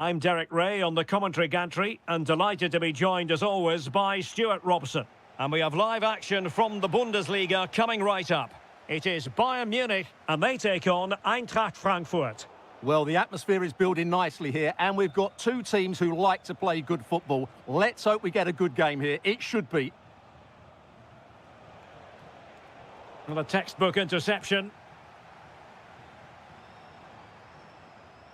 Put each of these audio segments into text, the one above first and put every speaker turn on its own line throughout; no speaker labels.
I'm Derek Ray on the commentary gantry and delighted to be joined as always by Stuart Robson. And we have live action from the Bundesliga coming right up. It is Bayern Munich and they take on Eintracht Frankfurt.
Well, the atmosphere is building nicely here and we've got two teams who like to play good football. Let's hope we get a good game here. It should be.
Well, a textbook interception.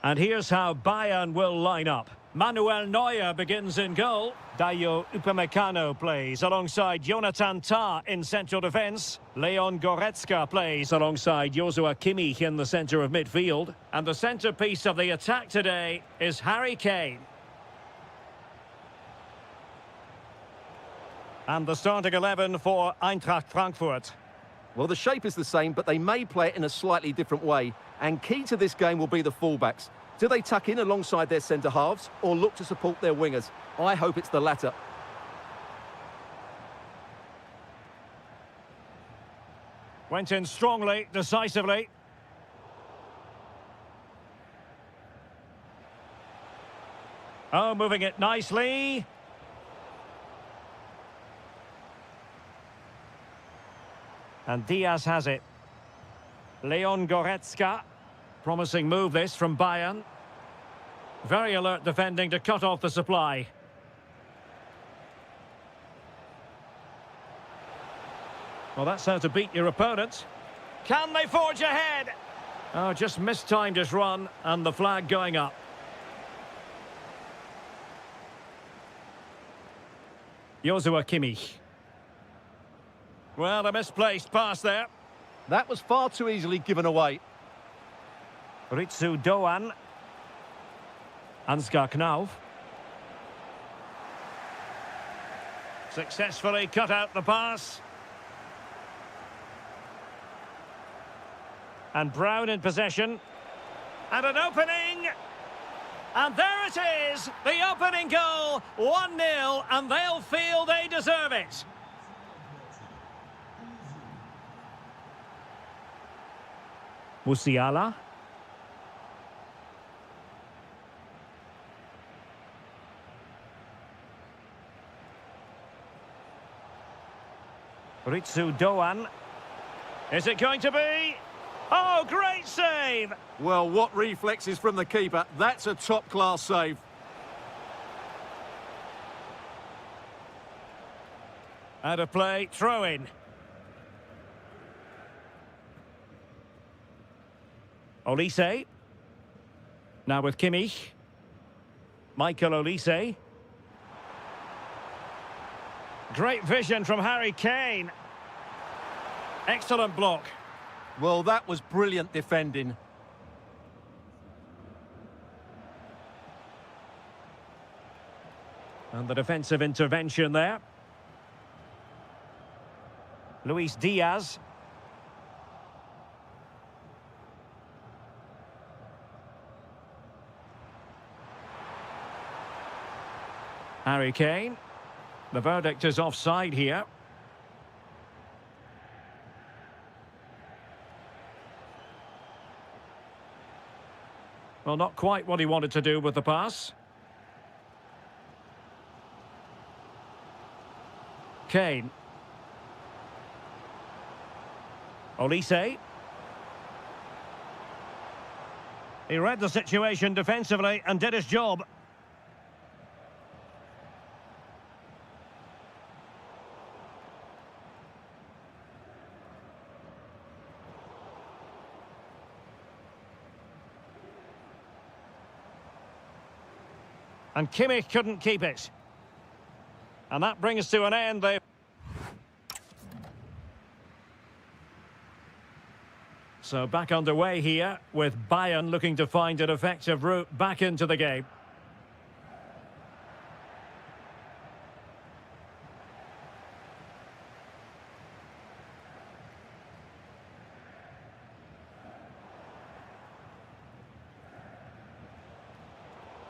And here's how Bayern will line up. Manuel Neuer begins in goal. Dayo Upamecano plays alongside Jonathan Tah in central defence. Leon Goretzka plays alongside Joshua Kimmich in the centre of midfield. And the centrepiece of the attack today is Harry Kane. And the starting 11 for Eintracht Frankfurt.
Well, the shape is the same, but they may play it in a slightly different way. And key to this game will be the fullbacks. Do they tuck in alongside their centre-halves or look to support their wingers? I hope it's the latter.
Went in strongly, decisively. Oh, moving it nicely. And Diaz has it. Leon Goretzka. Promising move this from Bayern. Very alert defending to cut off the supply. Well, that's how to beat your opponent. Can they forge ahead? Oh, just mistimed his run and the flag going up. Joshua Kimmich. Well, a misplaced pass there.
That was far too easily given away.
Ritsu Doan. Ansgar Knauf. Successfully cut out the pass. And Brown in possession. And an opening. And there it is. The opening goal. 1-0. And they'll feel they deserve it. Musiala. Ritsu Doan. Is it going to be? Oh, great save!
Well, what reflexes from the keeper. That's a top-class save.
Out of play, throw in. Olise. Now with Kimmich. Michael Olise. Great vision from Harry Kane. Excellent block.
Well, that was brilliant defending.
And the defensive intervention there. Luis Diaz. Harry Kane. The verdict is offside here. Well, not quite what he wanted to do with the pass. Kane. Olise. He read the situation defensively and did his job. And Kimmich couldn't keep it. And that brings to an end the... So back underway here, with Bayern looking to find an effective route back into the game.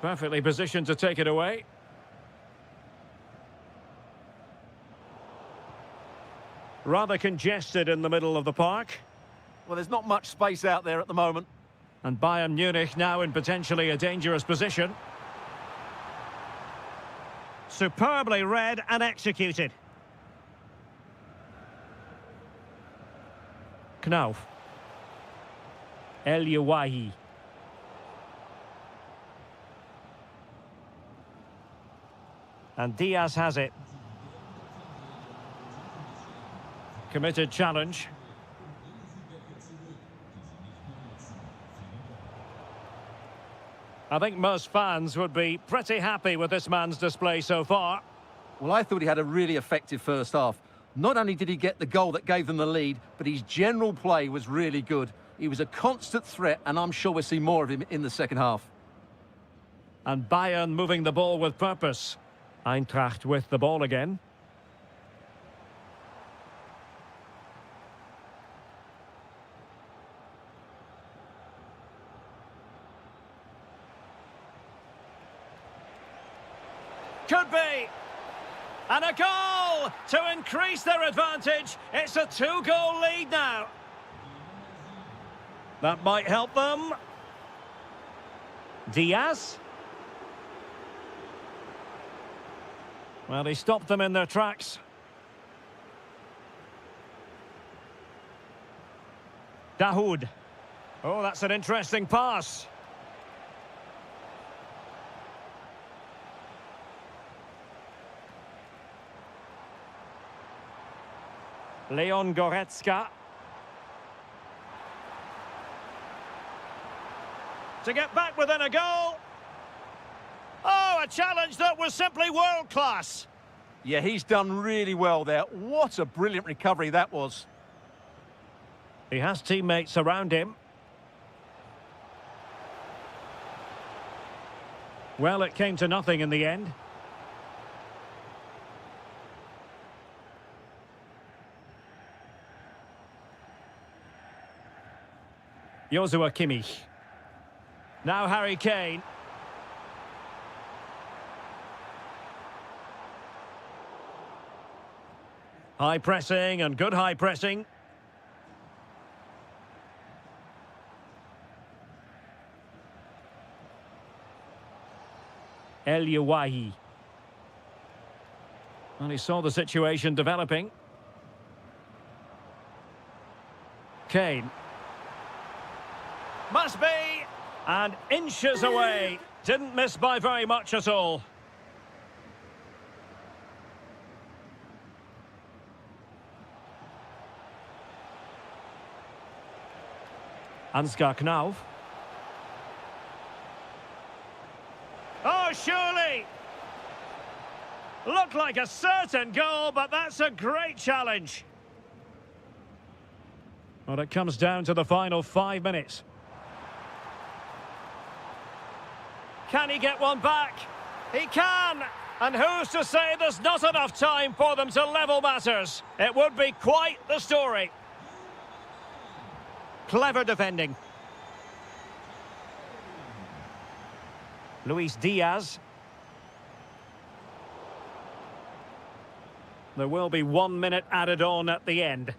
Perfectly positioned to take it away. Rather congested in the middle of the park.
Well, there's not much space out there at the moment.
And Bayern Munich now in potentially a dangerous position. Superbly read and executed. Knauf. El Yawahi. And Diaz has it. Committed challenge. I think most fans would be pretty happy with this man's display so far.
Well, I thought he had a really effective first half. Not only did he get the goal that gave them the lead, but his general play was really good. He was a constant threat, and I'm sure we'll see more of him in the second half.
And Bayern moving the ball with purpose. Eintracht with the ball again. Could be. And a goal to increase their advantage. It's a 2-goal lead now. That might help them. Diaz. Well, he stopped them in their tracks. Dahoud. Oh, that's an interesting pass. Leon Goretzka. To get back within a goal. Oh, a challenge that was simply world-class.
Yeah, he's done really well there. What a brilliant recovery that was.
He has teammates around him. Well, it came to nothing in the end. Joshua Kimmich. Now Harry Kane. High pressing and good high pressing. El Yawahi. And he saw the situation developing. Kane. Must be. And inches away. Didn't miss by very much at all. Ansgar Knauf. Oh, surely! Looked like a certain goal, but that's a great challenge. Well, it comes down to the final 5 minutes. Can he get one back? He can! And who's to say there's not enough time for them to level matters? It would be quite the story. Clever defending. Luis Diaz. There will be 1 minute added on at the end.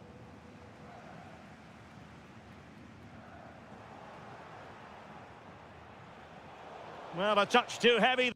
Well, a touch too heavy.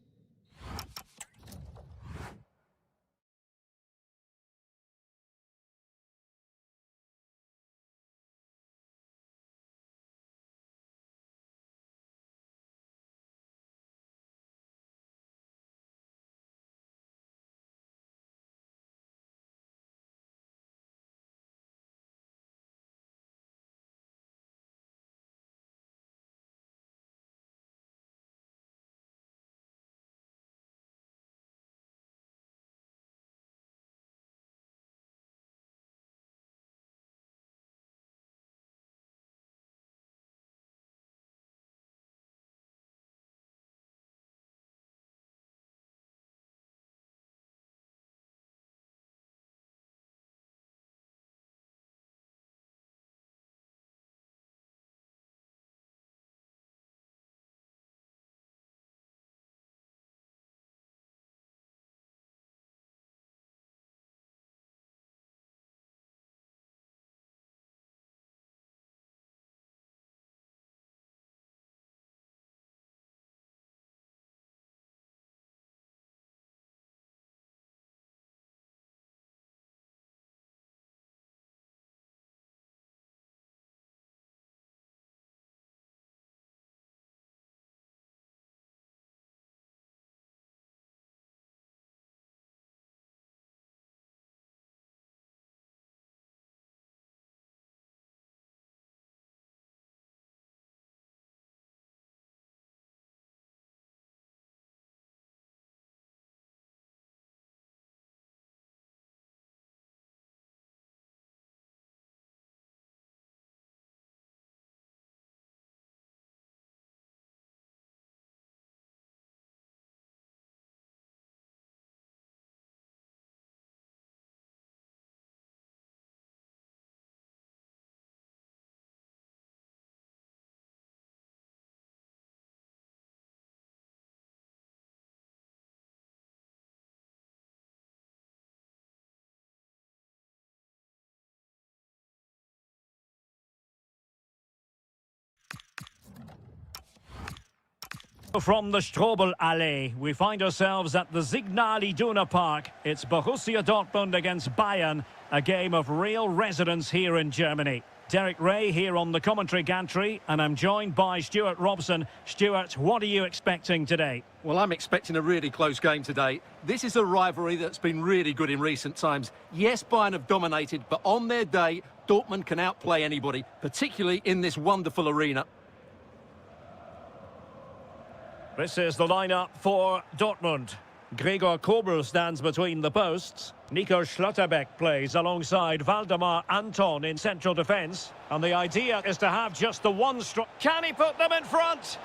From the Strobel Allee, we find ourselves at the Signal Iduna Park. It's Borussia Dortmund against Bayern, a game of real resonance here in Germany. Derek Ray here on the commentary gantry, and I'm joined by Stuart Robson. Stuart, what are you expecting today?
Well, I'm expecting a really close game today. This is a rivalry that's been really good in recent times. Yes, Bayern have dominated, but on their day, Dortmund can outplay anybody, particularly in this wonderful arena.
This is the lineup for Dortmund. Gregor Kobel stands between the posts. Nico Schlotterbeck plays alongside Valdemar Anton in central defence. And the idea is to have just the one strike. Can he put them in front?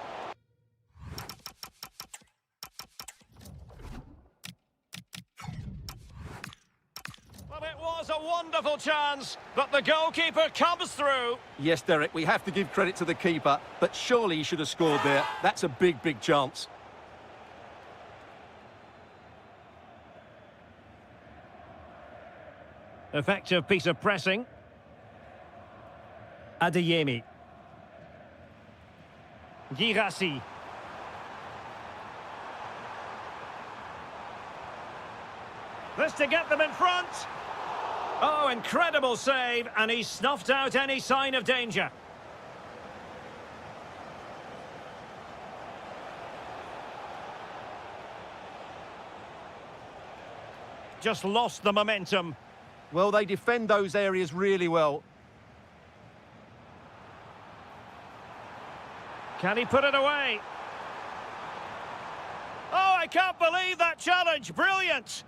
Well, it was a wonderful chance, but the goalkeeper comes through.
Yes, Derek, we have to give credit to the keeper, but surely he should have scored there. That's a big, big chance.
Effective piece of pressing. Adeyemi. Girassi. This to get them in front. Oh, incredible save, and he snuffed out any sign of danger. Just lost the momentum.
Well, they defend those areas really well.
Can he put it away? Oh, I can't believe that challenge. Brilliant.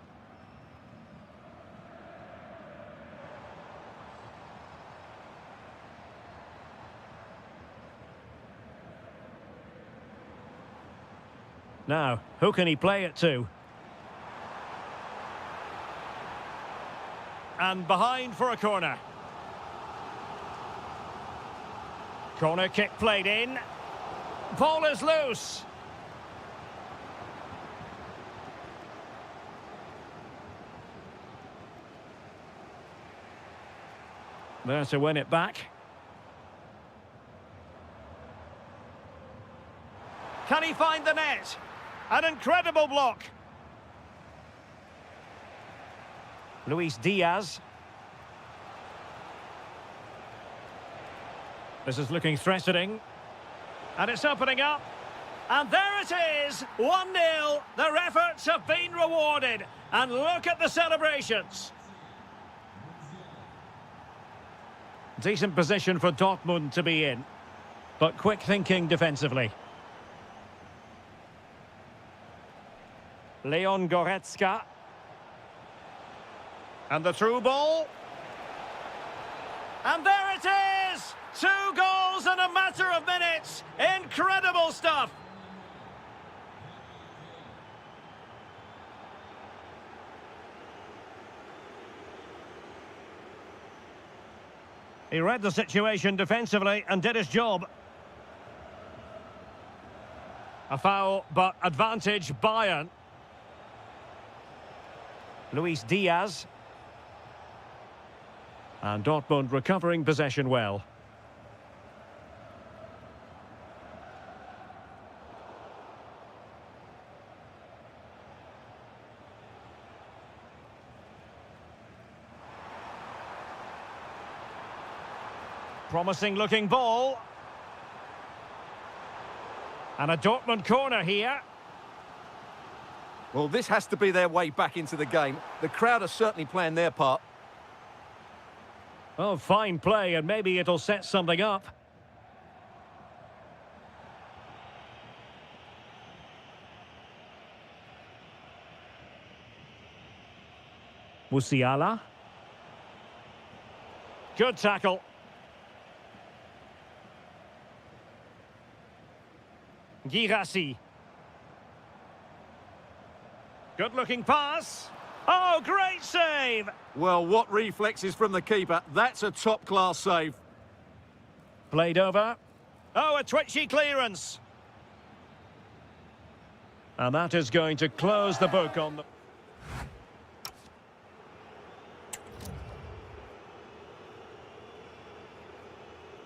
Now, who can he play it to? And behind for a corner. Corner kick played in. Ball is loose. There to win it back. Can he find the net? An incredible block. Luis Diaz. This is looking threatening. And it's opening up. And there it is, 1-0. Their efforts have been rewarded. And look at the celebrations. Decent position for Dortmund to be in. But quick thinking defensively. Leon Goretzka. And the through ball. And there it is! 2 goals in a matter of minutes. Incredible stuff. He read the situation defensively and did his job. A foul, but advantage Bayern. Luis Diaz. And Dortmund recovering possession well. Promising looking ball. And a Dortmund corner here.
Well, this has to be their way back into the game. The crowd are certainly playing their part.
Oh, fine play, and maybe it'll set something up. Musiala. Good tackle. Girassi. Good-looking pass. Oh, great save!
Well, what reflexes from the keeper. That's a top-class save.
Played over. Oh, a twitchy clearance. And that is going to close the book on the...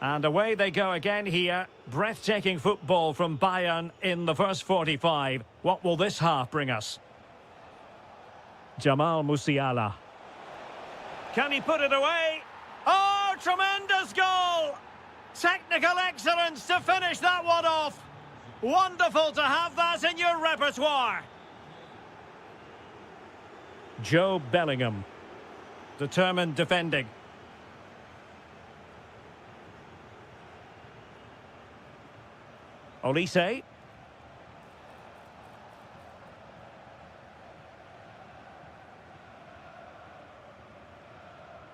And away they go again here. Breathtaking football from Bayern in the first 45. What will this half bring us? Jamal Musiala. Can he put it away? Oh, tremendous goal! Technical excellence to finish that one off. Wonderful to have that in your repertoire. Joe Bellingham. Determined defending. Olise.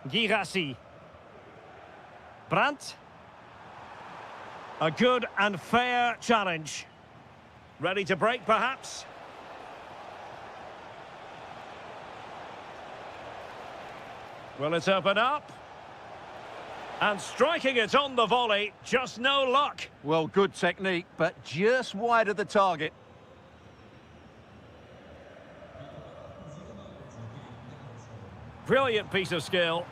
Girassi. Brandt. A good and fair challenge. Ready to break, perhaps? Will it open up? And striking it on the volley, just no luck.
Well, good technique, but just wide of the target.
Brilliant piece of skill.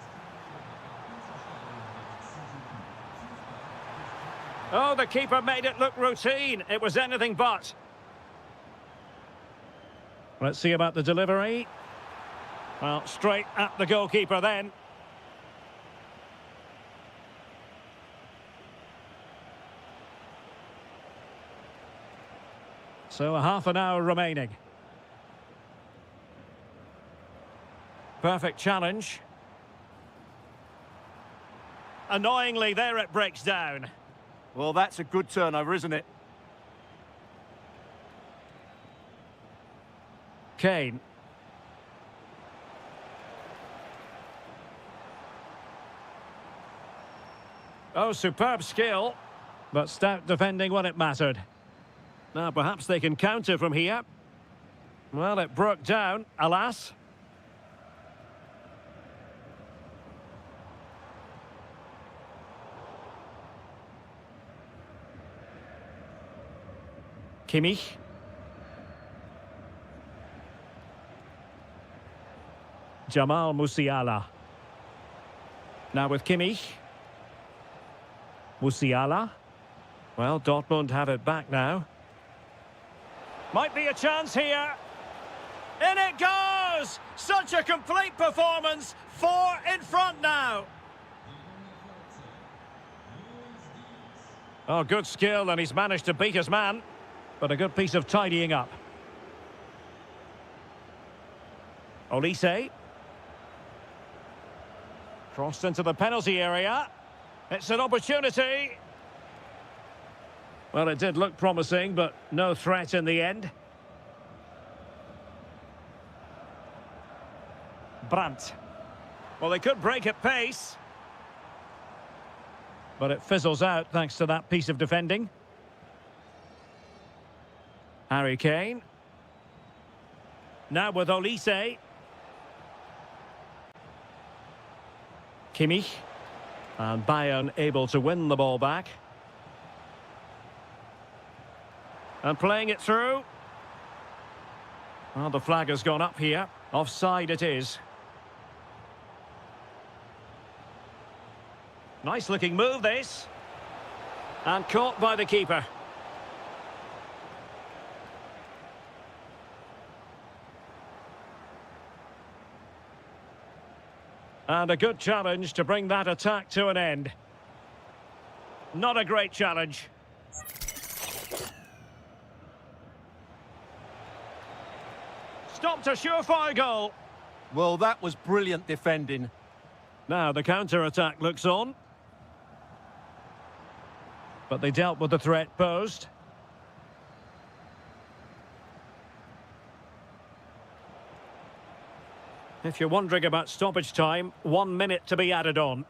Oh, the keeper made it look routine. It was anything but. Let's see about the delivery. Well, straight at the goalkeeper then. So a half an hour remaining. Perfect challenge. Annoyingly, there it breaks down.
Well, that's a good turnover, isn't it?
Kane. Oh, superb skill, but stout defending when it mattered. Now, perhaps they can counter from here. Well, it broke down, alas. Kimmich. Jamal Musiala. Now with Kimmich. Musiala. Well, Dortmund have it back now. Might be a chance here. In it goes! Such a complete performance. 4 in front now. Oh, good skill, and he's managed to beat his man. But a good piece of tidying up. Olise. Crossed into the penalty area. It's an opportunity. Well, it did look promising, but no threat in the end. Brandt. Well, they could break at pace. But it fizzles out thanks to that piece of defending. Harry Kane. Now with Olise. Kimmich. And Bayern able to win the ball back. And playing it through. Well, the flag has gone up here. Offside it is. Nice looking move this. And caught by the keeper. And a good challenge to bring that attack to an end. Not a great challenge. Stopped a surefire goal.
Well, that was brilliant defending.
Now the counter-attack looks on. But they dealt with the threat posed. If you're wondering about stoppage time, 1 minute to be added on.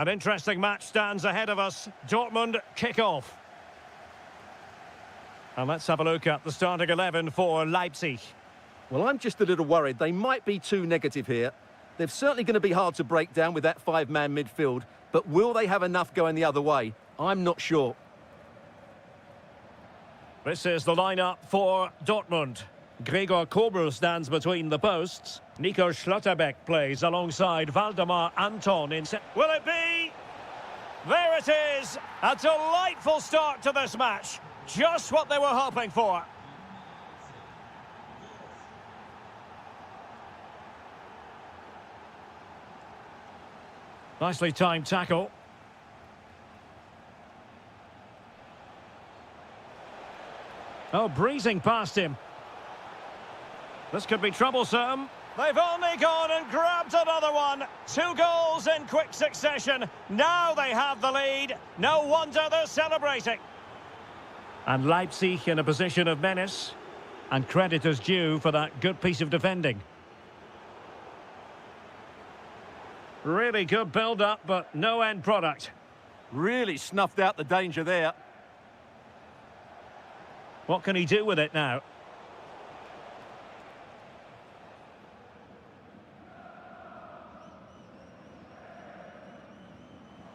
An interesting match stands ahead of us. Dortmund kick off. And let's have a look at the starting 11 for Leipzig.
Well, I'm just a little worried. They might be too negative here. They're certainly going to be hard to break down with that five-man midfield, but will they have enough going the other way? I'm not sure.
This is the lineup for Dortmund. Gregor Kobel stands between the posts. Nico Schlotterbeck plays alongside Valdemar Anton in set. Will it be? There it is! A delightful start to this match. Just what they were hoping for. Nicely timed tackle. Oh, breezing past him. This could be troublesome. They've only gone and grabbed another one. 2 goals in quick succession. Now they have the lead. No wonder they're celebrating. And Leipzig in a position of menace. And credit is due for that good piece of defending. Really good build-up, but no end product.
Really snuffed out the danger there.
What can he do with it now?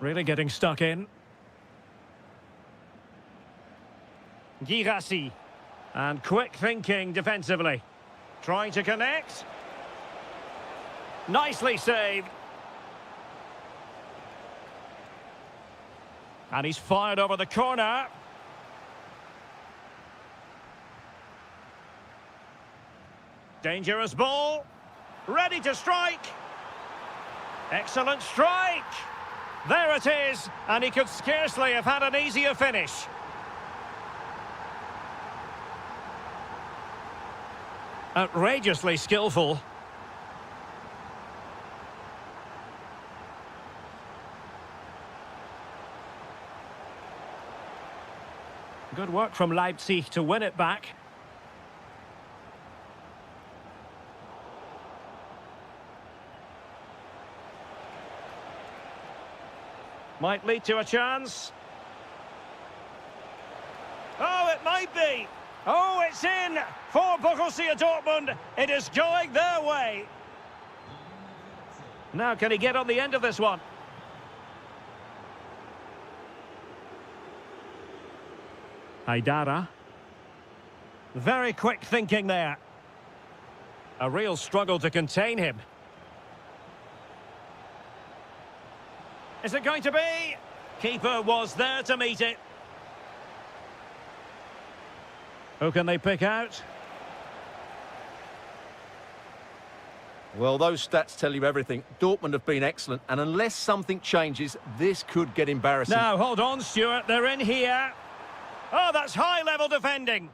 Really getting stuck in. Girassi. And quick thinking defensively. Trying to connect. Nicely saved. And he's fired over the corner. Dangerous ball. Ready to strike. Excellent strike. There it is. And he could scarcely have had an easier finish. Outrageously skillful. Good work from Leipzig to win it back. Might lead to a chance. Oh, it might be. Oh, it's in for Borussia Dortmund. It is going their way. Now, can he get on the end of this one? Haidara. Very quick thinking there. A real struggle to contain him. Is it going to be? Keeper was there to meet it. Who can they pick out?
Well, those stats tell you everything. Dortmund have been excellent, and unless something changes, this could get embarrassing.
Now, hold on, Stuart. They're in here. Oh, that's high-level defending.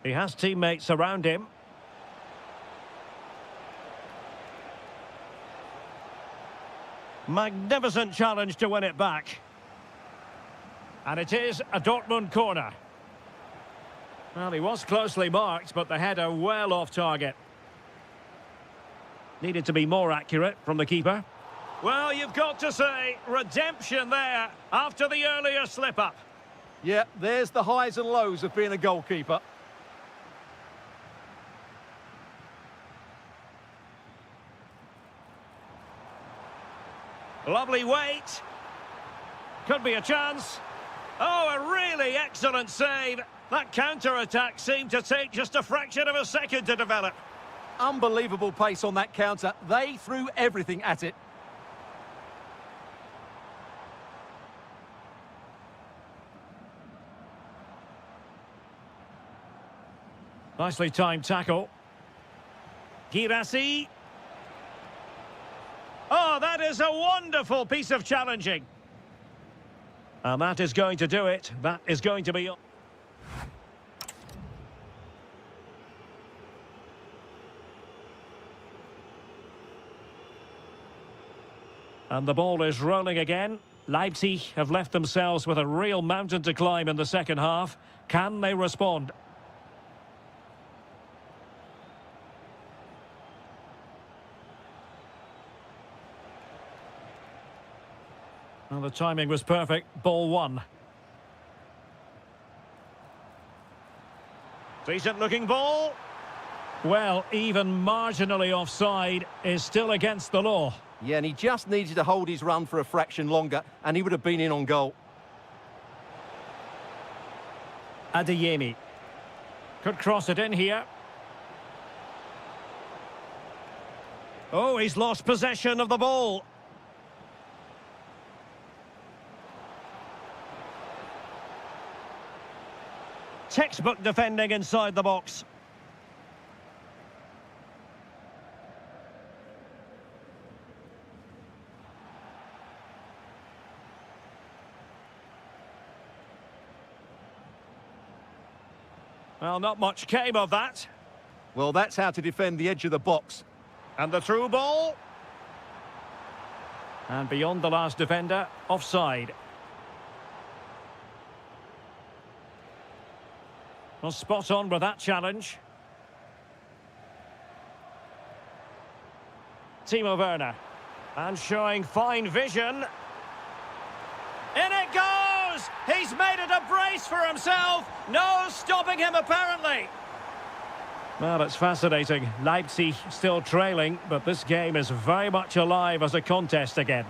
He has teammates around him. Magnificent challenge to win it back. And it is a Dortmund corner. Well, he was closely marked, but the header well off target. Needed to be more accurate from the keeper. Well, you've got to say, redemption there after the earlier slip-up.
Yeah, there's the highs and lows of being a goalkeeper.
Lovely weight. Could be a chance. Oh, a really excellent save. That counter-attack seemed to take just a fraction of a second to develop.
Unbelievable pace on that counter. They threw everything at it.
Nicely timed tackle. Girassi. Oh, that is a wonderful piece of challenging. And that is going to do it. That is going to be... And the ball is rolling again. Leipzig have left themselves with a real mountain to climb in the second half. Can they respond? Well, the timing was perfect. Ball one. Decent looking ball. Well, even marginally offside is still against the law.
Yeah, and he just needed to hold his run for a fraction longer, and he would have been in on goal.
Adeyemi. Could cross it in here. Oh, he's lost possession of the ball. Textbook defending inside the box. Well, not much came of that.
Well, that's how to defend the edge of the box.
And the through ball. And beyond the last defender, offside. Well, spot on with that challenge. Timo Werner. And showing fine vision. In it goes! He's made it a brace for himself. No stopping him, apparently. Well, it's fascinating. Leipzig still trailing, but this game is very much alive as a contest again.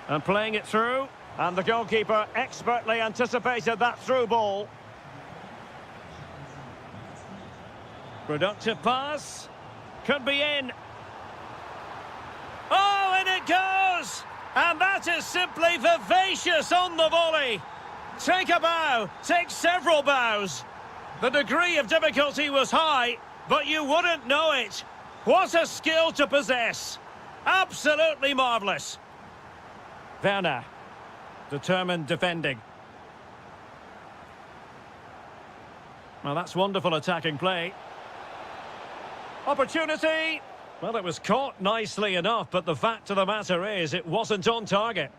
And playing it through. And the goalkeeper expertly anticipated that through ball. Productive pass. Could be in. Oh, and it goes! And that is simply vivacious on the volley. Take a bow, take several bows. The degree of difficulty was high, but you wouldn't know it. What a skill to possess. Absolutely marvellous. Werner, determined defending. Well, that's wonderful attacking play. Opportunity. Well, it was caught nicely enough, but the fact of the matter is it wasn't on target.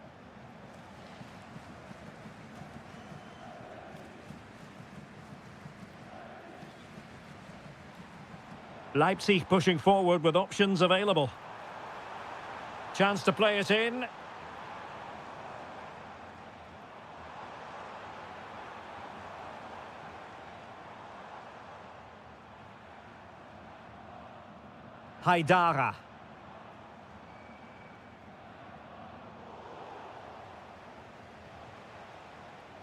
Leipzig pushing forward with options available. Chance to play it in. Haidara.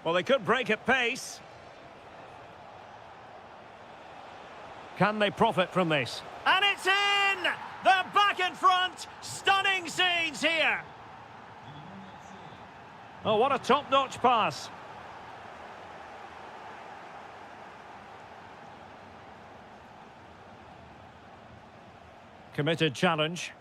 Well, they could break at pace. Can they profit from this? And it's in! They're back in front! Stunning scenes here! Oh, what a top-notch pass. Committed challenge.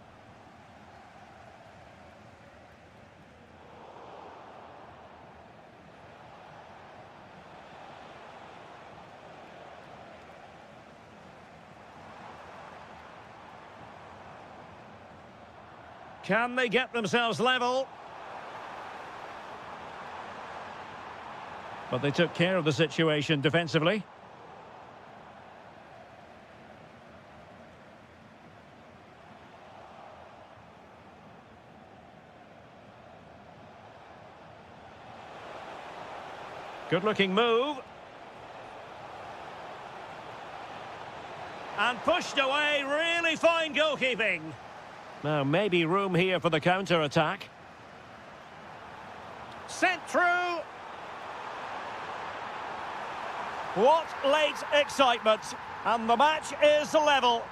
Can they get themselves level? But they took care of the situation defensively. Good-looking move. And pushed away, really fine goalkeeping. Now, maybe room here for the counter-attack. Sent through. What late excitement. And the match is level.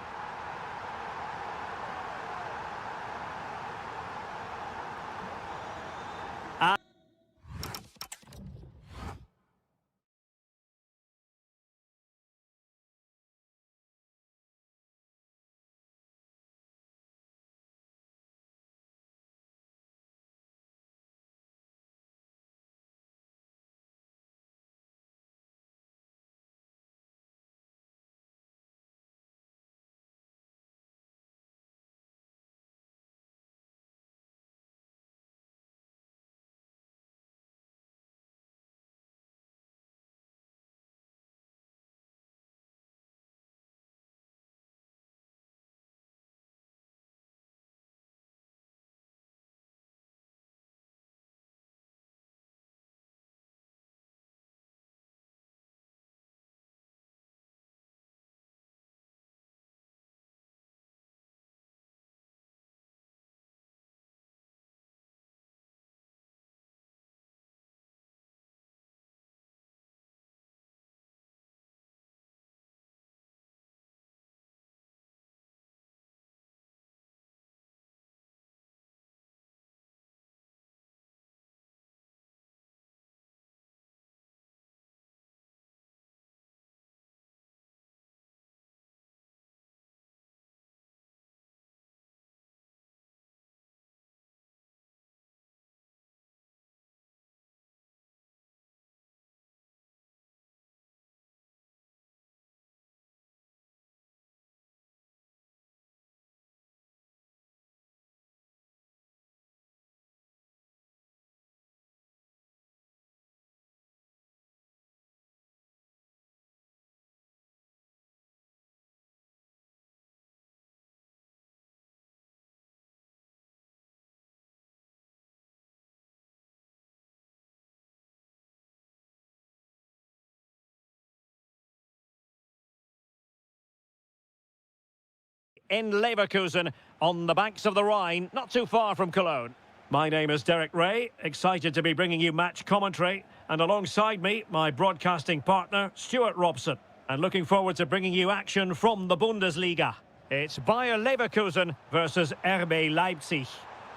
in Leverkusen, on the banks of the Rhine, not too far from Cologne. My name is Derek Ray, excited to be bringing you match commentary, and alongside me, my broadcasting partner, Stuart Robson, and looking forward to bringing you action from the Bundesliga. It's Bayer Leverkusen versus RB Leipzig.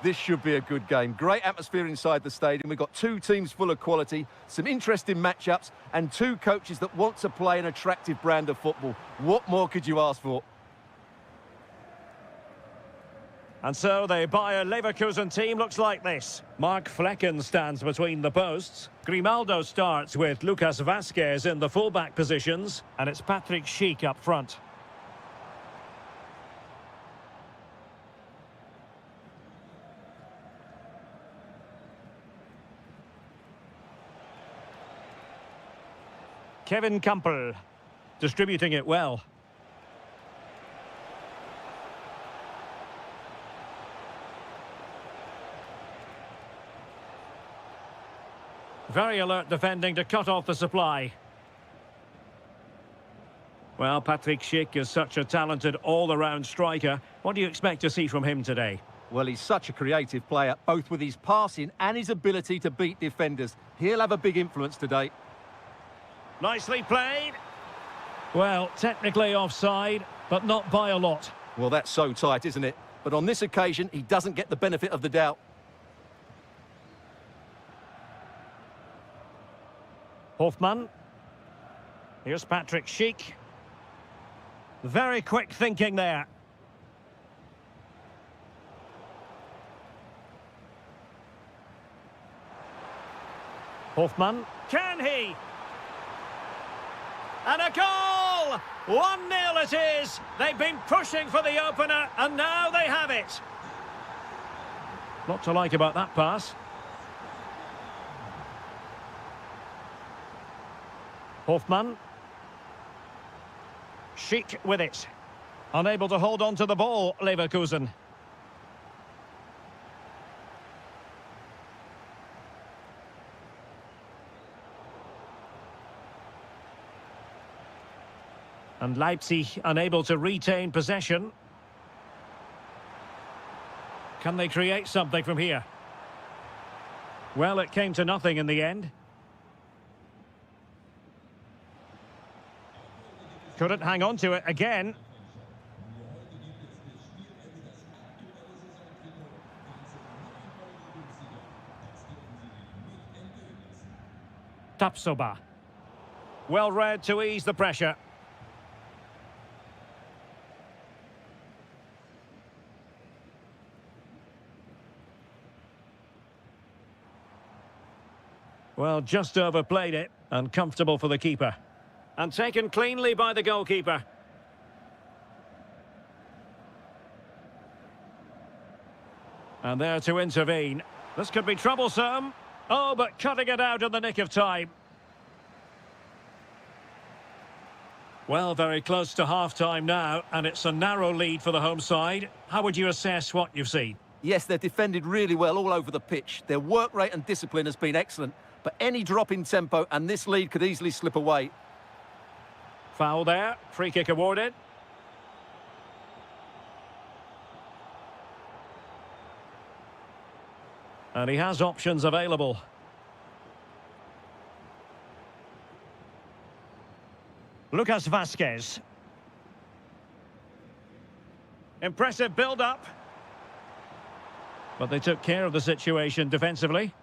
This should be a good game. Great atmosphere inside the stadium. We've got two teams full of quality, some interesting matchups, and two coaches that want to play an attractive brand of football. What more could you ask for?
And so the Bayer Leverkusen team looks like this. Mark Flecken stands between the posts. Grimaldo starts with Lucas Vazquez in the fullback positions. And it's Patrick Schick up front. Kevin Campbell distributing it well. Very alert defending to cut off the supply. Well, Patrick Schick is such a talented all-around striker. What do you expect to see from him today?
Well, he's such a creative player, both with his passing and his ability to beat defenders. He'll have a big influence today.
Nicely played. Well, technically offside, but not by a lot.
Well, that's so tight, isn't it? But on this occasion, he doesn't get the benefit of the doubt.
Hofmann. Here's Patrick Schick. Very quick thinking there. Hofmann. Can he? And a goal! 1-0 it is. They've been pushing for the opener, and now they have it. Not to like about that pass. Hofmann. Schick with it. Unable to hold on to the ball, Leverkusen. And Leipzig unable to retain possession. Can they create something from here? Well, it came to nothing in the end. Couldn't hang on to it again. Tapsoba. Well read to ease the pressure. Well, just overplayed it, and comfortable for the keeper. And taken cleanly by the goalkeeper. And there to intervene. This could be troublesome. Oh, but cutting it out in the nick of time. Well, very close to half-time now, and it's a narrow lead for the home side. How would you assess what you've seen?
Yes, they've defended really well all over the pitch. Their work rate and discipline has been excellent. But any drop in tempo and this lead could easily slip away.
Foul there. Free kick awarded. And he has options available. Lucas Vazquez. Impressive build-up. But they took care of the situation defensively.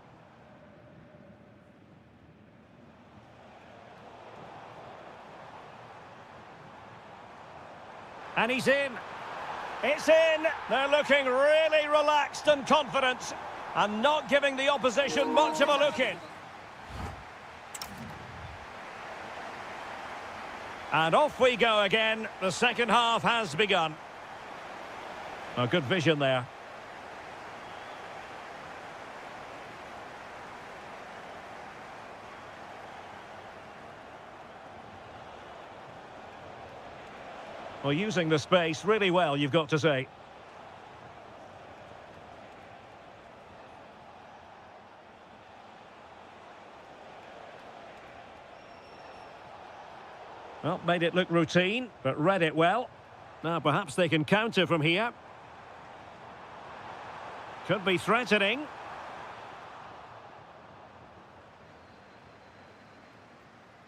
And he's in. It's in. They're looking really relaxed and confident and not giving the opposition much of a look in. And off we go again. The second half has begun. A good vision there. Well, using the space really well, you've got to say. Well, made it look routine, but read it well. Now perhaps they can counter from here. Could be threatening.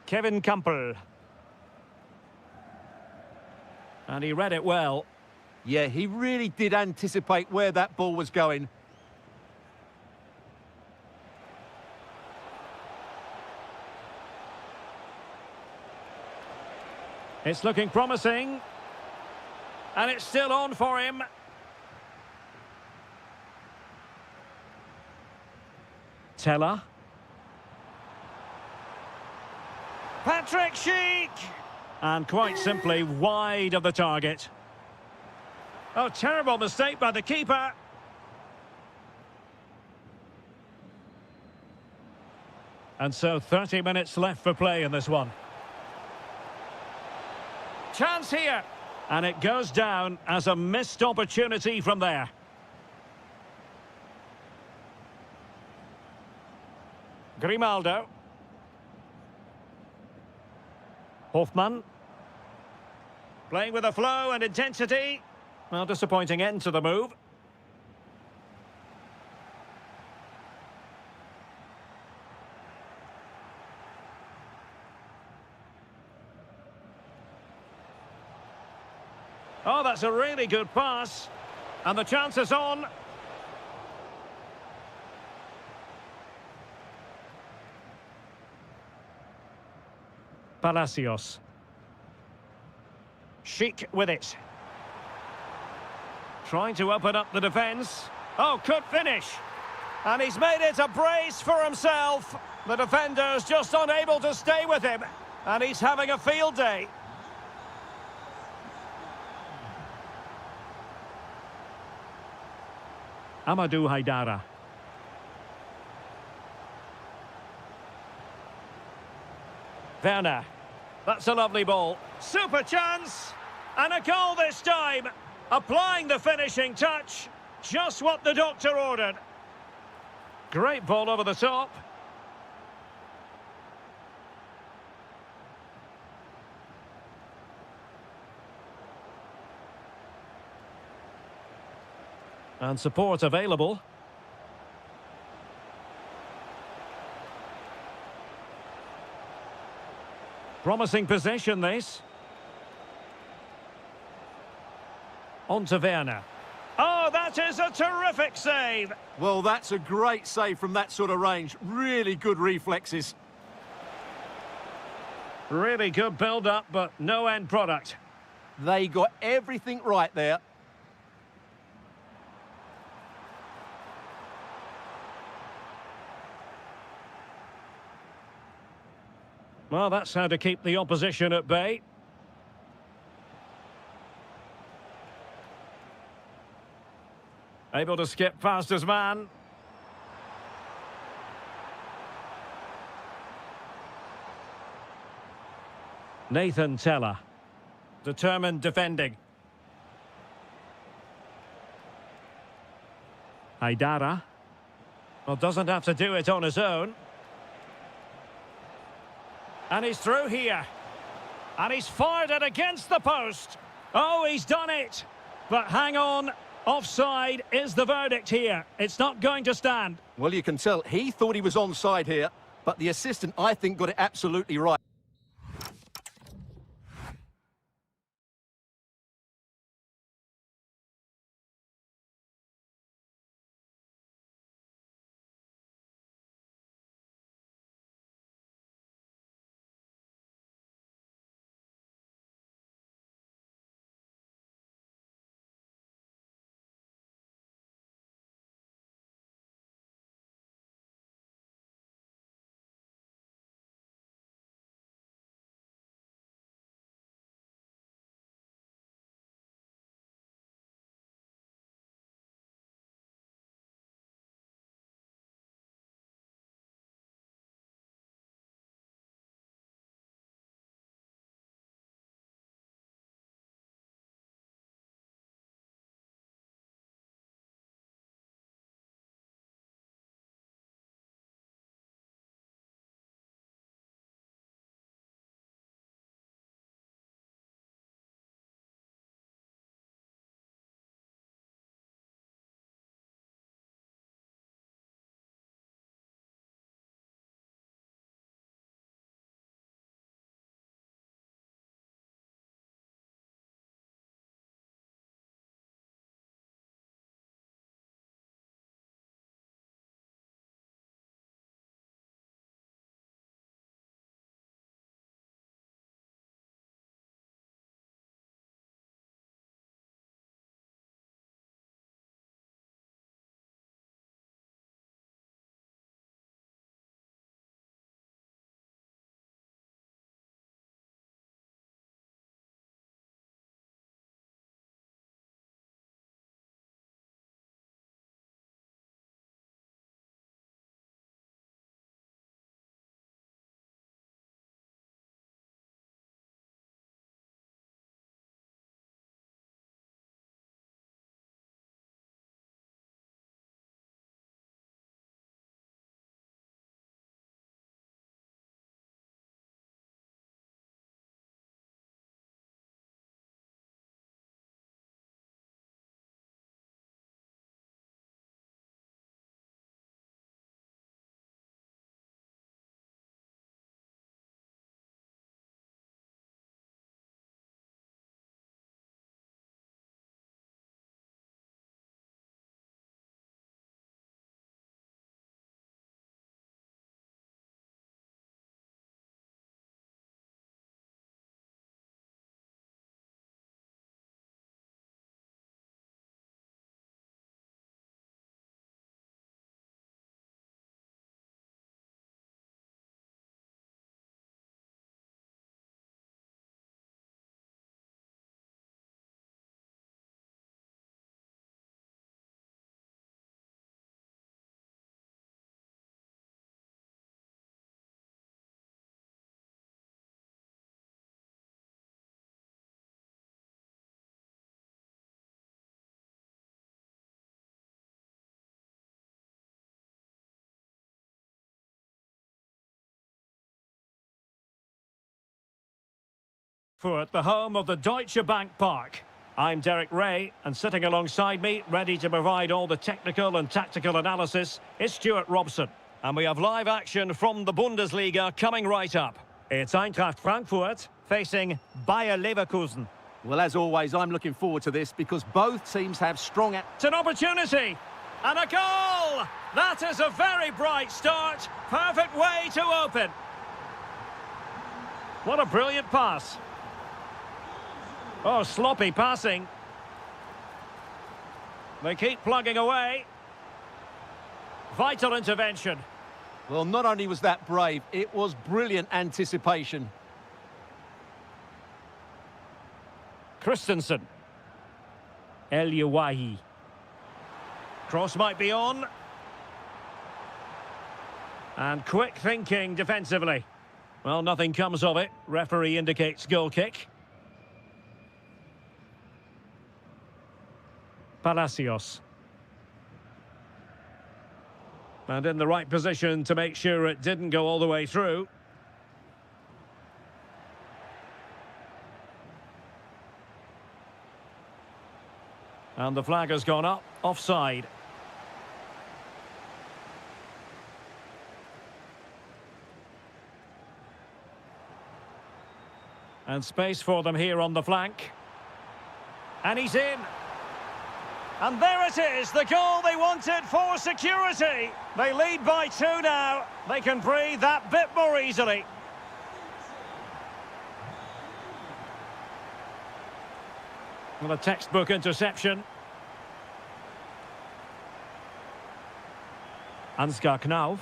Kevin Campbell. And he read it well.
Yeah, he really did anticipate where that ball was going.
It's looking promising. And it's still on for him. Teller. Patrick Schick! And quite simply wide of the target. Oh, terrible mistake by the keeper. And so 30 minutes left for play in this one. Chance here. And it goes down as a missed opportunity from there. Grimaldo. Hofmann. Playing with a flow and intensity. Well, disappointing end to the move. Oh, that's a really good pass. And the chance is on. Palacios. Schick with it. Trying to open up the defence. Oh, could finish. And he's made it a brace for himself. The defender's just unable to stay with him. And he's having a field day. Amadou Haidara. Werner. That's a lovely ball. Super chance. And a goal this time. Applying the finishing touch. Just what the doctor ordered. Great ball over the top. And support available. Promising possession, this. On to Werner. Oh, that is a terrific save.
Well, that's a great save from that sort of range. Really good reflexes.
Really good build-up, but no end product.
They got everything right there.
Well, that's how to keep the opposition at bay. Able to skip past his man. Nathan Teller. Determined defending. Haidara. Well, doesn't have to do it on his own. And he's through here. And he's fired it against the post. Oh, he's done it. But hang on. Offside is the verdict here. It's not going to stand.
Well, you can tell he thought he was onside here, but the assistant, I think, got it absolutely right.
Frankfurt, the home of the Deutsche Bank Park. I'm Derek Ray, and sitting alongside me, ready to provide all the technical and tactical analysis, is Stuart Robson. And we have live action from the Bundesliga coming right up. It's Eintracht Frankfurt facing Bayer Leverkusen.
Well, as always, I'm looking forward to this because both teams have strong...
It's an opportunity! And a goal! That is a very bright start. Perfect way to open. What a brilliant pass. Oh, sloppy passing. They keep plugging away. Vital intervention.
Well, not only was that brave, it was brilliant anticipation.
Christensen. El Yawahi. Cross might be on. And quick thinking defensively. Well, nothing comes of it. Referee indicates goal kick. Palacios. And in the right position to make sure it didn't go all the way through. And the flag has gone up, offside. And space for them here on the flank. And he's in. And there it is, the goal they wanted for security. They lead by 2 now. They can breathe that bit more easily. Well, a textbook interception. Ansgar Knauf.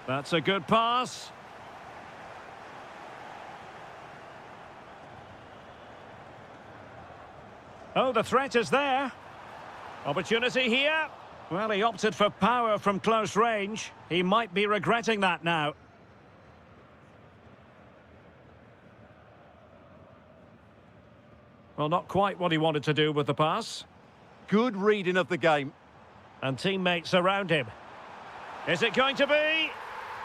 That's a good pass. Oh, the threat is there. Opportunity here. Well, he opted for power from close range. He might be regretting that now. Well, not quite what he wanted to do with the pass.
Good reading of the game.
And teammates around him. Is it going to be?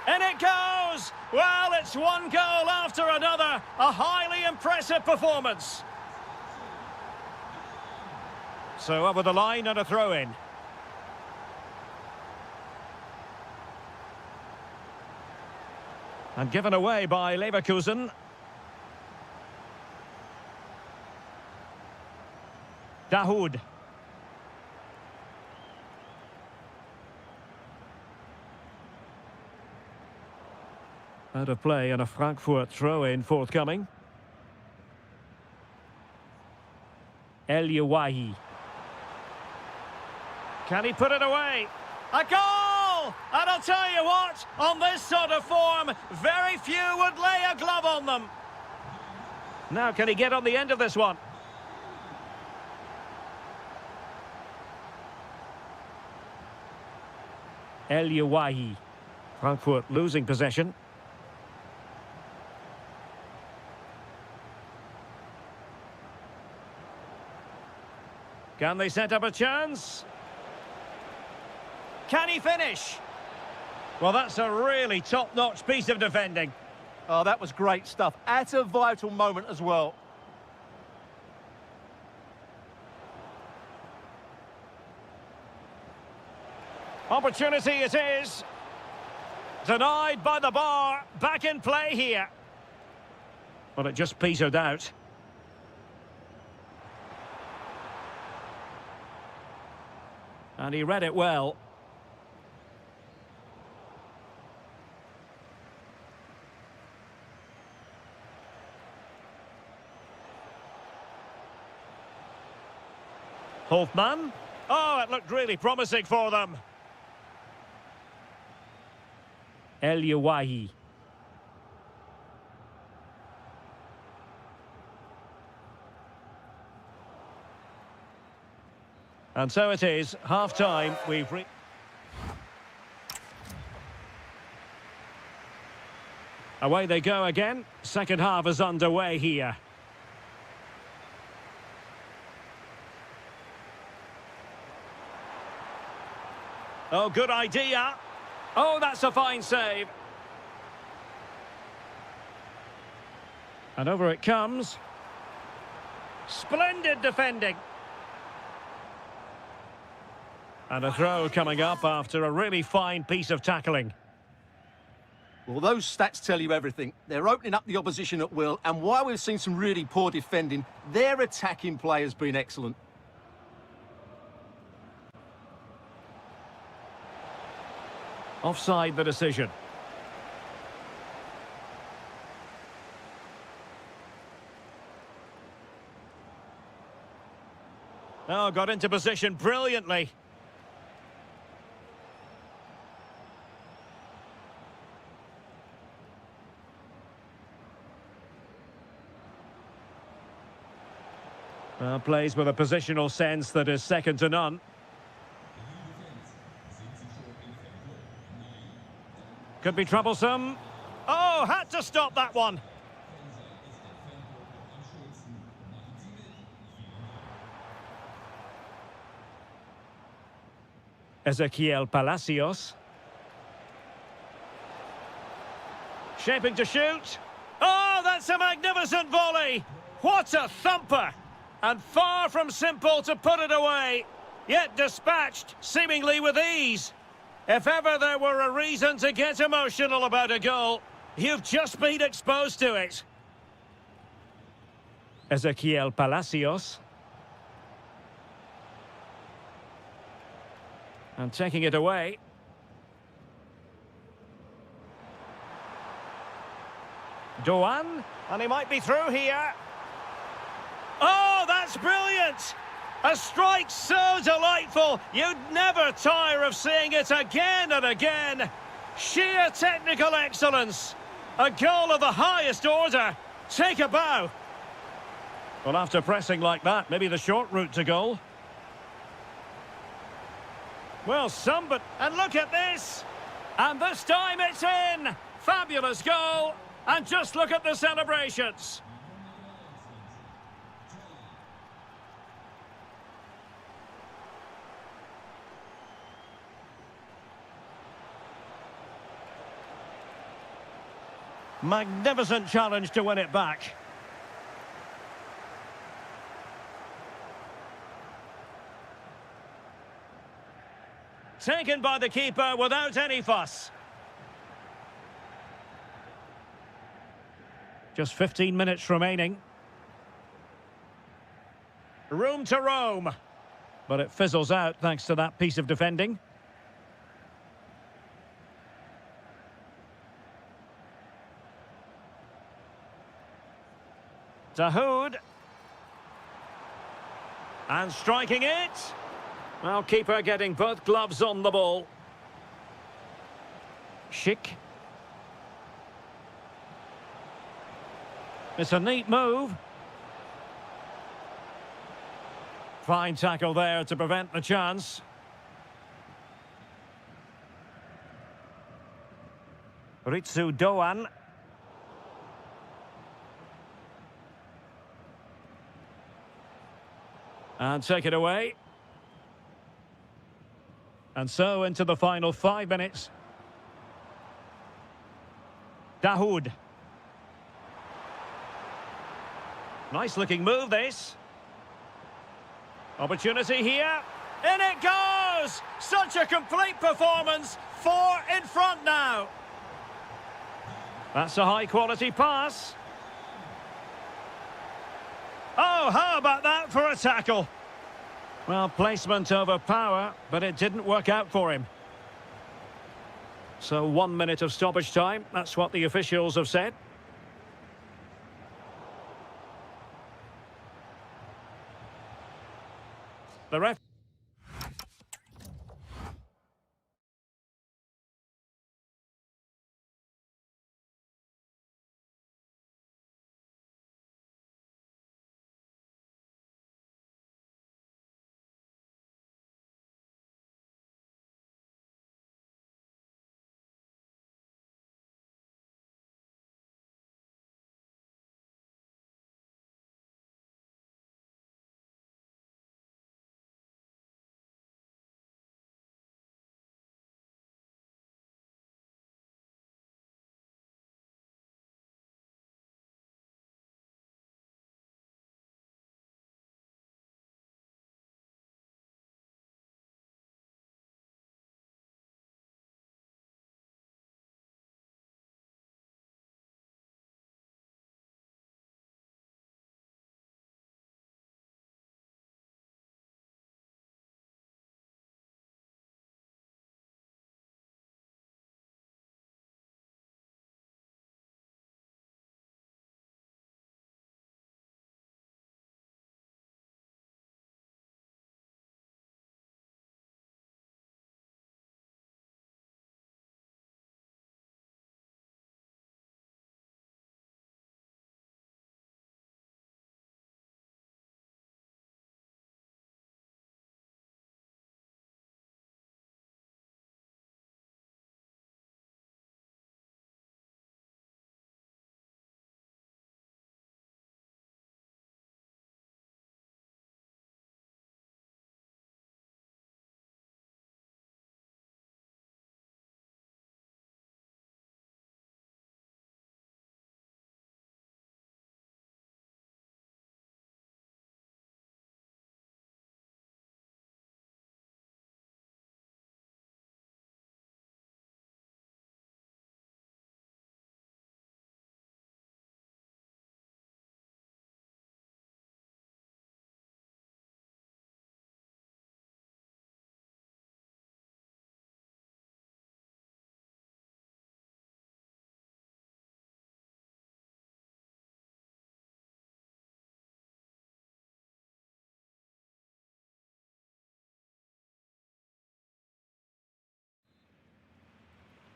And it goes! Well, it's one goal after another. A highly impressive performance. So over the line and a throw-in. And given away by Leverkusen. Dahoud. Out of play and a Frankfurt throw-in forthcoming. El Yawahi. Can he put it away? A goal! And I'll tell you what, on this sort of form, very few would lay a glove on them. Now, can he get on the end of this one? El Yawahi. Frankfurt losing possession. Can they set up a chance? Can he finish? Well, that's a really top-notch piece of defending.
Oh, that was great stuff. At a vital moment as well.
Opportunity it is. Denied by the bar. Back in play here. Well, it just petered out. And he read it well. Hofmann. Oh, it looked really promising for them. El Yawahi. And so it is, half-time. Away they go again. Second half is underway here. Oh, good idea. Oh, that's a fine save. And over it comes. Splendid defending. And a throw coming up after a really fine piece of tackling.
Well, those stats tell you everything. They're opening up the opposition at will, and while we've seen some really poor defending, their attacking play has been excellent.
Offside the decision. Oh, got into position brilliantly. Plays with a positional sense that is second to none. Could be troublesome. Oh, had to stop that one. Ezequiel Palacios. Shaping to shoot. Oh, that's a magnificent volley. What a thumper. And far from simple to put it away. Yet dispatched, seemingly with ease. If ever there were a reason to get emotional about a goal, you've just been exposed to it. Ezequiel Palacios. And taking it away. Doan, and he might be through here. Oh, that's brilliant! A strike so delightful, you'd never tire of seeing it again and again. Sheer technical excellence. A goal of the highest order. Take a bow. Well, after pressing like that, maybe the short route to goal. Well, and look at this! And this time it's in! Fabulous goal! And just look at the celebrations! Magnificent challenge to win it back. Taken by the keeper without any fuss. Just 15 minutes remaining. Room to roam. But it fizzles out thanks to that piece of defending. Dahoud. And striking it. Well, keeper getting both gloves on the ball. Schick. It's a neat move. Fine tackle there to prevent the chance. Ritsu Doan. And take it away. And so into the final 5 minutes. Dahoud. Nice looking move, this. Opportunity here. In it goes! Such a complete performance. 4 in front now. That's a high quality pass. Oh, how about that for a tackle? Well, placement over power, but it didn't work out for him. So 1 minute of stoppage time, that's what the officials have said. The ref...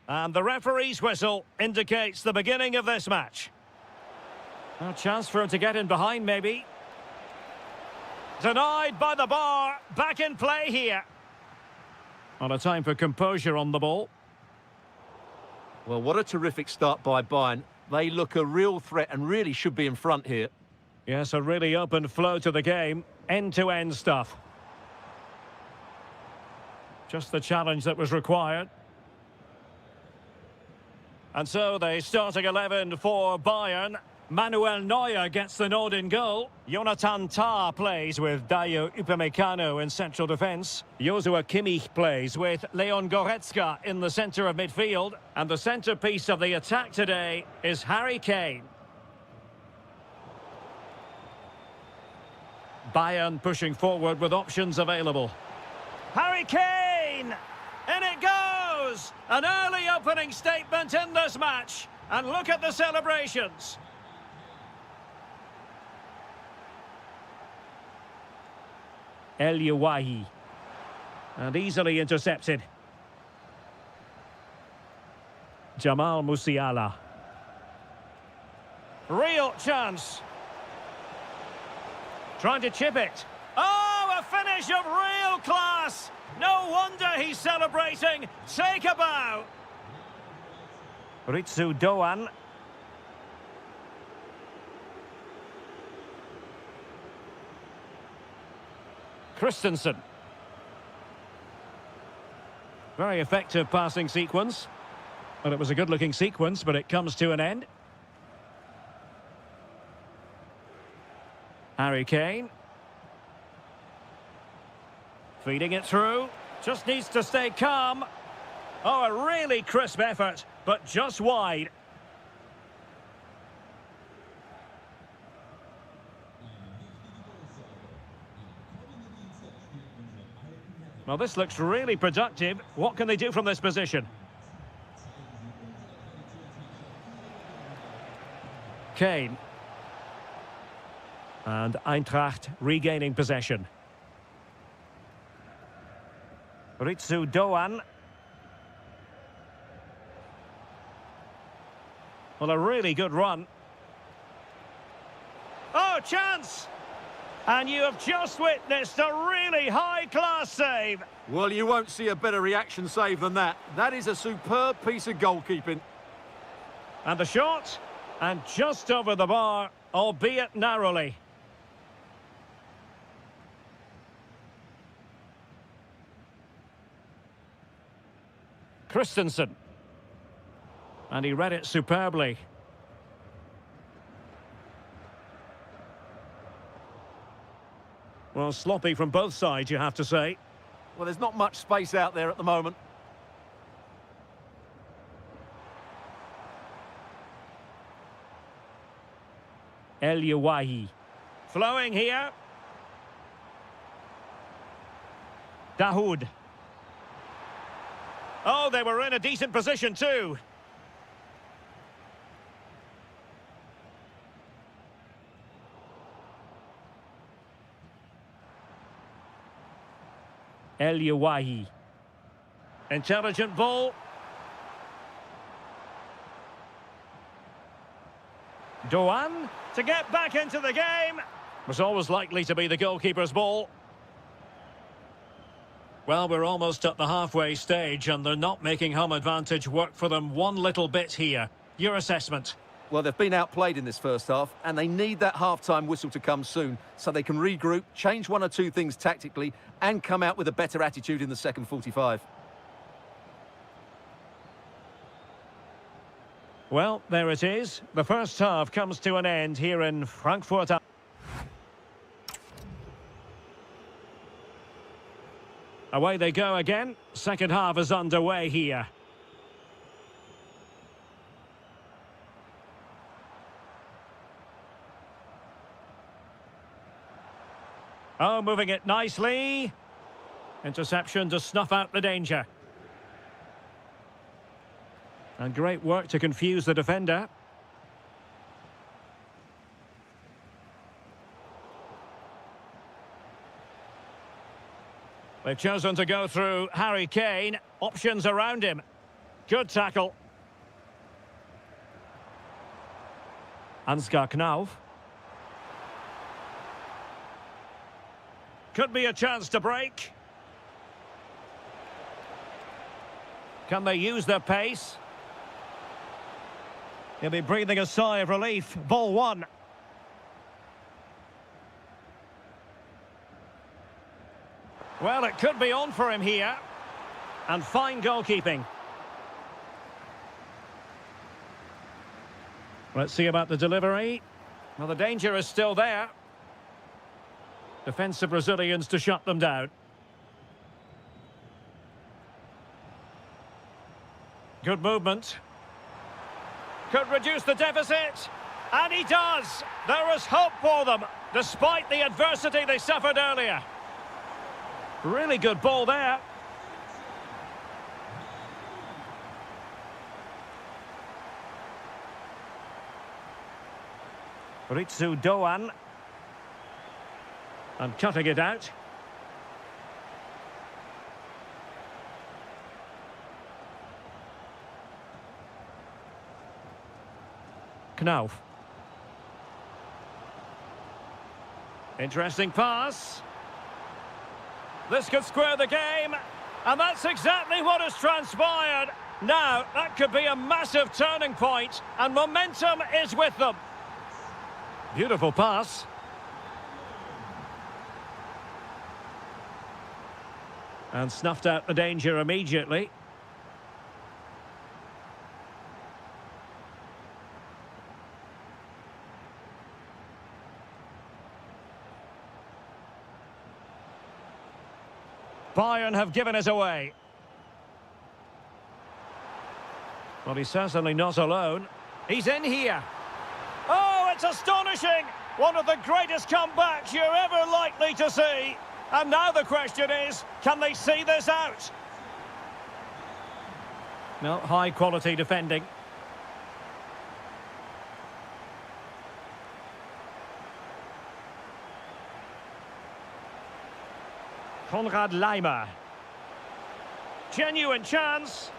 And the referee's whistle indicates the beginning of this match. A chance for him to get in behind, maybe. Denied by the bar. Back in play here. On a time for composure on the ball.
Well, what a terrific start by Bayern. They look a real threat and really should be in front here.
Yes, a really open flow to the game. End-to-end stuff. Just the challenge that was required. And so the starting 11 for Bayern. Manuel Neuer gets the nod in goal. Jonathan Tah plays with Dayo Upamecano in central defence. Joshua Kimmich plays with Leon Goretzka in the centre of midfield. And the centrepiece of the attack today is Harry Kane. Bayern pushing forward with options available. Harry Kane! In it goes! An early opening statement in this match. And look at the celebrations. El Yawahi. And easily intercepted. Jamal Musiala. Real chance. Trying to chip it. Oh, a finish of real class. No wonder he's celebrating. Take a bow. Ritsu Doan. Christensen. Very effective passing sequence. Well, it was a good-looking sequence, but it comes to an end. Harry Kane. Feeding it through. Just needs to stay calm. Oh, a really crisp effort, but just wide. Well, this looks really productive. What can they do from this position? Kane. And Eintracht regaining possession. Ritsu Doan. Well, a really good run. Oh, chance! And you have just witnessed a really high-class save.
Well, you won't see a better reaction save than that. That is a superb piece of goalkeeping.
And the shot, and just over the bar, albeit narrowly. Christensen. And he read it superbly. Well, sloppy from both sides, you have to say.
Well, there's not much space out there at the moment.
El Yawahi. Flowing here. Dahoud. Oh, they were in a decent position too. El Yawahi. Intelligent ball. Doan to get back into the game. Was always likely to be the goalkeeper's ball. Well, we're almost at the halfway stage and they're not making home advantage work for them one little bit here. Your assessment?
Well, they've been outplayed in this first half and they need that half-time whistle to come soon so they can regroup, change one or two things tactically and come out with a better attitude in the second 45.
Well, there it is. The first half comes to an end here in Frankfurt. Away they go again. Second half is underway here. Oh, moving it nicely. Interception to snuff out the danger. And great work to confuse the defender. They've chosen to go through Harry Kane. Options around him. Good tackle. Ansgar Knauf. Could be a chance to break. Can they use their pace? He'll be breathing a sigh of relief. Ball one. Well, it could be on for him here. And fine goalkeeping. Let's see about the delivery. Well, the danger is still there. Defensive Brazilians to shut them down. Good movement. Could reduce the deficit. And he does. There is hope for them, despite the adversity they suffered earlier. Really good ball there. Ritsu Doan. And cutting it out. Knauf. Interesting pass. This could square the game. And that's exactly what has transpired. Now, that could be a massive turning point. And momentum is with them. Beautiful pass. And snuffed out the danger immediately. Bayern have given it away. Well, he's certainly not alone. He's in here. Oh, it's astonishing! One of the greatest comebacks you're ever likely to see. And now the question is, can they see this out? No, high-quality defending. Konrad Leimer. Genuine chance.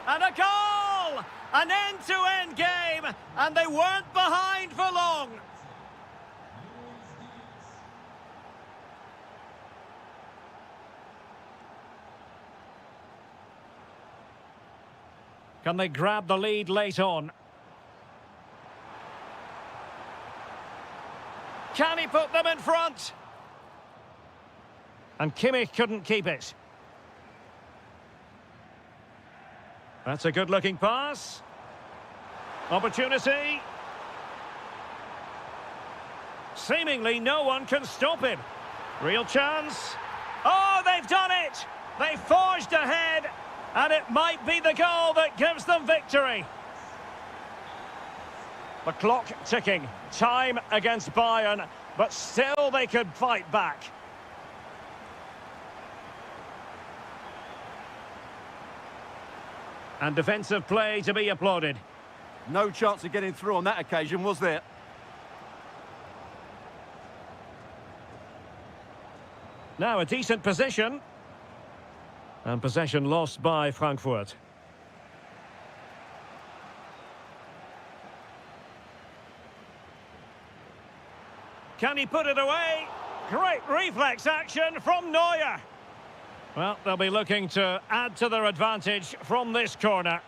And a goal! An end-to-end game, and they weren't behind for long. Can they grab the lead late on? Can he put them in front? And Kimmich couldn't keep it. That's a good-looking pass. Opportunity. Seemingly no one can stop him. Real chance. Oh, they've done it! They forged ahead, and it might be the goal that gives them victory. The clock ticking. Time against Bayern, but still they could fight back. And defensive play to be applauded.
No chance of getting through on that occasion, was there?
Now a decent position. And possession lost by Frankfurt. Can he put it away? Great reflex action from Neuer. Well, they'll be looking to add to their advantage from this corner.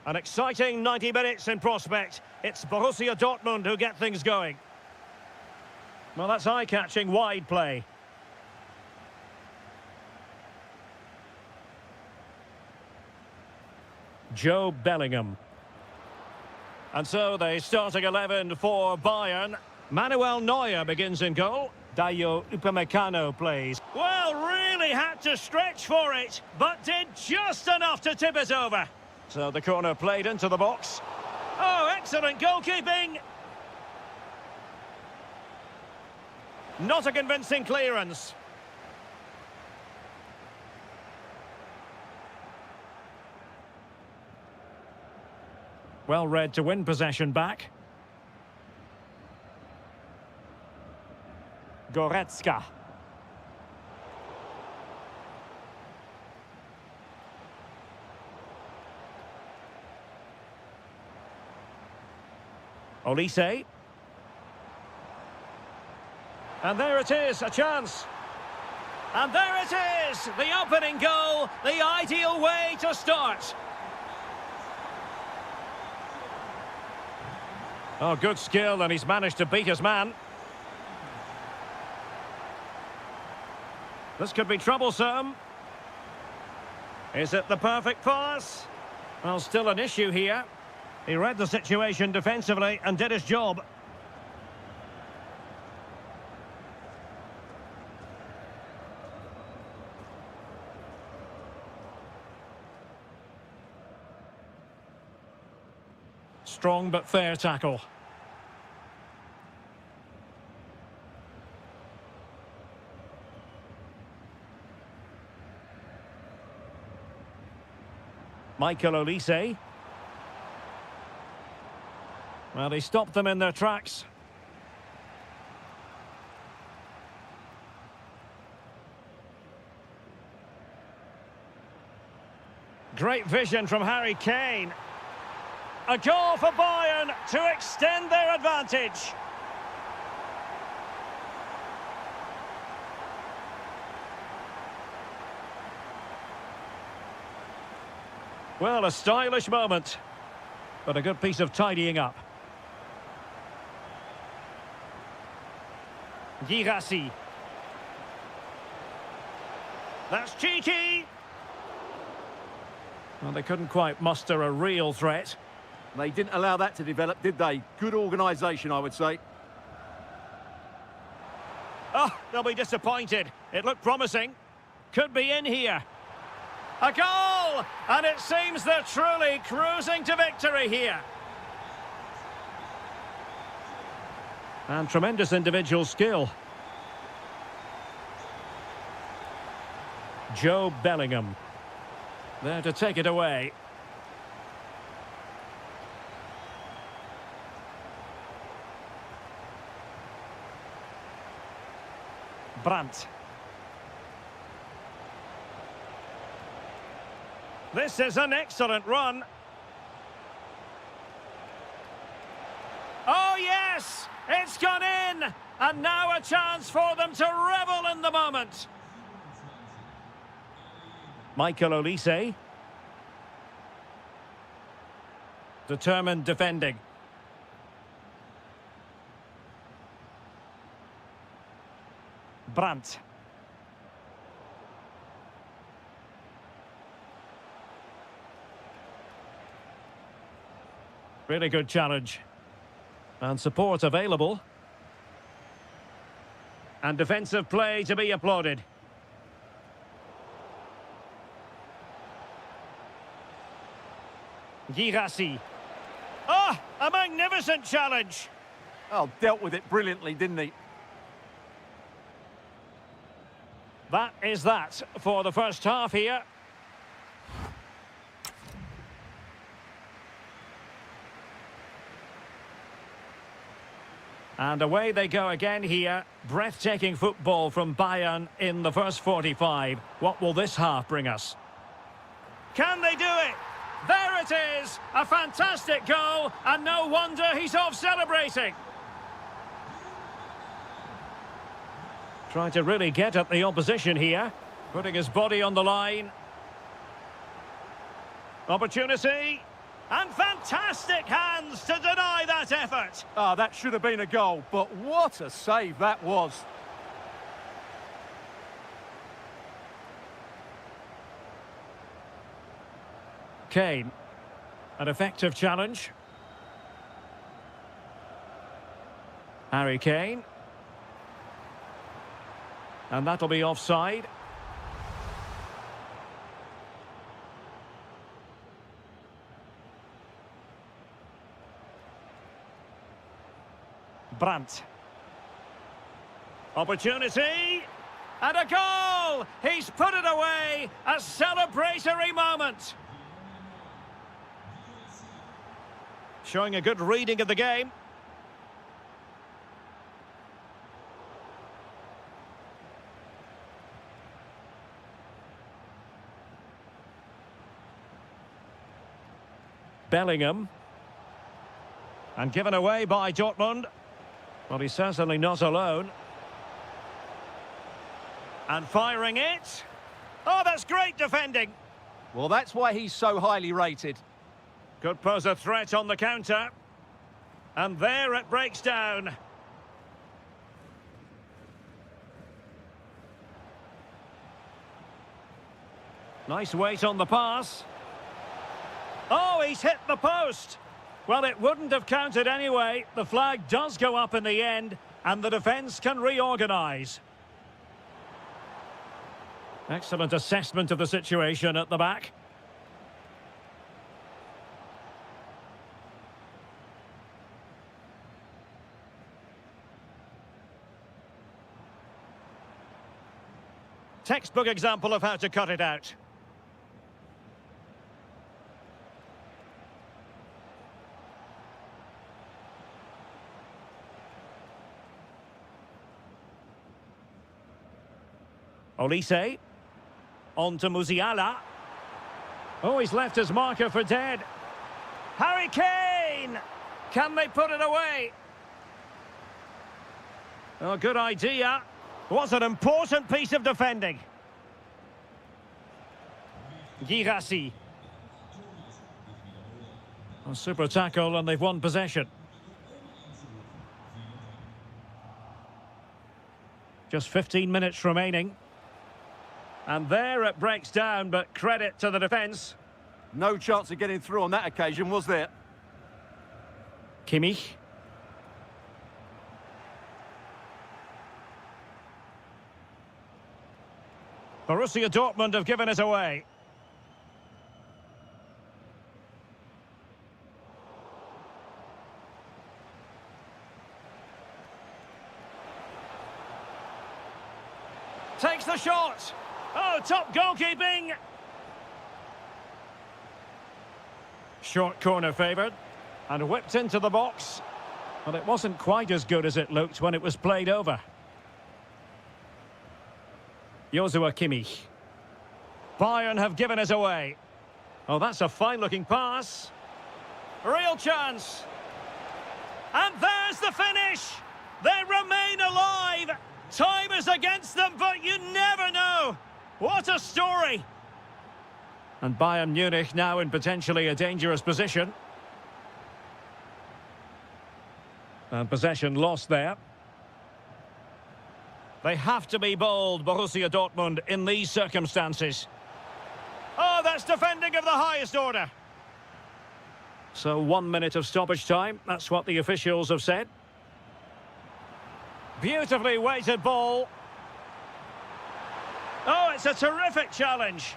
An exciting 90 minutes in prospect. It's Borussia Dortmund who get things going. Well, that's eye-catching wide play. Joe Bellingham. And so the starting 11 for Bayern. Manuel Neuer begins in goal. Dayo Upamecano plays. Well, really had to stretch for it, but did just enough to tip it over. So the corner played into the box. Oh, excellent goalkeeping. Not a convincing clearance. Well read to win possession back. Goretzka. Olise. And there it is, a chance. And there it is, the opening goal, the ideal way to start. Oh, good skill, and he's managed to beat his man. This could be troublesome. Is it the perfect pass? Well, still an issue here. He read the situation defensively and did his job. Strong but fair tackle. Michael Olise. Well, he stopped them in their tracks. Great vision from Harry Kane. A goal for Bayern to extend their advantage. Well, a stylish moment, but a good piece of tidying up. Girassi. That's cheeky. Well, they couldn't quite muster a real threat.
They didn't allow that to develop, did they? Good organisation, I would say.
Oh, they'll be disappointed. It looked promising. Could be in here. A goal! And it seems they're truly cruising to victory here. And tremendous individual skill. Joe Bellingham. There to take it away. Brandt. This is an excellent run. Oh, yes! It's gone in! And now a chance for them to revel in the moment. Michael Olise. Determined defending. Brandt. Really good challenge. And support available. And defensive play to be applauded. Girassi. Oh, a magnificent challenge.
Oh, dealt with it brilliantly, didn't he?
That is that for the first half here. And away they go again here. Breathtaking football from Bayern in the first 45. What will this half bring us? Can they do it? There it is! A fantastic goal, and no wonder he's off celebrating. Trying to really get at the opposition here. Putting his body on the line. Opportunity. And fantastic hands to deny that effort.
Ah, that should have been a goal, but what a save that was.
Kane. An effective challenge. Harry Kane. And that'll be offside. Brandt. Opportunity. And a goal! He's put it away. A celebratory moment. Showing a good reading of the game. Bellingham. And given away by Dortmund. Well, he's certainly not alone. And firing it. Oh, that's great defending.
Well, that's why he's so highly rated.
Could pose a threat on the counter. And there it breaks down. Nice weight on the pass. Oh, he's hit the post. Well, it wouldn't have counted anyway. The flag does go up in the end, and the defence can reorganise. Excellent assessment of the situation at the back. Textbook example of how to cut it out. Olise. On to Musiala. Oh, he's left his marker for dead. Harry Kane! Can they put it away? Oh, good idea. Was an important piece of defending. Girassi. A super tackle and they've won possession. Just 15 minutes remaining. And there it breaks down, but credit to the defence.
No chance of getting through on that occasion, was there?
Kimmich. Borussia Dortmund have given it away. Takes the shot. Oh, top goalkeeping. Short corner favoured. And whipped into the box. But it wasn't quite as good as it looked when it was played over. Joshua Kimmich. Bayern have given it away. Oh, that's a fine-looking pass. Real chance. And there's the finish. They remain alive. Time is against them, but you never know. What a story. And Bayern Munich now in potentially a dangerous position. And possession lost there. They have to be bold, Borussia Dortmund, in these circumstances. Oh, that's defending of the highest order. So 1 minute of stoppage time. That's what the officials have said. Beautifully weighted ball. Oh, it's a terrific challenge.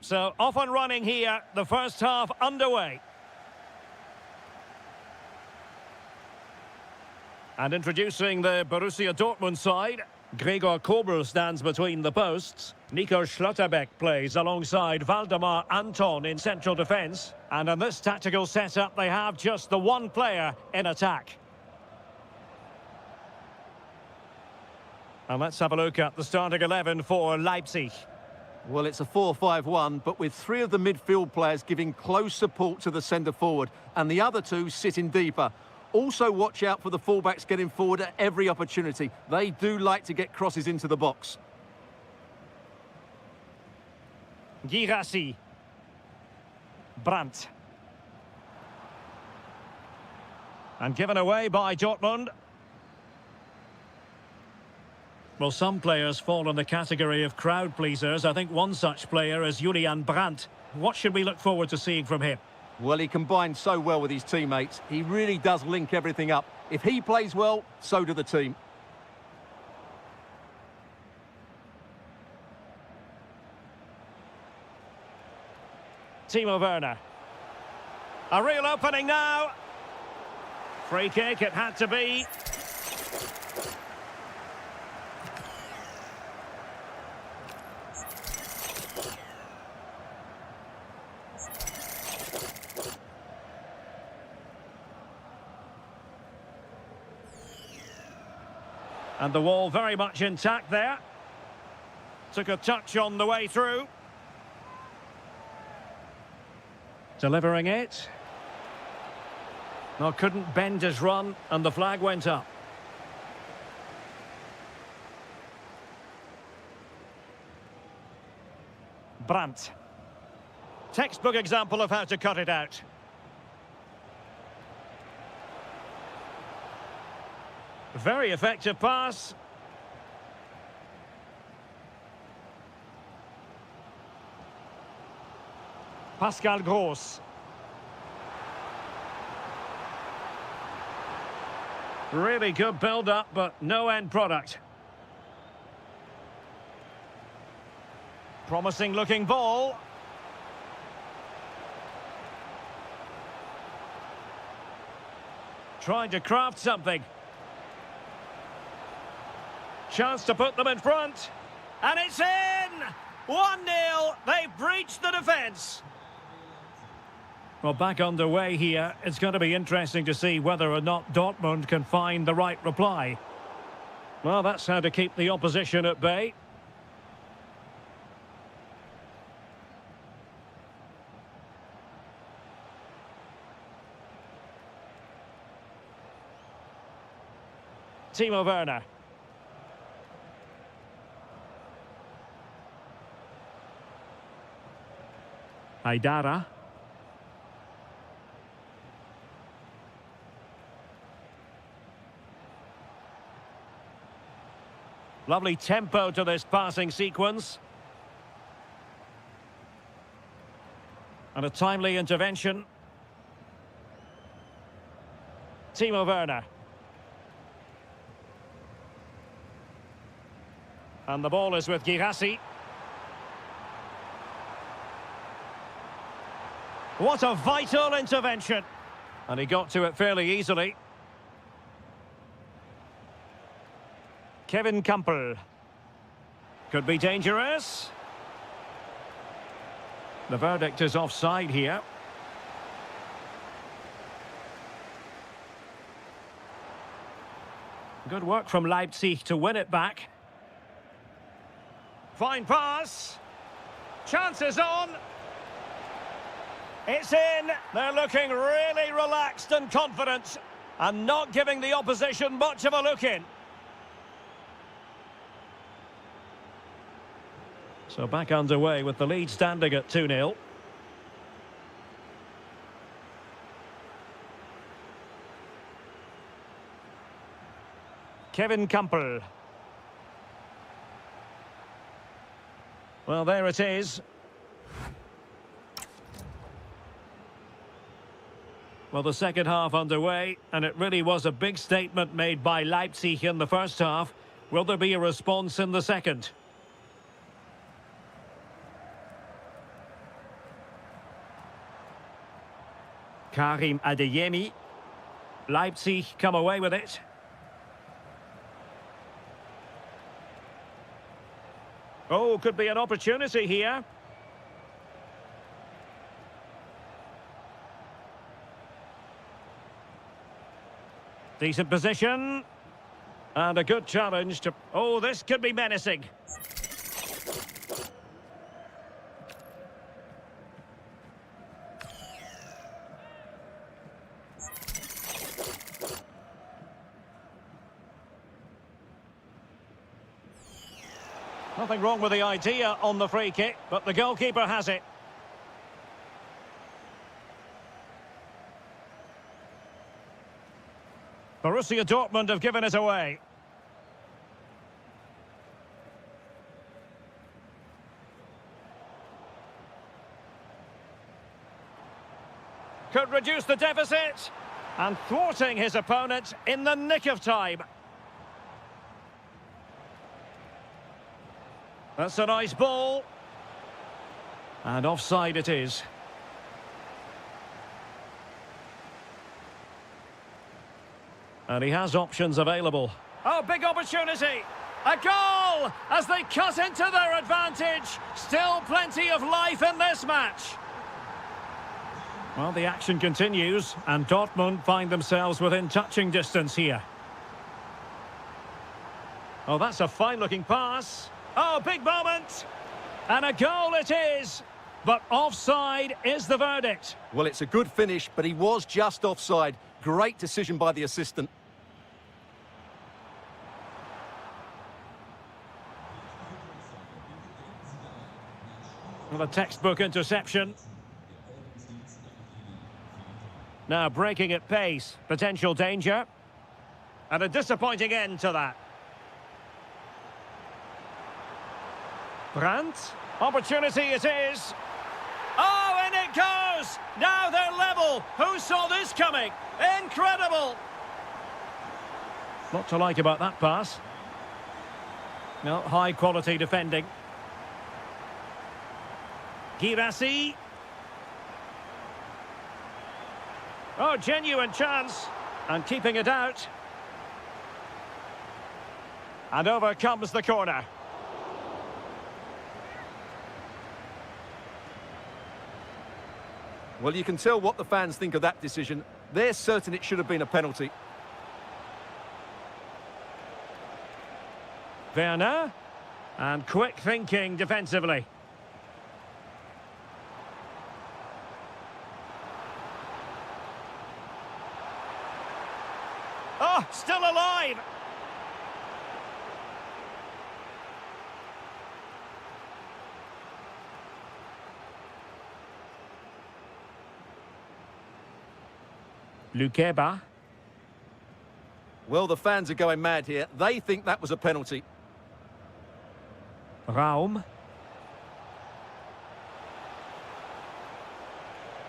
So off and running here, the first half underway. And introducing the Borussia Dortmund side, Gregor Kobel stands between the posts. Nico Schlotterbeck plays alongside Valdemar Anton in central defence. And in this tactical setup, they have just the one player in attack. And let's have a look at the starting 11 for Leipzig.
Well, it's a 4-5-1, but with three of the midfield players giving close support to the centre-forward, and the other two sitting deeper. Also watch out for the fullbacks getting forward at every opportunity. They do like to get crosses into the box.
Girassi. Brandt. And given away by Dortmund. Well, some players fall in the category of crowd pleasers. I think one such player is Julian Brandt. What should we look forward to seeing from him?
Well, he combines so well with his teammates. He really does link everything up. If he plays well, so do the team.
Timo Werner. A real opening now. Free kick, it had to be. And the wall very much intact there. Took a touch on the way through. Delivering it. No, couldn't bend his run, and the flag went up. Brandt. Textbook example of how to cut it out. Very effective pass. Pascal Gross. Really good build-up, but no end product. Promising looking ball. Trying to craft something. Chance to put them in front. And it's in! 1-0. They've breached the defence. Well, back underway here. It's going to be interesting to see whether or not Dortmund can find the right reply. Well, that's how to keep the opposition at bay. Timo Werner. Haidara. Lovely tempo to this passing sequence. And a timely intervention. Timo Werner. And the ball is with Girassi. What a vital intervention. And he got to it fairly easily. Kevin Campbell. Could be dangerous. The verdict is offside here. Good work from Leipzig to win it back. Fine pass. Chances on. It's in. They're looking really relaxed and confident and not giving the opposition much of a look in. So back underway with the lead standing at 2-0. Kevin Campbell. Well, there it is. Well, the second half underway, and it really was a big statement made by Leipzig in the first half. Will there be a response in the second? Karim Adeyemi. Leipzig come away with it. Oh, could be an opportunity here. Decent position. And a good challenge to... Oh, this could be menacing. Nothing wrong with the idea on the free kick, but the goalkeeper has it. Borussia Dortmund have given it away. Could reduce the deficit. And thwarting his opponent in the nick of time. That's a nice ball. And offside it is. And he has options available. Oh, big opportunity! A goal! As they cut into their advantage. Still plenty of life in this match. Well, the action continues, and Dortmund find themselves within touching distance here. Oh, that's a fine-looking pass. Oh, big moment! And a goal it is! But offside is the verdict.
Well, it's a good finish, but he was just offside. Great decision by the assistant.
Well, a textbook interception. Now breaking at pace, potential danger. And a disappointing end to that. Brandt, opportunity it is. Oh, and it goes! Now they're level. Who saw this coming? Incredible! Not to like about that pass. No, high quality defending. Girassi. Oh, genuine chance. And keeping it out. And over comes the corner.
Well, you can tell what the fans think of that decision. They're certain it should have been a penalty.
Werner. And quick thinking defensively. Oh, still alive! Lukeba.
Well, the fans are going mad here. They think that was a penalty.
Raum.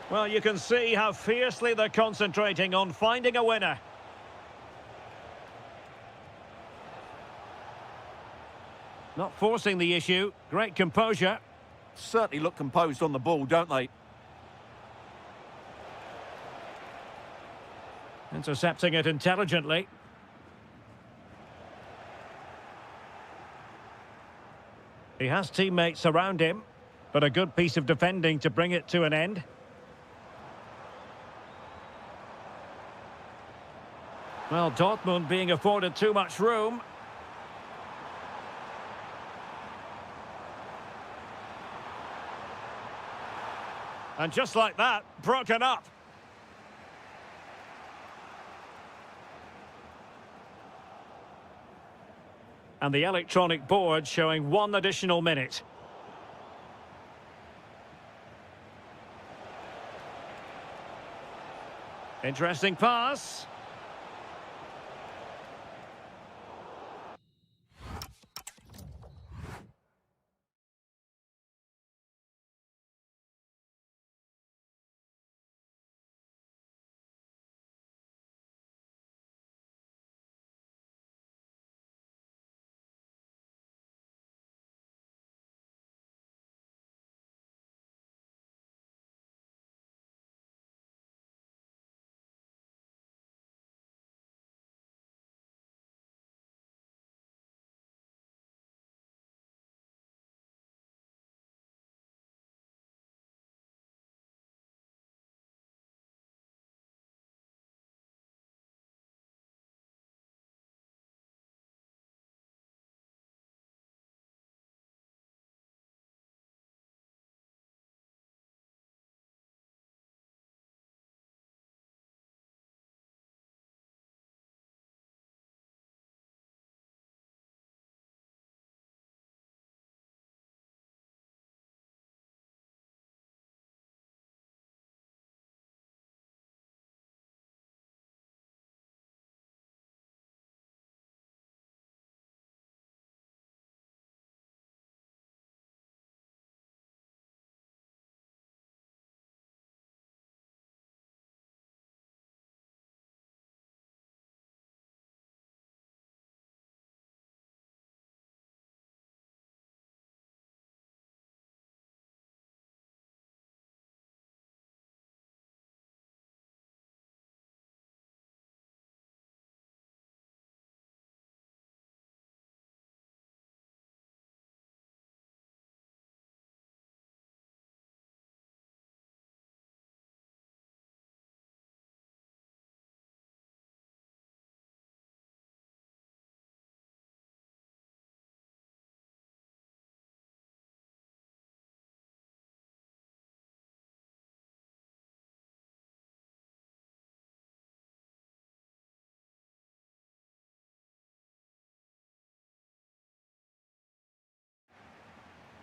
Well, you can see how fiercely they're concentrating on finding a winner. Not forcing the issue. Great composure.
Certainly look composed on the ball, don't they?
Intercepting it intelligently. He has teammates around him, but a good piece of defending to bring it to an end. Well, Dortmund being afforded too much room. And just like that, broken up. And the electronic board showing 1 additional minute. Interesting pass.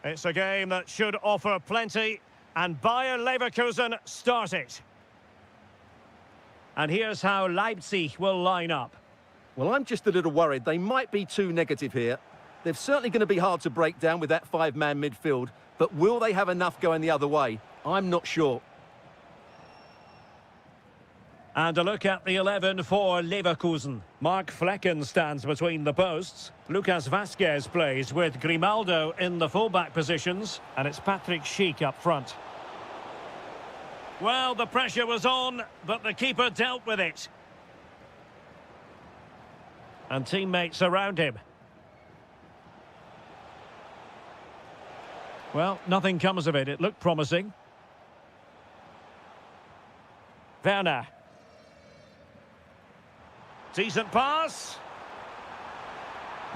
It's a game that should offer plenty, and Bayer Leverkusen start it. And here's how Leipzig will line up.
Well, I'm just a little worried. They might be too negative here. They're certainly going to be hard to break down with that five-man midfield, but will they have enough going the other way? I'm not sure.
And a look at the 11 for Leverkusen. Mark Flecken stands between the posts. Lucas Vasquez plays with Grimaldo in the fullback positions. And it's Patrick Schick up front. Well, the pressure was on, but the keeper dealt with it. And teammates around him. Well, nothing comes of it. It looked promising. Werner. Decent pass.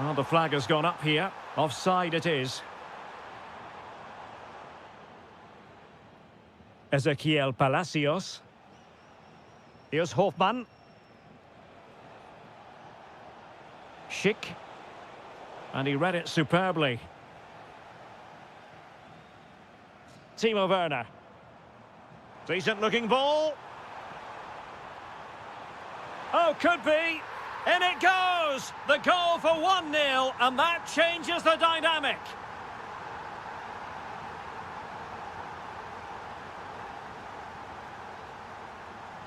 Well, the flag has gone up here. Offside it is. Ezequiel Palacios. Here's Hofmann. Schick. And he read it superbly. Timo Werner. Decent looking ball. Oh, could be. In it goes. The goal for 1-0, and that changes the dynamic.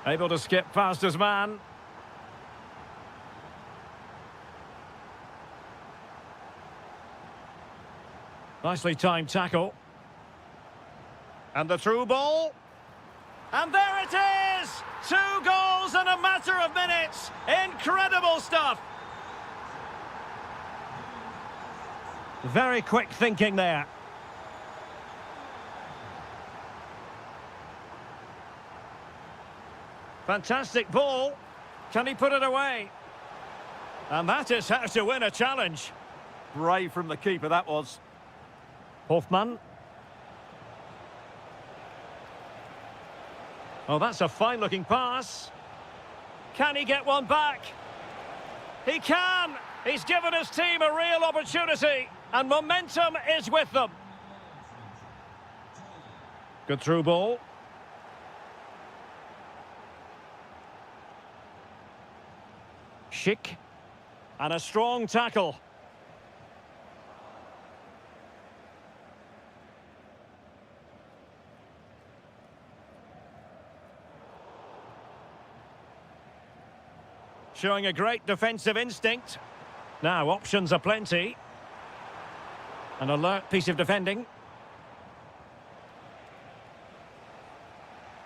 Able to skip past his man. Nicely timed tackle. And the through ball. And there it is! 2 goals in a matter of minutes. Incredible stuff. Very quick thinking there. Fantastic ball. Can he put it away? And that is how to win a challenge.
Brave from the keeper, that was.
Hofmann. Oh, that's a fine-looking pass. Can he get one back? He can! He's given his team a real opportunity, and momentum is with them. Good through ball. Schick. And a strong tackle. Showing a great defensive instinct. Now, options are plenty. An alert piece of defending.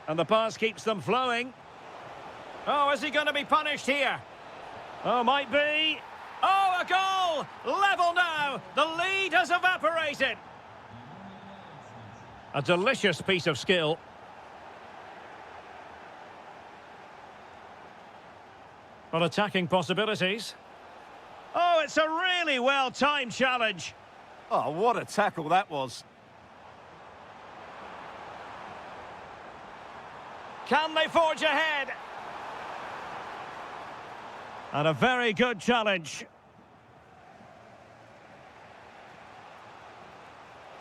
And the pass keeps them flowing. Oh, is he going to be punished here? Oh, might be. Oh, a goal! Level now! The lead has evaporated. A delicious piece of skill. Well, attacking possibilities. Oh, it's a really well-timed challenge.
Oh, what a tackle that was.
Can they forge ahead? And a very good challenge.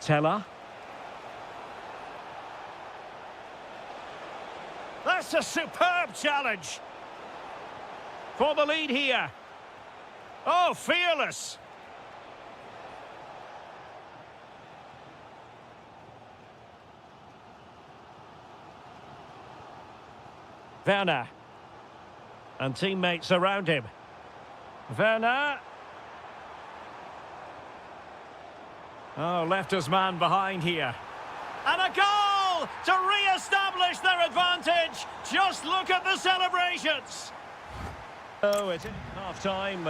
Teller. That's a superb challenge. For the lead here. Oh, fearless. Werner. And teammates around him. Werner. Oh, left his man behind here. And a goal to re-establish their advantage. Just look at the celebrations. Oh, it's in half-time.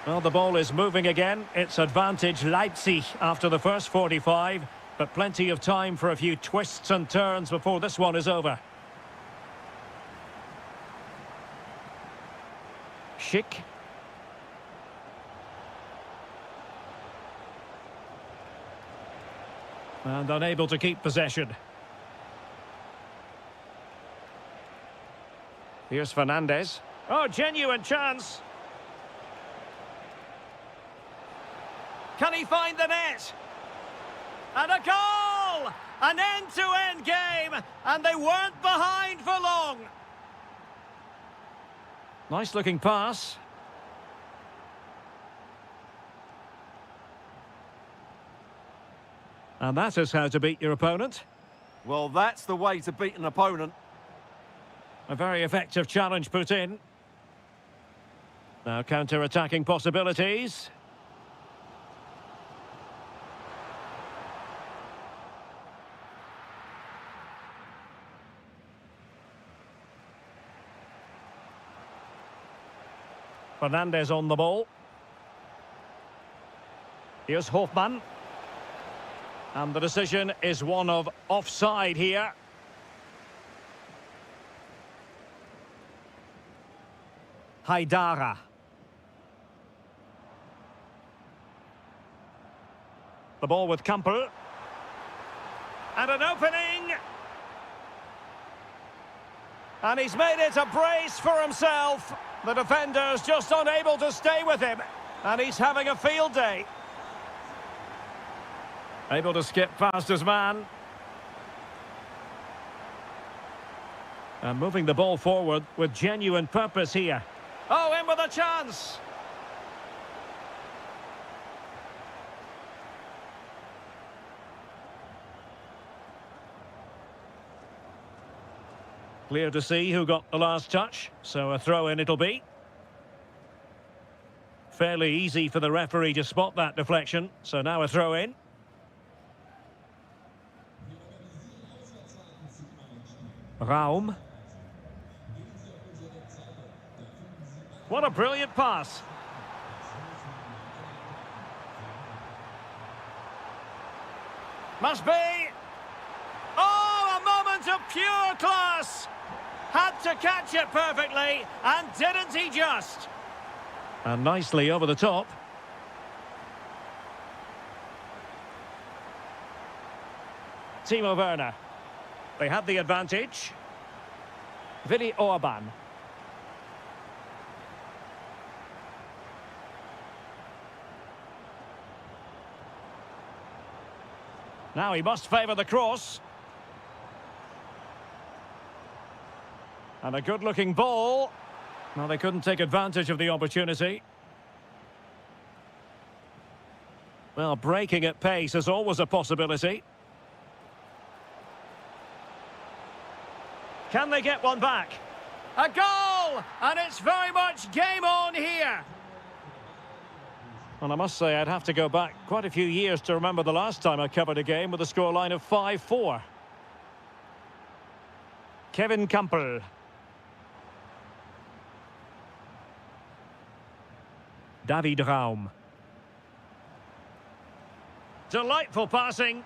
Well, the ball is moving again. It's advantage Leipzig after the first 45, but plenty of time for a few twists and turns before this one is over. Schick. And unable to keep possession. Here's Fernandez. Oh, genuine chance. Can he find the net? And a goal! An end-to-end game, and they weren't behind for long. Nice-looking pass. And that is how to beat your opponent.
Well, that's the way to beat an opponent.
A very effective challenge put in. Now counter-attacking possibilities. Fernandez on the ball. Here's Hofmann. And the decision is one of offside here. Haidara. The ball with Kampel. And an opening. And he's made it a brace for himself. The defender's just unable to stay with him. And he's having a field day. Able to skip past his man. And moving the ball forward with genuine purpose here. Oh, in with a chance! Clear to see who got the last touch, so a throw-in it'll be. Fairly easy for the referee to spot that deflection, so now a throw-in. Raum. What a brilliant pass. Must be. Oh, a moment of pure class. Had to catch it perfectly, and didn't he just? And nicely over the top. Timo Werner. They had the advantage. Willi Orban. Now he must favour the cross. And a good-looking ball. Well, they couldn't take advantage of the opportunity. Well, breaking at pace is always a possibility. Can they get one back? A goal! And it's very much game on here. And I must say, I'd have to go back quite a few years to remember the last time I covered a game with a scoreline of 5-4. Kevin Kampel. David Raum. Delightful passing.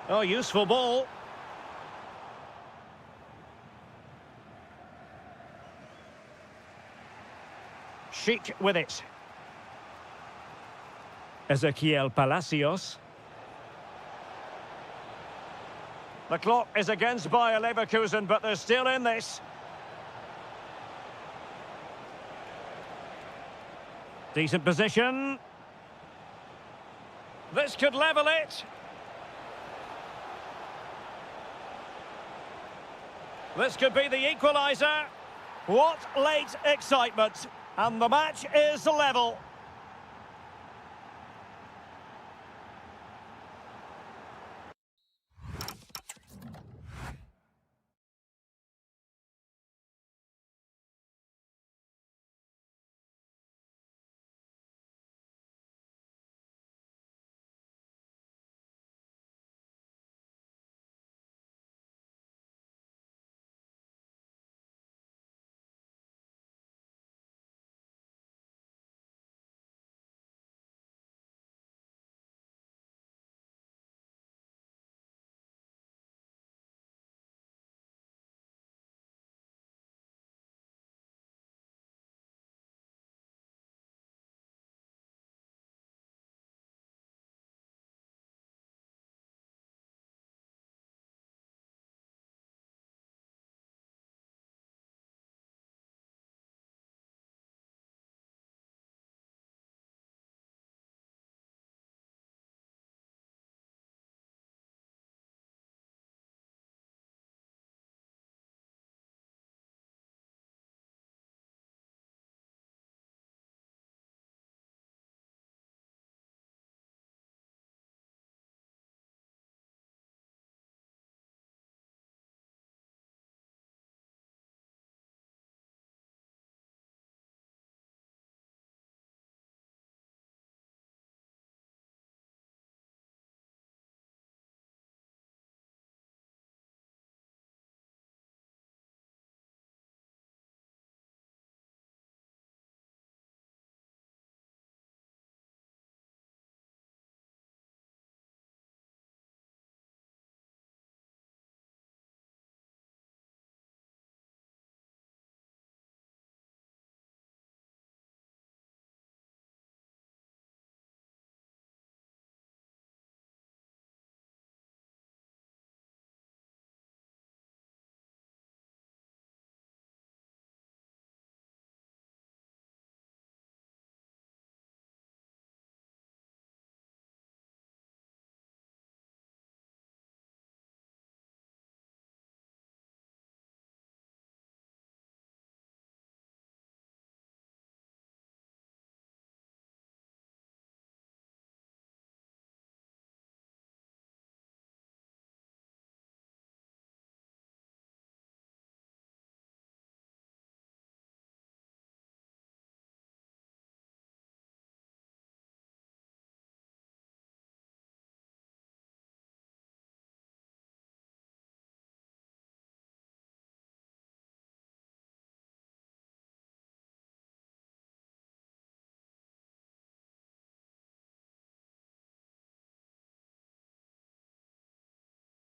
Oh, useful ball. Chic with it. Ezequiel Palacios. The clock is against Bayer Leverkusen, but they're still in this. Decent position. This could level it. This could be the equaliser. What late excitement. And the match is level.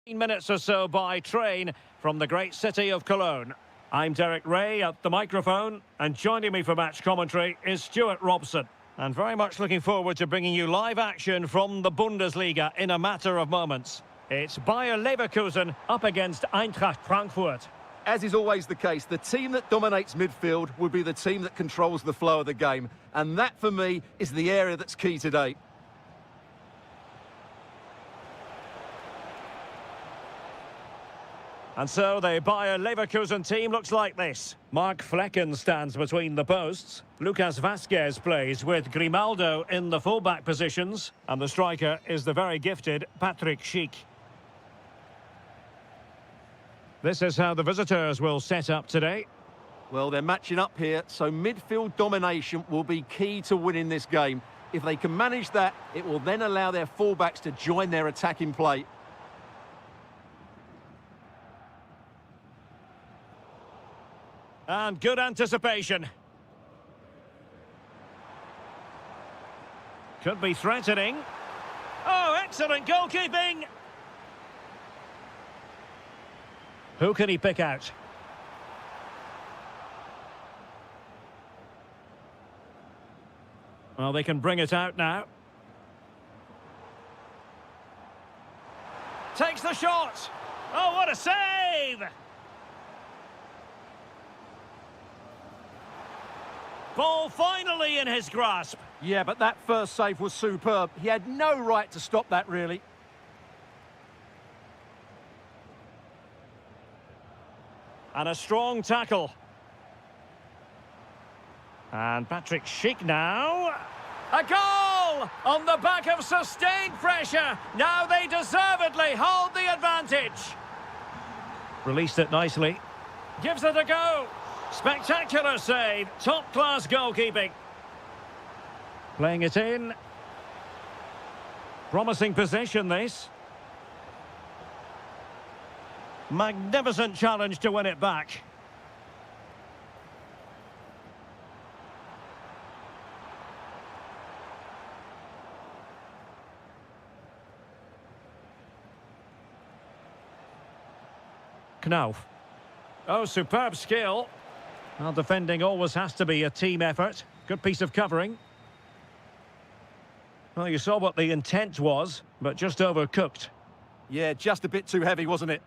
Minutes or so by train from the great city of Cologne. I'm Derek Ray at the microphone, and joining me for match commentary is Stuart Robson. And very much looking forward to bringing you live action from the Bundesliga in a matter of moments. It's Bayer Leverkusen up against Eintracht Frankfurt.
As is always the case, the team that dominates midfield will be the team that controls the flow of the game. And that, for me, is the area that's key today.
And so the Bayer Leverkusen team looks like this. Mark Flecken stands between the posts. Lucas Vasquez plays with Grimaldo in the fullback positions. And the striker is the very gifted Patrick Schick. This is how the visitors will set up today.
Well, they're matching up here, so midfield domination will be key to winning this game. If they can manage that, it will then allow their fullbacks to join their attacking play.
And good anticipation. Could be threatening. Oh, excellent goalkeeping! Who can he pick out? Well, they can bring it out now. Takes the shot! Oh, what a save! Ball finally in his grasp.
Yeah, but that first save was superb. He had no right to stop that, really.
And a strong tackle. And Patrick Schick now. A goal! On the back of sustained pressure. Now they deservedly hold the advantage. Released it nicely. Gives it a go. Spectacular save. Top-class goalkeeping. Playing it in. Promising possession, this. Magnificent challenge to win it back. Knauf. Oh, superb skill. Well, defending always has to be a team effort. Good piece of covering. Well, you saw what the intent was, but just overcooked.
Yeah, just a bit too heavy, wasn't it?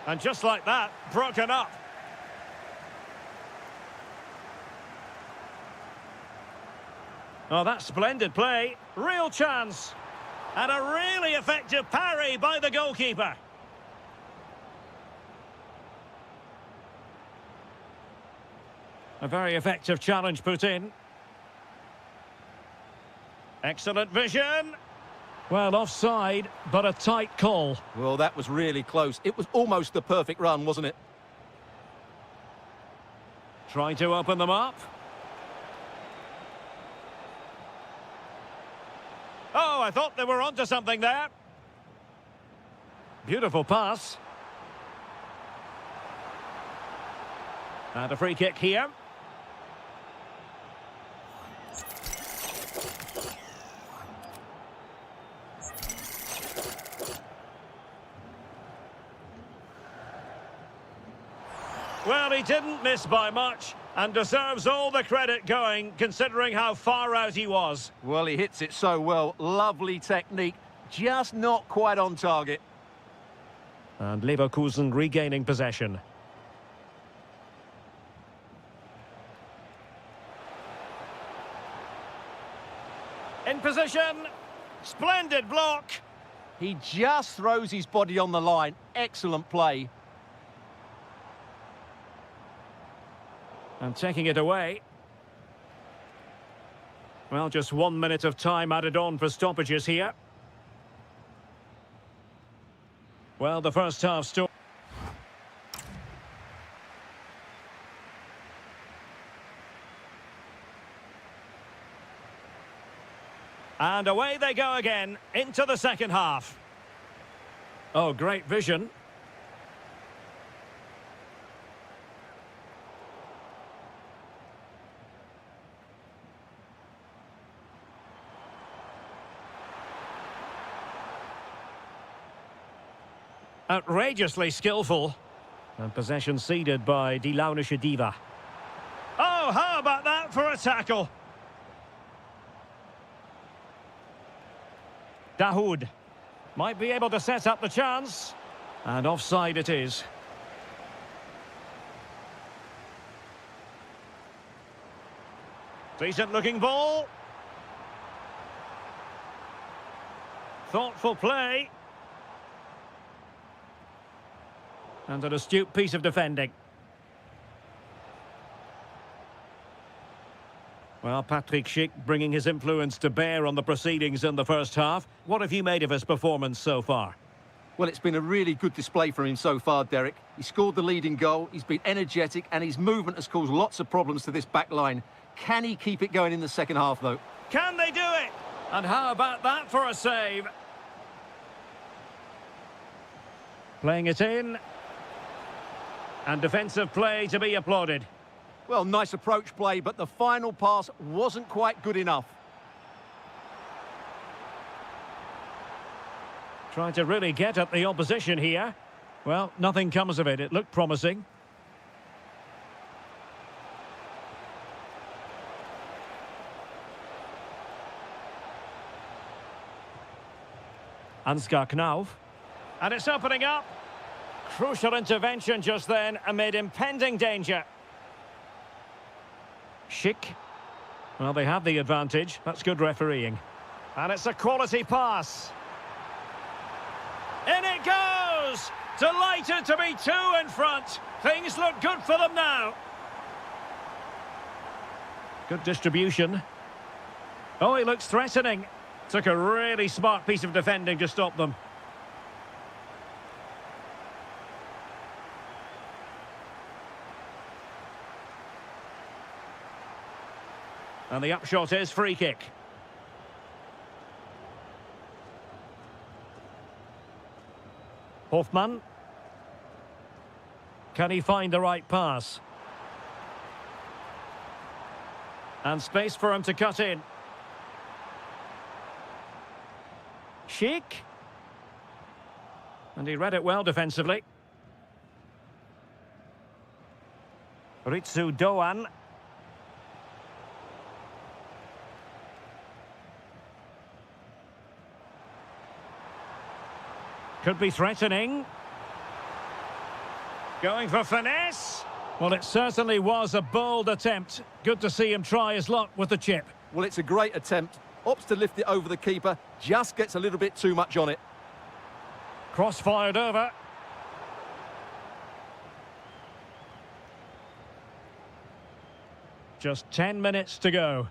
And just like that, broken up. Oh, that's splendid play. Real chance. And a really effective parry by the goalkeeper. A very effective challenge put in. Excellent vision. Well, offside, but a tight call.
Well, that was really close. It was almost the perfect run, wasn't it?
Trying to open them up. Oh, I thought they were onto something there. Beautiful pass. And a free kick here. Well, he didn't miss by much and deserves all the credit going, considering how far out he was.
Well, he hits it so well. Lovely technique, just not quite on target.
And Leverkusen regaining possession. In position. Splendid block.
He just throws his body on the line. Excellent play.
And taking it away. Well, just 1 minute of time added on for stoppages here. Well, the first half still. And away they go again into the second half. Oh, great vision. Outrageously skillful. And possession ceded by Di Diva. Oh, how about that for a tackle? Dahoud might be able to set up the chance. And offside it is. Decent looking ball. Thoughtful play. And an astute piece of defending. Well, Patrick Schick bringing his influence to bear on the proceedings in the first half. What have you made of his performance so far?
Well, it's been a really good display from him so far, Derek. He scored the leading goal, he's been energetic, and his movement has caused lots of problems to this back line. Can he keep it going in the second half, though?
Can they do it? And how about that for a save? Playing it in. And defensive play to be applauded.
Well, nice approach play, but the final pass wasn't quite good enough.
Trying to really get at the opposition here. Well, nothing comes of it. It looked promising. Ansgar Knauf. And it's opening up. Crucial intervention just then amid impending danger. Schick. Well, they have the advantage. That's good refereeing. And it's a quality pass. In it goes! Delighted to be two in front. Things look good for them now. Good distribution. Oh, he looks threatening. Took a really smart piece of defending to stop them. And the upshot is free kick. Hoffmann. Can he find the right pass? And space for him to cut in. Schick. And he read it well defensively. Ritsu Doan. Could be threatening. Going for finesse. Well, it certainly was a bold attempt. Good to see him try his luck with the chip.
Well, it's a great attempt. Opts to lift it over the keeper. Just gets a little bit too much on it.
Cross fired over. Just 10 minutes to go.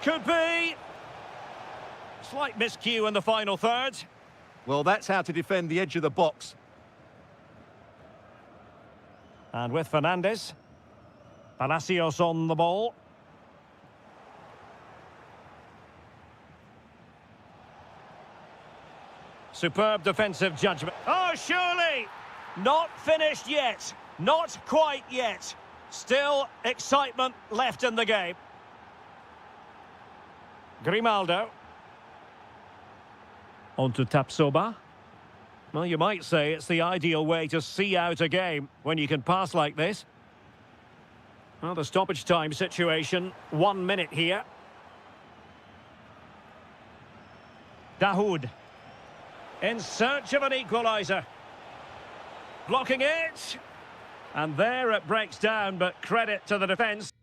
Could be. Slight miscue in the final third.
Well, that's how to defend the edge of the box.
And with Fernandes. Palacios on the ball. Superb defensive judgment. Oh, surely! Not finished yet. Not quite yet. Still excitement left in the game. Grimaldo. On to Tapsoba. Well, you might say it's the ideal way to see out a game when you can pass like this. Well, the stoppage time situation, 1 minute here. Dahoud. In search of an equaliser. Blocking it. And there it breaks down, but credit to the defence.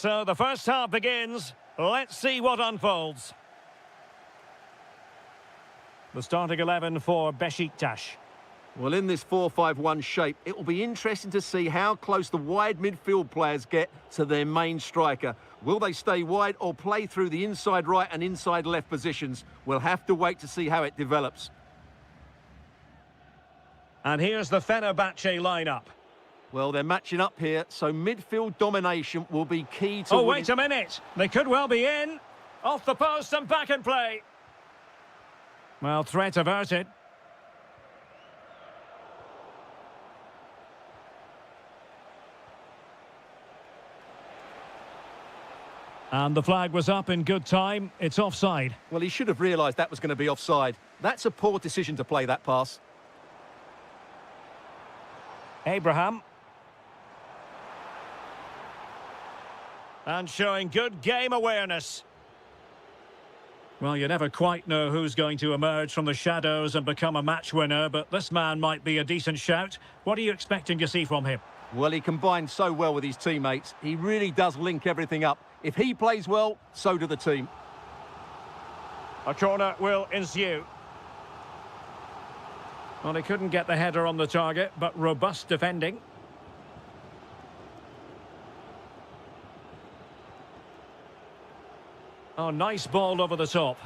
So the first half begins. Let's see what unfolds. The starting 11 for Besiktas.
Well, in this 4-5-1 shape, it will be interesting to see how close the wide midfield players get to their main striker. Will they stay wide or play through the inside right and inside left positions? We'll have to wait to see how it develops.
And here's the Fenerbahce lineup.
Well, they're matching up here, so midfield domination will be key to
Oh, wait a minute. They could well be in. Off the post and back in play. Well, threat averted. And the flag was up in good time. It's offside.
Well, he should have realised that was going to be offside. That's a poor decision to play that pass.
Abraham. And showing good game awareness. Well, you never quite know who's going to emerge from the shadows and become a match winner, but this man might be a decent shout. What are you expecting to see from him?
Well, he combines so well with his teammates. He really does link everything up. If he plays well, so do the team.
A corner will ensue. Well, he couldn't get the header on the target, but robust defending. Oh, nice ball over the top.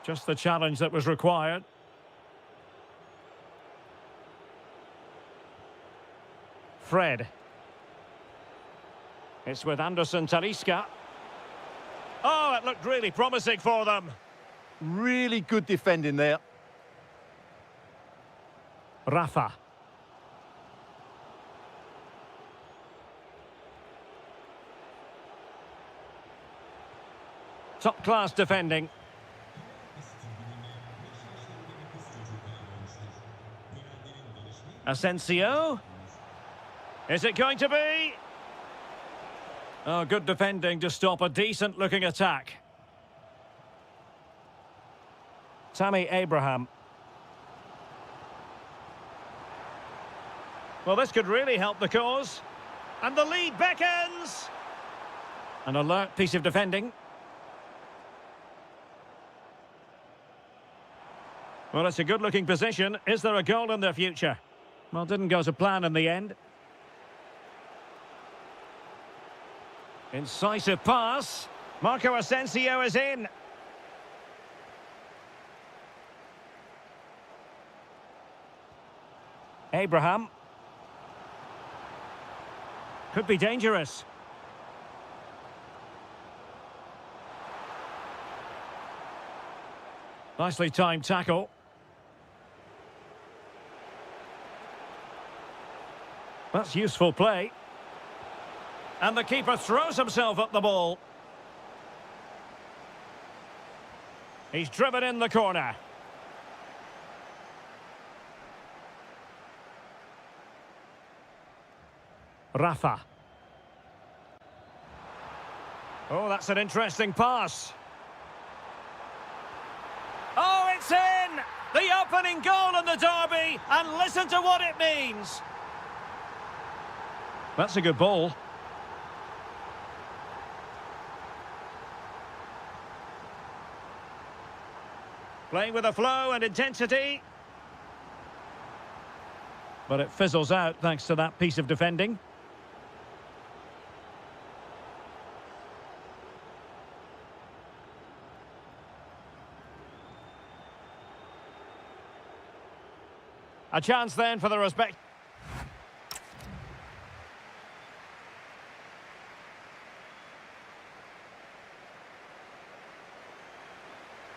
Just the challenge that was required. Fred. It's with Anderson Talisca. Oh, it looked really promising for them.
Really good defending there.
Rafa. Top-class defending. Asensio. Is it going to be? Oh, good defending to stop a decent-looking attack. Tammy Abraham. Well, this could really help the cause. And the lead beckons. An alert piece of defending. Well, it's a good-looking position. Is there a goal in their future? Well, didn't go to plan in the end. Incisive pass. Marco Asensio is in. Abraham. Could be dangerous. Nicely timed tackle. That's useful play. And the keeper throws himself at the ball. He's driven in the corner. Rafa. Oh, that's an interesting pass. Oh, it's in! The opening goal in the derby, and listen to what it means. That's a good ball. Playing with a flow and intensity. But it fizzles out thanks to that piece of defending. A chance then for the respect.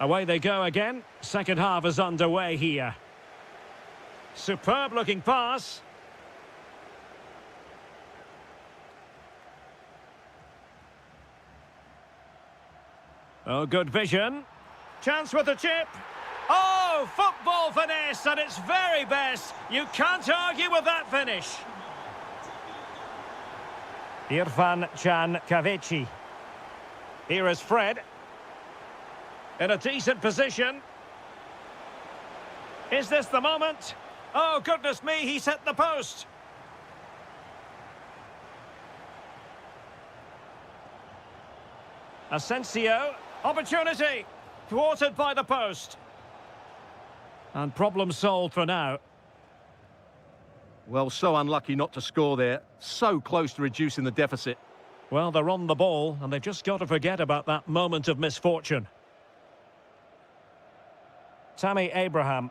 Away they go again. Second half is underway here. Superb looking pass. Oh, good vision. Chance with the chip. Oh, football finesse at its very best. You can't argue with that finish. Irfan Can Kavici. Here is Fred. In a decent position. Is this the moment? Oh, goodness me, he's hit the post. Asensio, opportunity, thwarted by the post. And problem solved for now.
Well, so unlucky not to score there. So close to reducing the deficit.
Well, they're on the ball, and they've just got to forget about that moment of misfortune. Tammy Abraham.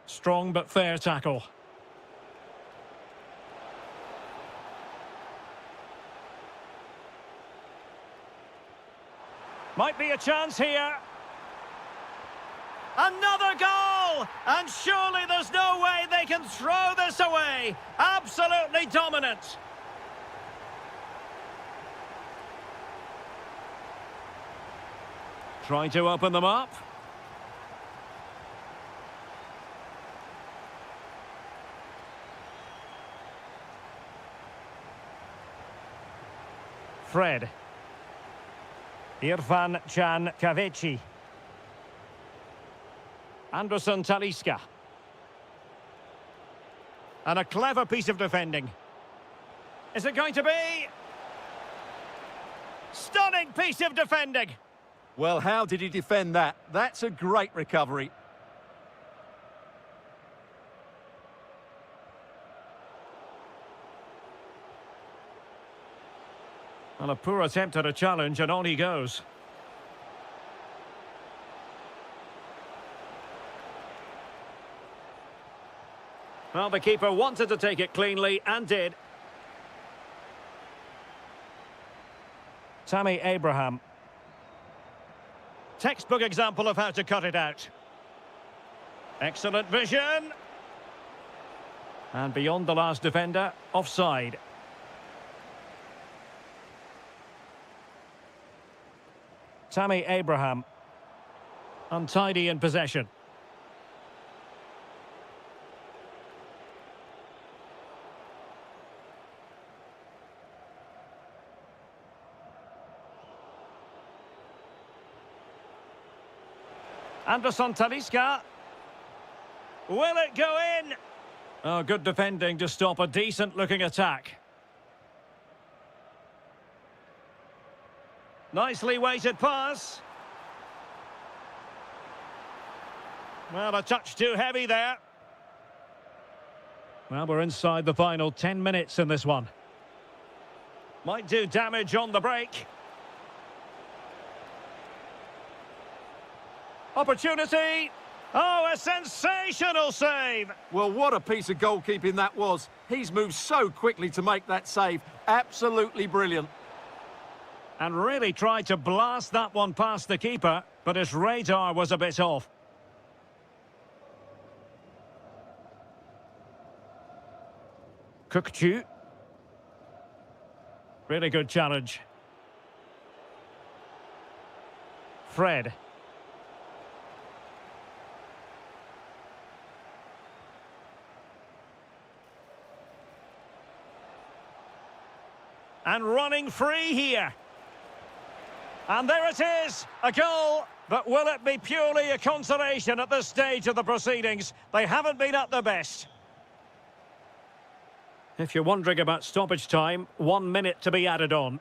Strong but fair tackle. Might be a chance here. Another goal! And surely there's no way they can throw this away. Absolutely dominant. Trying to open them up. Fred. Irfan Can Kavechi. Anderson Talisca. And a clever piece of defending. Is it going to be? Stunning piece of defending.
Well, how did he defend that? That's a great recovery.
And a poor attempt at a challenge, and on he goes. Well, the keeper wanted to take it cleanly, and did. Tammy Abraham. Textbook example of how to cut it out. Excellent vision. And beyond the last defender, offside. Tammy Abraham. Untidy in possession. Anderson Talisca. Will it go in? Oh, good defending to stop a decent-looking attack. Nicely weighted pass. Well, a touch too heavy there. Well, we're inside the final 10 minutes in this one. Might do damage on the break. Opportunity. Oh, a sensational save.
Well, what a piece of goalkeeping that was. He's moved so quickly to make that save. Absolutely brilliant.
And really tried to blast that one past the keeper, but his radar was a bit off. Kukçu. Really good challenge. Fred. And running free here. And there it is, a goal. But will it be purely a consolation at this stage of the proceedings? They haven't been at their best. If you're wondering about stoppage time, 1 minute to be added on.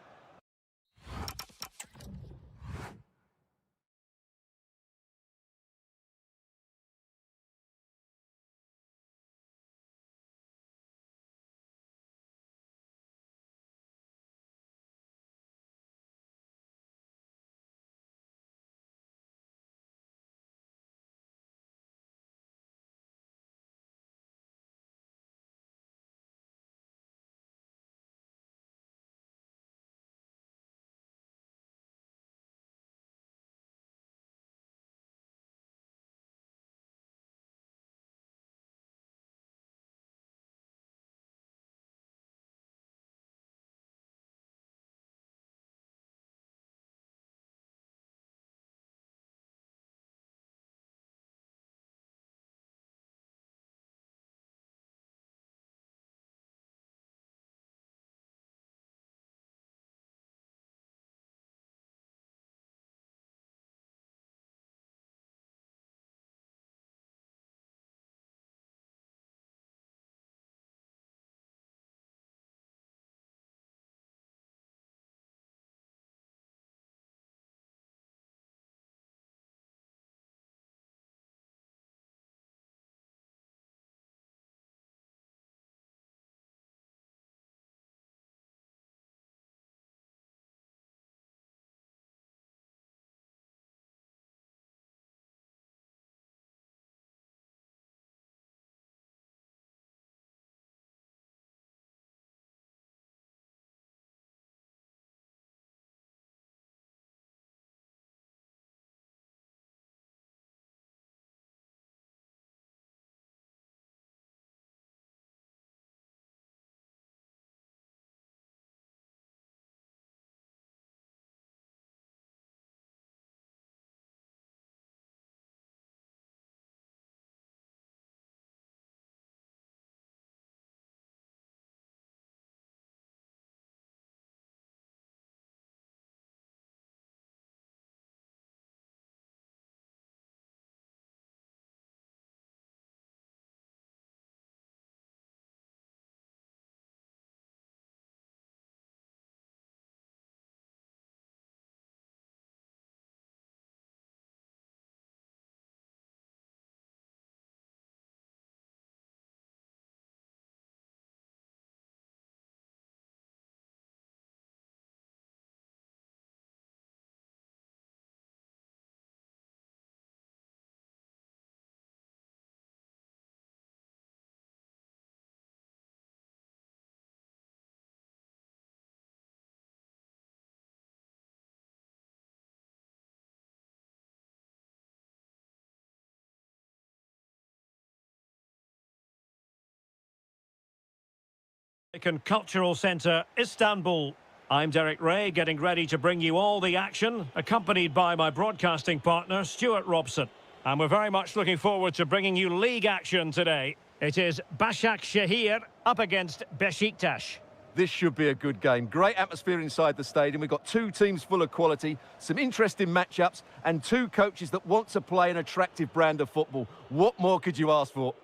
And Cultural Centre, Istanbul. I'm Derek Ray, getting ready to bring you all the action, accompanied by my broadcasting partner, Stuart Robson. And we're very much looking forward to bringing you league action today. It is Başakşehir up against Beşiktaş.
This should be a good game. Great atmosphere inside the stadium. We've got two teams full of quality, some interesting matchups, and two coaches that want to play an attractive brand of football. What more could you ask for?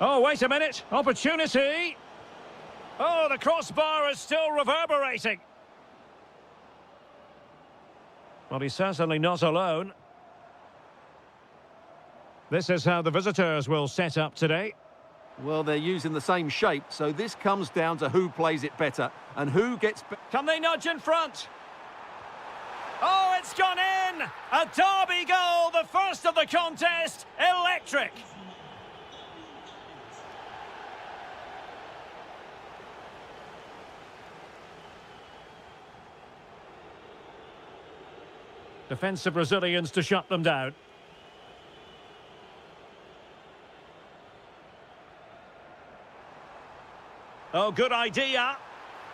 Oh, wait a minute. Opportunity. Oh, the crossbar is still reverberating. Well, he's certainly not alone. This is how the visitors will set up today.
Well, they're using the same shape, so this comes down to who plays it better and who gets...
Can they nudge in front? Oh, it's gone in! A derby goal, the first of the contest. Electric. Defensive Brazilians to shut them down. Oh, good idea.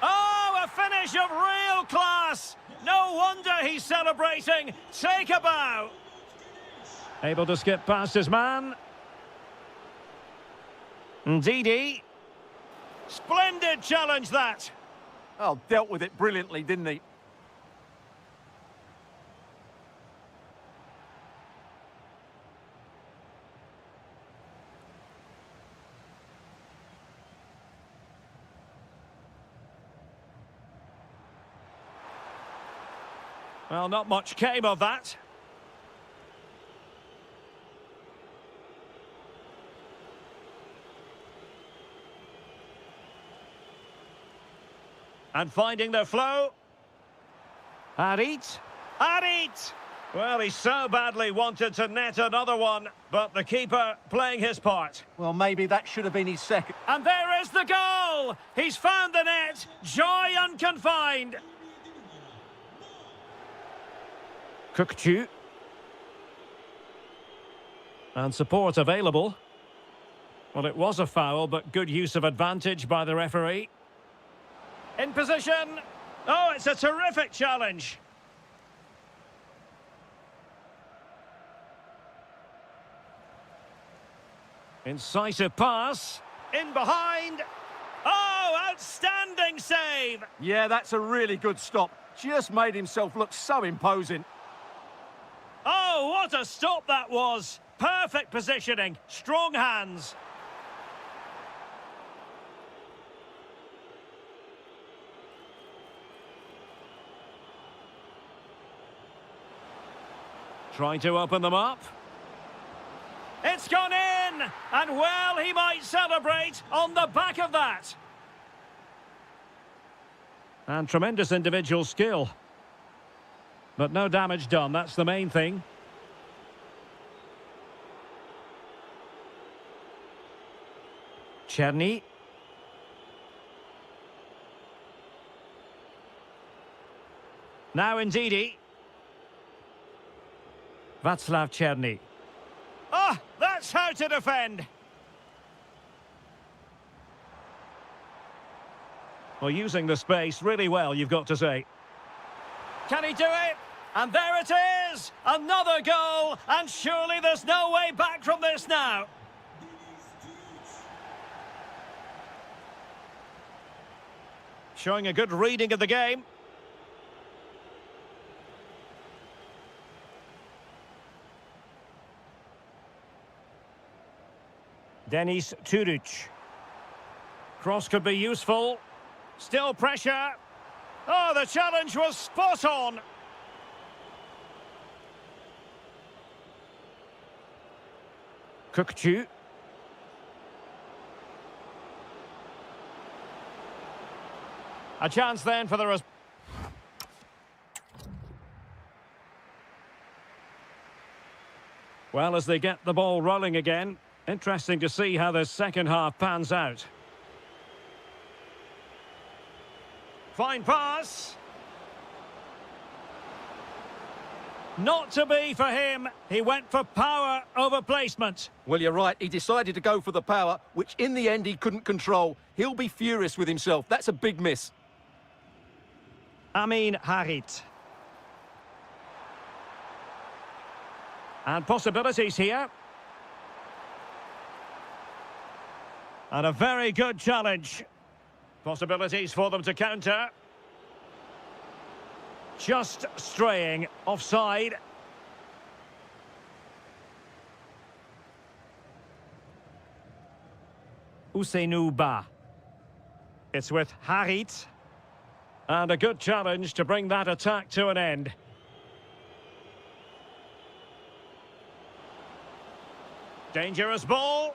Oh, a finish of real class. No wonder he's celebrating. Take a bow. Able to skip past his man. Ndidi. Splendid challenge, that.
Oh, dealt with it brilliantly, didn't he?
Well, not much came of that. And finding their flow. Harit. Harit! Well, he so badly wanted to net another one, but the keeper playing his part.
Well, maybe that should have been his second.
And there is the goal! He's found the net. Joy unconfined. Kökçü. And support available. Well, it was a foul, but good use of advantage by the referee. In position. Oh, it's a terrific challenge. Incisive pass. In behind. Oh, outstanding save.
Yeah, that's a really good stop. Just made himself look so imposing.
Oh, what a stop that was. Perfect positioning. Strong hands. Trying to open them up. It's gone in! And well, he might celebrate on the back of that. And tremendous individual skill. But no damage done, that's the main thing. Czerny. Now Ndidi. Václav Czerny. Ah, that's how to defend. Well, using the space really well, you've got to say. Can he do it? And there it is! Another goal! And surely there's no way back from this now. Showing a good reading of the game. Deniz Türüç. Cross could be useful. Still pressure. Oh, the challenge was spot on. Kökçü. A chance then for the... Well, as they get the ball rolling again, interesting to see how the second half pans out. Fine pass. Not to be for him. He went for power over placement.
Well, you're right. He decided to go for the power, which in the end he couldn't control. He'll be furious with himself. That's a big miss.
Amin Harit. And possibilities here. And a very good challenge. Possibilities for them to counter. Just straying offside. Ousseynou Ba. It's with Harit. And a good challenge to bring that attack to an end. Dangerous ball.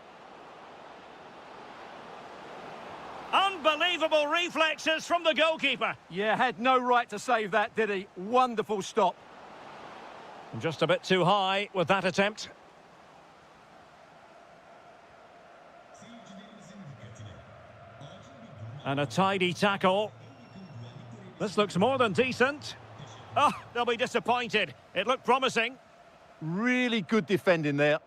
Unbelievable reflexes from the goalkeeper.
Yeah, had no right to save that, did he? Wonderful stop.
Just a bit too high with that attempt. And a tidy tackle. This looks more than decent. Oh, they'll be disappointed. It looked promising.
Really good defending there.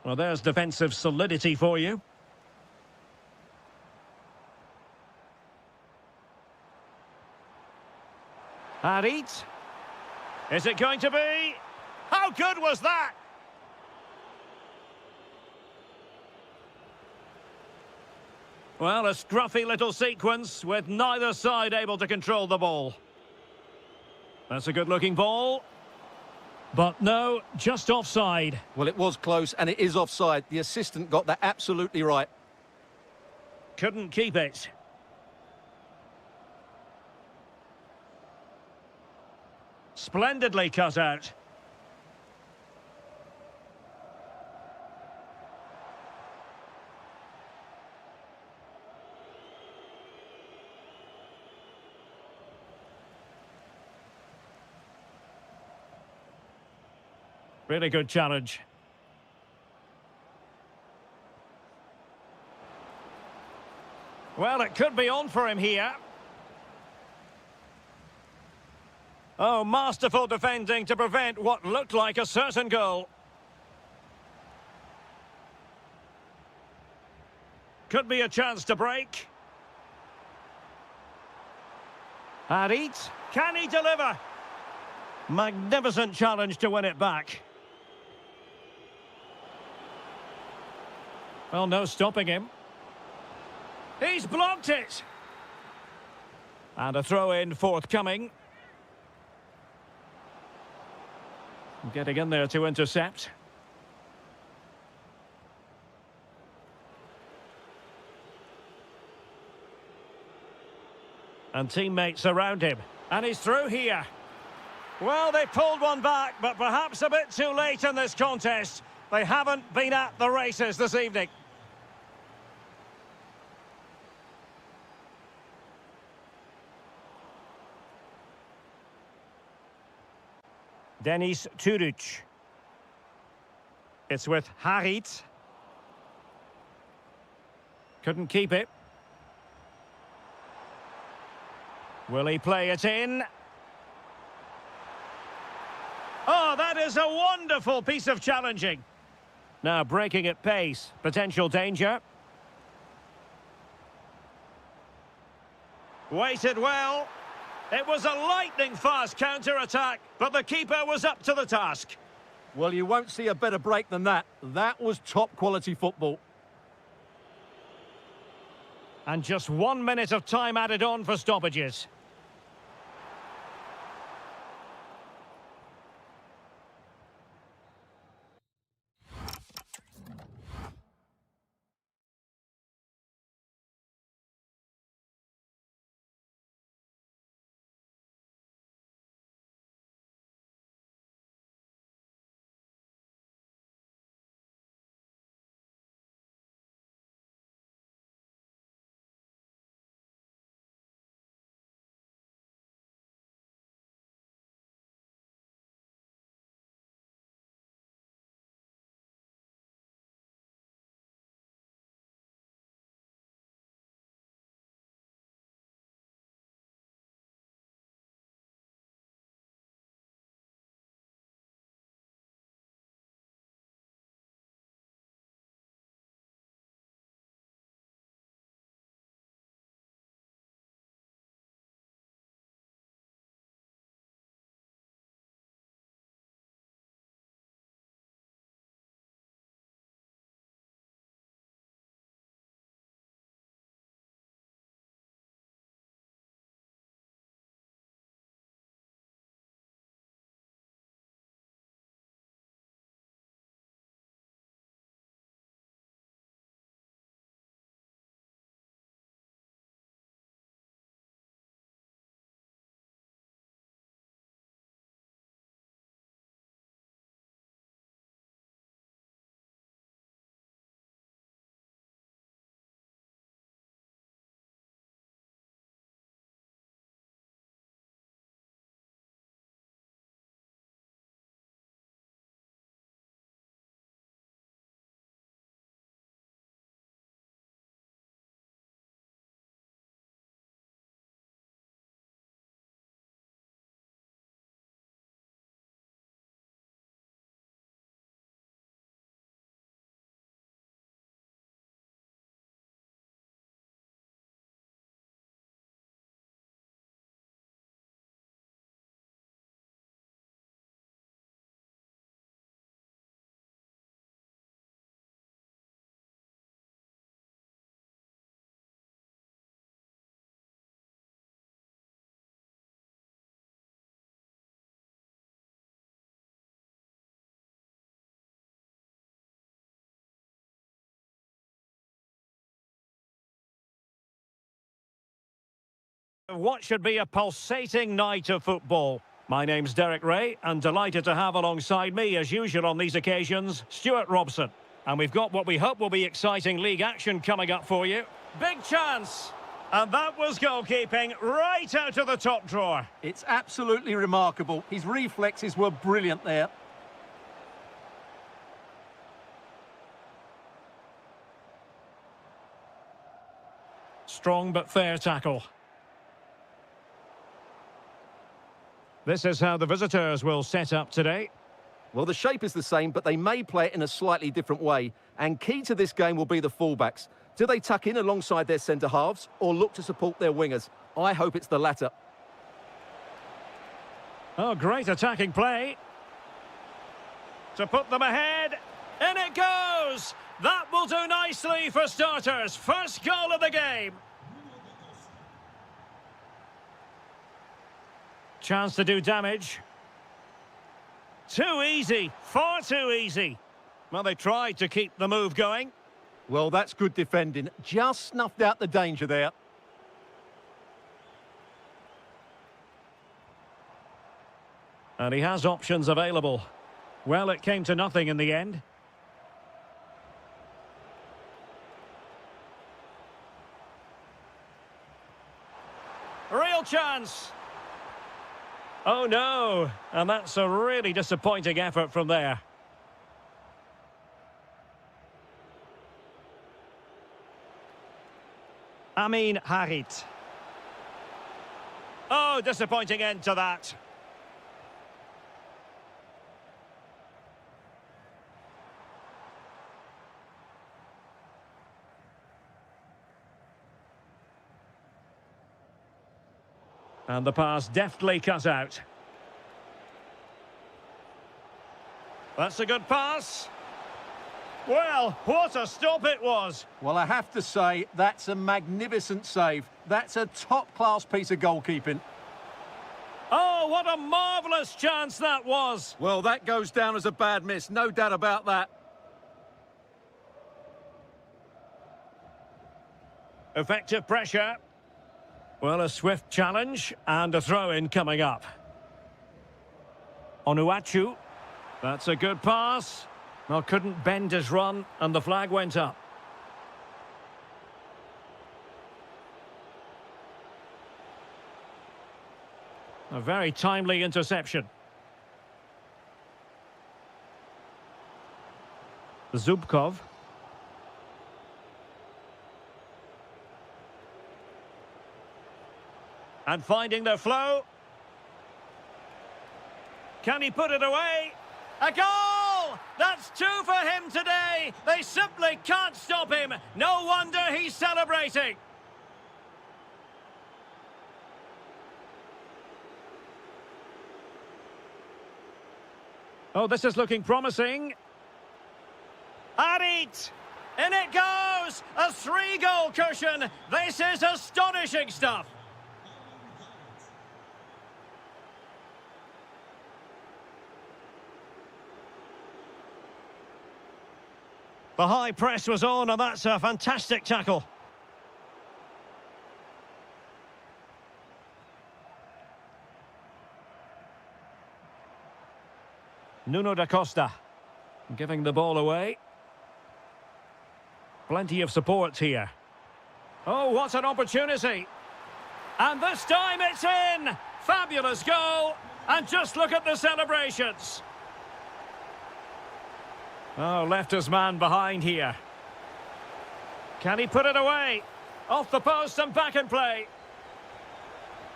Well, there's defensive solidity for you. Harit. Is it going to be? How good was that? Well, a scruffy little sequence with neither side able to control the ball. That's a good-looking ball. But no, just offside.
Well, it was close, and it is offside. The assistant got that absolutely right.
Couldn't keep it. Splendidly cut out. Really good challenge. Well, it could be on for him here. Oh, masterful defending to prevent what looked like a certain goal. Could be a chance to break. Harit, can he deliver? Magnificent challenge to win it back. Well, no stopping him. He's blocked it. And a throw-in forthcoming. Getting in there to intercept. And teammates around him. And he's through here. Well, they pulled one back, but perhaps a bit too late in this contest. They haven't been at the races this evening. Denis Turic. It's with Harit. Couldn't keep it. Will he play it in? Oh, that is a wonderful piece of challenging. Now breaking at pace. Potential danger. Waited well. It was a lightning-fast counter-attack, but the keeper was up to the task.
Well, you won't see a better break than that. That was top-quality football.
And just 1 minute of time added on for stoppages. What should be a pulsating night of football. My name's Derek Ray, and delighted to have alongside me, as usual on these occasions, Stuart Robson. And we've got what we hope will be exciting league action coming up for you. Big chance! And that was goalkeeping right out of the top drawer.
It's absolutely remarkable. His reflexes were brilliant there.
Strong but fair tackle. This is how the visitors will set up today.
Well, the shape is the same, but they may play it in a slightly different way. And key to this game will be the fullbacks. Do they tuck in alongside their centre-halves or look to support their wingers? I hope it's the latter.
Oh, great attacking play. To put them ahead. In it goes! That will do nicely for starters. First goal of the game. Chance to do damage. Too easy. Far too easy. Well, they tried to keep the move going.
Well, that's good defending. Just snuffed out the danger there.
And he has options available. Well, it came to nothing in the end. Real chance. Oh no, and that's a really disappointing effort from there. Amin Harit. Oh, disappointing end to that. And the pass deftly cut out. That's a good pass. Well, what a stop it was.
Well, I have to say, that's a magnificent save. That's a top-class piece of goalkeeping.
Oh, what a marvellous chance that was.
Well, that goes down as a bad miss, no doubt about that.
Effective pressure. Well, a swift challenge and a throw-in coming up. Onuachu. That's a good pass. Well, couldn't bend his run and the flag went up. A very timely interception. Zubkov. And finding their flow. Can he put it away? A goal! That's two for him today. They simply can't stop him. No wonder he's celebrating. Oh, this is looking promising. Harit! In it goes! A 3-goal cushion. This is astonishing stuff. The high press was on, and that's a fantastic tackle. Nuno da Costa giving the ball away. Plenty of support here. Oh, what an opportunity. And this time it's in. Fabulous goal. And just look at the celebrations. Oh, left his man behind here. Can he put it away? Off the post and back in play.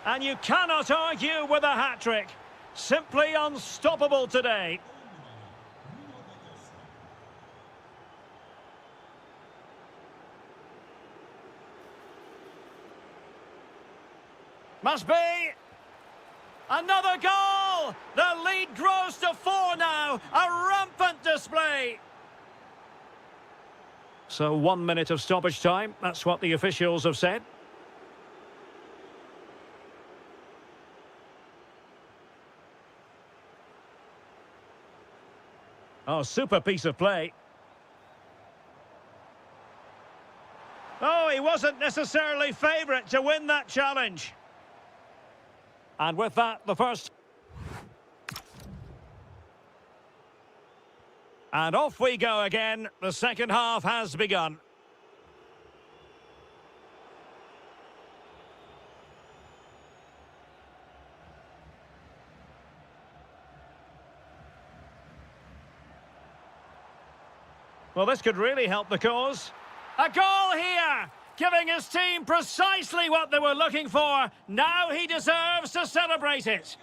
And you cannot argue with a hat-trick. Simply unstoppable today. Must be. Another goal! The lead grows to 4 now. A rampant display. So 1 minute of stoppage time. That's what the officials have said. Oh, super piece of play. Oh, he wasn't necessarily favourite to win that challenge. And with that, the first... And off we go again. The second half has begun. Well, this could really help the cause. A goal here! Giving his team precisely what they were looking for. Now he deserves to celebrate it.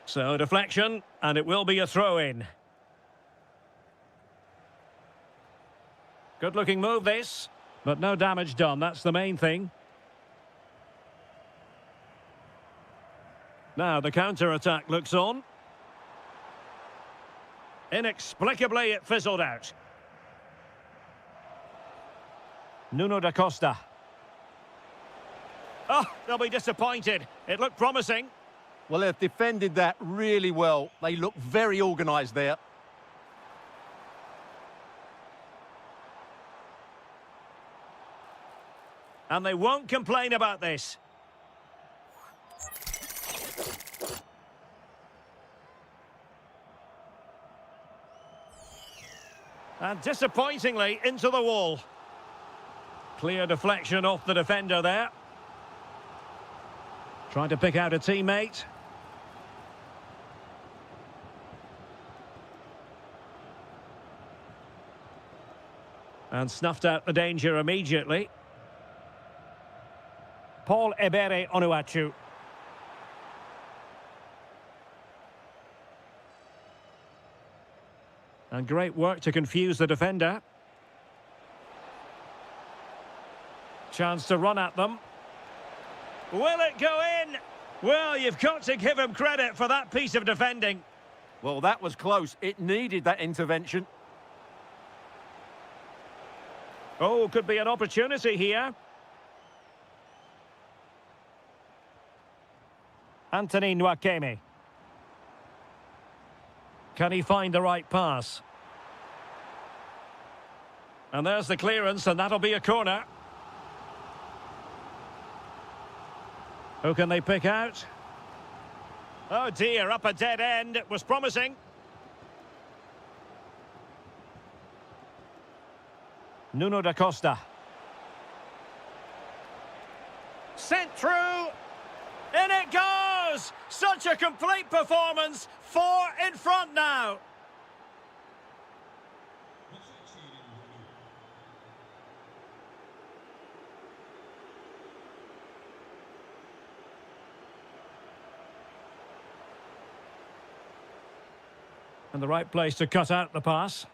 So, deflection, and it will be a throw-in. Good-looking move, this. But no damage done, that's the main thing. Now, the counter-attack looks on. Inexplicably, it fizzled out. Nuno da Costa. Oh, they'll be disappointed. It looked promising.
Well, they've defended that really well. They look very organised there.
And they won't complain about this. And disappointingly, into the wall. Clear deflection off the defender there. Trying to pick out a teammate. And snuffed out the danger immediately. Paul Ebere Onuachu. And great work to confuse the defender. Chance to run at them. Will it go in? Well, you've got to give him credit for that piece of defending.
Well, that was close. It needed that intervention.
Oh, could be an opportunity here. Anthony Nwakeme. Can he find the right pass? And there's the clearance, and that'll be a corner. Who can they pick out? Oh dear, up a dead end. It was promising. Nuno da Costa. Sent through. In it goes! Such a complete performance. 4 in front now. And the right place to cut out the pass.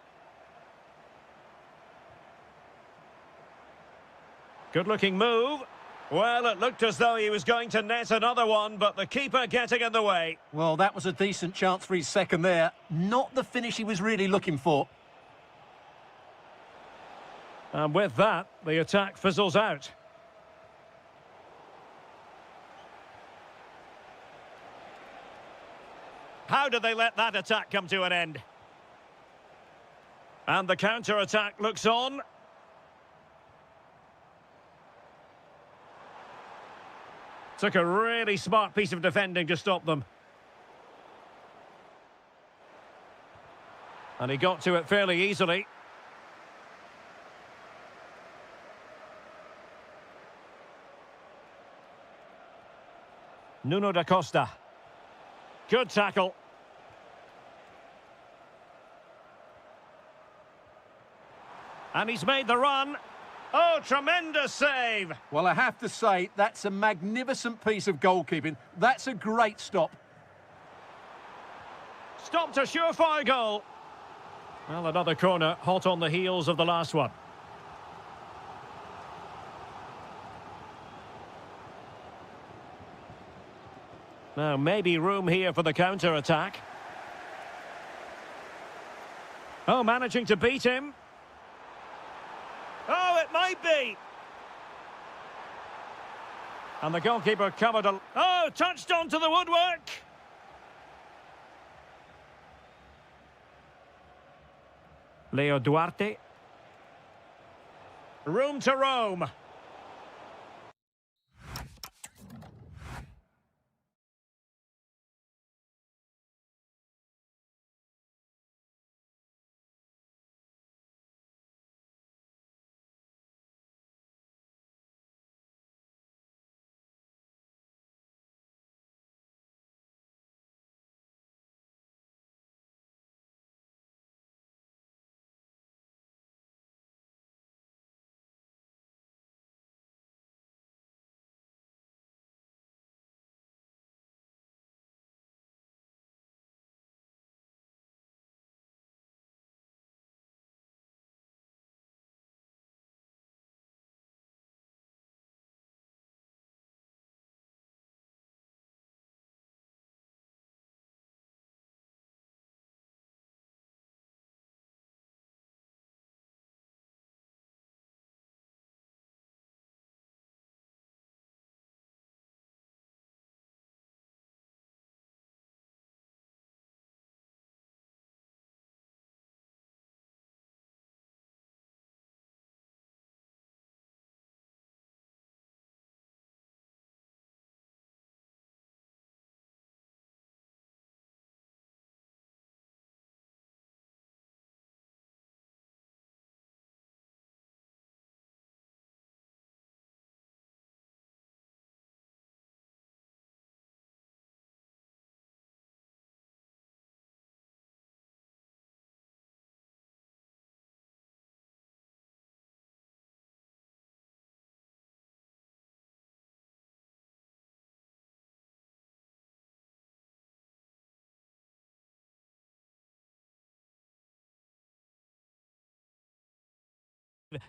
Good-looking move. Well, it looked as though he was going to net another one, but the keeper getting in the way.
Well, that was a decent chance for his second there. Not the finish he was really looking for.
And with that, the attack fizzles out. How did they let that attack come to an end? And the counter-attack looks on. Took a really smart piece of defending to stop them. And he got to it fairly easily. Nuno da Costa. Good tackle. And he's made the run. Oh, tremendous save.
Well, I have to say, that's a magnificent piece of goalkeeping. That's a great stop.
Stopped a surefire goal. Well, another corner, hot on the heels of the last one. Now, maybe room here for the counter-attack. Oh, managing to beat him. Oh, it might be. And the goalkeeper covered a... Oh, touched onto the woodwork. Leo Duarte. Room to roam.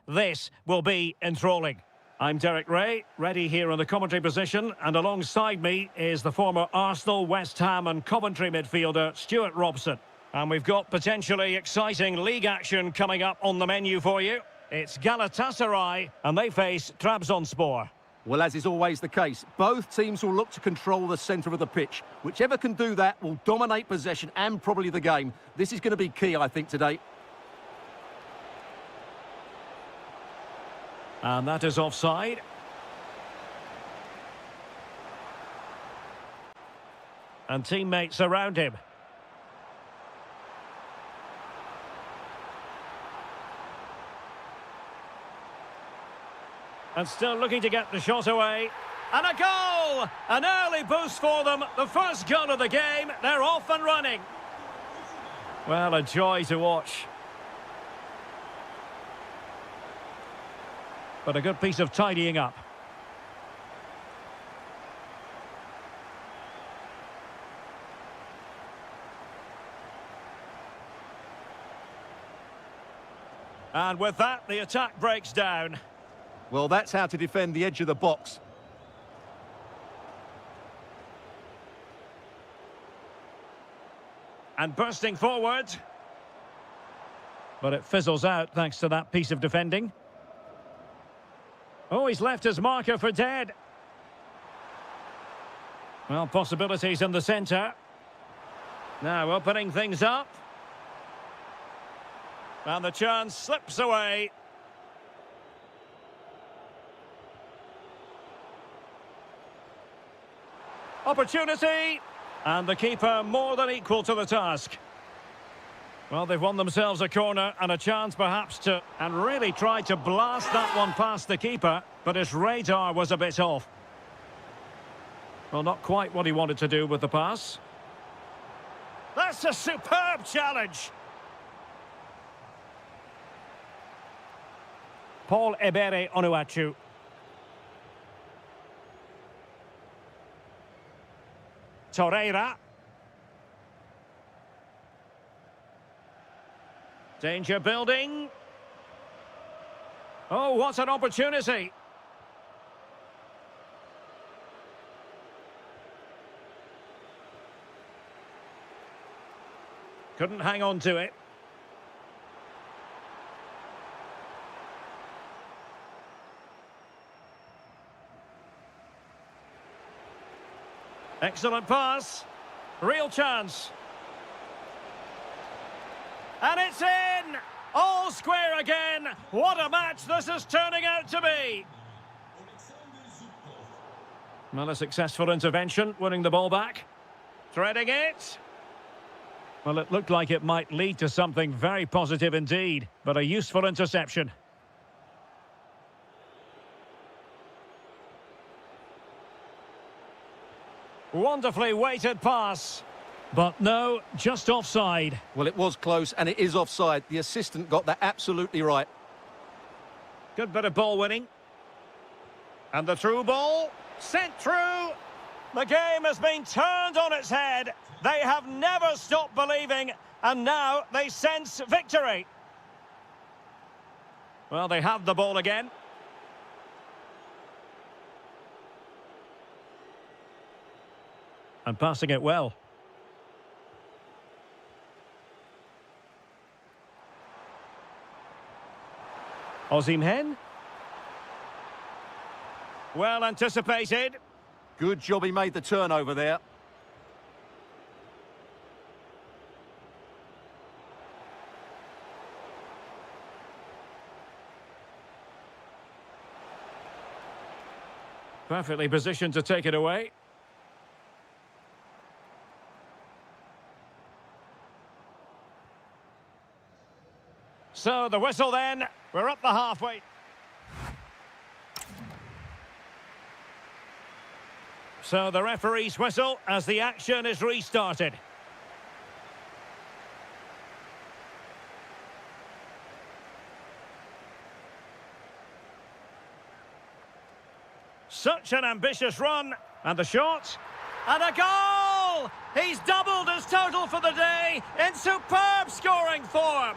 This will be enthralling. I'm Derek Ray, ready here in the commentary position, and alongside me is the former Arsenal, West Ham and Coventry midfielder Stuart Robson. And we've got potentially exciting league action coming up on the menu for you. It's Galatasaray, and they face Trabzonspor.
Well, as is always the case, both teams will look to control the centre of the pitch. Whichever can do that will dominate possession and probably the game. This is going to be key, I think, today.
And that is offside. And teammates around him. And still looking to get the shot away. And a goal! An early boost for them. The first goal of the game. They're off and running. Well, a joy to watch. But a good piece of tidying up. And with that, the attack breaks down.
Well, that's how to defend the edge of the box.
And bursting forward. But it fizzles out thanks to that piece of defending. Oh, he's left his marker for dead. Well, possibilities in the centre. Now opening things up. And the chance slips away. Opportunity. And the keeper more than equal to the task. Well, they've won themselves a corner and a chance perhaps to... And really tried to blast that one past the keeper, but his radar was a bit off. Well, not quite what he wanted to do with the pass. That's a superb challenge. Paul Ebere Onuachu. Torreira. Danger building. Oh, what an opportunity. Couldn't hang on to it. Excellent pass. Real chance. And it's in! All square again. What a match this is turning out to be. Well, a successful intervention, winning the ball back. Threading it. Well, it looked like it might lead to something very positive indeed, but a useful interception. Wonderfully weighted pass. But no, just offside.
Well, it was close, and it is offside. The assistant got that absolutely right.
Good bit of ball winning. And the through ball, sent through. The game has been turned on its head. They have never stopped believing, and now they sense victory. Well, they have the ball again. And passing it well. Osimhen. Well anticipated.
Good job he made the turnover there.
Perfectly positioned to take it away. So the whistle then. We're up the halfway. So the referee's whistle as the action is restarted. Such an ambitious run. And the shot. And a goal! He's doubled his total for the day in superb scoring form.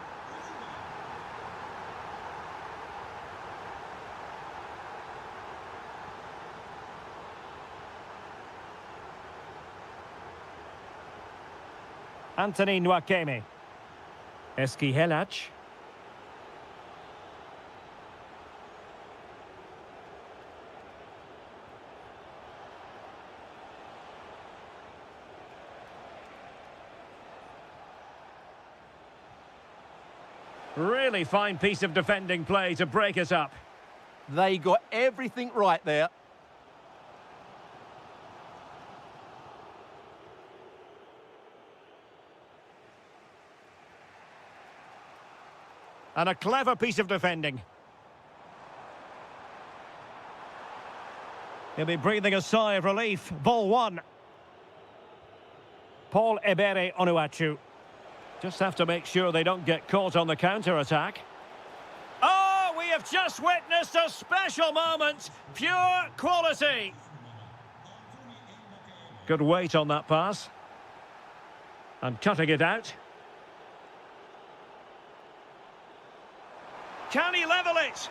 Anthony Nwakeme. Eski Helach. Really fine piece of defending play to break us up.
They got everything right there.
And a clever piece of defending. He'll be breathing a sigh of relief. Ball one. Paul Ebere Onuachu. Just have to make sure they don't get caught on the counter-attack. Oh, we have just witnessed a special moment. Pure quality. Good weight on that pass. And cutting it out. Can he level it?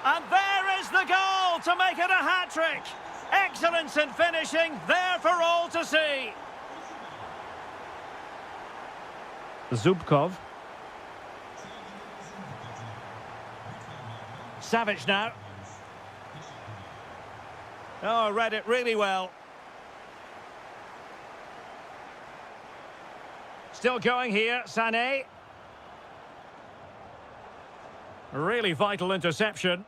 And there is the goal to make it a hat-trick. Excellence in finishing, there for all to see. Zubkov. Savic now. Oh, read it really well. Still going here, Sané. Really vital interception.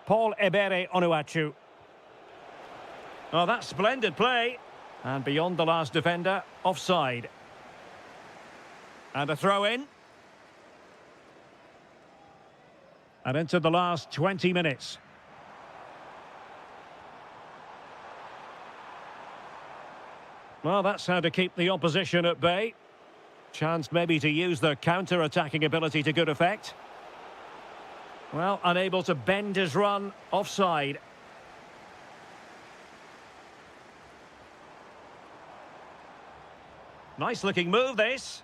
Paul Ebere Onuachu. Oh, that's splendid play. And beyond the last defender, offside. And a throw in. And into the last 20 minutes. Well, that's how to keep the opposition at bay. Chance maybe to use their counter-attacking ability to good effect. Well, unable to bend his run, offside. Nice looking move, this.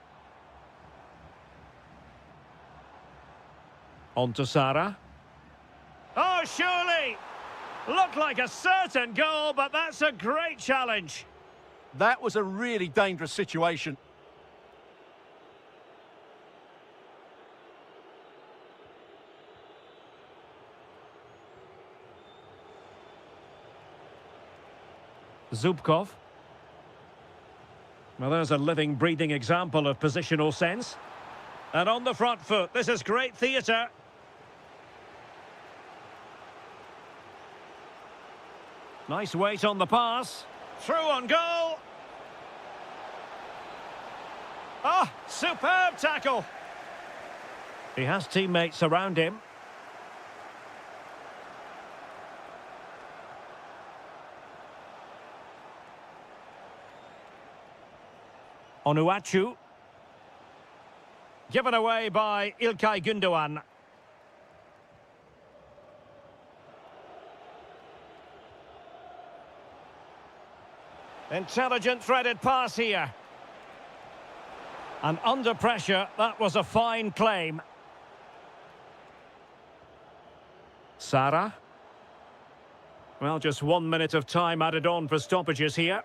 On to Sara. Oh, surely! Looked like a certain goal, but that's a great challenge.
That was a really dangerous situation.
Zubkov. Well, there's a living, breathing example of positional sense. And on the front foot, this is great theatre. Nice weight on the pass. Through on goal. Oh, superb tackle. He has teammates around him. Onuachu. Given away by İlkay Gündoğan. Intelligent threaded pass here. And under pressure, that was a fine claim. Sara. Well, just 1 minute of time added on for stoppages here.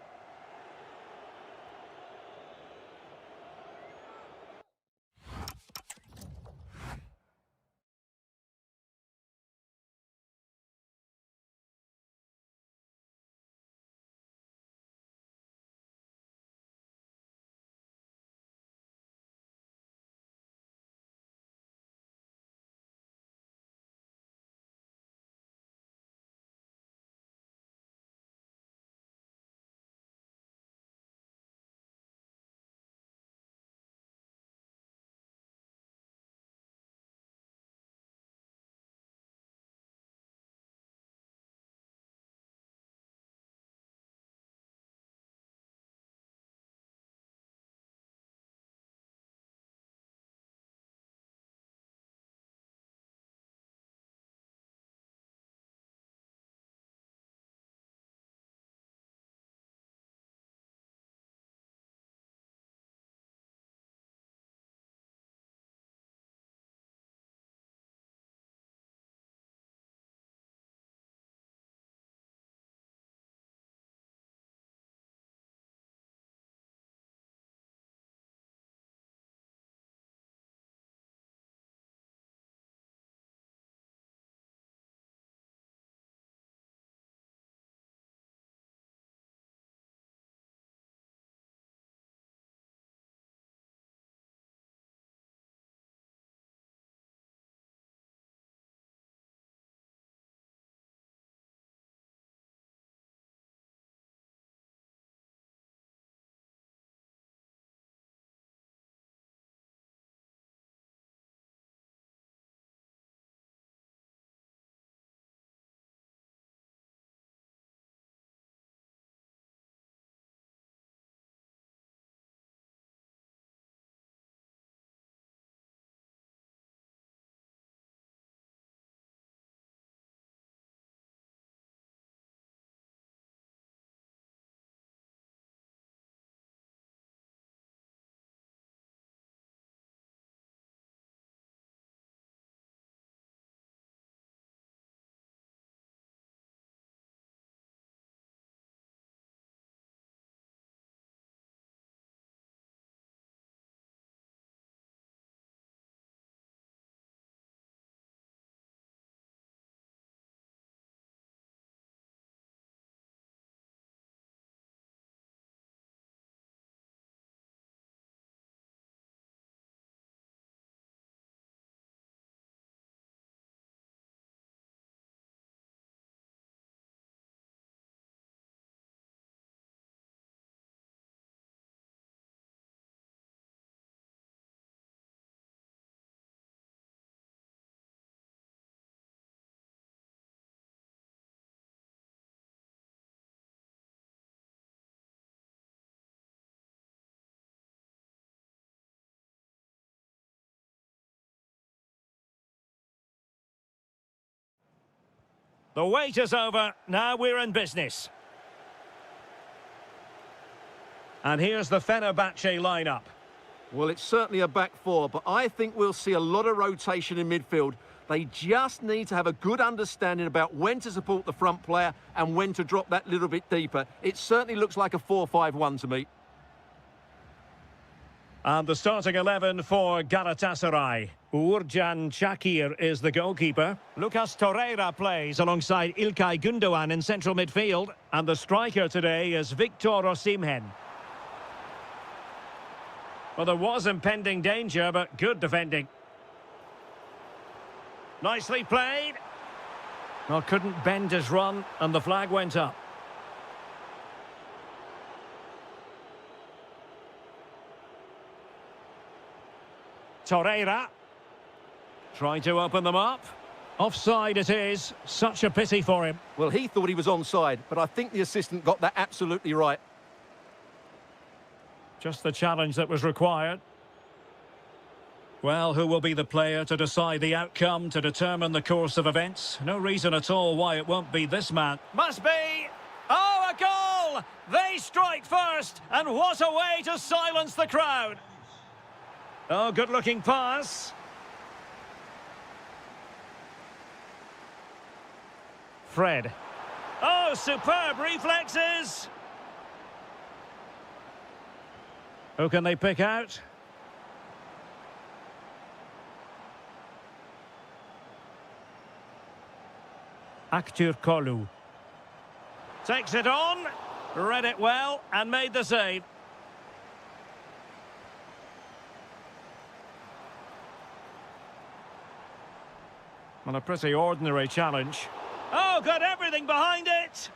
The wait is over. Now we're in business. And here's the Fenerbahce lineup.
Well, it's certainly a back four, but I think we'll see a lot of rotation in midfield. They just need to have a good understanding about when to support the front player and when to drop that little bit deeper. It certainly looks like a 4-5-1 to me.
And the starting 11 for Galatasaray. Uğurcan Çakır is the goalkeeper. Lucas Torreira plays alongside İlkay Gündoğan in central midfield. And the striker today is Victor Osimhen. Well, there was impending danger, but good defending. Nicely played. Well, couldn't bend his run, and the flag went up. Torreira. Trying to open them up. Offside it is. Such a pity for him.
Well, he thought he was onside, but I think the assistant got that absolutely right.
Just the challenge that was required. Well, who will be the player to decide the outcome, to determine the course of events? No reason at all why it won't be this man. Must be! Oh, a goal! They strike first, and what a way to silence the crowd! Oh, good-looking pass. Fred. Oh, superb reflexes! Who can they pick out? Aktürkoğlu. Takes it on, read it well, and made the save. Well, a pretty ordinary challenge. Oh, got everything behind it!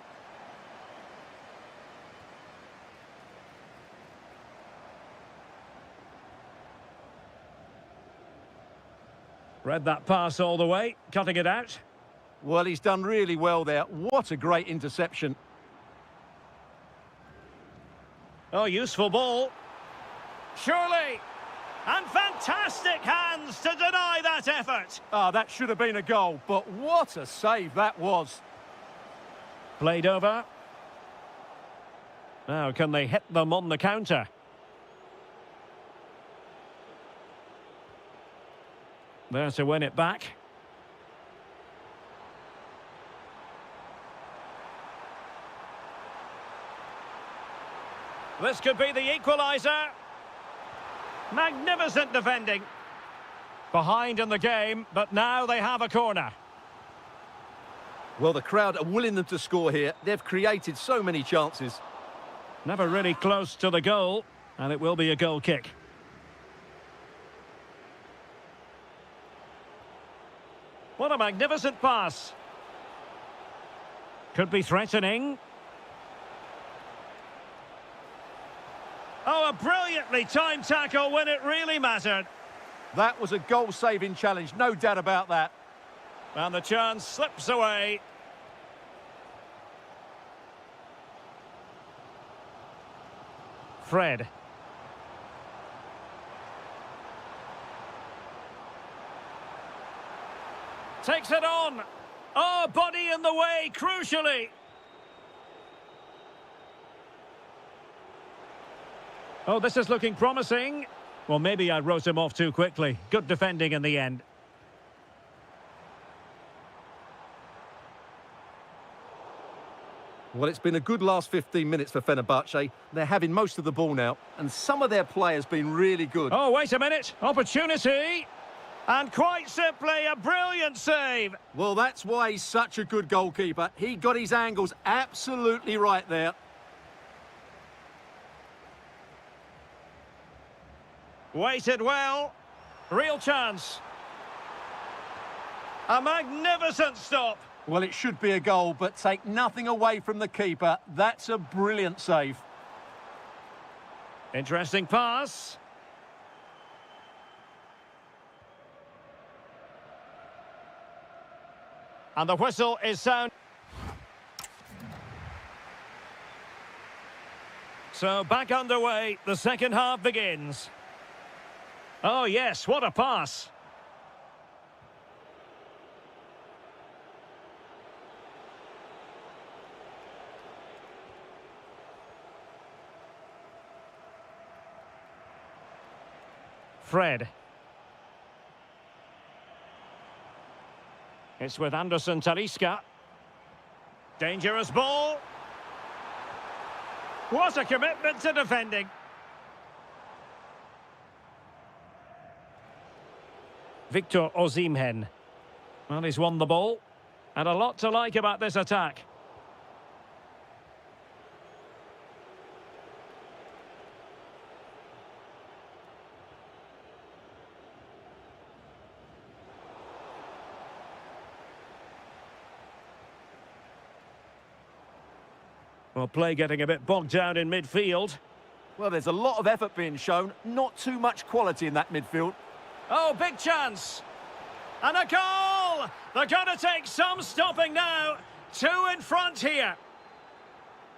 Read that pass all the way, cutting it out.
Well, he's done really well there. What a great interception.
Oh, useful ball. Surely. And fantastic hands to deny that effort.
Ah, that should have been a goal, but what a save that was.
Played over. Now, can they hit them on the counter? There to win it back. This could be the equaliser. Magnificent defending. Behind in the game, but now they have a corner.
Well, the crowd are willing them to score here. They've created so many chances.
Never really close to the goal, and it will be a goal kick. What a magnificent pass. Could be threatening. Oh, a brilliantly timed tackle when it really mattered.
That was a goal-saving challenge, no doubt about that.
And the chance slips away. Fred. Takes it on. Oh, body in the way, crucially. Oh, this is looking promising. Well, maybe I wrote him off too quickly. Good defending in the end.
Well, it's been a good last 15 minutes for Fenerbahce. They're having most of the ball now, and some of their players been really good.
Oh, wait a minute. Opportunity. And quite simply, a brilliant save.
Well, that's why he's such a good goalkeeper. He got his angles absolutely right there.
Waited well. Real chance. A magnificent stop.
Well, it should be a goal, but take nothing away from the keeper. That's a brilliant save.
Interesting pass. And the whistle is sound. So back underway, the second half begins. Oh yes, what a pass. Fred. It's with Anderson Talisca. Dangerous ball. What a commitment to defending. Victor Osimhen. Well, he's won the ball. And a lot to like about this attack. Well, play getting a bit bogged down in midfield.
Well, there's a lot of effort being shown, not too much quality in that midfield.
Oh, big chance. And a goal! They're going to take some stopping now. 2 in front here.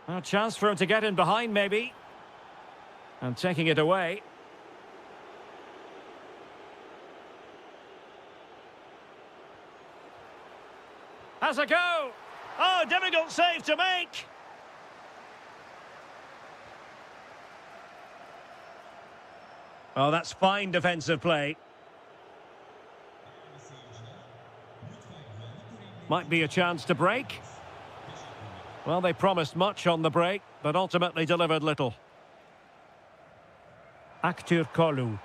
A chance for him to get in behind, maybe. And taking it away. Has a go. Oh, difficult save to make. Oh, that's fine defensive play. Might be a chance to break. Well, they promised much on the break, but ultimately delivered little. Aktür Kolu.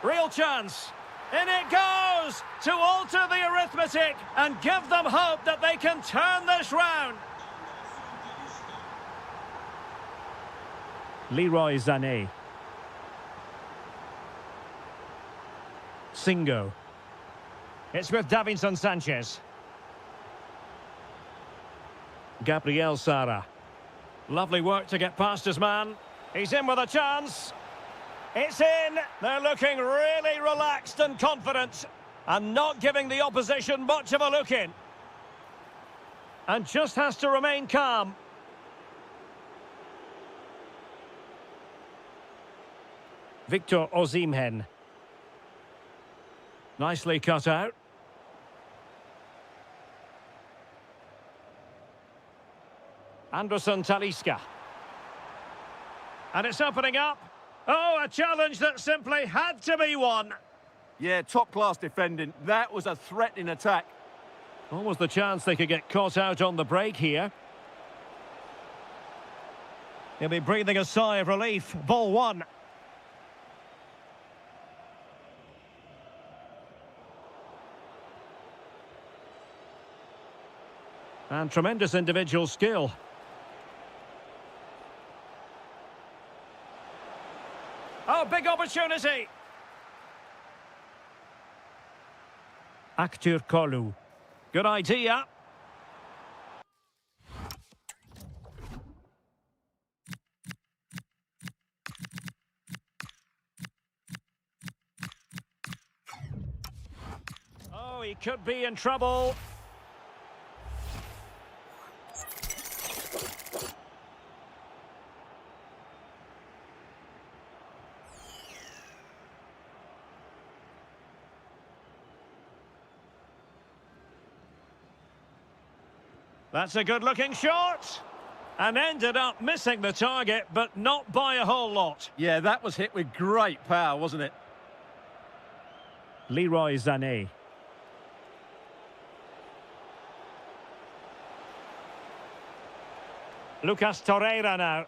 Real chance. In it goes to alter the arithmetic and give them hope that they can turn this round. Leroy Sané. Singo. It's with Davinson Sanchez. Gabriel Sara. Lovely work to get past his man. He's in with a chance. It's in. They're looking really relaxed and confident and not giving the opposition much of a look in. And just has to remain calm. Victor Osimhen. Nicely cut out. Anderson Talisca. And it's opening up. Oh, a challenge that simply had to be won.
Yeah, top-class defending. That was a threatening attack.
Almost the chance they could get caught out on the break here. He'll be breathing a sigh of relief. Ball one. And tremendous individual skill. Oh, big opportunity. Aktür Kolu. Good idea. Oh, he could be in trouble. That's a good-looking shot. And ended up missing the target, but not by a whole lot.
Yeah, that was hit with great power, wasn't it?
Leroy Sané. Lucas Torreira now.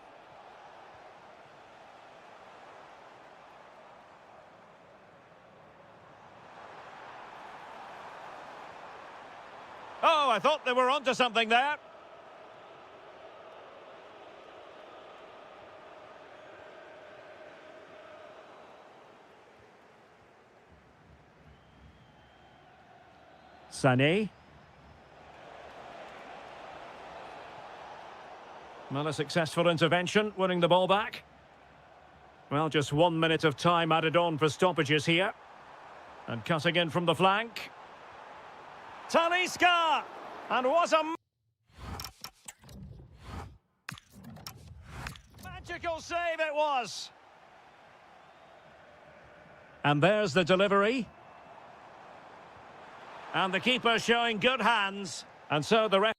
Oh, I thought they were onto something there. Sané. Well, a successful intervention, winning the ball back. Well, just 1 minute of time added on for stoppages here. And cutting in from the flank. Talisca! And what a magical save it was! And there's the delivery. And the keeper showing good hands. And so the ref...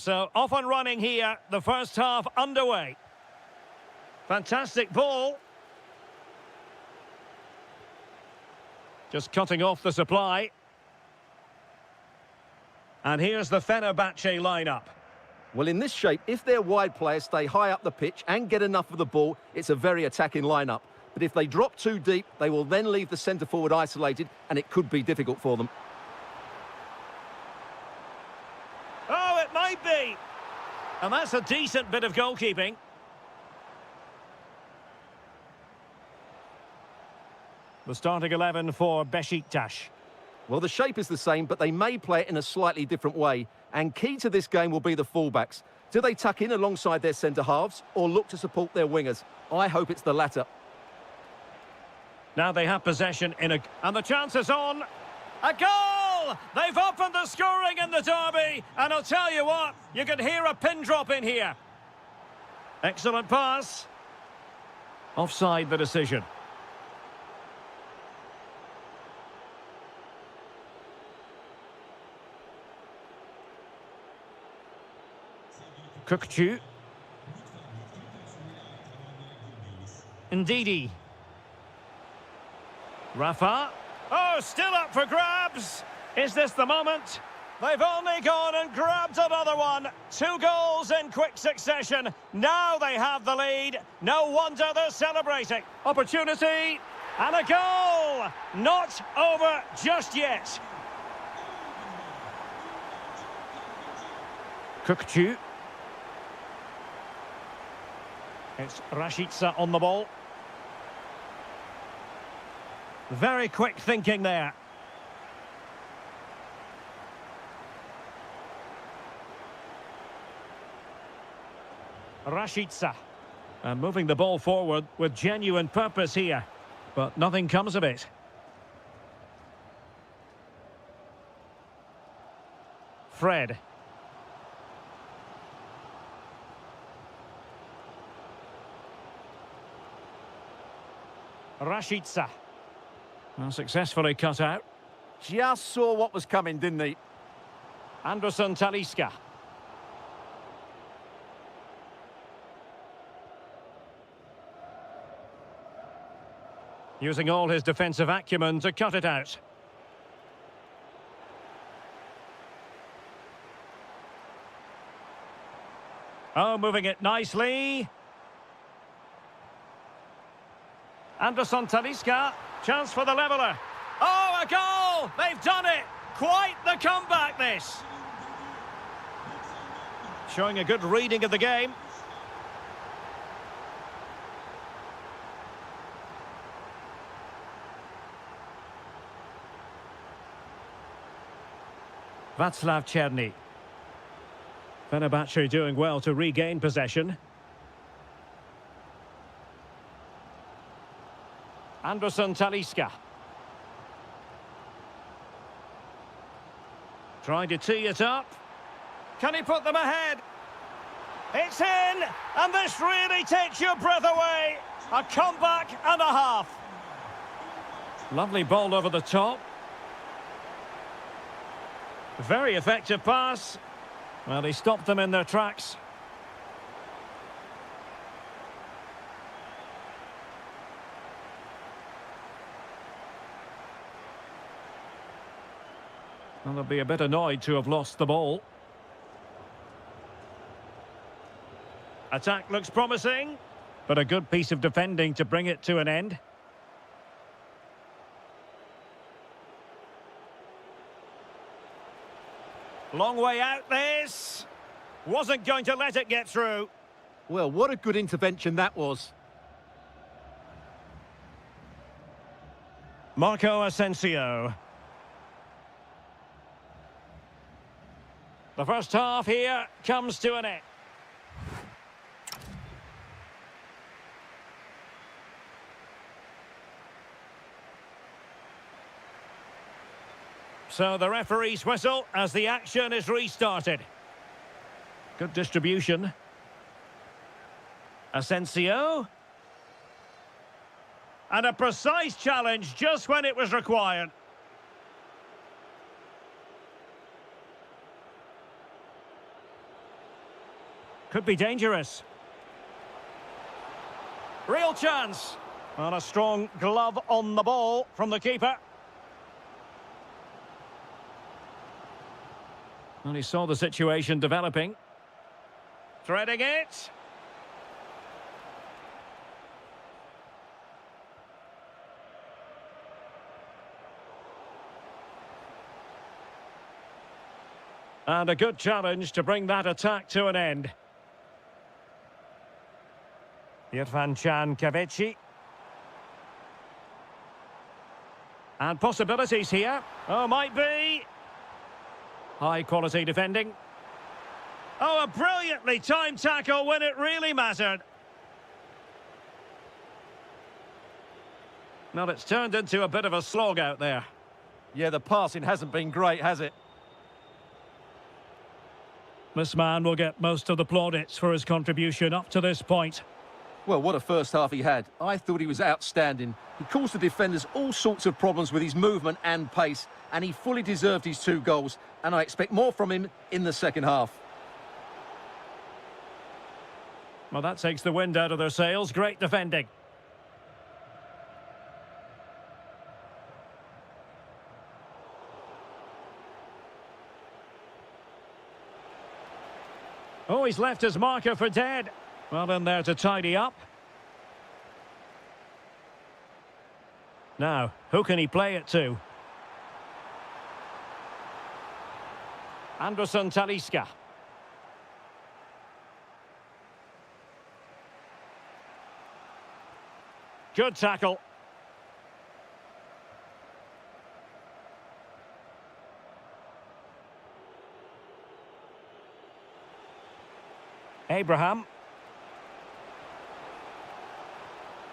So off and running here, the first half underway. Fantastic ball. Just cutting off the supply. And here's the Fenerbahce lineup.
Well, in this shape, if their wide players stay high up the pitch and get enough of the ball, it's a very attacking lineup. But if they drop too deep, they will then leave the centre-forward isolated, and it could be difficult for them.
Oh, it might be. And that's a decent bit of goalkeeping. The starting 11 for Besiktas.
Well, the shape is the same, but they may play it in a slightly different way. And key to this game will be the fullbacks. Do they tuck in alongside their centre-halves or look to support their wingers? I hope it's the latter.
Now they have possession and the chance is on. A goal! They've opened the scoring in the derby. And I'll tell you what, you can hear a pin drop in here. Excellent pass. Offside the decision. Kukçu. Ndidi. Rafa. Oh, still up for grabs. Is this the moment? They've only gone and grabbed another one. 2 goals in quick succession. Now they have the lead. No wonder they're celebrating. Opportunity. And a goal. Not over just yet. Kukçu. It's Rashica on the ball. Very quick thinking there. Rashica. And moving the ball forward with genuine purpose here. But nothing comes of it. Fred. Rashica. Well, successfully cut out.
Just saw what was coming, didn't he?
Anderson Talisca. Using all his defensive acumen to cut it out. Oh, moving it nicely. Anderson Talisca, chance for the leveller. Oh, a goal! They've done it! Quite the comeback, this. Showing a good reading of the game. Václav Černý. Fenerbahce doing well to regain possession. Anderson Talisca. Trying to tee it up. Can he put them ahead? It's in! And this really takes your breath away. A comeback and a half. Lovely ball over the top. Very effective pass. Well, he stopped them in their tracks. Well, they'll be a bit annoyed to have lost the ball. Attack looks promising, but a good piece of defending to bring it to an end. Long way out this. Wasn't going to let it get through.
Well, what a good intervention that was.
Marco Asensio. The first half here comes to an end. So the referee's whistle as the action is restarted. Good distribution. Asensio. And a precise challenge just when it was required. Could be dangerous. Real chance. And a strong glove on the ball from the keeper. And he saw the situation developing. Threading it. And a good challenge to bring that attack to an end. Irfan Can Kavici. And possibilities here. Oh, might be. High quality defending. Oh, a brilliantly timed tackle when it really mattered. Well, it's turned into a bit of a slog out there.
Yeah, the passing hasn't been great, has it?
This man will get most of the plaudits for his contribution up to this point.
Well, what a first half he had. I thought he was outstanding. He caused the defenders all sorts of problems with his movement and pace, and he fully deserved his 2 goals, and I expect more from him in the second half.
Well, that takes the wind out of their sails. Great defending. Oh, he's left his marker for dead. Well, in there to tidy up. Now, who can he play it to? Anderson Talisca. Good tackle. Abraham.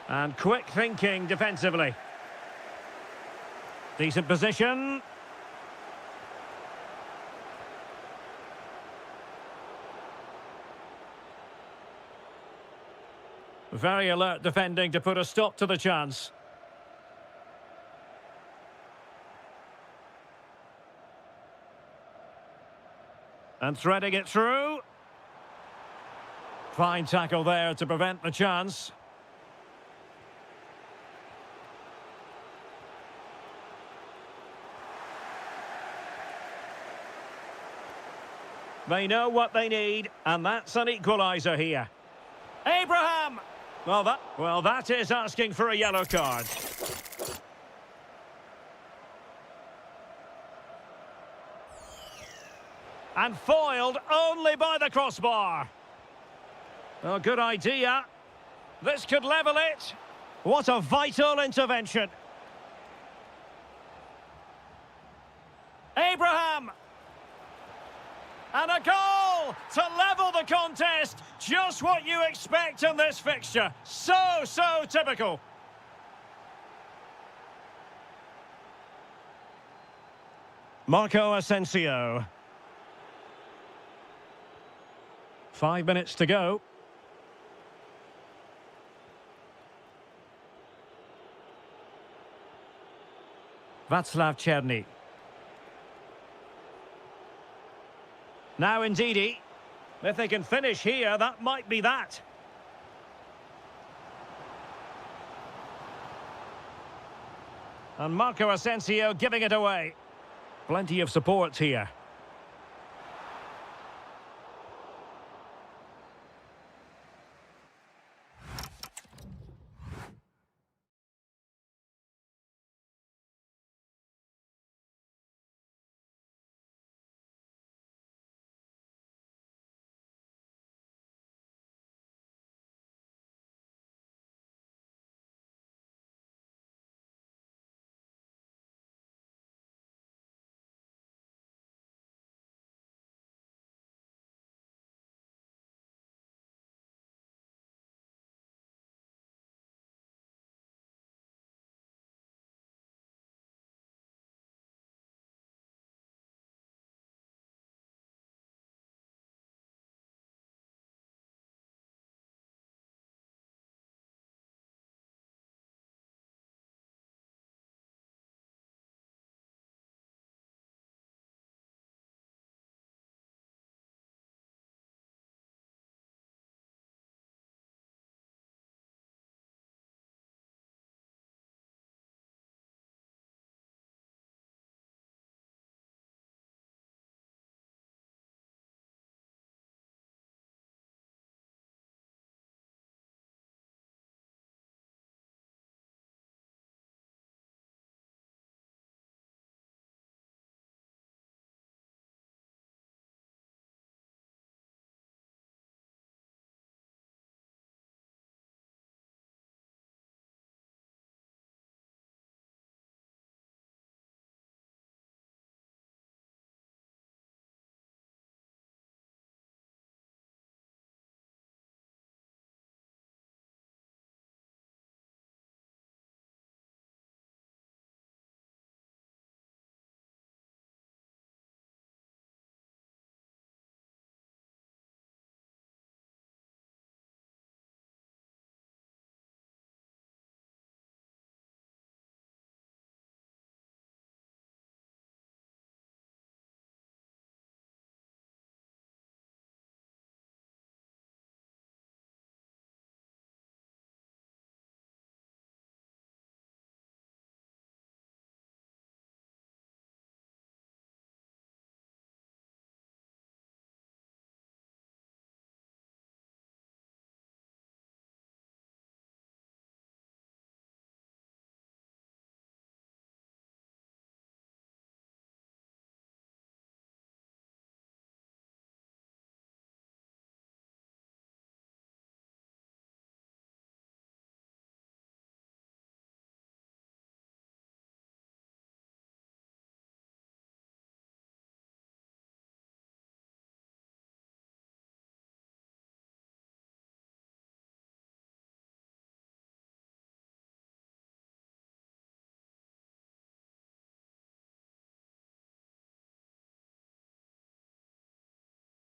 And quick thinking defensively. Decent position. Very alert defending to put a stop to the chance. And threading it through. Fine tackle there to prevent the chance. They know what they need, and that's an equaliser here. Abraham! Well, that is asking for a yellow card. And foiled only by the crossbar. Oh, good idea. This could level it. What a vital intervention. Abraham! And a goal to level the contest. Just what you expect in this fixture. So typical. Marco Asensio. 5 minutes to go. Václav Černý. Now Ndidi. If they can finish here, that might be that. And Marco Asensio giving it away. Plenty of support here.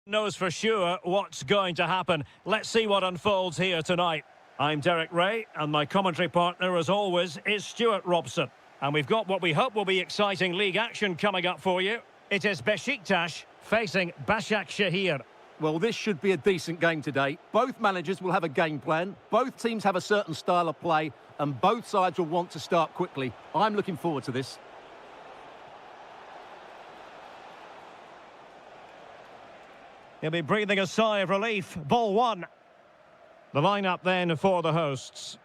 Knows for sure what's going to happen. Let's see what unfolds here tonight. I'm Derek Ray, and my commentary partner, as always, is Stuart Robson. And we've got what we hope will be exciting league action coming up for you. It is Beşiktaş facing Başakşehir.
Well, this should be a decent game today. Both managers will have a game plan. Both teams have a certain style of play, and both sides will want to start quickly. I'm looking forward to this.
He'll be breathing a sigh of relief. Ball one. The lineup then for the hosts.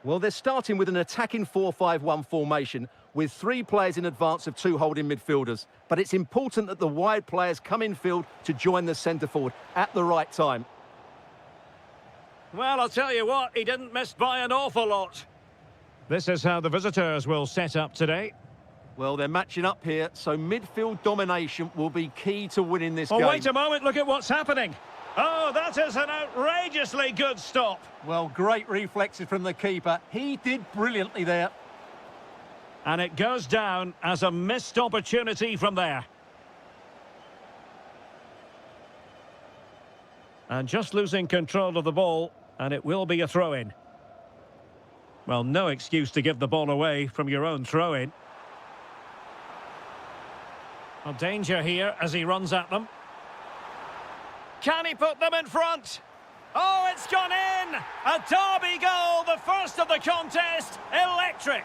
Well, they're starting with an attacking 4-5-1 formation with 3 players in advance of 2 holding midfielders. But it's important that the wide players come in field to join the centre forward at the right time.
Well, I'll tell you what, he didn't miss by an awful lot. This is how the visitors will set up today.
Well, they're matching up here, so midfield domination will be key to winning this game.
Oh, wait a moment, look at what's happening. Oh, that is an outrageously good stop.
Well, great reflexes from the keeper. He did brilliantly there.
And it goes down as a missed opportunity from there. And just losing control of the ball, and it will be a throw-in. Well, no excuse to give the ball away from your own throw-in. Well, danger here as he runs at them. Can he put them in front? Oh, it's gone in! A derby goal, the first of the contest. Electric!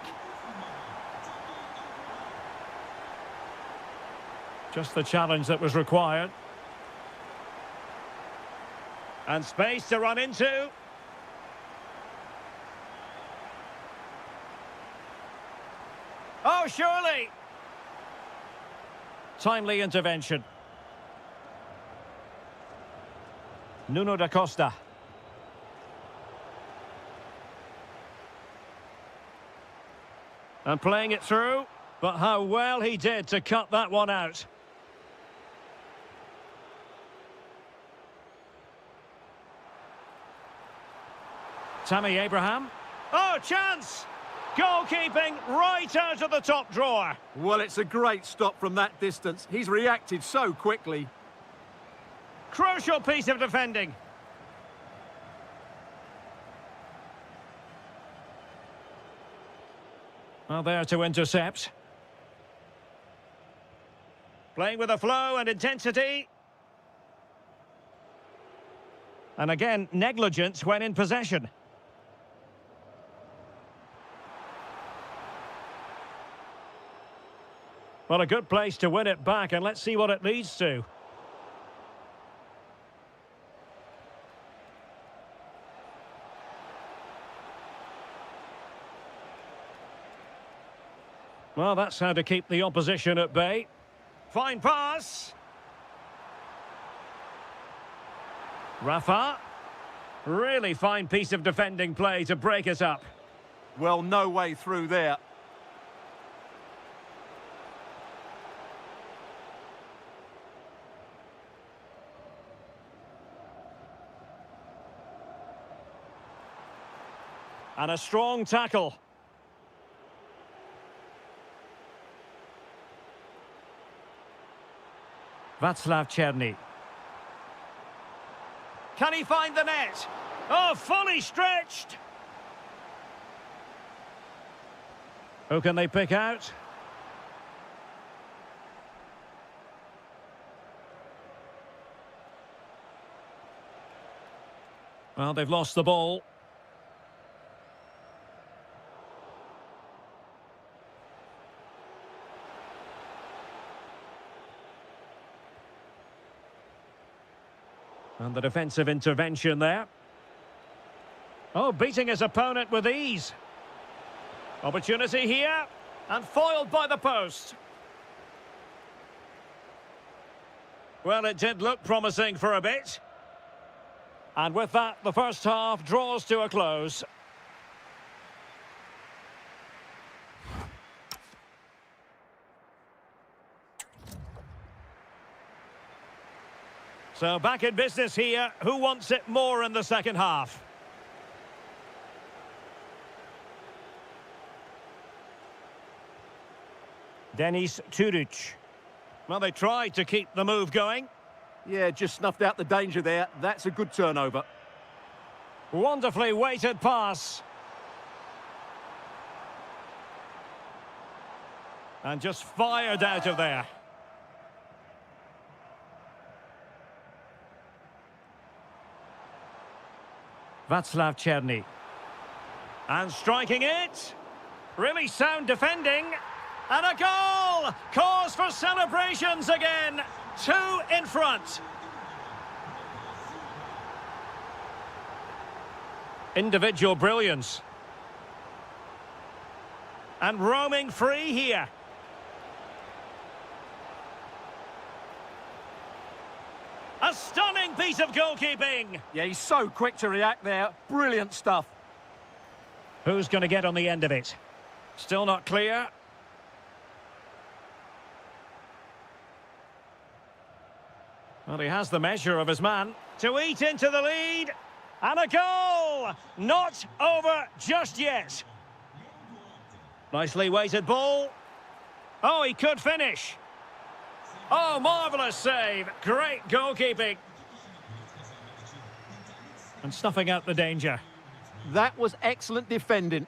Just the challenge that was required. And space to run into. Oh, surely! Timely intervention. Nuno da Costa. And playing it through, but how well he did to cut that one out. Tammy Abraham. Oh, chance! Goalkeeping right out of the top drawer.
Well, it's a great stop from that distance. He's reacted so quickly.
Crucial piece of defending. Well, there to intercept. Playing with a flow and intensity. And again, negligence when in possession. Well, a good place to win it back, and let's see what it leads to. Well, that's how to keep the opposition at bay. Fine pass. Rafa. Really fine piece of defending play to break it up.
Well, no way through there.
And a strong tackle. Václav Černý. Can he find the net? Oh, fully stretched. Who can they pick out? Well, they've lost the ball. And the defensive intervention there. Oh, beating his opponent with ease. Opportunity here. And foiled by the post. Well, it did look promising for a bit. And with that, the first half draws to a close. So back in business here. Who wants it more in the second half? Deniz Turic. Well, they tried to keep the move going.
Yeah, just snuffed out the danger there. That's a good turnover.
Wonderfully weighted pass. And just fired out of there. Václav Černý. And striking it. Really sound defending. And a goal! Cause for celebrations again. 2 in front. Individual brilliance. And roaming free here. A stunning piece of goalkeeping.
Yeah, he's so quick to react there. Brilliant stuff.
Who's going to get on the end of it? Still not clear. Well, he has the measure of his man to eat into the lead. And a goal! Not over just yet. Nicely weighted ball. Oh, he could finish. Oh, marvellous save. Great goalkeeping. And snuffing out the danger.
That was excellent defending.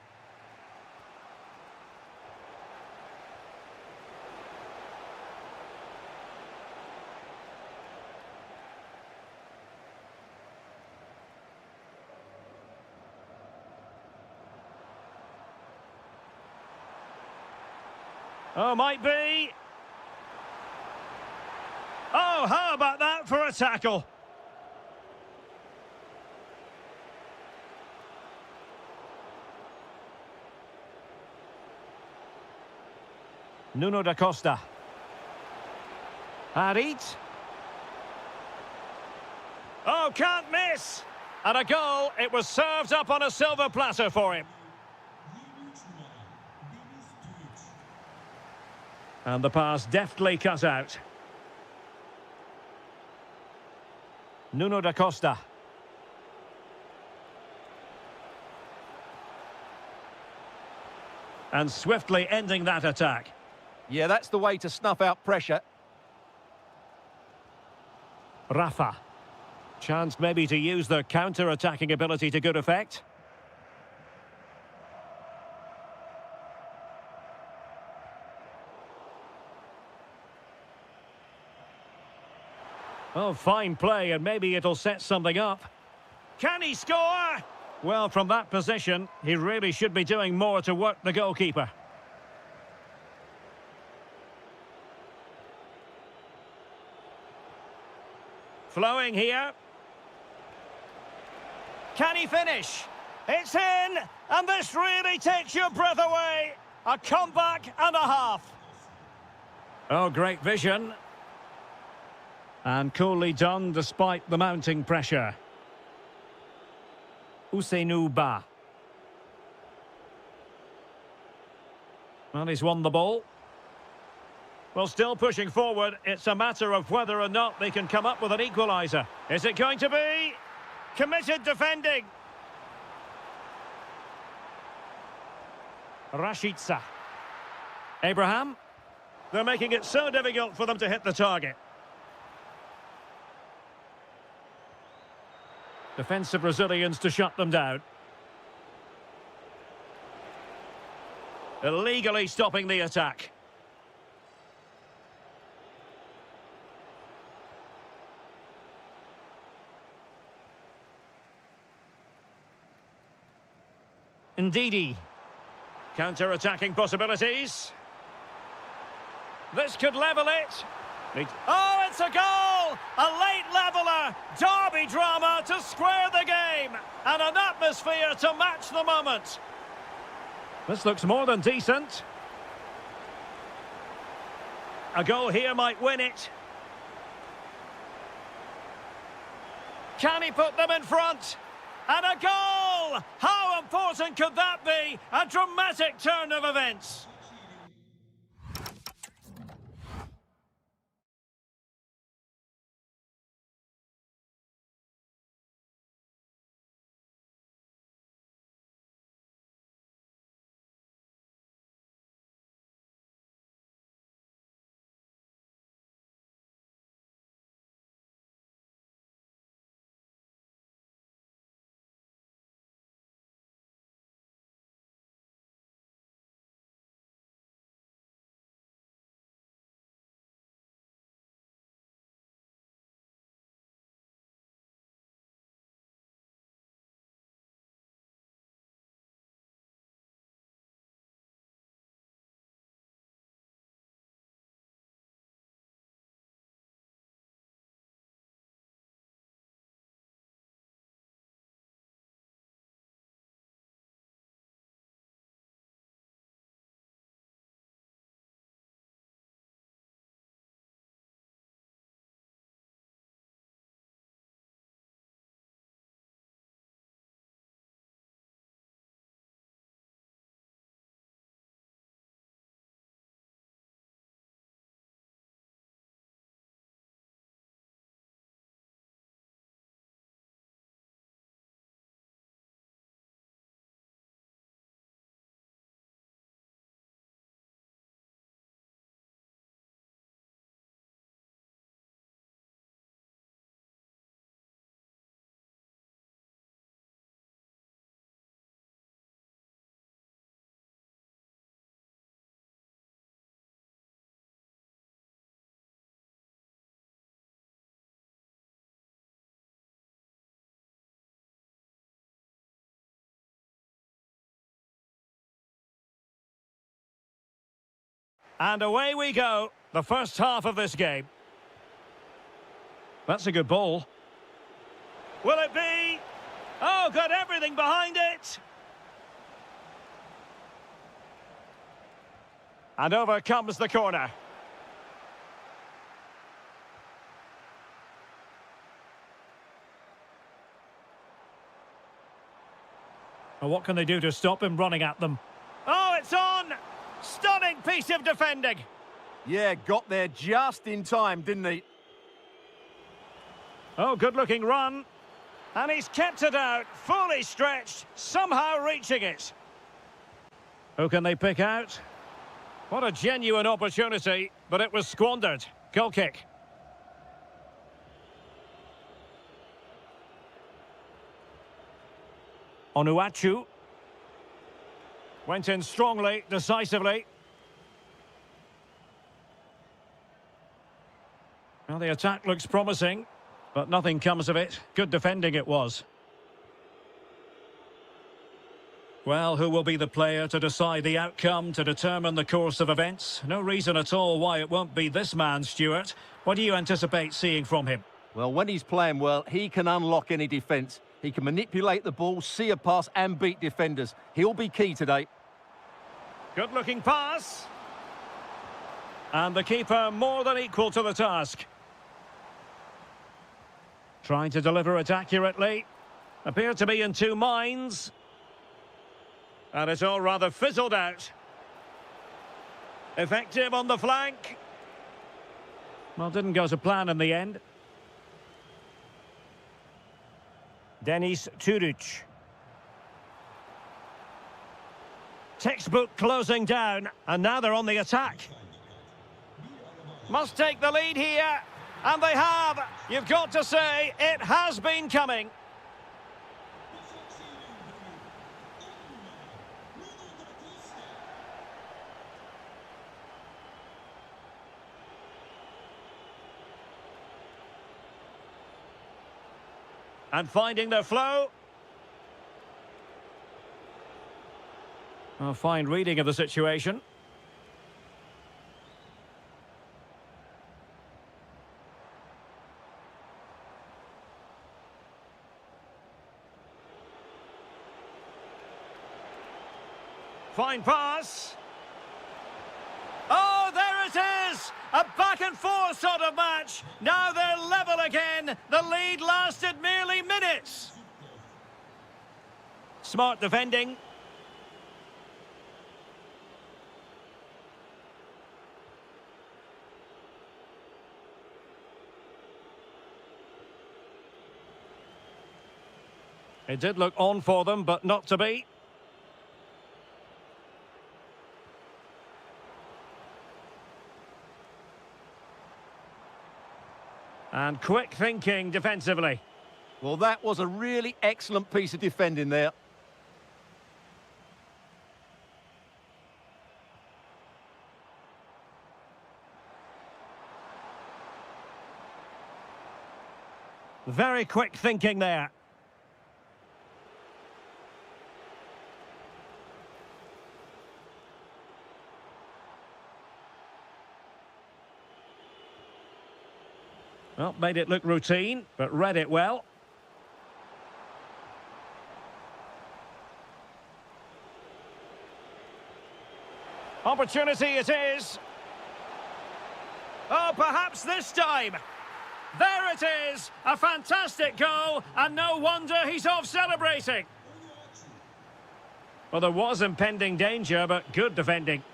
Oh, might be. Oh, how about that for a tackle? Nuno da Costa. Harit. Oh, can't miss! And a goal. It was served up on a silver platter for him. And the pass deftly cut out. Nuno da Costa. And swiftly ending that attack.
Yeah, that's the way to snuff out pressure.
Rafa. Chance maybe to use their counter-attacking ability to good effect. Oh, fine play, and maybe it'll set something up. Can he score? Well, from that position, he really should be doing more to work the goalkeeper. Flowing here. Can he finish? It's in, and this really takes your breath away. A comeback and a half. Oh, great vision. And coolly done despite the mounting pressure. Ousseynou Ba. Well, he's won the ball. Well, still pushing forward. It's a matter of whether or not they can come up with an equaliser. Is it going to be? Committed defending. Rashica. Abraham. They're making it so difficult for them to hit the target. Defensive Brazilians to shut them down. Illegally stopping the attack. Ndidi. Counter-attacking possibilities. This could level it. Oh, it's a goal! A late leveller. Derby drama to square the game. And an atmosphere to match the moment. This looks more than decent. A goal here might win it. Can he put them in front? And a goal! How important could that be? A dramatic turn of events. And away we go. The first half of this game. That's a good ball. Will it be? Oh, got everything behind it. And over comes the corner. Well, what can they do to stop him running at them? Oh, it's on! Stunning piece of defending.
Yeah, got there just in time, didn't he?
Oh, good-looking run. And he's kept it out, fully stretched, somehow reaching it. Who can they pick out? What a genuine opportunity, but it was squandered. Goal kick. Onuachu. Went in strongly, decisively. Well, the attack looks promising, but nothing comes of it. Good defending it was. Well, who will be the player to decide the outcome, to determine the course of events? No reason at all why it won't be this man, Stuart. What do you anticipate seeing from him?
Well, when he's playing well, he can unlock any defence. He can manipulate the ball, see a pass and beat defenders. He'll be key today.
Good-looking pass. And the keeper more than equal to the task. Trying to deliver it accurately. Appeared to be in two minds. And it's all rather fizzled out. Effective on the flank. Well, didn't go to plan in the end. Denis Turic. Textbook closing down, and now they're on the attack. Must take the lead here, and they have. You've got to say, it has been coming. And finding their flow. A fine reading of the situation. Fine pass. Oh, there it is! A back and forth sort of match. Now they're level again. The lead lasted merely minutes. Smart defending. It did look on for them, but not to be. And quick thinking defensively.
Well, that was a really excellent piece of defending there.
Very quick thinking there. Well, made it look routine, but read it well. Opportunity it is. Oh, perhaps this time. There it is. A fantastic goal, and no wonder he's off celebrating. Well, there was impending danger, but good defending.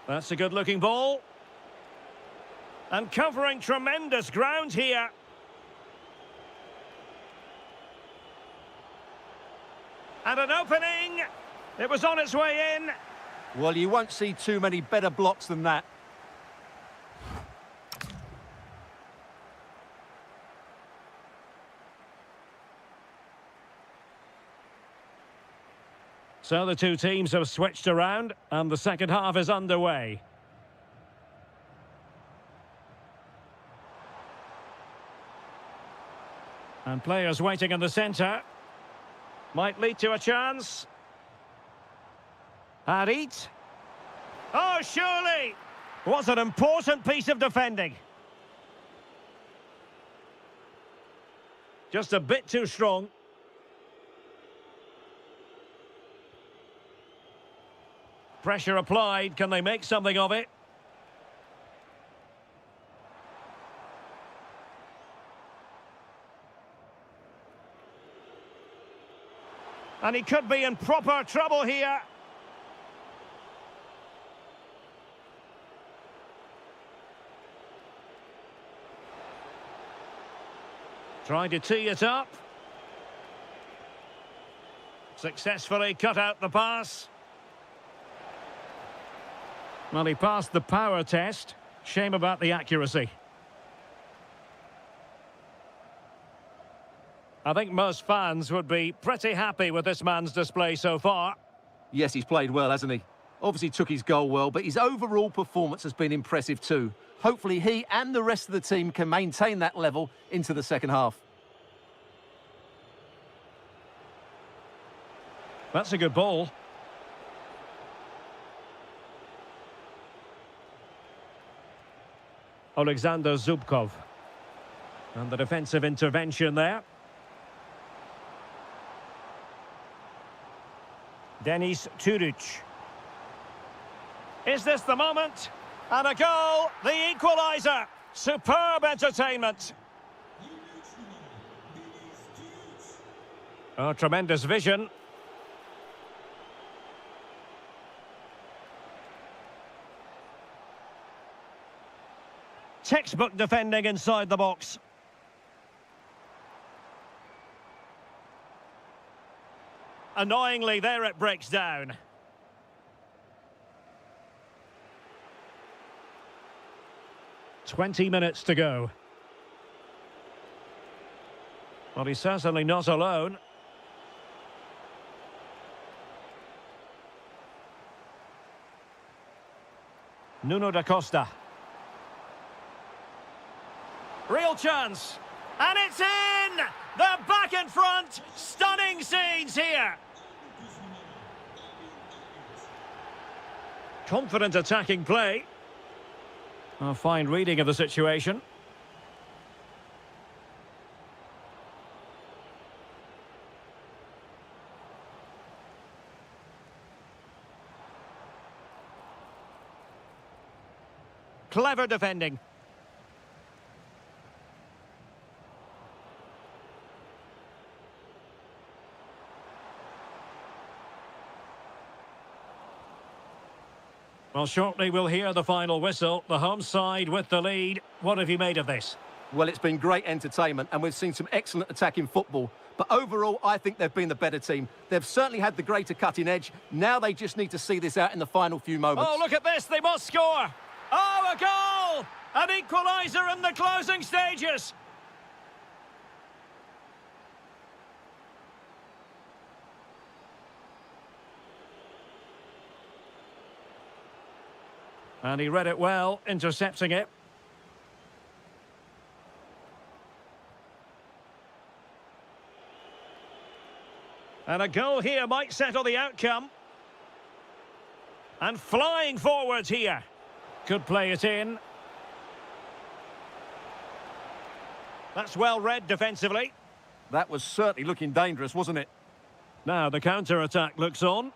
That's a good-looking ball. And covering tremendous ground here. And an opening. It was on its way in.
Well, you won't see too many better blocks than that.
So the two teams have switched around, and the second half is underway. And players waiting in the centre. Might lead to a chance. Harit. Oh, surely! Was an important piece of defending. Just a bit too strong. Pressure applied. Can they make something of it? And he could be in proper trouble here. Trying to tee it up. Successfully cut out the pass. Well, he passed the power test. Shame about the accuracy. I think most fans would be pretty happy with this man's display so far.
Yes, he's played well, hasn't he? Obviously took his goal well, but his overall performance has been impressive too. Hopefully he and the rest of the team can maintain that level into the second half.
That's a good ball. Alexander Zubkov. And the defensive intervention there. Denis Turic. Is this the moment? And a goal, the equaliser. Superb entertainment. Oh, tremendous vision. Textbook defending inside the box. Annoyingly, there it breaks down. "20 minutes to go." Well, he's certainly not alone. Nuno da Costa. Real chance. And it's in! They're back in front. Stunning scenes here. Confident attacking play. A fine reading of the situation. Clever defending. Well, shortly we'll hear the final whistle. The home side with the lead. What have you made of this?
Well, it's been great entertainment and we've seen some excellent attacking football. But overall, I think they've been the better team. They've certainly had the greater cutting edge. Now they just need to see this out in the final few moments.
Oh, look at this. They must score. Oh, a goal! An equaliser in the closing stages. And he read it well, intercepting it. And a goal here might settle the outcome. And flying forwards here. Could play it in. That's well read defensively.
That was certainly looking dangerous, wasn't it?
Now the counter-attack looks on.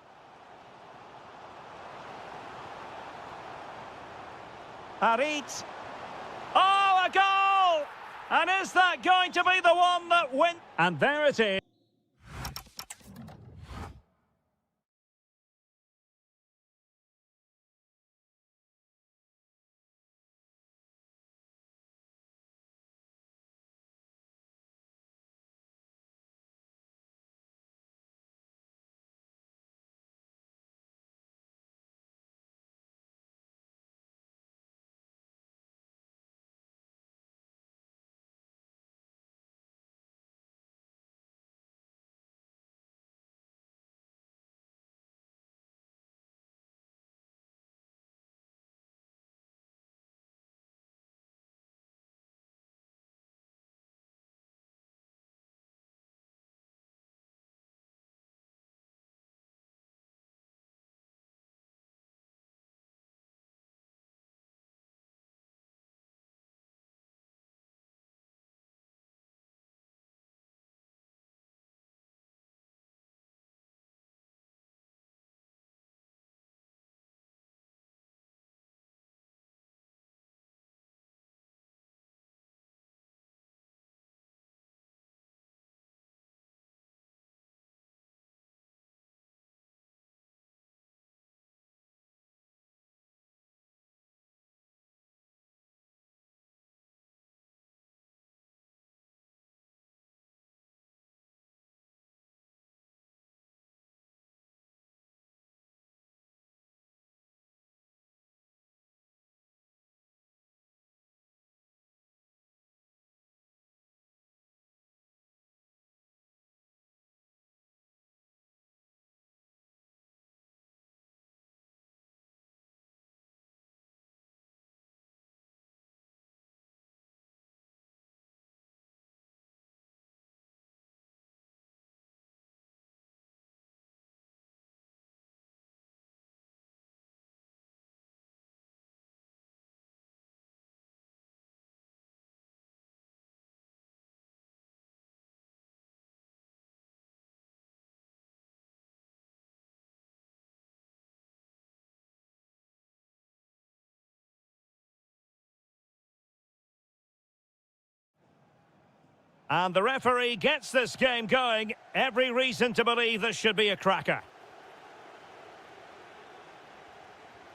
Harit. Oh, a goal! And is that going to be the one that wins? And there it is. And the referee gets this game going. Every reason to believe this should be a cracker.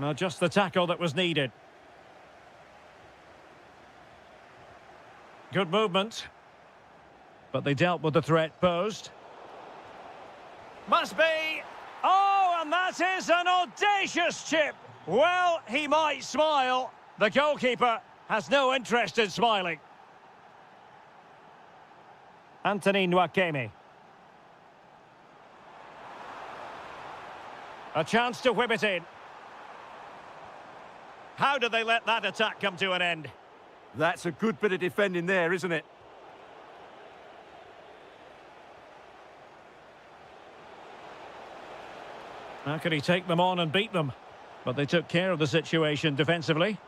Well, just the tackle that was needed. Good movement. But they dealt with the threat posed. Must be. Oh, and that is an audacious chip. Well, he might smile. The goalkeeper has no interest in smiling. Anthony Nwakeme. A chance to whip it in. How did they let that attack come to an end?
That's a good bit of defending there, isn't it?
How could he take them on and beat them? But they took care of the situation defensively.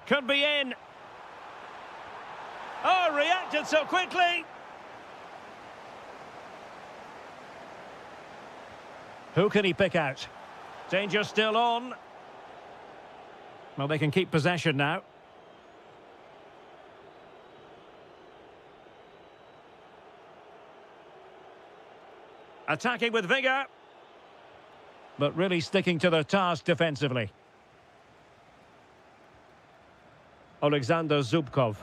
Could be in. Oh, reacted so quickly. Who can he pick out? Danger still on. Well, they can keep possession now. Attacking with vigour. But really sticking to their task defensively. Alexander Zubkov.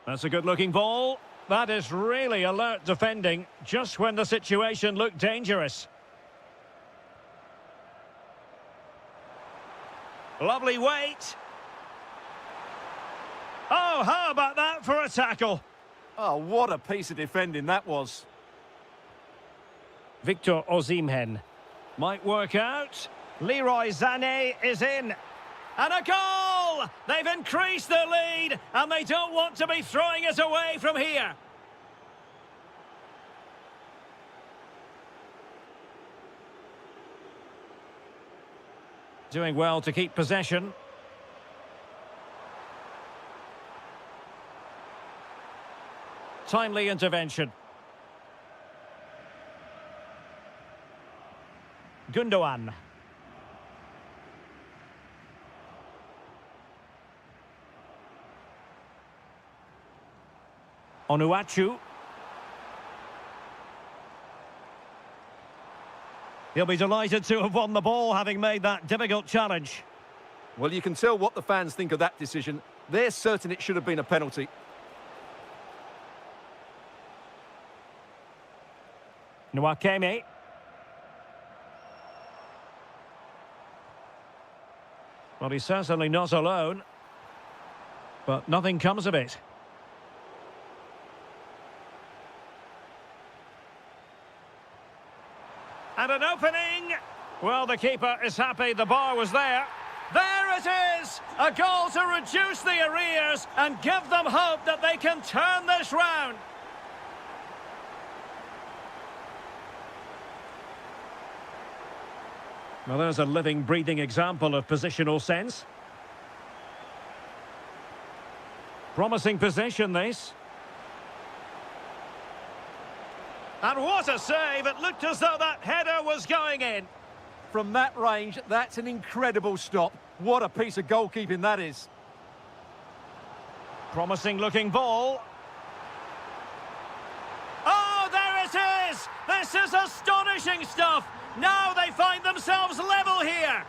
That's a good-looking ball. That is really alert defending, just when the situation looked dangerous. Lovely weight. Oh, how about that for a tackle?
Oh, what a piece of defending that was.
Victor Osimhen. Might work out. Leroy Sané is in. And a goal! They've increased their lead, and they don't want to be throwing it away from here. Doing well to keep possession. Timely intervention. Gundogan. Onuachu. He'll be delighted to have won the ball, having made that difficult challenge.
Well, you can tell what the fans think of that decision. They're certain it should have been a penalty.
Nwakeme. Well, he's certainly not alone. But nothing comes of it. And an opening. Well, the keeper is happy the bar was there. There it is! A goal to reduce the arrears and give them hope that they can turn this round. Well, there's a living, breathing example of positional sense. Promising possession, this. And what a save! It looked as though that header was going in.
From that range, that's an incredible stop. What a piece of goalkeeping that is.
Promising looking ball. Oh, there it is! This is astonishing stuff! Now they find themselves level here.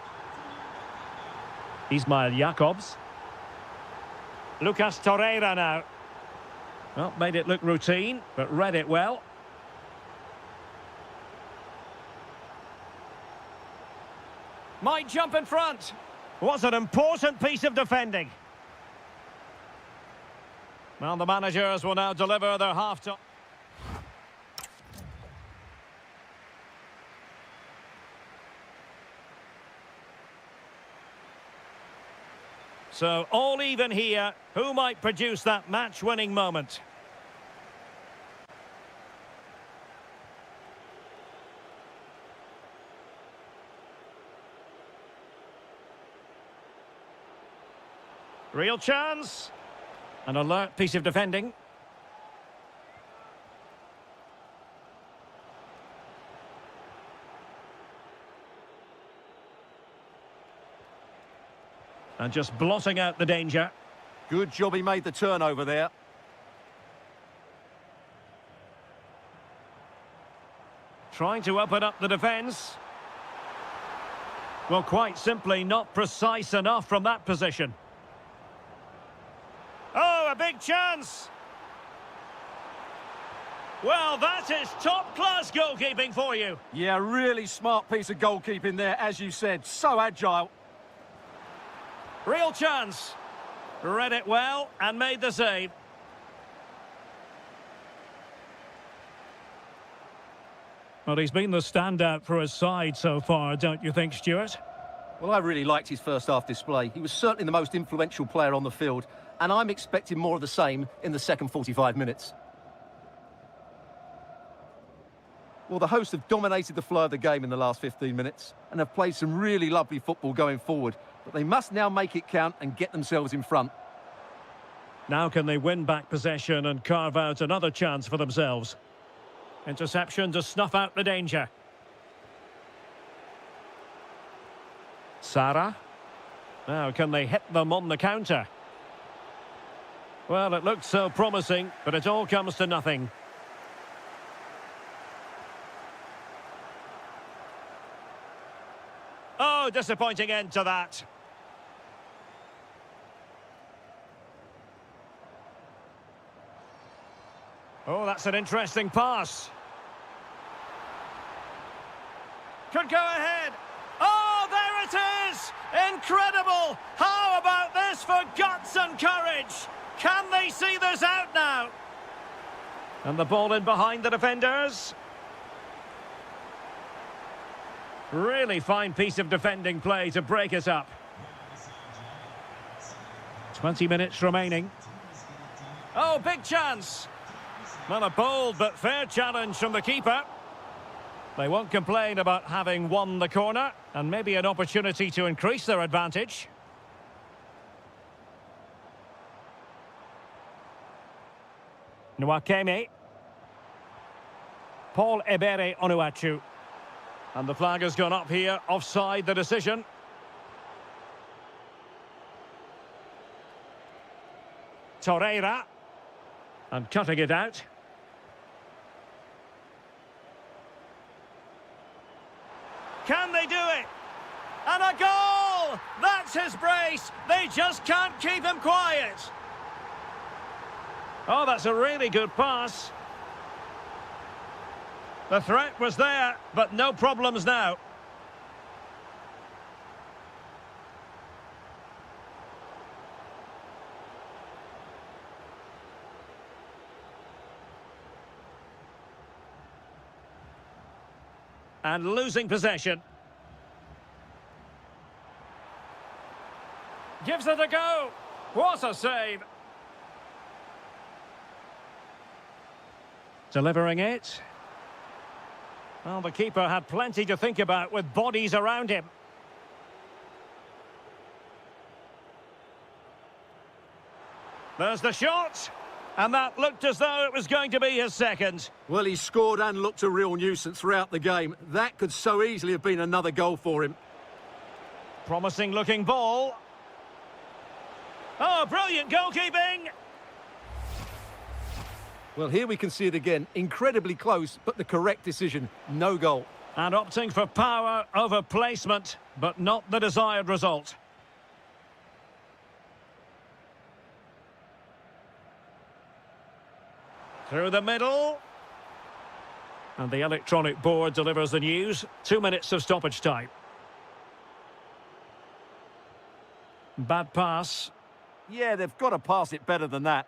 Ismail Jakobs. Lucas Torreira now. Well, made it look routine, but read it well. Might jump in front. What an important piece of defending. Well, the managers will now deliver their half-time. So, all even here. Who might produce that match-winning moment? Real chance. An alert piece of defending. And just blotting out the danger.
Good job he made the turnover there.
Trying to open up the defence. Well, quite simply not precise enough from that position. Oh, a big chance! Well, that is top-class goalkeeping for you.
Yeah, really smart piece of goalkeeping there, as you said. So agile.
Real chance. Read it well and made the save. Well, he's been the standout for his side so far, don't you think, Stuart?
Well, I really liked his first half display. He was certainly the most influential player on the field, and I'm expecting more of the same in the second 45 minutes. Well, the hosts have dominated the flow of the game in the last 15 minutes and have played some really lovely football going forward, but they must now make it count and get themselves in front.
Now can they win back possession and carve out another chance for themselves? Interception to snuff out the danger. Sarah. Now can they hit them on the counter? Well, it looks so promising, but it all comes to nothing. Oh, disappointing end to that. Oh, that's an interesting pass. Could go ahead. Oh, there it is! Incredible! How about this for guts and courage? Can they see this out now? And the ball in behind the defenders. Really fine piece of defending play to break it up. 20 minutes remaining. Oh, big chance. Well, a bold but fair challenge from the keeper. They won't complain about having won the corner, and maybe an opportunity to increase their advantage. Nwakeme. Paul Ebere Onuachu. And the flag has gone up here, offside the decision. Torreira. And cutting it out. Can they do it? And a goal! That's his brace. They just can't keep him quiet. Oh, that's a really good pass. The threat was there, but no problems now. And losing possession. Gives it a go. What a save. Delivering it. Well, the keeper had plenty to think about with bodies around him. There's the shot. And that looked as though it was going to be his second.
Well, he scored and looked a real nuisance throughout the game. That could so easily have been another goal for him.
Promising looking ball. Oh, brilliant goalkeeping.
Well, here we can see it again. Incredibly close, but the correct decision. No goal.
And opting for power over placement, but not the desired result. Through the middle. And the electronic board delivers the news. 2 minutes of stoppage time. Bad pass.
Yeah, they've got to pass it better than that.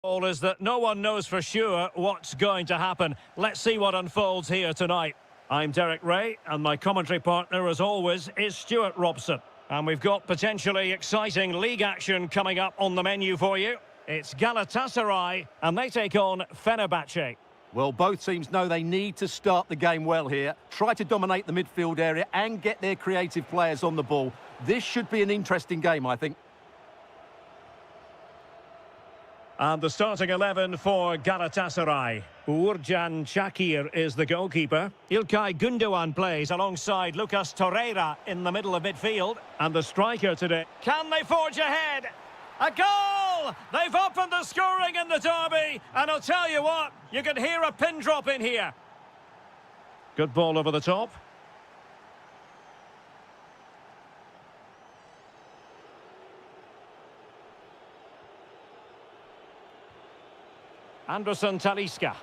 All is that no one knows for sure what's going to happen. Let's see what unfolds here tonight. I'm Derek Ray, and my commentary partner, as always, is Stuart Robson. And we've got potentially exciting league action coming up on the menu for you. It's Galatasaray, and they take on Fenerbahce.
Well, both teams know they need to start the game well here. Try to dominate the midfield area and get their creative players on the ball. This should be an interesting game, I think.
And the starting 11 for Galatasaray. Uğurcan Çakır is the goalkeeper. İlkay Gündoğan plays alongside Lucas Torreira in the middle of midfield. And the striker today. Can they forge ahead? A goal! They've opened the scoring in the derby. And I'll tell you what, you can hear a pin drop in here. Good ball over the top. Anderson Talisca.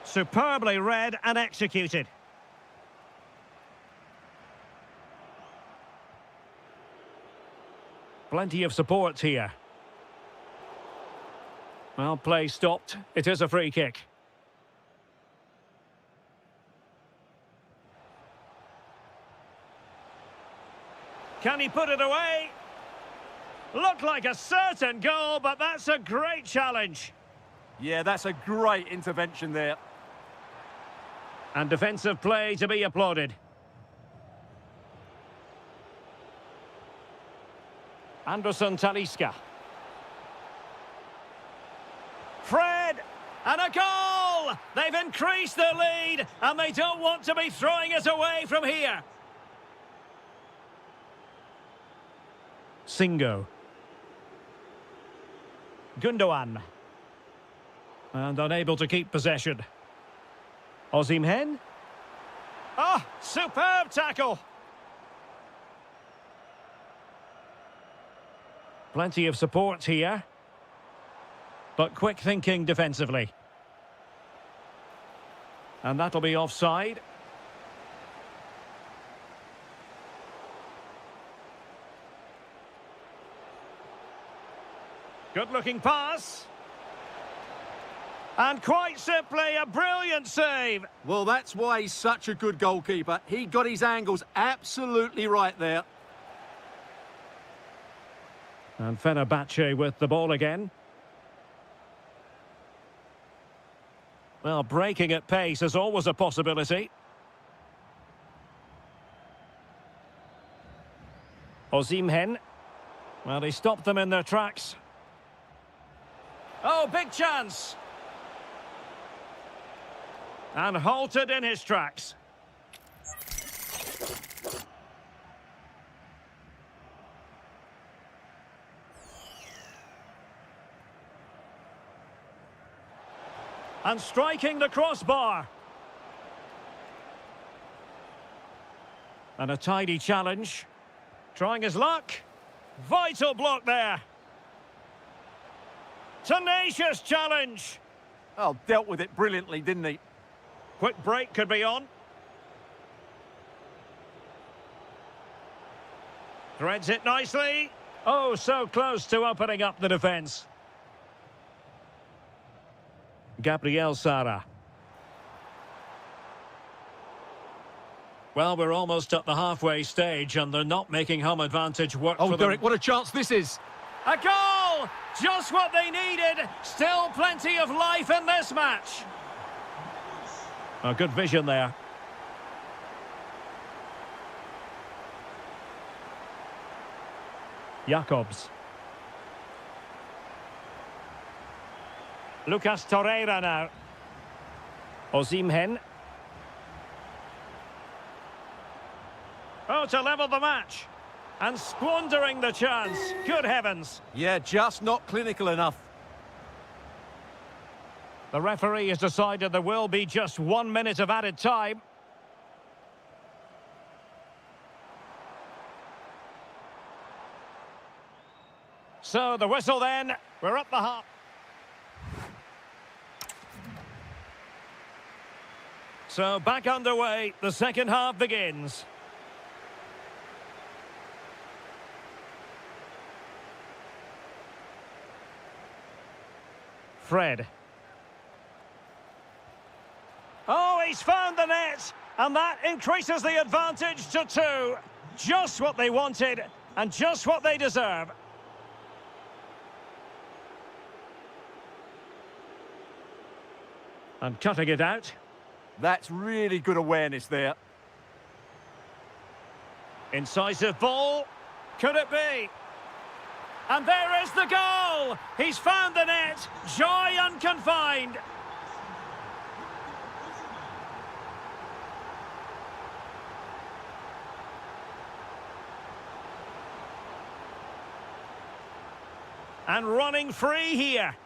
Superbly read and executed. Plenty of support here. Well, play stopped. It is a free kick. Can he put it away? Looked like a certain goal, but that's a great challenge.
Yeah, that's a great intervention there.
And defensive play to be applauded. Anderson Talisca. Fred! And a goal! They've increased their lead, and they don't want to be throwing it away from here. Singo. Gündoğan. And unable to keep possession. Osimhen. Ah, superb tackle. Plenty of support here. But quick thinking defensively. And that'll be offside. Good-looking pass. And quite simply, a brilliant save.
Well, that's why he's such a good goalkeeper. He got his angles absolutely right there.
And Fenerbahce with the ball again. Well, breaking at pace is always a possibility. Osimhen. Well, he stopped them in their tracks. Oh, big chance. And halted in his tracks. And striking the crossbar. And a tidy challenge. Trying his luck. Vital block there. Tenacious challenge.
Oh, dealt with it brilliantly, didn't he?
Quick break could be on. Threads it nicely. Oh, so close to opening up the defence. Gabriel Sara. Well, we're almost at the halfway stage and they're not making home advantage work for them.
Oh, Derek, what a chance this is.
A goal! Just what they needed. Still plenty of life in this match. A good vision there. Jakobs. Lucas Torreira now. Osimhen. Oh, to level the match. And squandering the chance. Good heavens.
Yeah, just not clinical enough.
The referee has decided there will be just 1 minute of added time. So the whistle then. We're up the half. So back underway. The second half begins. Fred. Oh, he's found the net, and that increases the advantage to 2. Just what they wanted, and just what they deserve. And cutting it out.
That's really good awareness there.
Incisive ball. Could it be? And there is the goal! He's found the net. Joy unconfined. And running free here.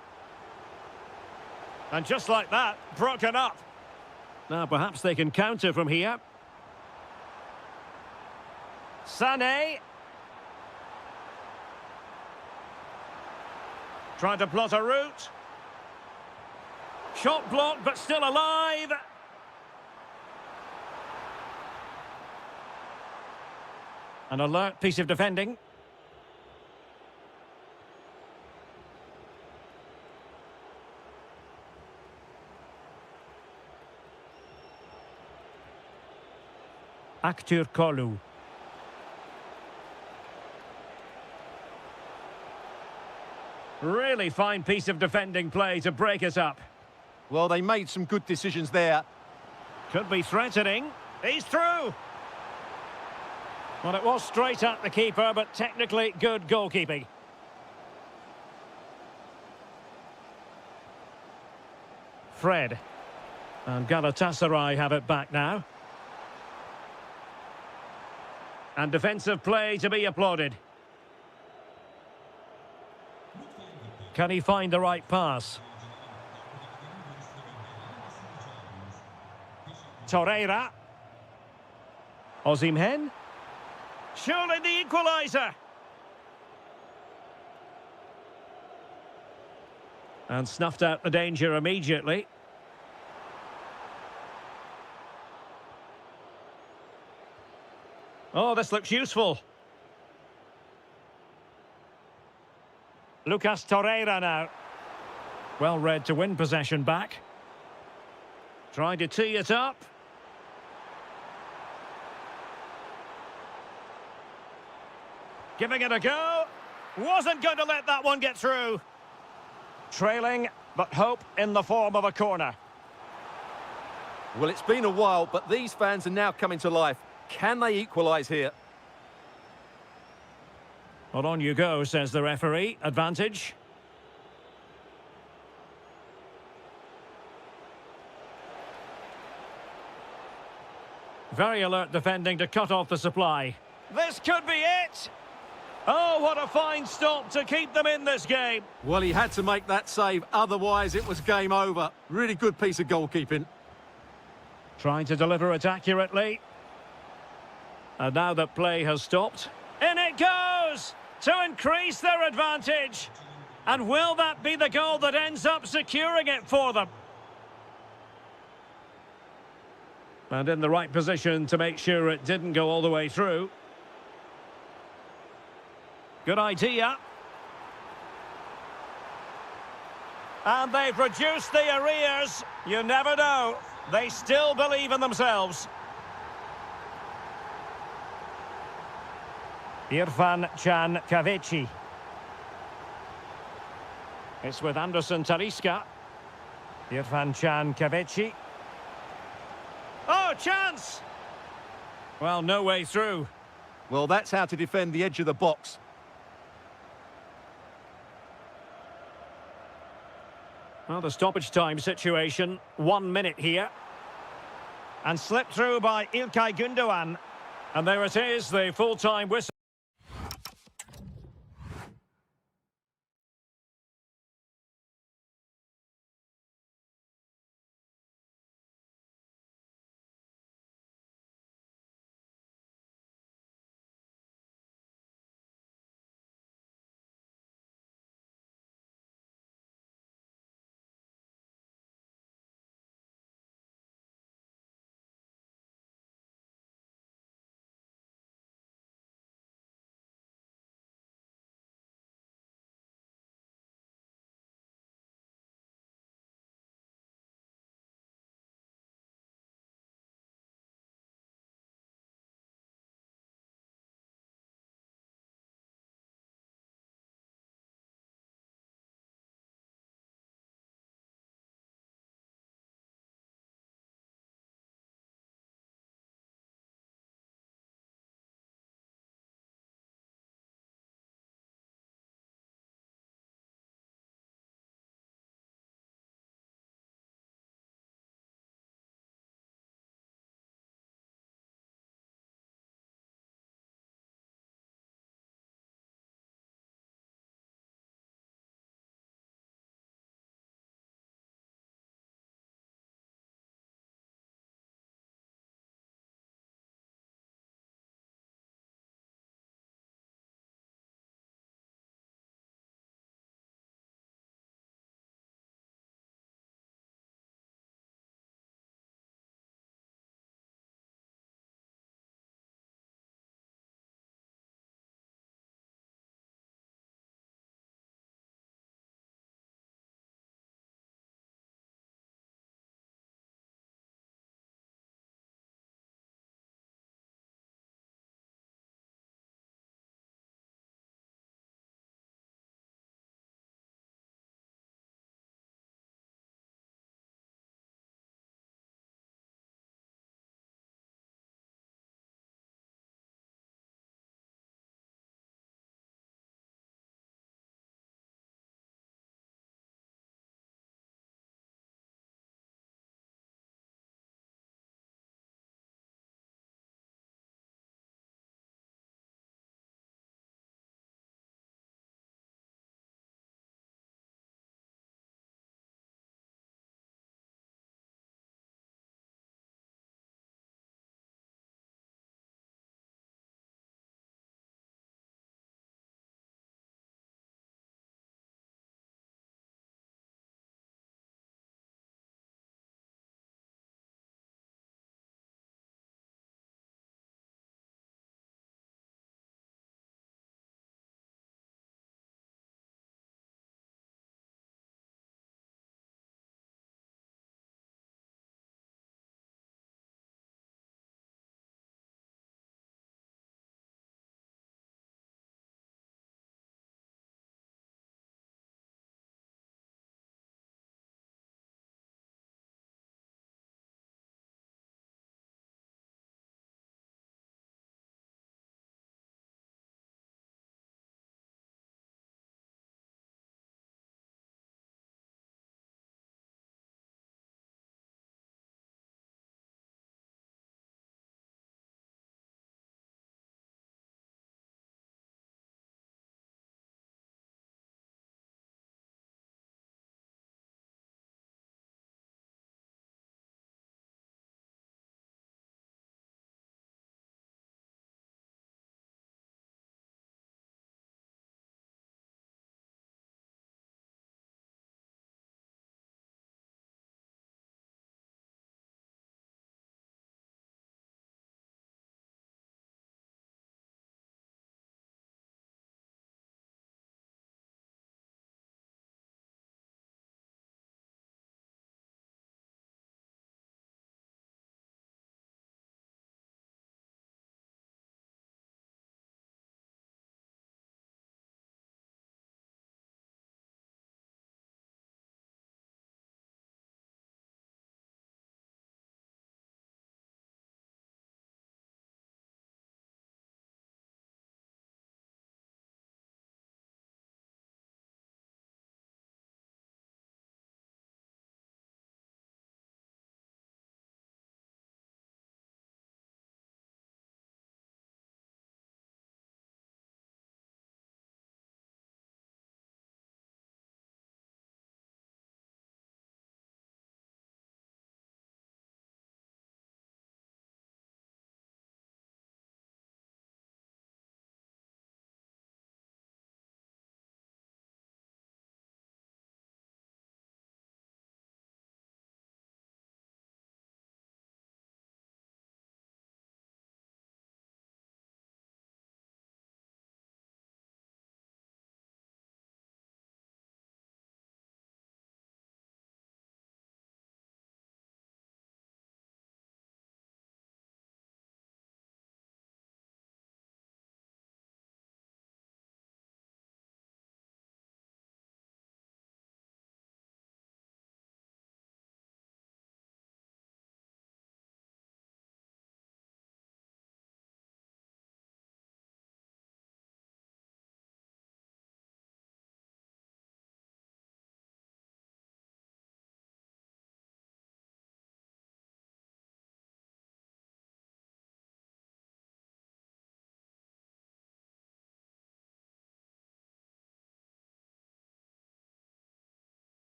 And just like that, broken up. Now perhaps they can counter from here. Sané. Trying to plot a route. Shot blocked, but still alive. An alert piece of defending. Aktur Kolu. Really fine piece of defending play to break us up.
Well, they made some good decisions there.
Could be threatening. He's through. Well, it was straight at the keeper, but technically good goalkeeping. Fred. And Galatasaray have it back now. And defensive play to be applauded. Can he find the right pass? Torreira. Osimhen. Surely the equaliser. And snuffed out the danger immediately. Oh, this looks useful. Lucas Torreira now. Well read to win possession back. Trying to tee it up. Giving it a go. Wasn't going to let that one get through. Trailing, but hope in the form of a corner.
Well, it's been a while, but these fans are now coming to life. Can they equalise here?
Well, on you go, says the referee. Advantage. Very alert defending to cut off the supply. This could be it! Oh, what a fine stop to keep them in this game.
Well, he had to make that save, otherwise it was game over. Really good piece of goalkeeping.
Trying to deliver it accurately. And now that play has stopped. In it goes! To increase their advantage. And will that be the goal that ends up securing it for them? And in the right position to make sure it didn't go all the way through. Good idea. And they've reduced the arrears. You never know. They still believe in themselves. Irfan Can Kavici. It's with Anderson Talisca. Irfan Can Kavici. Oh, chance! Well, no way through.
Well, that's how to defend the edge of the box.
Well, the stoppage time situation, 1 minute here. And slipped through by İlkay Gündoğan. And there it is, the full-time whistle.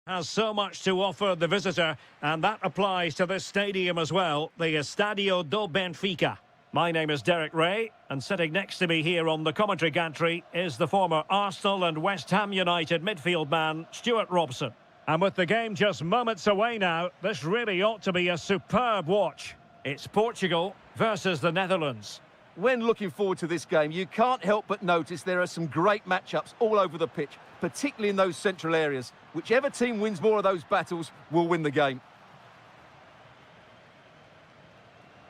Has so much to offer the visitor, and that applies to this stadium as well, the Estadio do Benfica. My name is Derek Ray, and sitting next to me here on the commentary gantry is the former Arsenal and West Ham United midfield man, Stuart Robson. And with the game just moments away now, this really ought to be a superb watch. It's Portugal versus the Netherlands.
When looking forward to this game, you can't help but notice there are some great matchups all over the pitch, particularly in those central areas. Whichever team wins more of those battles will win the game.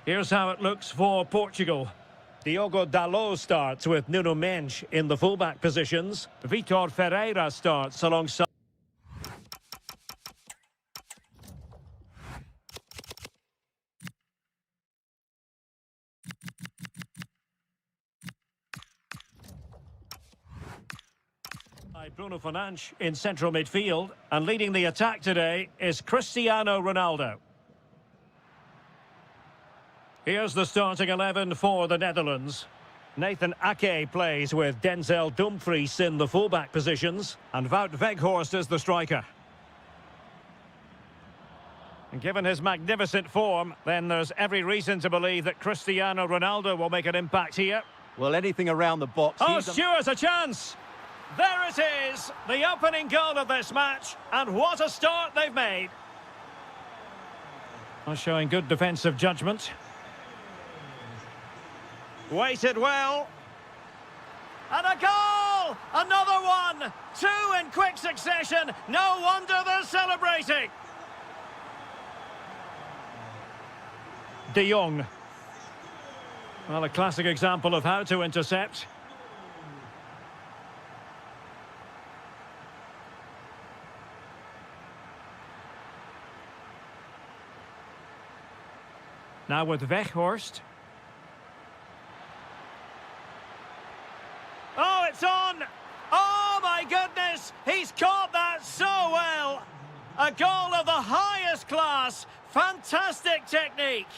Here's how it looks for Portugal. Diogo Dalot starts with Nuno Mendes in the fullback positions. Vitor Ferreira starts alongside Bruno Fernandes in central midfield, and leading the attack today is Cristiano Ronaldo. Here's the starting 11 for the Netherlands. Nathan Ake plays with Denzel Dumfries in the fullback positions, and Wout Weghorst is the striker. And given his magnificent form, then there's every reason to believe that Cristiano Ronaldo will make an impact here.
Well, anything around the box.
Oh, Stuart, a chance! There it is, the opening goal of this match, and what a start they've made. Showing good defensive judgment. Waited well. And a goal! Another one! Two in quick succession. No wonder they're celebrating. De Jong. Well, a classic example of how to intercept. Now with Weghorst. Oh, it's on! Oh, my goodness! He's caught that so well! A goal of the highest class! Fantastic technique!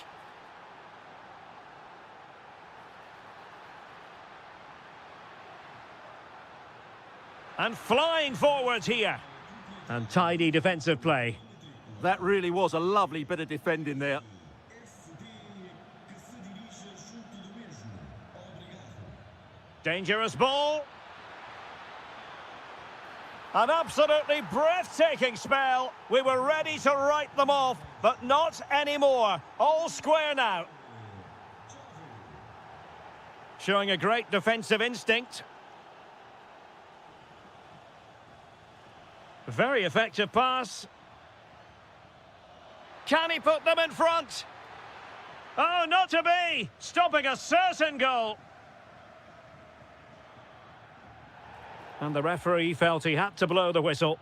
And flying forwards here. And tidy defensive play.
That really was a lovely bit of defending there.
Dangerous ball. An absolutely breathtaking spell. We were ready to write them off, but not anymore. All square now. Showing a great defensive instinct. Very effective pass. Can he put them in front? Oh, not to be. Stopping a certain goal. And the referee felt he had to blow the whistle.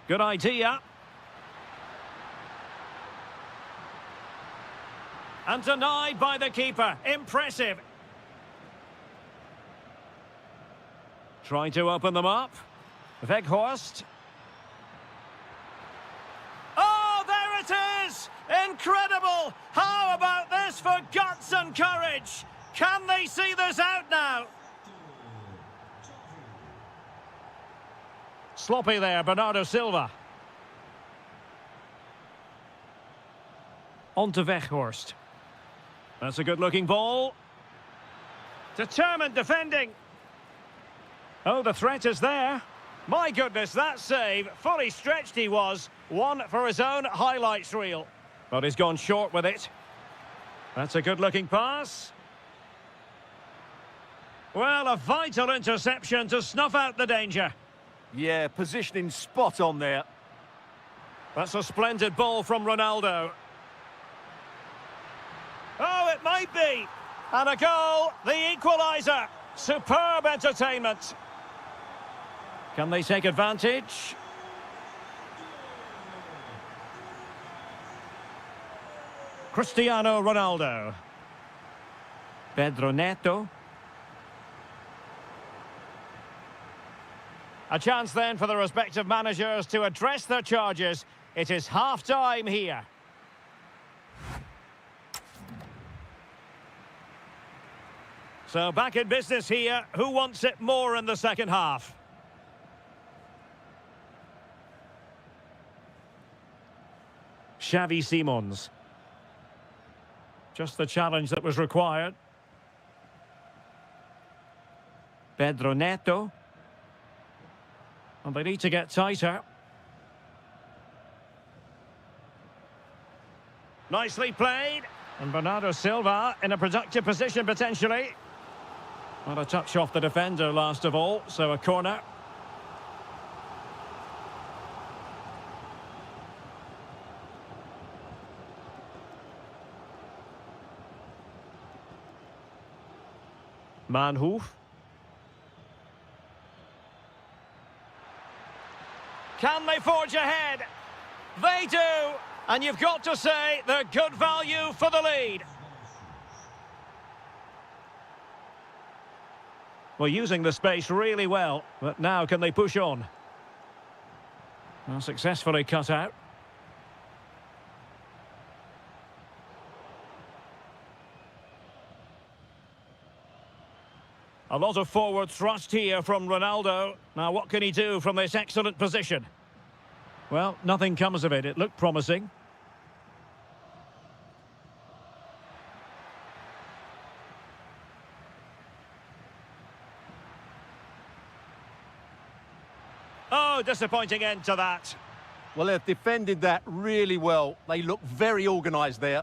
Good idea. And denied by the keeper. Impressive. Trying to open them up. Weghorst. Oh, there it is! Incredible! How about this for guts and courage? Can they see this out now? Sloppy there, Bernardo Silva. On to Weghorst. That's a good-looking ball. Determined defending. Oh, the threat is there. My goodness, that save. Fully stretched he was. One for his own highlights reel. But he's gone short with it. That's a good-looking pass. Well, a vital interception to snuff out the danger.
Yeah, positioning spot on there.
That's a splendid ball from Ronaldo. Oh, it might be. And a goal, the equaliser. Superb entertainment. Can they take advantage? Cristiano Ronaldo. Pedro Neto. A chance then for the respective managers to address their charges. It is half-time here. So back in business here. Who wants it more in the second half? Xavi Simons. Just the challenge that was required. Pedro Neto. And they need to get tighter. Nicely played. And Bernardo Silva in a productive position potentially. Not a touch off the defender last of all, so a corner. Manhoef. Can they forge ahead? They do! And you've got to say they're good value for the lead. Well, using the space really well, but now can they push on? Well, successfully cut out. A lot of forward thrust here from Ronaldo. Now, what can he do from this excellent position? Well, nothing comes of it. It looked promising. Oh, disappointing end to that.
Well, they've defended that really well. They look very organised there.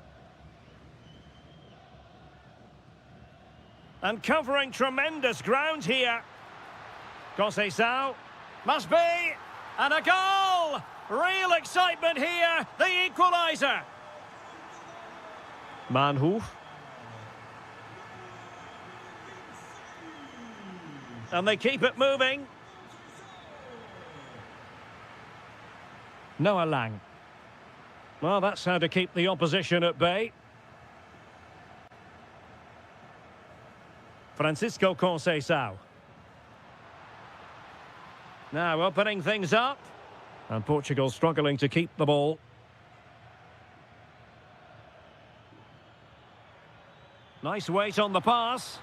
And covering tremendous ground here. Conceição. Must be. And a goal! Real excitement here. The equaliser. Manhoef. And they keep it moving. Noah Lang. Well, that's how to keep the opposition at bay. Francisco Conceição. Now opening things up. And Portugal struggling to keep the ball. Nice weight on the pass.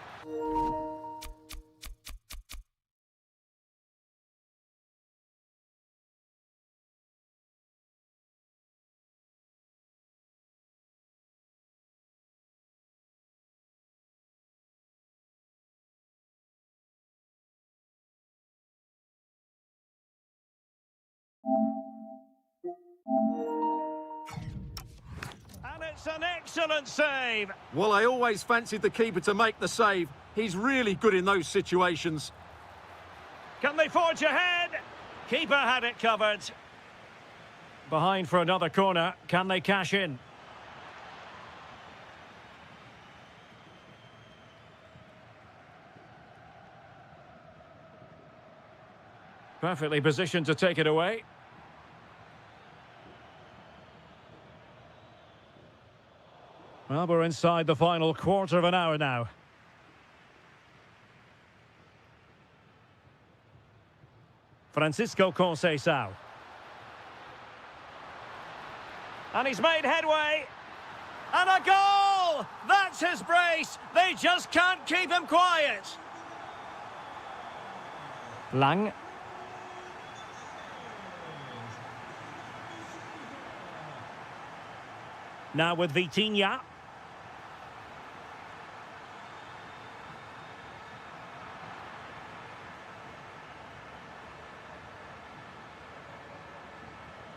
And it's an excellent save.
Well, I always fancied the keeper to make the save. He's really good in those situations.
Can they forge ahead? Keeper had it covered. Behind for another corner. Can they cash in? Perfectly positioned to take it away. Well, we're inside the final quarter of an hour now. Francisco Conceição. And he's made headway. And a goal! That's his brace. They just can't keep him quiet. Lang. Now with Vitinha.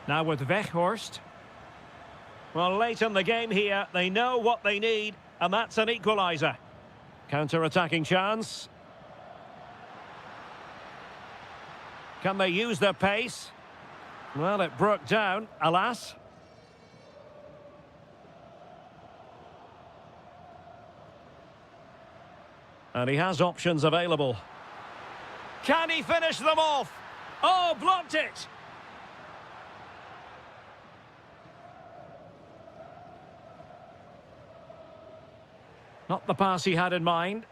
Now with Weghorst. Well, late in the game here, they know what they need, and that's an equaliser. Counter-attacking chance. Can they use their pace? Well, it broke down, alas. And he has options available. Can he finish them off? Oh, blocked it! Not the pass he had in mind.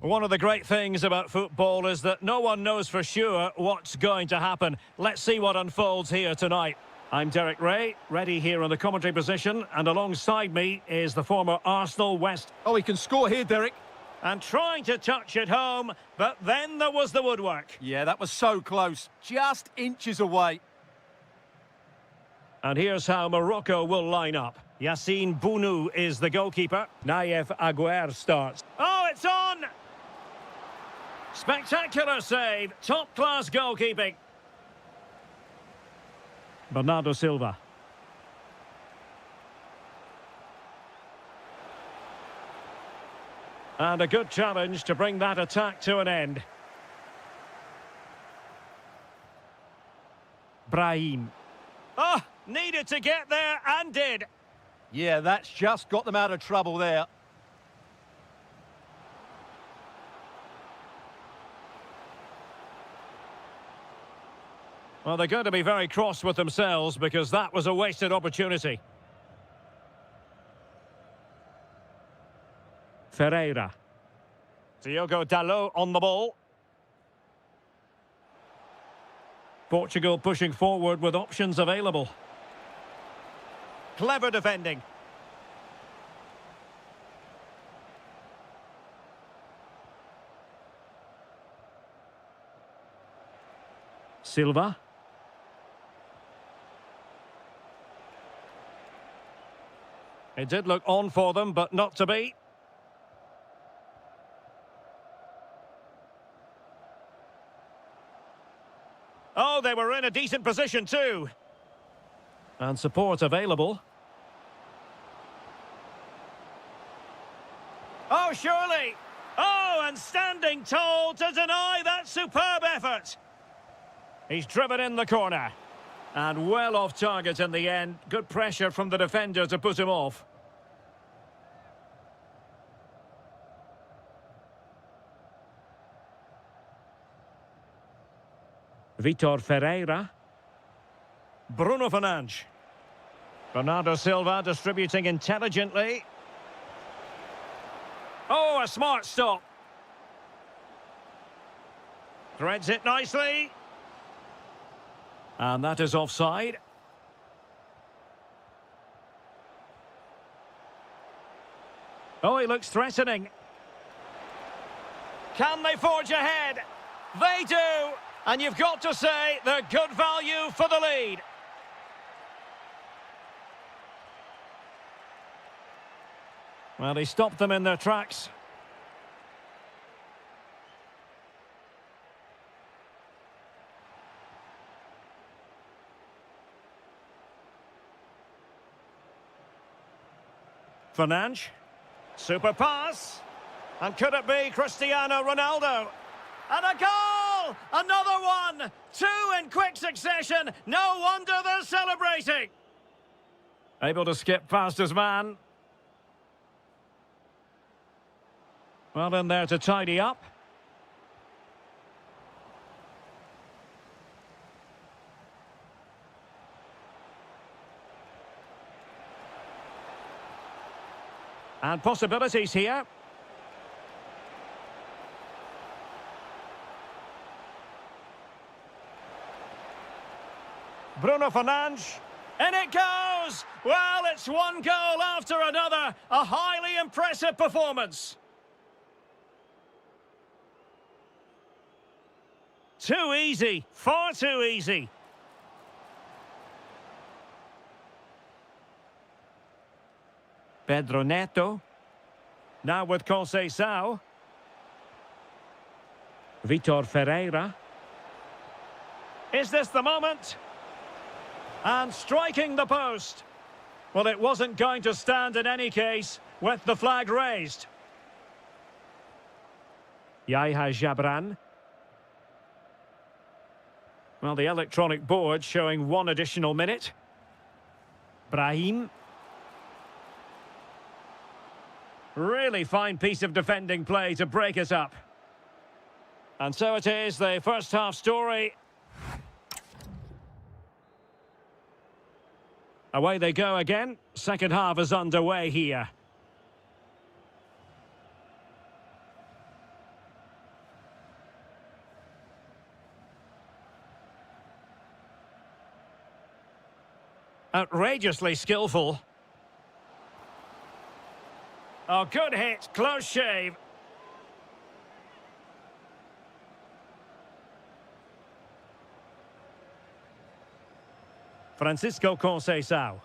One of the great things about football is that no one knows for sure what's going to happen. Let's see what unfolds here tonight. I'm Derek Ray, ready here in the commentary position, and alongside me is the former Arsenal West.
Oh, he can score here, Derek.
And trying to touch it home, but then there was the woodwork.
Yeah, that was so close. Just inches away.
And here's how Morocco will line up. Yassine Bounou is the goalkeeper. Naïef Aguer starts. Oh, it's on! Spectacular save. Top-class goalkeeping. Bernardo Silva. And a good challenge to bring that attack to an end. Brahim. Oh, needed to get there and did.
Yeah, that's just got them out of trouble there.
Well, they're going to be very cross with themselves because that was a wasted opportunity. Ferreira. Diogo Dalot on the ball. Portugal pushing forward with options available. Clever defending. Silva. It did look on for them, but not to be. Oh, they were in a decent position too. And support available. Oh, surely. Oh, and standing tall to deny that superb effort. He's driven in the corner. And well off target in the end. Good pressure from the defender to put him off. Vitor Ferreira. Bruno Fernandes. Bernardo Silva distributing intelligently. Oh, a smart stop. Threads it nicely. And that is offside. Oh, he looks threatening. Can they forge ahead? They do! And you've got to say they're good value for the lead. Well, he stopped them in their tracks. Fernandes. Super pass. And could it be Cristiano Ronaldo? And a goal! Another one! Two in quick succession. No wonder they're celebrating. Able to skip past his man. Well, in there to tidy up. And possibilities here. Bruno Fernandes. In it goes! Well, it's one goal after another. A highly impressive performance. Too easy. Far too easy. Pedro Neto. Now with Conceição. Vitor Ferreira. Is this the moment? And striking the post. Well, it wasn't going to stand in any case with the flag raised. Yahya Jabran. Well, the electronic board showing one additional minute. Brahim. Really fine piece of defending play to break it up. And so it is, the first half story. Away they go again. Second half is underway here. Outrageously skillful. Oh, good hit. Close shave. Francisco Conceição.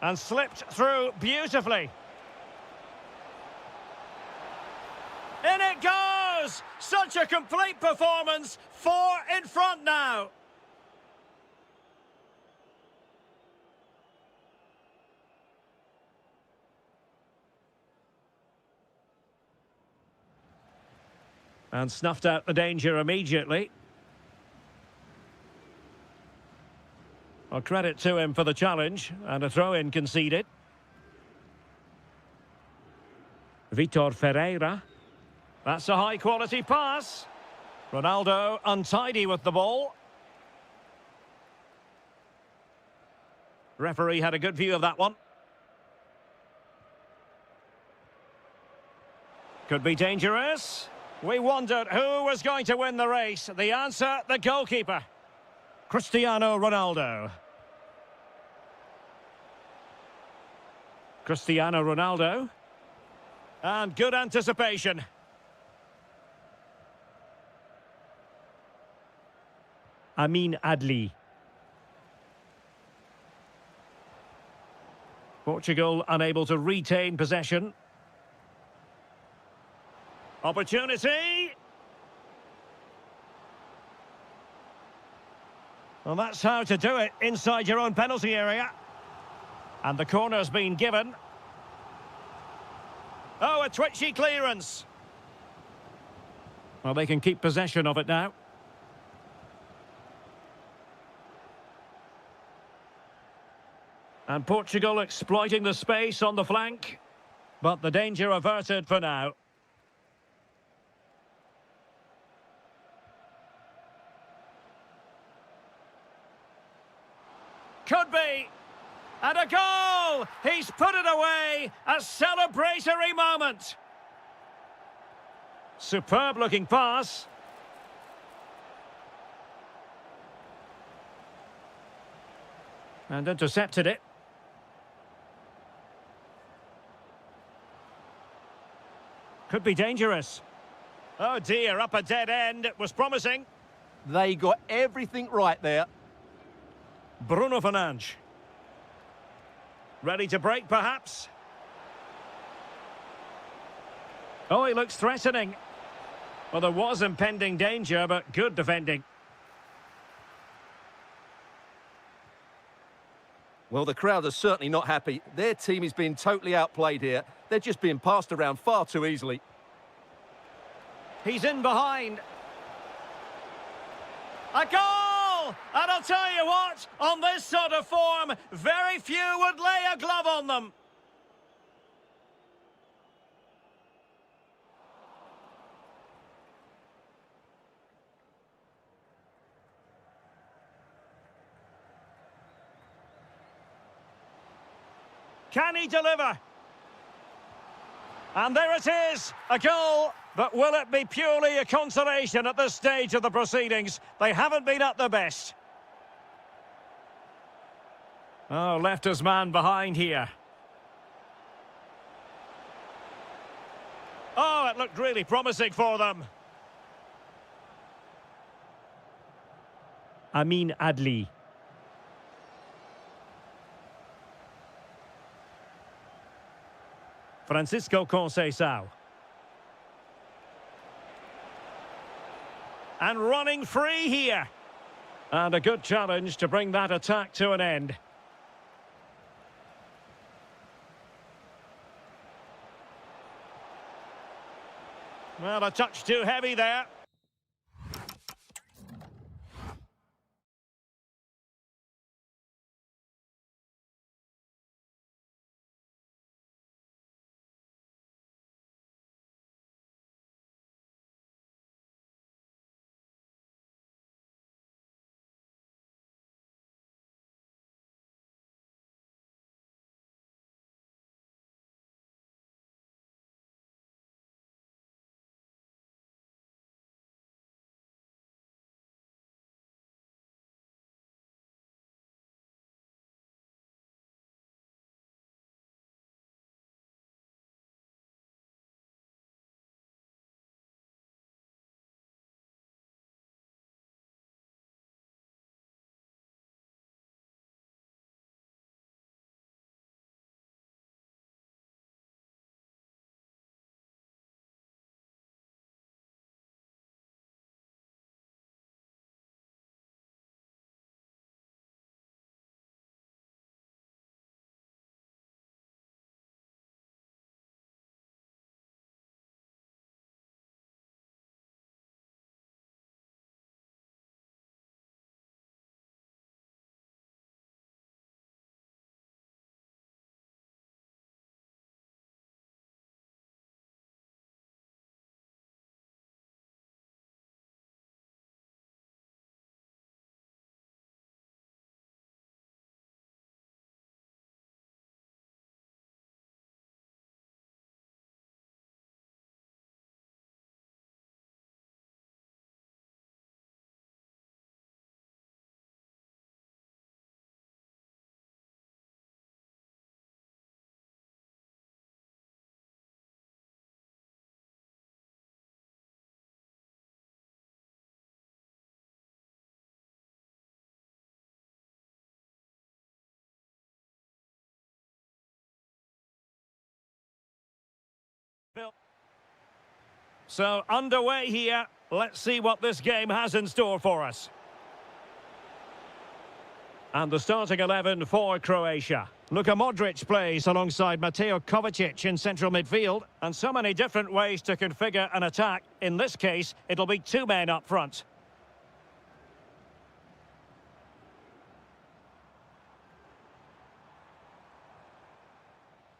And slipped through beautifully. In it goes! Such a complete performance. 4 in front now. And snuffed out the danger immediately. Well, credit to him for the challenge, and a throw-in conceded. Vitor Ferreira. That's a high-quality pass. Ronaldo untidy with the ball. Referee had a good view of that one. Could be dangerous. We wondered who was going to win the race. The answer, the goalkeeper. Cristiano Ronaldo. Cristiano Ronaldo. And good anticipation. Amin Adli. Portugal unable to retain possession. Opportunity. Well, that's how to do it inside your own penalty area. And the corner's been given. Oh, a twitchy clearance. Well, they can keep possession of it now. And Portugal exploiting the space on the flank. But the danger averted for now. Could be. And a goal! He's put it away! A celebratory moment! Superb looking pass. And intercepted it. Could be dangerous. Oh dear, up a dead end. It was promising.
They got everything right there.
Bruno Fernandes. Ready to break, perhaps? Oh, he looks threatening. Well, there was impending danger, but good defending.
Well, the crowd are certainly not happy. Their team is being totally outplayed here. They're just being passed around far too easily.
He's in behind. A goal! And I'll tell you what, on this sort of form, very few would lay a glove on them. Can he deliver? And there it is, a goal. But will it be purely a consolation at this stage of the proceedings? They haven't been at their best. Oh, left his man behind here. Oh, it looked really promising for them. Amin Adli. Francisco Conceição. And running free here. And a good challenge to bring that attack to an end. Well, a touch too heavy there. So, underway here. Let's see what this game has in store for us. And the starting 11 for Croatia. Luka Modric plays alongside Mateo Kovacic in central midfield. And so many different ways to configure an attack. In this case, it'll be two men up front.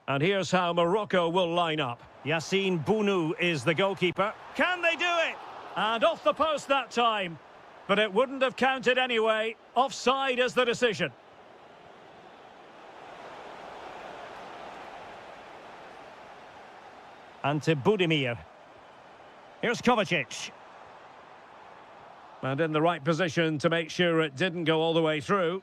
And here's how Morocco will line up. Yassine Bounou is the goalkeeper. Can they do it? And off the post that time. But it wouldn't have counted anyway. Offside is the decision. Ante Budimir. Here's Kovacic. And in the right position to make sure it didn't go all the way through.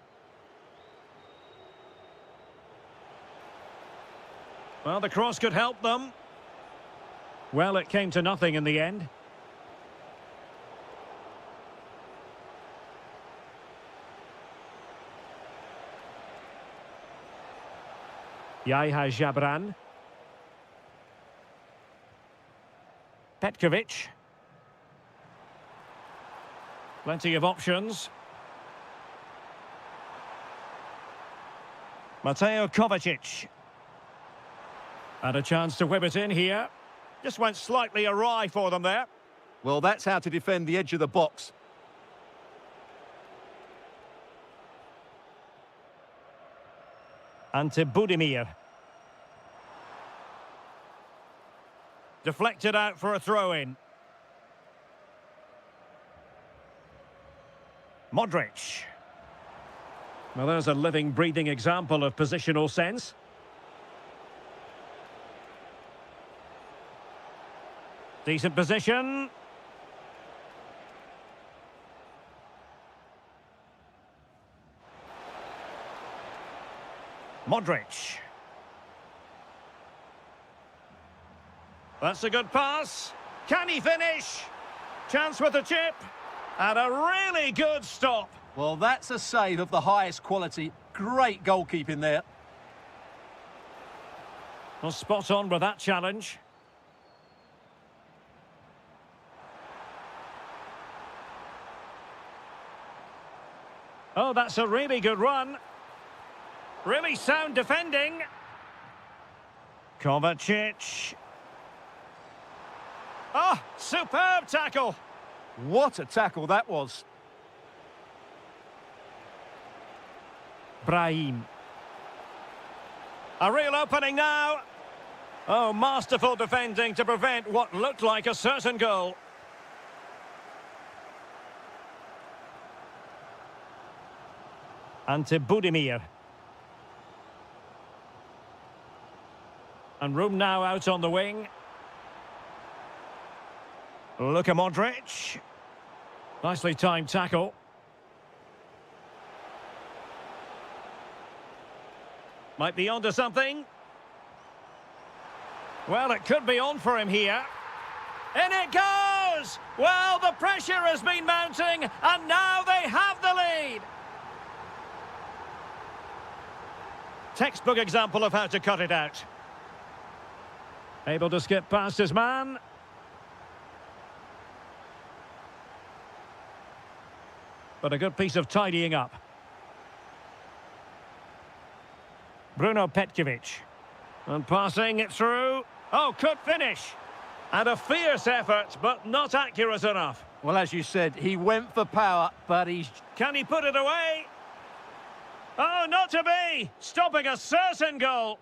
Well, the cross could help them. Well, it came to nothing in the end. Yahya Jabran. Petkovic. Plenty of options. Mateo Kovacic. And a chance to whip it in here. Just went slightly awry for them there.
Well, that's how to defend the edge of the box.
Ante Budimir. Deflected out for a throw-in. Modric. Well, there's a living, breathing example of positional sense. Decent position. Modric. That's a good pass. Can he finish? Chance with the chip. And a really good stop.
Well, that's a save of the highest quality. Great goalkeeping there.
Well, spot on with that challenge. Oh, that's a really good run. Really sound defending. Kovacic. Oh, superb tackle.
What a tackle that was.
Brahim. A real opening now. Oh, masterful defending to prevent what looked like a certain goal. Ante Budimir. And room now out on the wing. Luka Modric. Nicely timed tackle. Might be onto something. Well, it could be on for him here. In it goes! Well, the pressure has been mounting, and now they have the lead. Textbook example of how to cut it out. Able to skip past his man. But a good piece of tidying up. Bruno Petkovic. And passing it through. Oh, could finish. And a fierce effort, but not accurate enough.
Well, as you said, he went for power, but he's...
Can he put it away? Oh, not to be! Stopping a certain goal.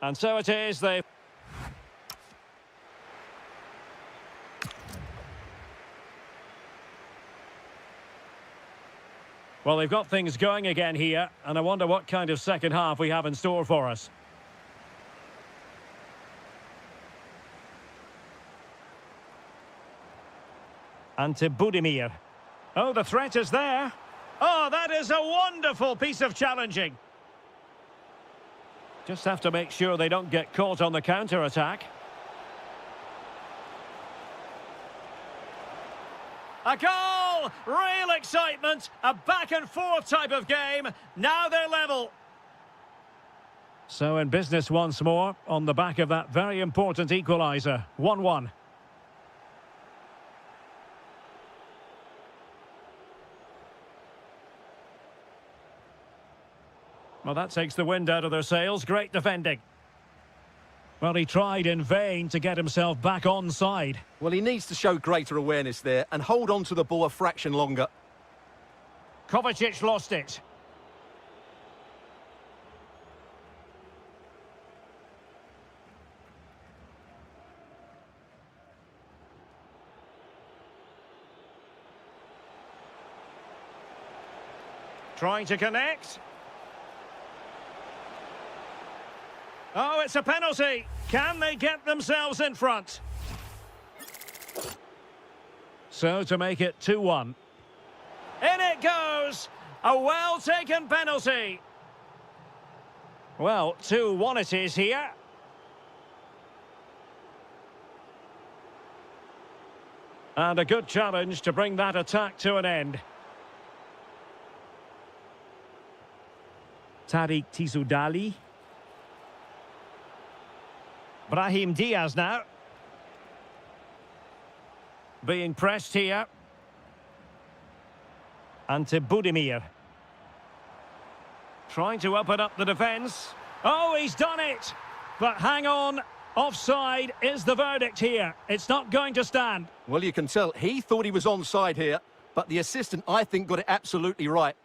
And so it is, they... Well, they've got things going again here, and I wonder what kind of second half we have in store for us. Ante Budimir. Oh, the threat is there. Oh, that is a wonderful piece of challenging. Just have to make sure they don't get caught on the counter-attack. A goal! goal. Real excitement. A back and forth type of game. Now they're level. So in business once more on the back of that very important equaliser. 1-1. Well, that takes the wind out of their sails. Great defending. Well, he tried in vain to get himself back onside.
Well, he needs to show greater awareness there and hold on to the ball a fraction longer.
Kovacic lost it. Trying to connect. Oh, it's a penalty. Can they get themselves in front? So to make it 2-1. In it goes. A well-taken penalty. Well, 2-1 it is here. And a good challenge to bring that attack to an end. Tariq Tissoudali. Brahim Diaz now. Being pressed here. Ante Budimir. Trying to open up the defence. Oh, he's done it! But hang on. Offside is the verdict here. It's not going to stand.
Well, you can tell he thought he was onside here, but the assistant, I think, got it absolutely right.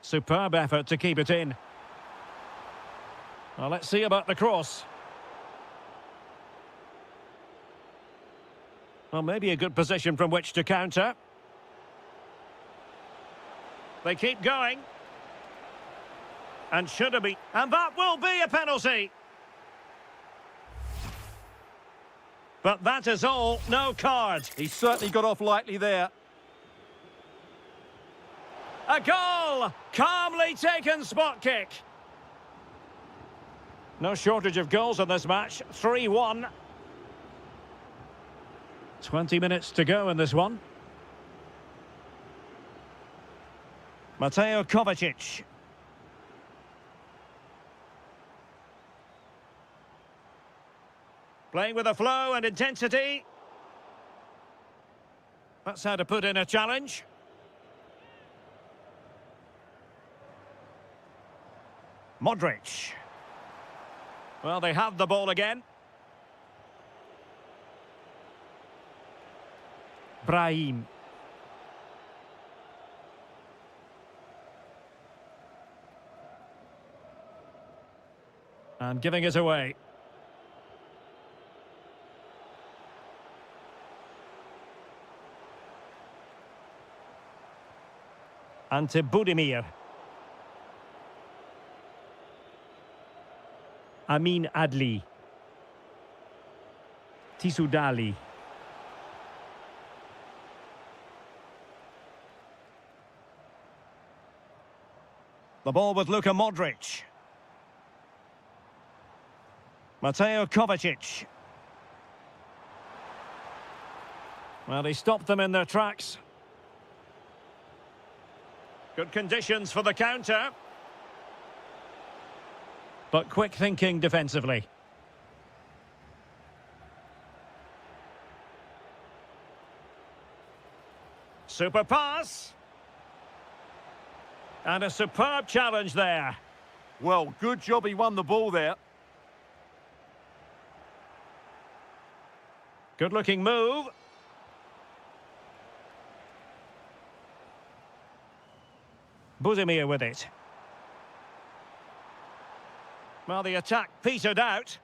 Superb effort to keep it in. Well, let's see about the cross. Well, maybe a good position from which to counter. They keep going. And should it be? And that will be a penalty. But that is all. No card.
He certainly got off lightly there.
A goal! Calmly taken spot kick. No shortage of goals in this match. 3-1. 20 minutes to go in this one. Mateo Kovacic. Playing with a flow and intensity. That's how to put in a challenge. Modric. Well, they have the ball again. Brahim. And giving it away. Ante Budimir. Amin Adli. Tissoudali. The ball with Luka Modric. Mateo Kovacic. Well, he stopped them in their tracks. Good conditions for the counter. But quick thinking defensively. Super pass. And a superb challenge there.
Well, good job he won the ball there.
Good looking move. Budimir with it. Well, the attack petered out.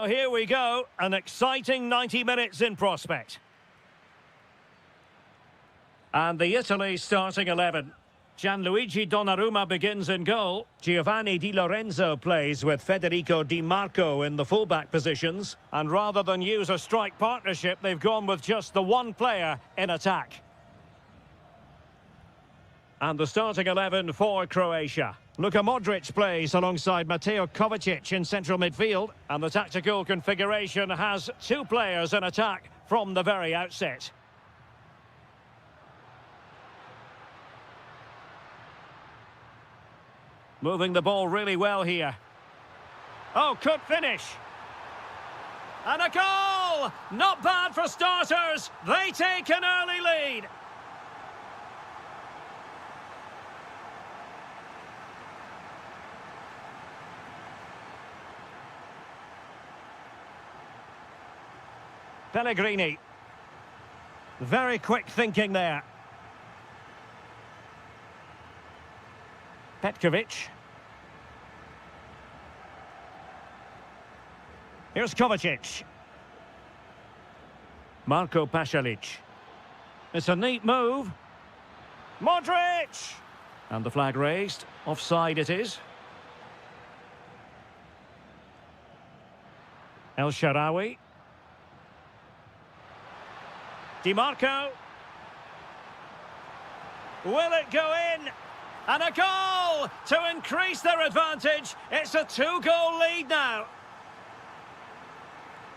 Here we go, an exciting 90 minutes in prospect. And the Italy starting 11. Gianluigi Donnarumma begins in goal. Giovanni Di Lorenzo plays with Federico Di Marco in the fullback positions. And rather than use a strike partnership, they've gone with just the one player in attack. And the starting 11 for Croatia. Luka Modric plays alongside Mateo Kovacic in central midfield. And the tactical configuration has two players in attack from the very outset. Moving the ball really well here. Oh, could finish. And a goal! Not bad for starters. They take an early lead. Pellegrini. Very quick thinking there. Petkovic. Here's Kovacic. Marco Pasalic. It's a neat move. Modric! And the flag raised. Offside it is. El Shaarawy. Di Marco. Will it go in? And a goal to increase their advantage. It's a two-goal lead now.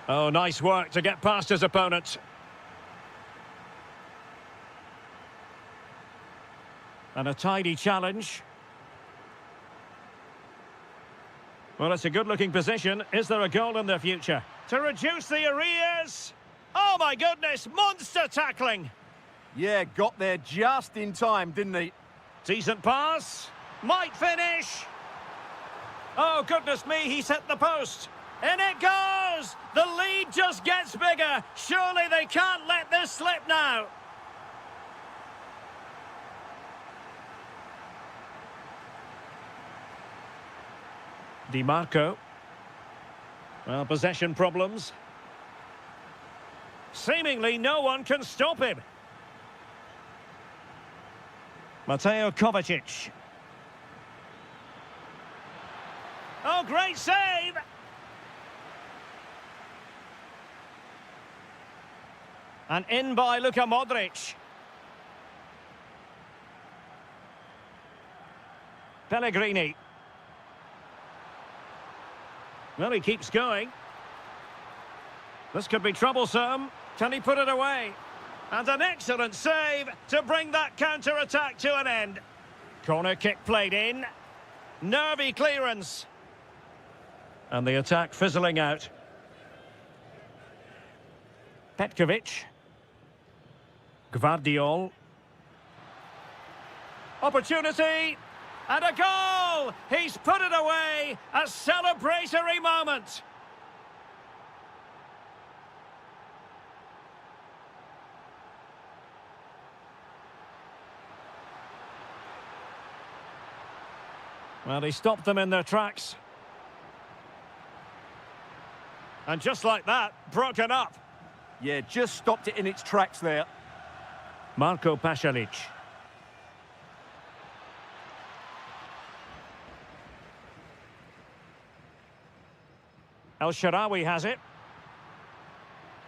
Oh, nice work to get past his opponent. And a tidy challenge. Well, it's a good-looking position. Is there a goal in the future? To reduce the arrears. Oh, my goodness, monster tackling.
Yeah, got there just in time, didn't he?
Decent pass. Might finish. Oh, goodness me, he's hit the post. In it goes! The lead just gets bigger. Surely they can't let this slip now. Di Marco. Well, possession problems. Seemingly no one can stop him. Mateo Kovacic. Oh, great save! And in by Luka Modric. Pellegrini. Well, he keeps going. This could be troublesome. Can he put it away? And an excellent save to bring that counter-attack to an end. Corner kick played in. Nervy clearance. And the attack fizzling out. Petkovic. Gvardiol. Opportunity. And a goal! He's put it away. A celebratory moment. Well, he stopped them in their tracks. And just like that, broken up.
Yeah, just stopped it in its tracks there.
Marco Pasalic. El Shaarawy has it.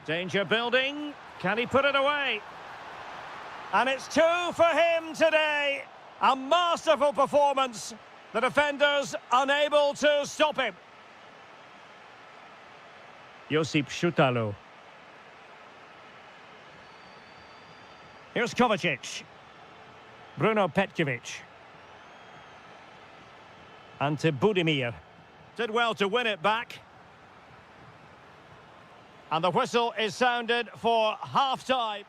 Danger building. Can he put it away? And it's two for him today. A masterful performance. The defenders unable to stop him. Josip Šutalo. Here's Kovacic. Bruno Petkovic. Ante Budimir. Did well to win it back. And the whistle is sounded for half-time.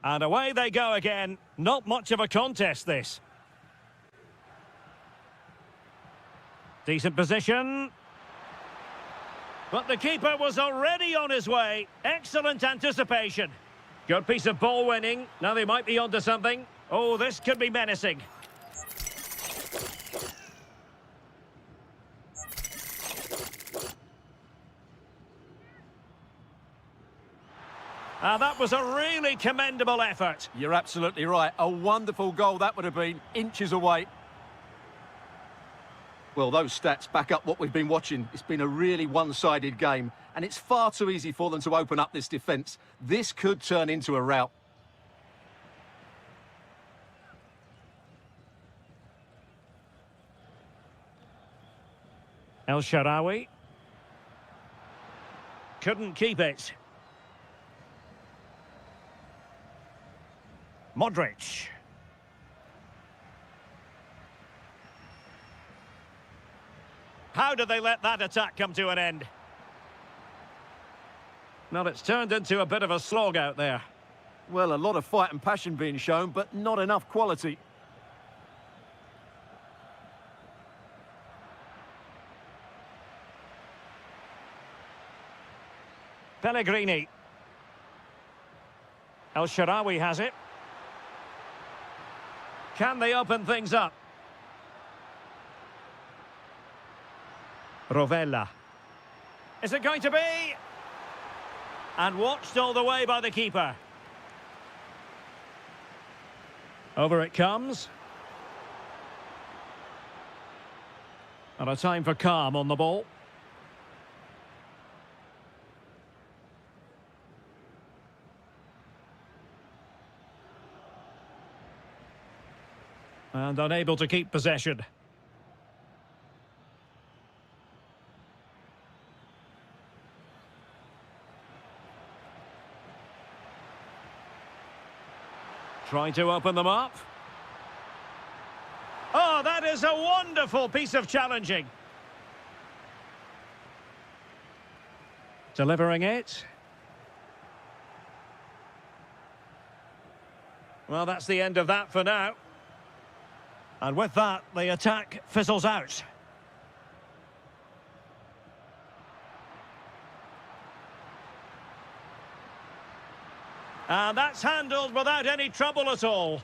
And away they go again. Not much of a contest, this. Decent position. But the keeper was already on his way. Excellent anticipation. Good piece of ball winning. Now they might be onto something. Oh, this could be menacing. That was a really commendable effort.
You're absolutely right. A wonderful goal that would have been, inches away. Well, those stats back up what we've been watching. It's been a really one-sided game, and it's far too easy for them to open up this defence. This could turn into a rout.
El Shaarawy. Couldn't keep it. Modric. How did they let that attack come to an end? Well, it's turned into a bit of a slog out there.
Well, a lot of fight and passion being shown, but not enough quality.
Pellegrini. El Shaarawy has it. Can they open things up? Rovella. Is it going to be? And watched all the way by the keeper. Over it comes. And a time for calm on the ball. And unable to keep possession. Trying to open them up. Oh, that is a wonderful piece of challenging. Delivering it. Well, that's the end of that for now. And with that, the attack fizzles out. And that's handled without any trouble at all.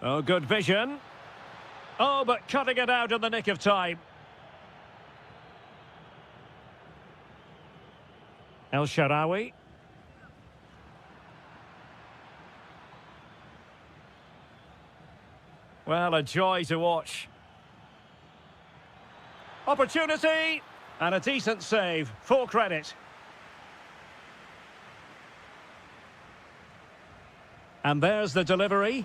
Oh, good vision. Oh, but cutting it out in the nick of time. El Shaarawy. Well, a joy to watch. Opportunity! And a decent save. Full credit. And there's the delivery.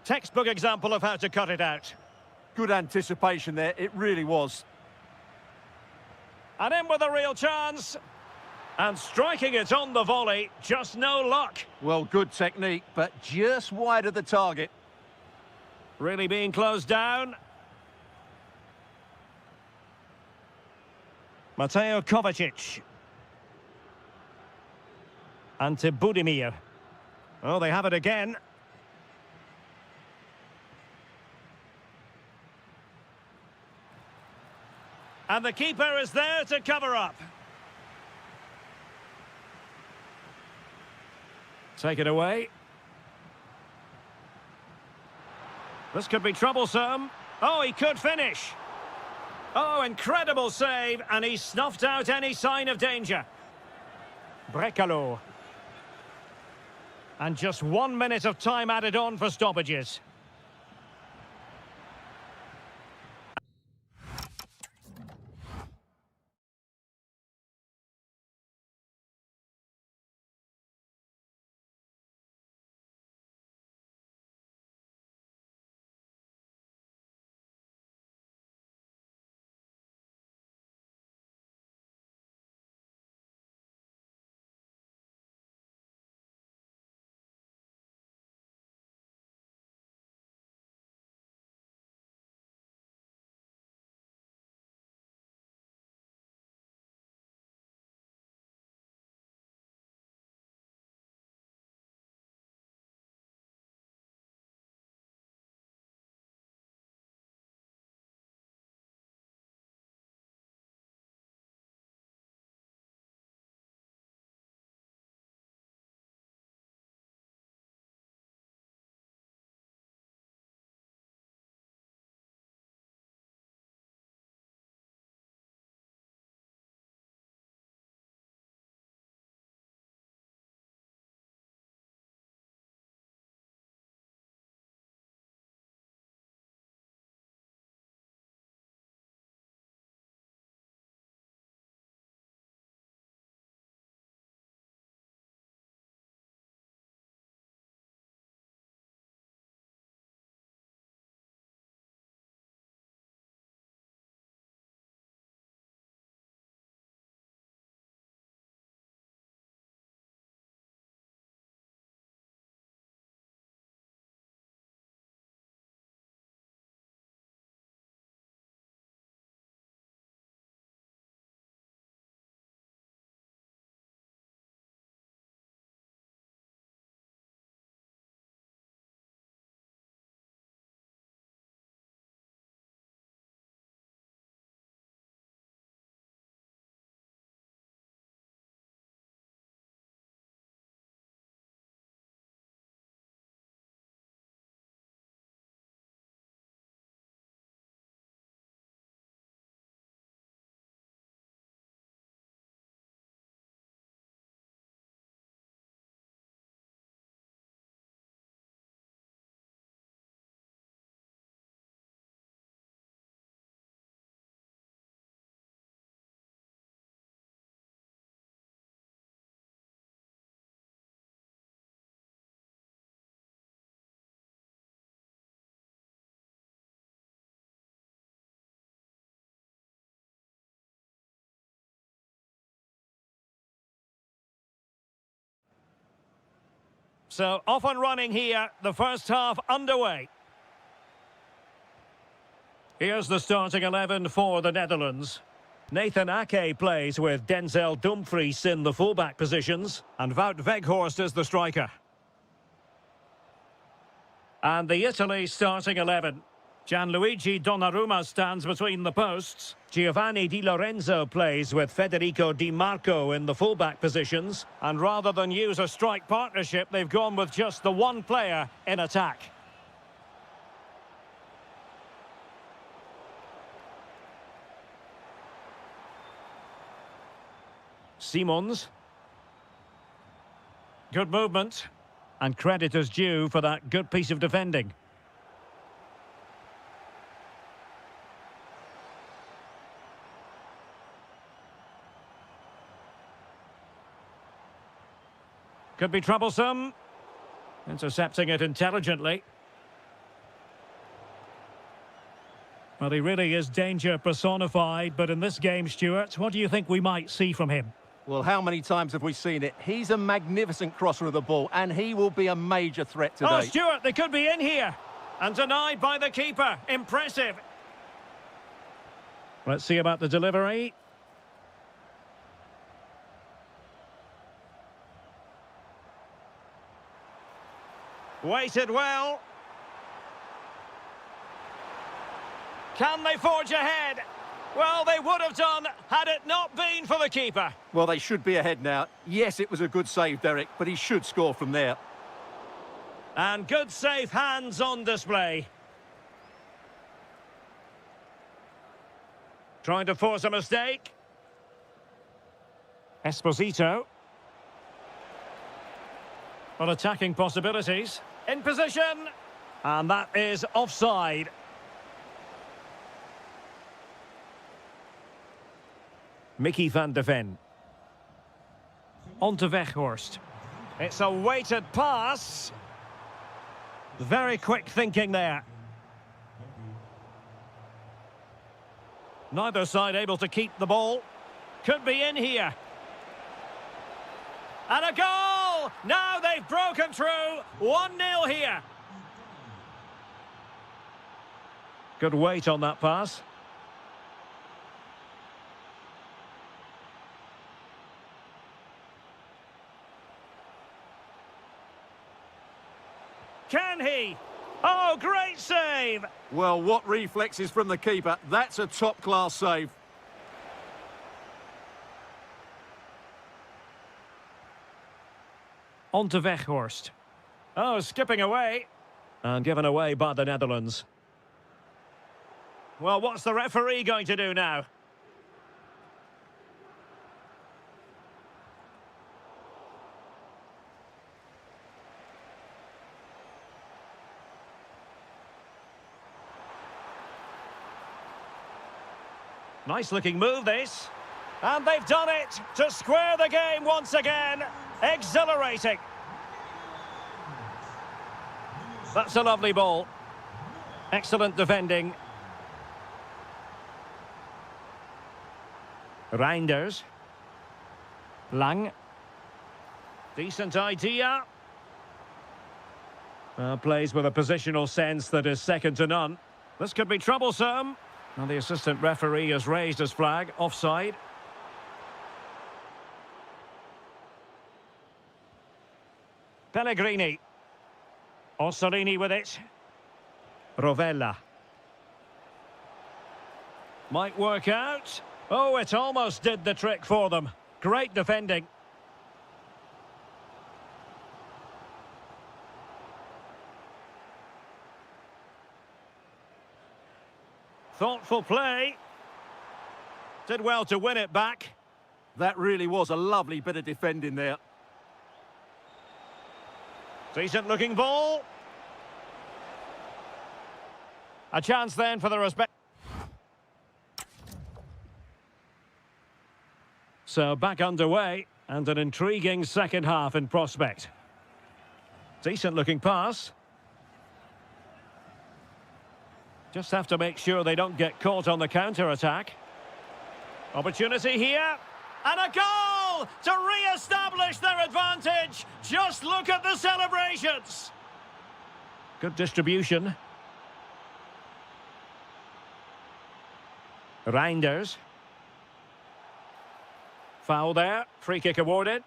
Textbook example of how to cut it out.
Good anticipation there, it really was.
And in with a real chance. And striking it on the volley, just no luck.
Well, good technique, but just wide of the target.
Really being closed down. Mateo Kovacic. Ante Budimir. Oh, they have it again. And the keeper is there to cover up. Take it away. This could be troublesome. Oh, he could finish. Oh, incredible save, and he snuffed out any sign of danger. Brekalo. And just 1 minute of time added on for stoppages. So off and running here, the first half underway. Here's the starting 11 for the Netherlands. Nathan Ake plays with Denzel Dumfries in the fullback positions, and Wout Weghorst is the striker. And the Italy starting 11. Gianluigi Donnarumma stands between the posts. Giovanni Di Lorenzo plays with Federico Di Marco in the fullback positions. And rather than use a strike partnership, they've gone with just the one player in attack. Simons. Good movement. And credit is due for that good piece of defending. Could be troublesome. Intercepting it intelligently. Well, he really is danger personified, but in this game, Stuart, what do you think we might see from him?
Well, how many times have we seen it? He's a magnificent crosser of the ball, and he will be a major threat today.
Oh, Stuart, they could be in here. And denied by the keeper. Impressive. Let's see about the delivery. Weighted well. Can they forge ahead? Well, they would have done had it not been for the keeper.
Well, they should be ahead now. Yes, it was a good save, Derek, but he should score from there.
And good safe hands on display. Trying to force a mistake. Esposito. Well, attacking possibilities. In position. And that is offside. Mickey van de Ven. On to Weghorst. It's a weighted pass. Very quick thinking there. Neither side able to keep the ball. Could be in here. And a goal! Now they've broken through. 1-0 here. Good weight on that pass. Can he? Oh, great save!
Well, what reflexes from the keeper. That's a top-class save.
On to Weghorst. Oh, skipping away. And given away by the Netherlands. Well, what's the referee going to do now? Nice looking move, this. And they've done it to square the game once again. Exhilarating. That's a lovely ball. Excellent defending. Reinders. Lang. Decent idea. Plays with a positional sense that is second to none. This could be troublesome. And the assistant referee has raised his flag. Offside. Pellegrini. Orsolini with it. Rovella. Might work out. Oh, it almost did the trick for them. Great defending. Thoughtful play. Did well to win it back.
That really was a lovely bit of defending there.
Decent looking ball. A chance then for the respect. So back underway and an intriguing second half in prospect. Decent looking pass. Just have to make sure they don't get caught on the counter-attack. Opportunity here. And a goal! goal to re-establish their advantage. Just look at the celebrations. Good distribution. Reinders. Foul there. Free kick awarded.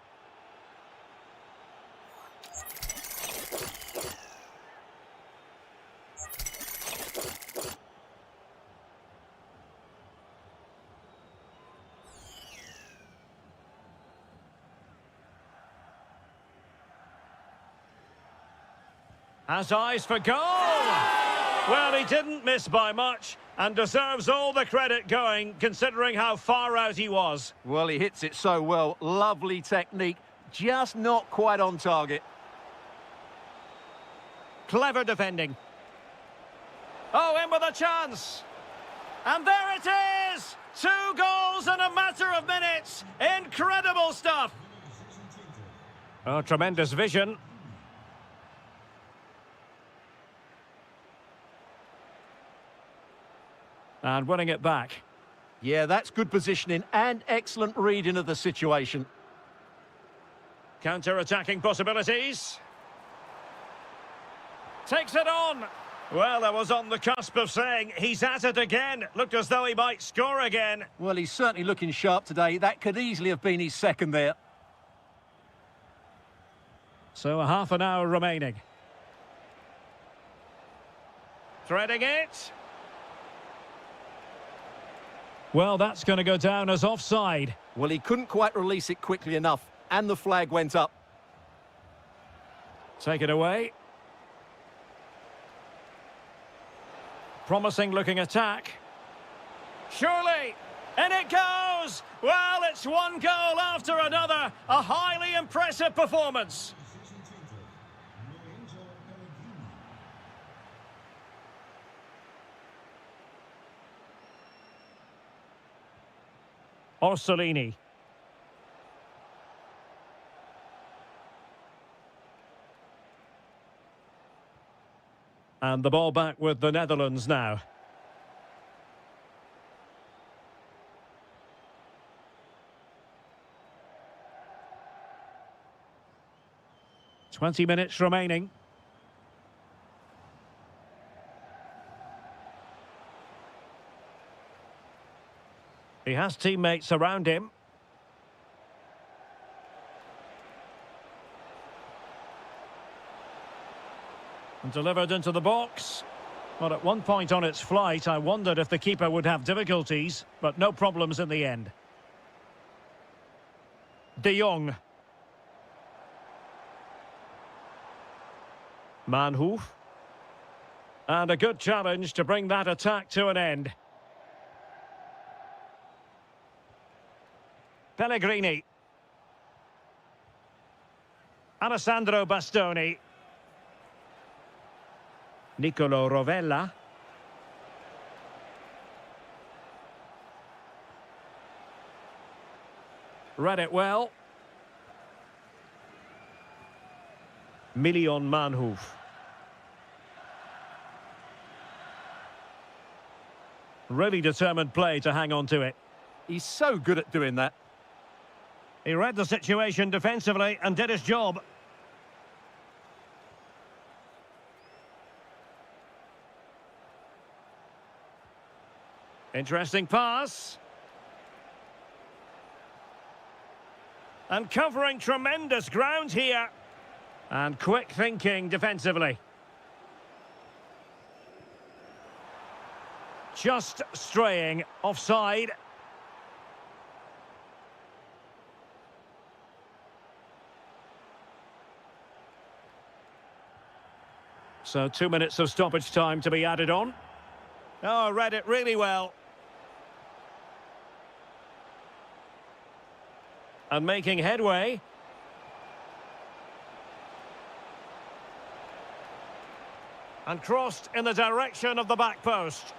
Has eyes for goal! Well, he didn't miss by much and deserves all the credit going, considering how far out he was.
Well, he hits it so well. Lovely technique, just not quite on target.
Clever defending. Oh, in with a chance. And there it is! 2 goals in a matter of minutes. Incredible stuff. Oh, tremendous vision. And winning it back.
Yeah, that's good positioning and excellent reading of the situation.
Counter-attacking possibilities. Takes it on. Well, I was on the cusp of saying he's at it again. Looked as though he might score again.
Well, he's certainly looking sharp today. That could easily have been his second there.
So a half an hour remaining. Threading it. Well, that's going to go down as offside.
Well, he couldn't quite release it quickly enough, and the flag went up.
Take it away. Promising looking attack. Surely! And it goes! Well, it's one goal after another. A highly impressive performance. Orsolini. And the ball back with the Netherlands now. Twenty minutes remaining. He has teammates around him. And delivered into the box. Well, at one point on its flight, I wondered if the keeper would have difficulties, but no problems in the end. De Jong. Manhoef. And a good challenge to bring that attack to an end. Pellegrini. Alessandro Bastoni. Nicolo Rovella. Read it well. Million Manhoef. Really determined play to hang on to it.
He's so good at doing that.
He read the situation defensively and did his job. Interesting pass. And covering tremendous ground here. And quick thinking defensively. Just straying offside. So 2 minutes of stoppage time to be added on. Oh, read it really well. And making headway. And crossed in the direction of the back post.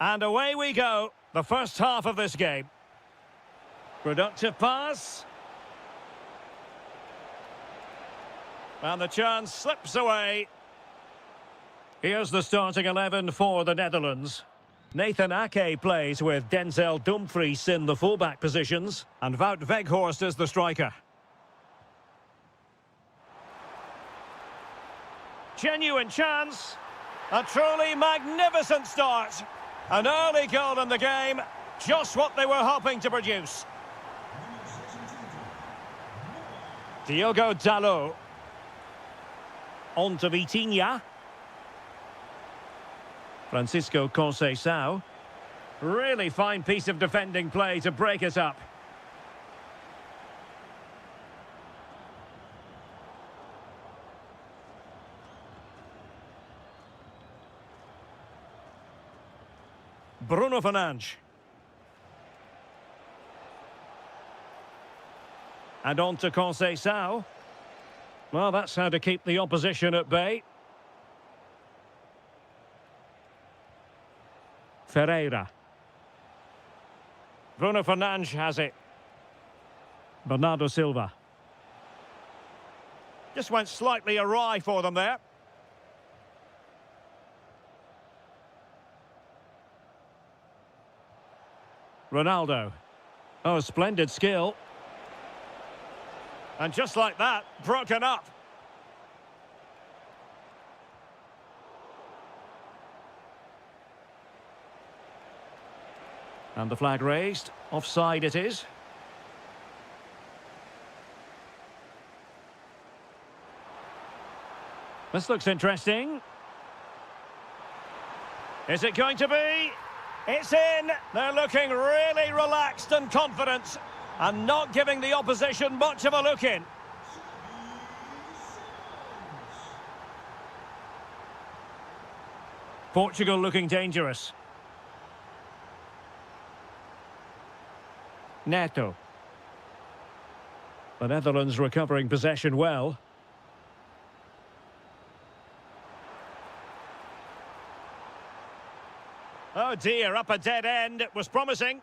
And away we go. The first half of this game. Productive pass. And the chance slips away. Here's the starting 11 for the Netherlands. Nathan Ake plays with Denzel Dumfries in the fullback positions. And Wout Weghorst is the striker. Genuine chance. A truly magnificent start. An early goal in the game. Just what they were hoping to produce. Diogo Dalot. On to Vitinha. Francisco Conceição. Really fine piece of defending play to break it up. Bruno Fernandes. And on to Conceição. Well, that's how to keep the opposition at bay. Ferreira. Bruno Fernandes has it. Bernardo Silva. Just went slightly awry for them there. Ronaldo. Oh, splendid skill. And just like that, broken up. And the flag raised. Offside it is. This looks interesting. Is it going to be? It's in. They're looking really relaxed and confident and not giving the opposition much of a look in. Portugal looking dangerous. Neto. The Netherlands recovering possession well. Oh dear, up a dead end. It was promising.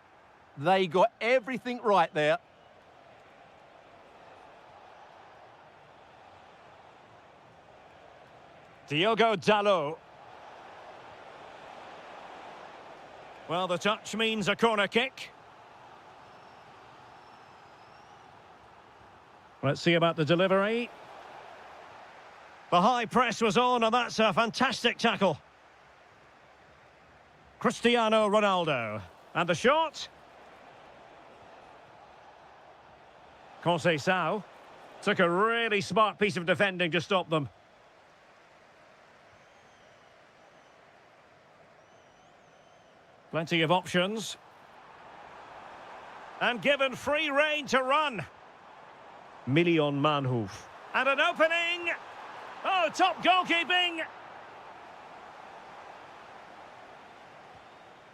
They got everything right there.
Diogo Dalot. Well, the touch means a corner kick. Let's see about the delivery. The high press was on, and that's a fantastic tackle. Cristiano Ronaldo. And the shot. Conceição. Took a really smart piece of defending to stop them. Plenty of options. And given free rein to run. Million Manhoef. And an opening. Oh, top goalkeeping.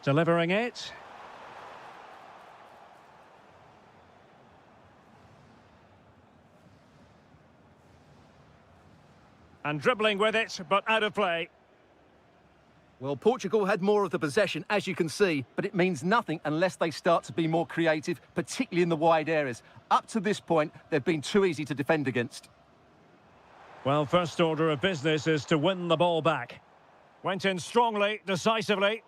Delivering it. And dribbling with it, but out of play.
Well, Portugal had more of the possession, as you can see, but it means nothing unless they start to be more creative, particularly in the wide areas. Up to this point, they've been too easy to defend against.
Well, first order of business is to win the ball back. Went in strongly, decisively.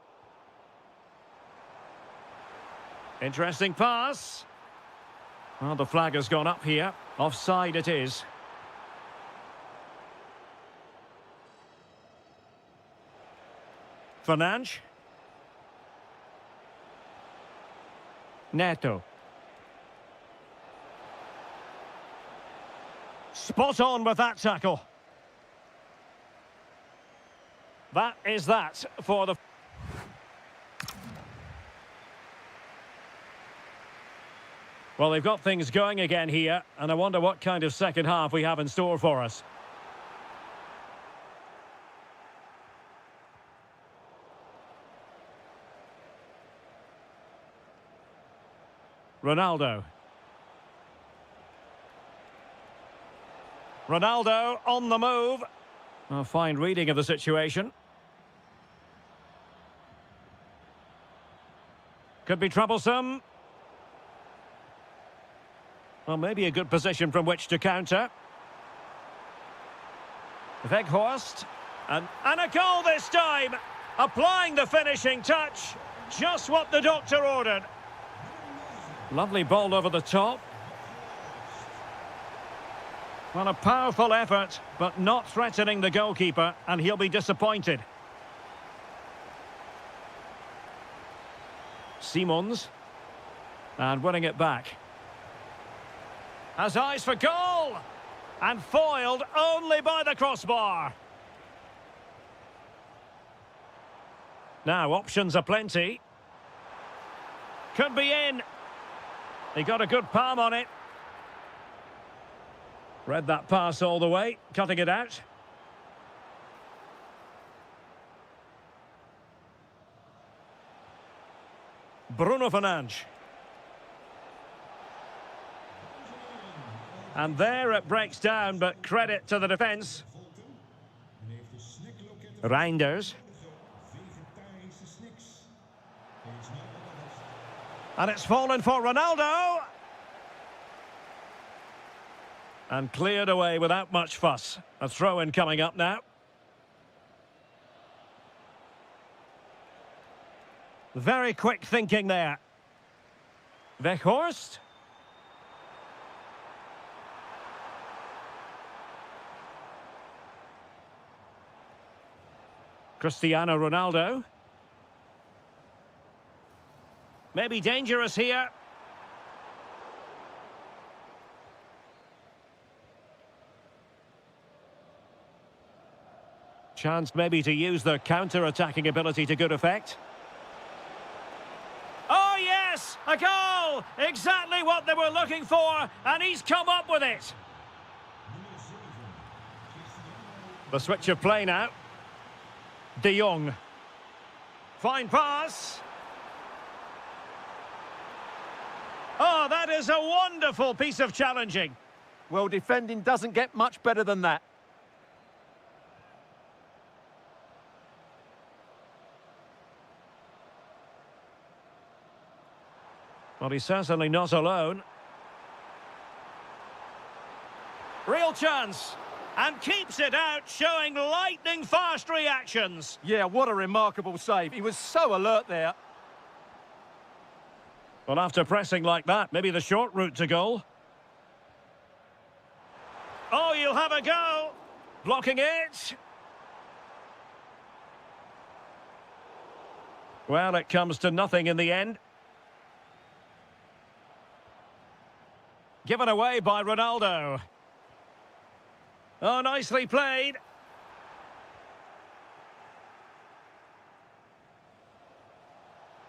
Interesting pass. Well, the flag has gone up here. Offside it is. Fernandes. Neto. Spot on with that tackle. That is that for the... Well, they've got things going again here, and I wonder what kind of second half we have in store for us. Ronaldo. Ronaldo on the move. A fine reading of the situation. Could be troublesome. Well, maybe a good position from which to counter. Weghorst. And a goal this time! Applying the finishing touch. Just what the doctor ordered. Lovely ball over the top. Well, a powerful effort, but not threatening the goalkeeper, and he'll be disappointed. Simons. And winning it back. Has eyes for goal! And foiled only by the crossbar. Now, options are plenty. Could be in. He got a good palm on it. Read that pass all the way, cutting it out. Bruno Fernandes. And there it breaks down, but credit to the defence. Reinders. And it's fallen for Ronaldo. And cleared away without much fuss. A throw-in coming up now. Very quick thinking there. Weghorst. Cristiano Ronaldo. Maybe dangerous here. Chance maybe to use their counter-attacking ability to good effect. Oh yes! A goal! Exactly what they were looking for, and he's come up with it. The switch of play now. De Jong. Fine pass. Oh, that is a wonderful piece of challenging.
Well, defending doesn't get much better than that.
Well, he's certainly not alone. Real chance. And keeps it out, showing lightning-fast reactions.
Yeah, what a remarkable save. He was so alert there.
Well, after pressing like that, maybe the short route to goal. Oh, you'll have a go. Blocking it. Well, it comes to nothing in the end. Given away by Ronaldo. Oh, nicely played.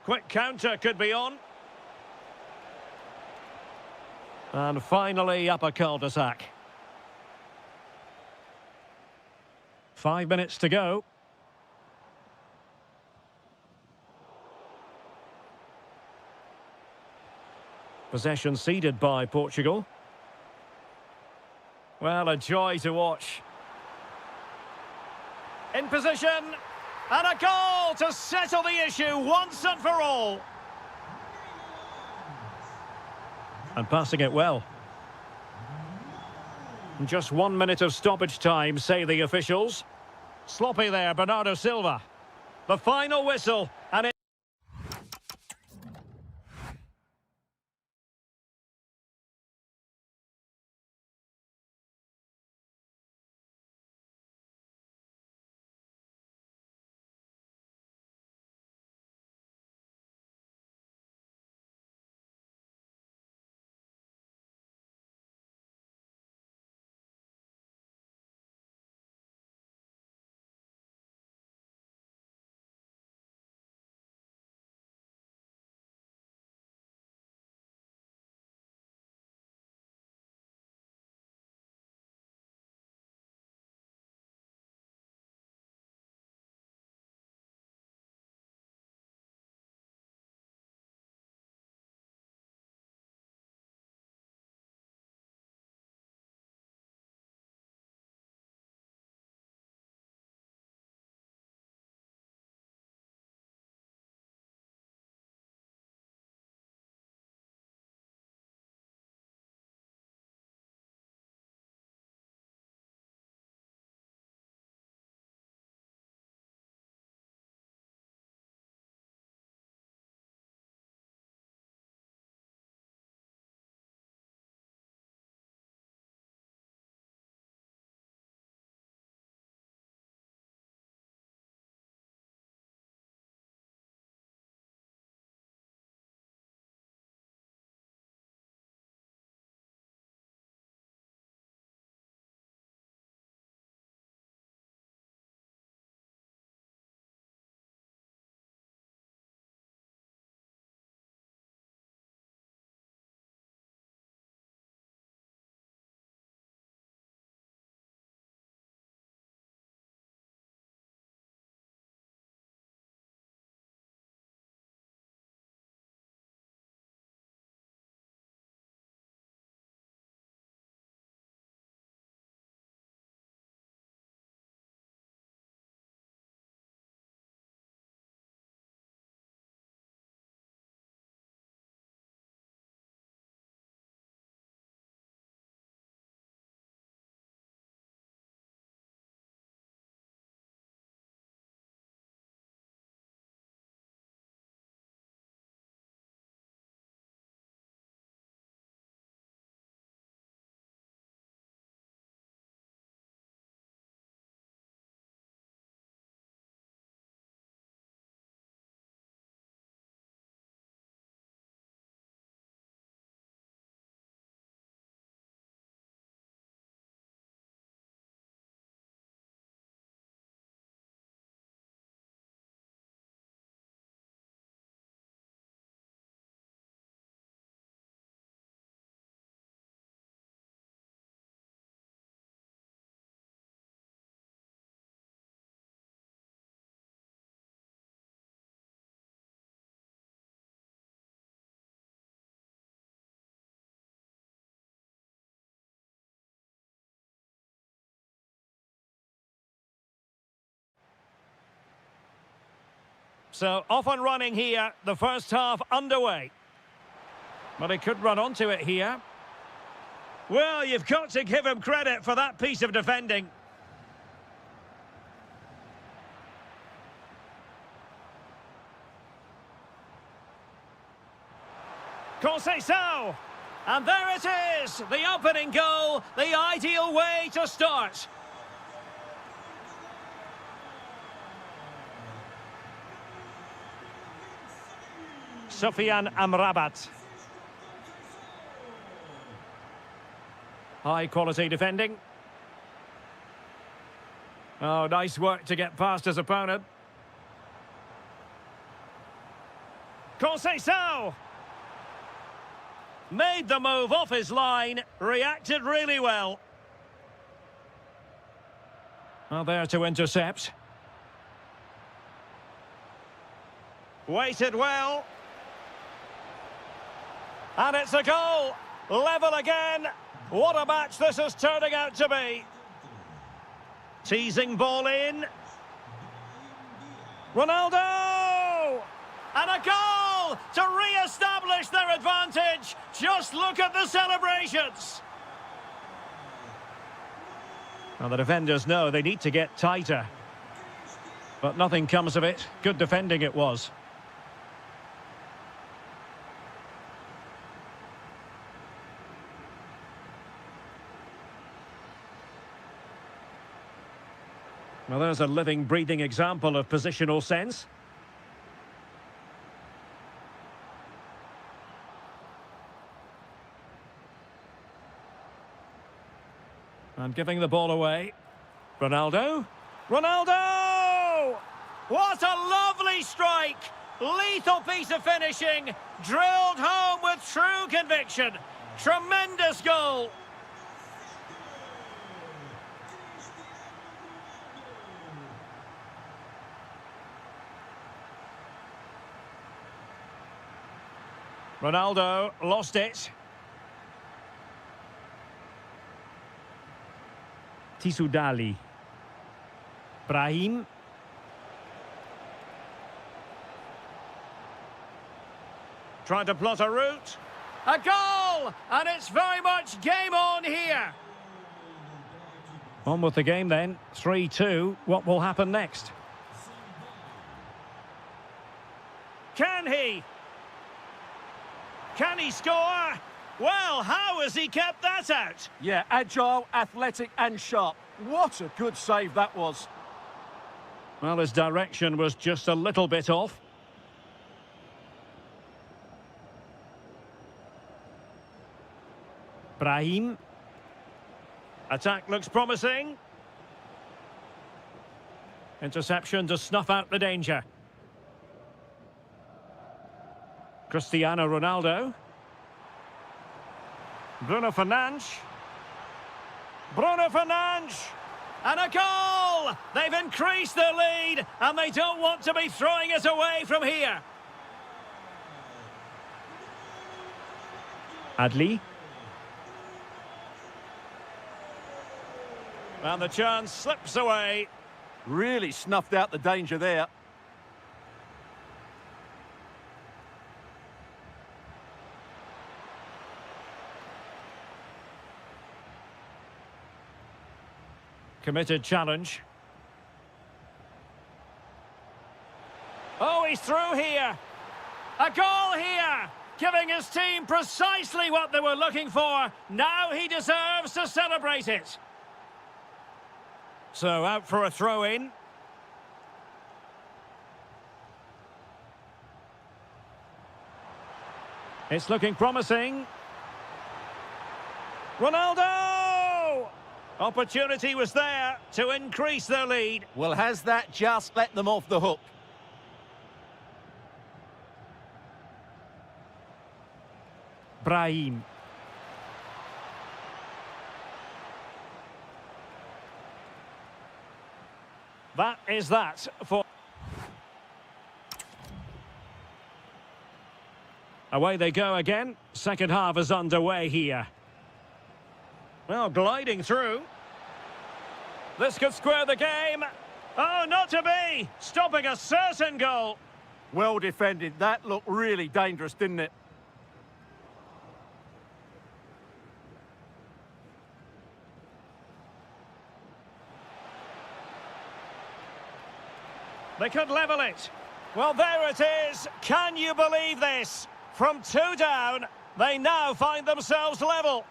Quick counter could be on. And finally up a cul-de-sac. 5 minutes to go. Possession ceded by Portugal. Well, a joy to watch. In position. And a goal to settle the issue once and for all. And passing it well. Just 1 minute of stoppage time, say the officials. Sloppy there, Bernardo Silva. The final whistle, and it So off and running here, the first half underway. But he could run onto it here. Well, you've got to give him credit for that piece of defending. Conceição! And there it is, the opening goal, the ideal way to start. Sufyan Amrabat. High quality defending. Oh, nice work to get past his opponent. Conceição! Made the move off his line, reacted really well. Well, there to intercept. Waited well. And it's a goal. Level again. What a match this is turning out to be. Teasing ball in. Ronaldo! And a goal to re-establish their advantage. Just look at the celebrations. Well, the defenders know they need to get tighter. But nothing comes of it. Good defending it was. Well, there's a living, breathing example of positional sense. And giving the ball away. Ronaldo. Ronaldo! What a lovely strike! Lethal piece of finishing. Drilled home with true conviction. Tremendous goal. Ronaldo lost it. Tissoudali. Brahim. Trying to plot a route. A goal! And it's very much game on here. On with the game then. 3-2. What will happen next? Can he? Can he score? Well, how has he kept that out?
Yeah, agile, athletic and sharp. What a good save that was.
Well, his direction was just a little bit off. Brahim. Attack looks promising. Interception to snuff out the danger. Cristiano Ronaldo. Bruno Fernandes. Bruno Fernandes! And a goal! They've increased their lead, and they don't want to be throwing it away from here. Adli. And the chance slips away.
Really snuffed out the danger there.
Committed challenge. Oh, he's through here. A goal here, giving his team precisely what they were looking for. Now he deserves to celebrate it. So out for a throw-in. It's looking promising. Ronaldo! Opportunity was there to increase their lead.
Well, has that just let them off the hook?
Brahim. That is that for... Away they go again. Second half is underway here. Well, gliding through. This could square the game. Oh, not to be. Stopping a certain goal.
Well defended. That looked really dangerous, didn't it?
They could level it. Well, there it is. Can you believe this? From 2 down, they now find themselves level.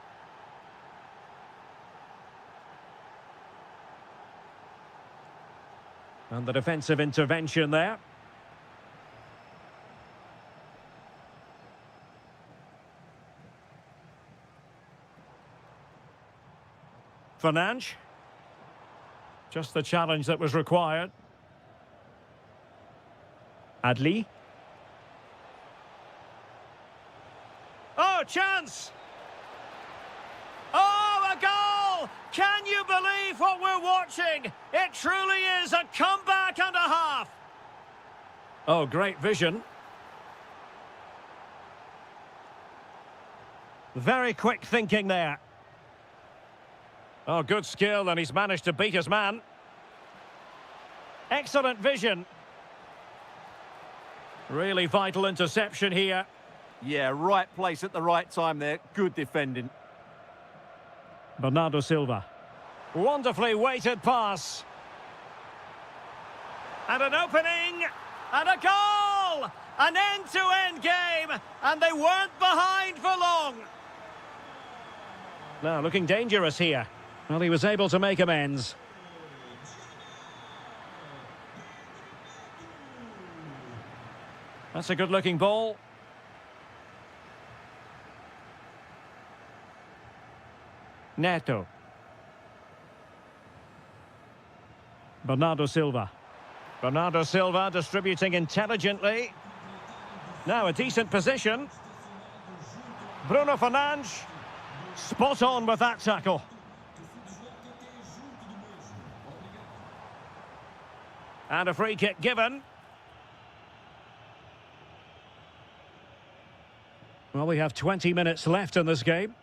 And the defensive intervention there. Fernandes. Just the challenge that was required. Adli. Oh, chance! Oh, a goal! Can you believe what we're watching? It truly is a comeback and a half. Oh, great vision. Very quick thinking there. Oh, good skill, and he's managed to beat his man. Excellent vision. Really vital interception here.
Yeah, right place at the right time there. Good defending.
Bernardo Silva. Wonderfully weighted pass. And an opening. And a goal! An end-to-end game. And they weren't behind for long. Now, looking dangerous here. Well, he was able to make amends. That's a good-looking ball. Neto. Bernardo Silva. Bernardo Silva distributing intelligently. Now a decent position. Bruno Fernandes. Spot on with that tackle. And a free kick given. Well, we have 20 minutes left in this game.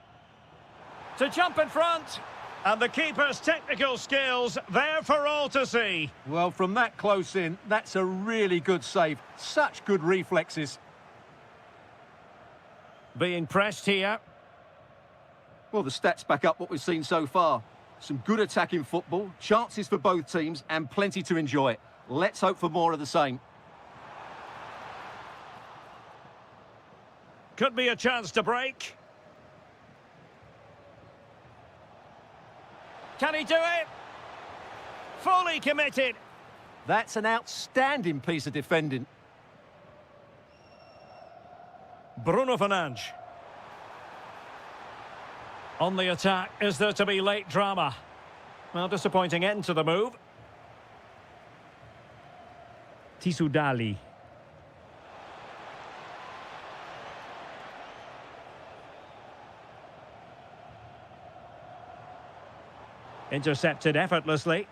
To jump in front. And the keeper's technical skills there for all to see.
Well, from that close in, that's a really good save. Such good reflexes.
Being pressed here.
Well, the stats back up what we've seen so far. Some good attacking football, chances for both teams, and plenty to enjoy. Let's hope for more of the same.
Could be a chance to break. Can he do it? Fully committed.
That's an outstanding piece of defending.
Bruno Fernandes. On the attack, is there to be late drama? Well, disappointing end to the move. Tissoudali. Intercepted effortlessly.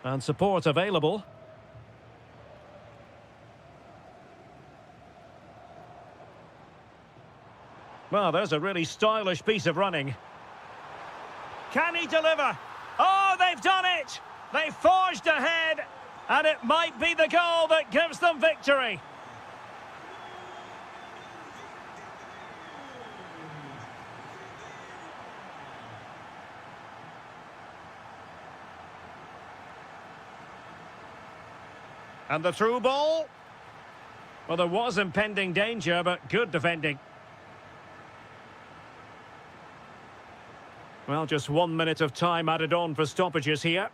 And support available. Well, there's a really stylish piece of running. Can he deliver? Oh, they've done it! They forged ahead, and it might be the goal that gives them victory. And the through ball. Well, there was impending danger, but good defending. Well, just 1 minute of time added on for stoppages here.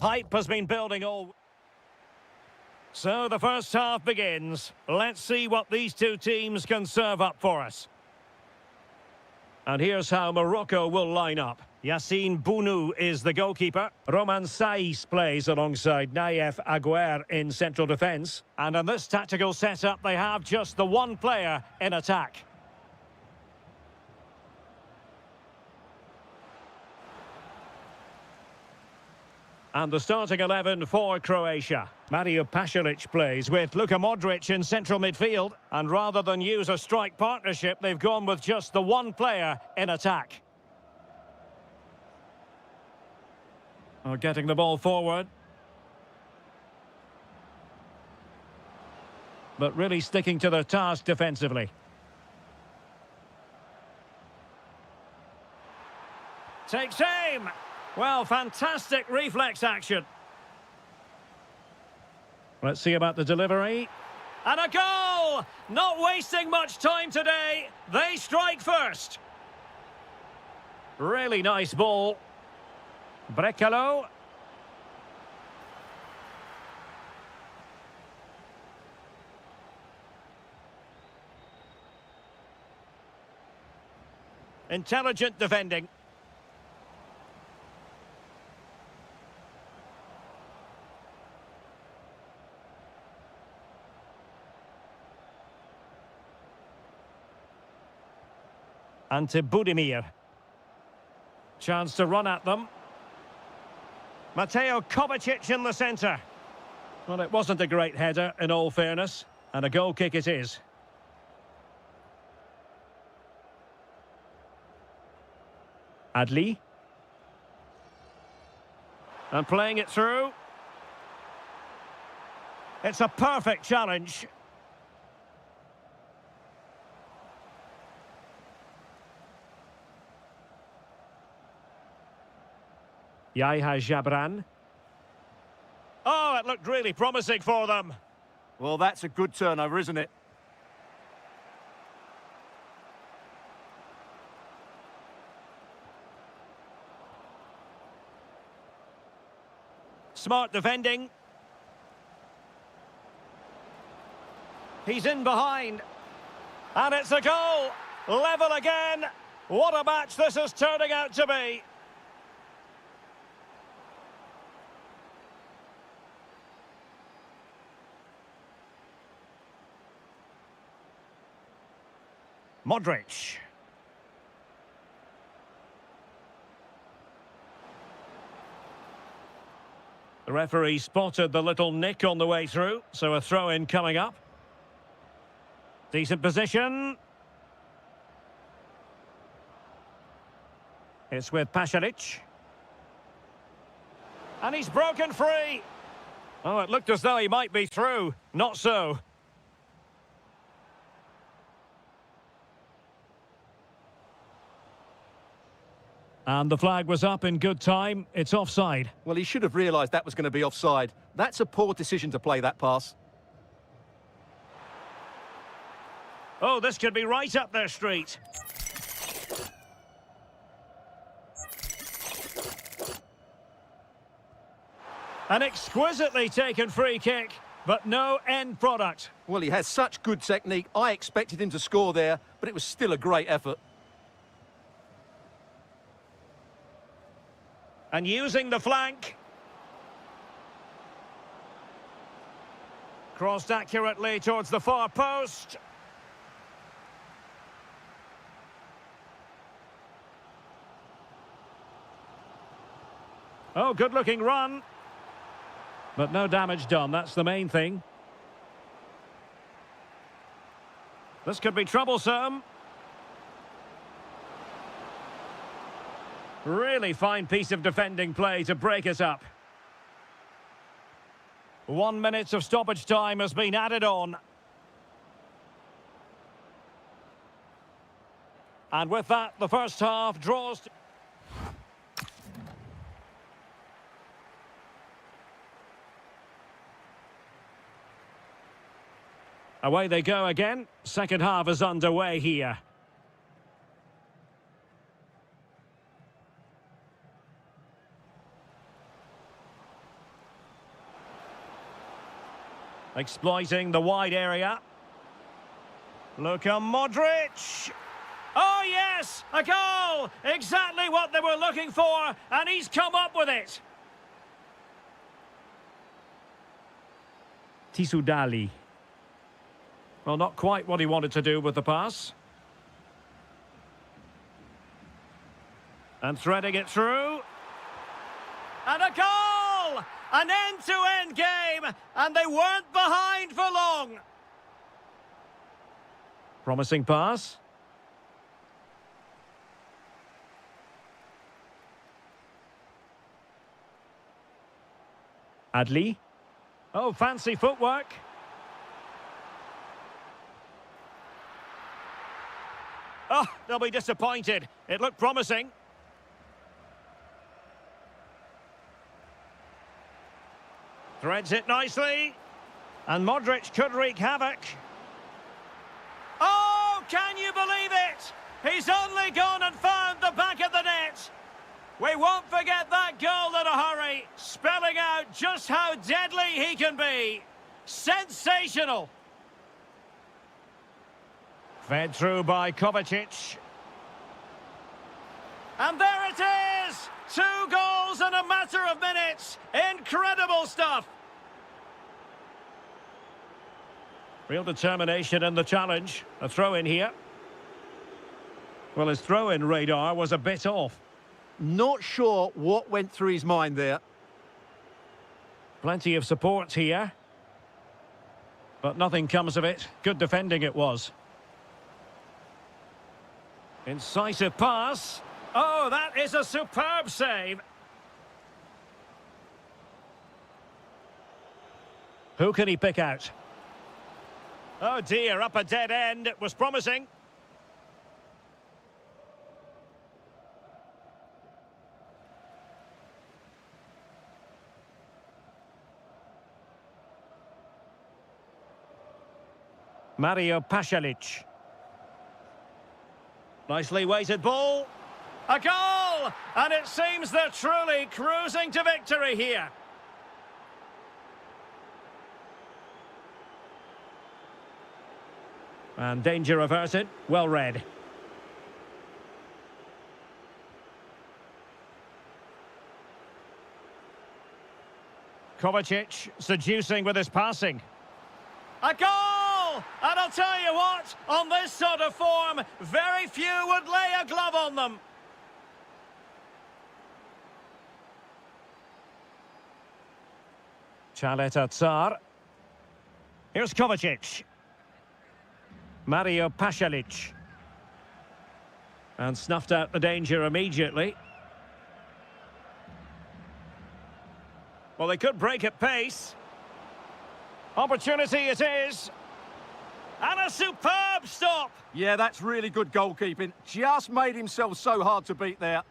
Hype has been building all... So the first half begins. Let's see what these two teams can serve up for us. And here's how Morocco will line up. Yassine Bounou is the goalkeeper. Roman Saiz plays alongside Naïef Aguer in central defence. And in this tactical setup, they have just the one player in attack. And the starting 11 for Croatia. Mario Pasalic plays with Luka Modric in central midfield. And rather than use a strike partnership, they've gone with just the one player in attack. Getting the ball forward. But really sticking to the task defensively. Takes aim! Well, fantastic reflex action. Let's see about the delivery. And a goal! Not wasting much time today. They strike first. Really nice ball. Brekalo. Intelligent defending. And to Budimir. Chance to run at them. Mateo Kovacic in the centre. Well, it wasn't a great header, in all fairness. And a goal kick it is. Adli. And playing it through. It's a perfect challenge. Yahya Jabran. Oh, it looked really promising for them.
Well, that's a good turnover, isn't it?
Smart defending. He's in behind. And it's a goal. Level again. What a match this is turning out to be. Modric. The referee spotted the little nick on the way through, so a throw-in coming up. Decent position. It's with Pasalic. And he's broken free. Oh, it looked as though he might be through. Not so. And the flag was up in good time. It's offside.
Well, he should have realised that was going to be offside. That's a poor decision to play that pass.
Oh, this could be right up their street. An exquisitely taken free kick, but no end product.
Well, he has such good technique. I expected him to score there, but it was still a great effort.
And using the flank. Crossed accurately towards the far post. Oh, good-looking run. But no damage done, that's the main thing. This could be troublesome. Really fine piece of defending play to break it up. 1 minute of stoppage time has been added on. And with that, the first half draws... Away they go again. Second half is underway here. Exploiting the wide area. Luka Modric. Oh, yes! A goal! Exactly what they were looking for, and he's come up with it. Tissoudali. Well, not quite what he wanted to do with the pass. And threading it through. And a goal! An end-to-end game, and they weren't behind for long. Promising pass. Adli. Oh, fancy footwork. Oh, they'll be disappointed. It looked promising. Threads it nicely. And Modric could wreak havoc. Oh, can you believe it? He's only gone and found the back of the net. We won't forget that goal in a hurry, spelling out just how deadly he can be. Sensational. Fed through by Kovacic. And there it is! 2 goals in a matter of minutes. Incredible stuff. Real determination in the challenge. A throw-in here. Well, his throw-in radar was a bit off.
Not sure what went through his mind there.
Plenty of support here. But nothing comes of it. Good defending it was. Incisive pass. Oh, that is a superb save. Who can he pick out? Oh dear, up a dead end. It was promising. Mario Pasalic. Nicely weighted ball. A goal! And it seems they're truly cruising to victory here. And danger averted. Well read. Kovacic seducing with his passing. A goal! And I'll tell you what, on this sort of form, very few would lay a glove on them. Galatasaray. Here's Kovacic. Mario Pasalic. And snuffed out the danger immediately. Well, they could break at pace. Opportunity it is. And a superb stop.
Yeah, that's really good goalkeeping. Just made himself so hard to beat there.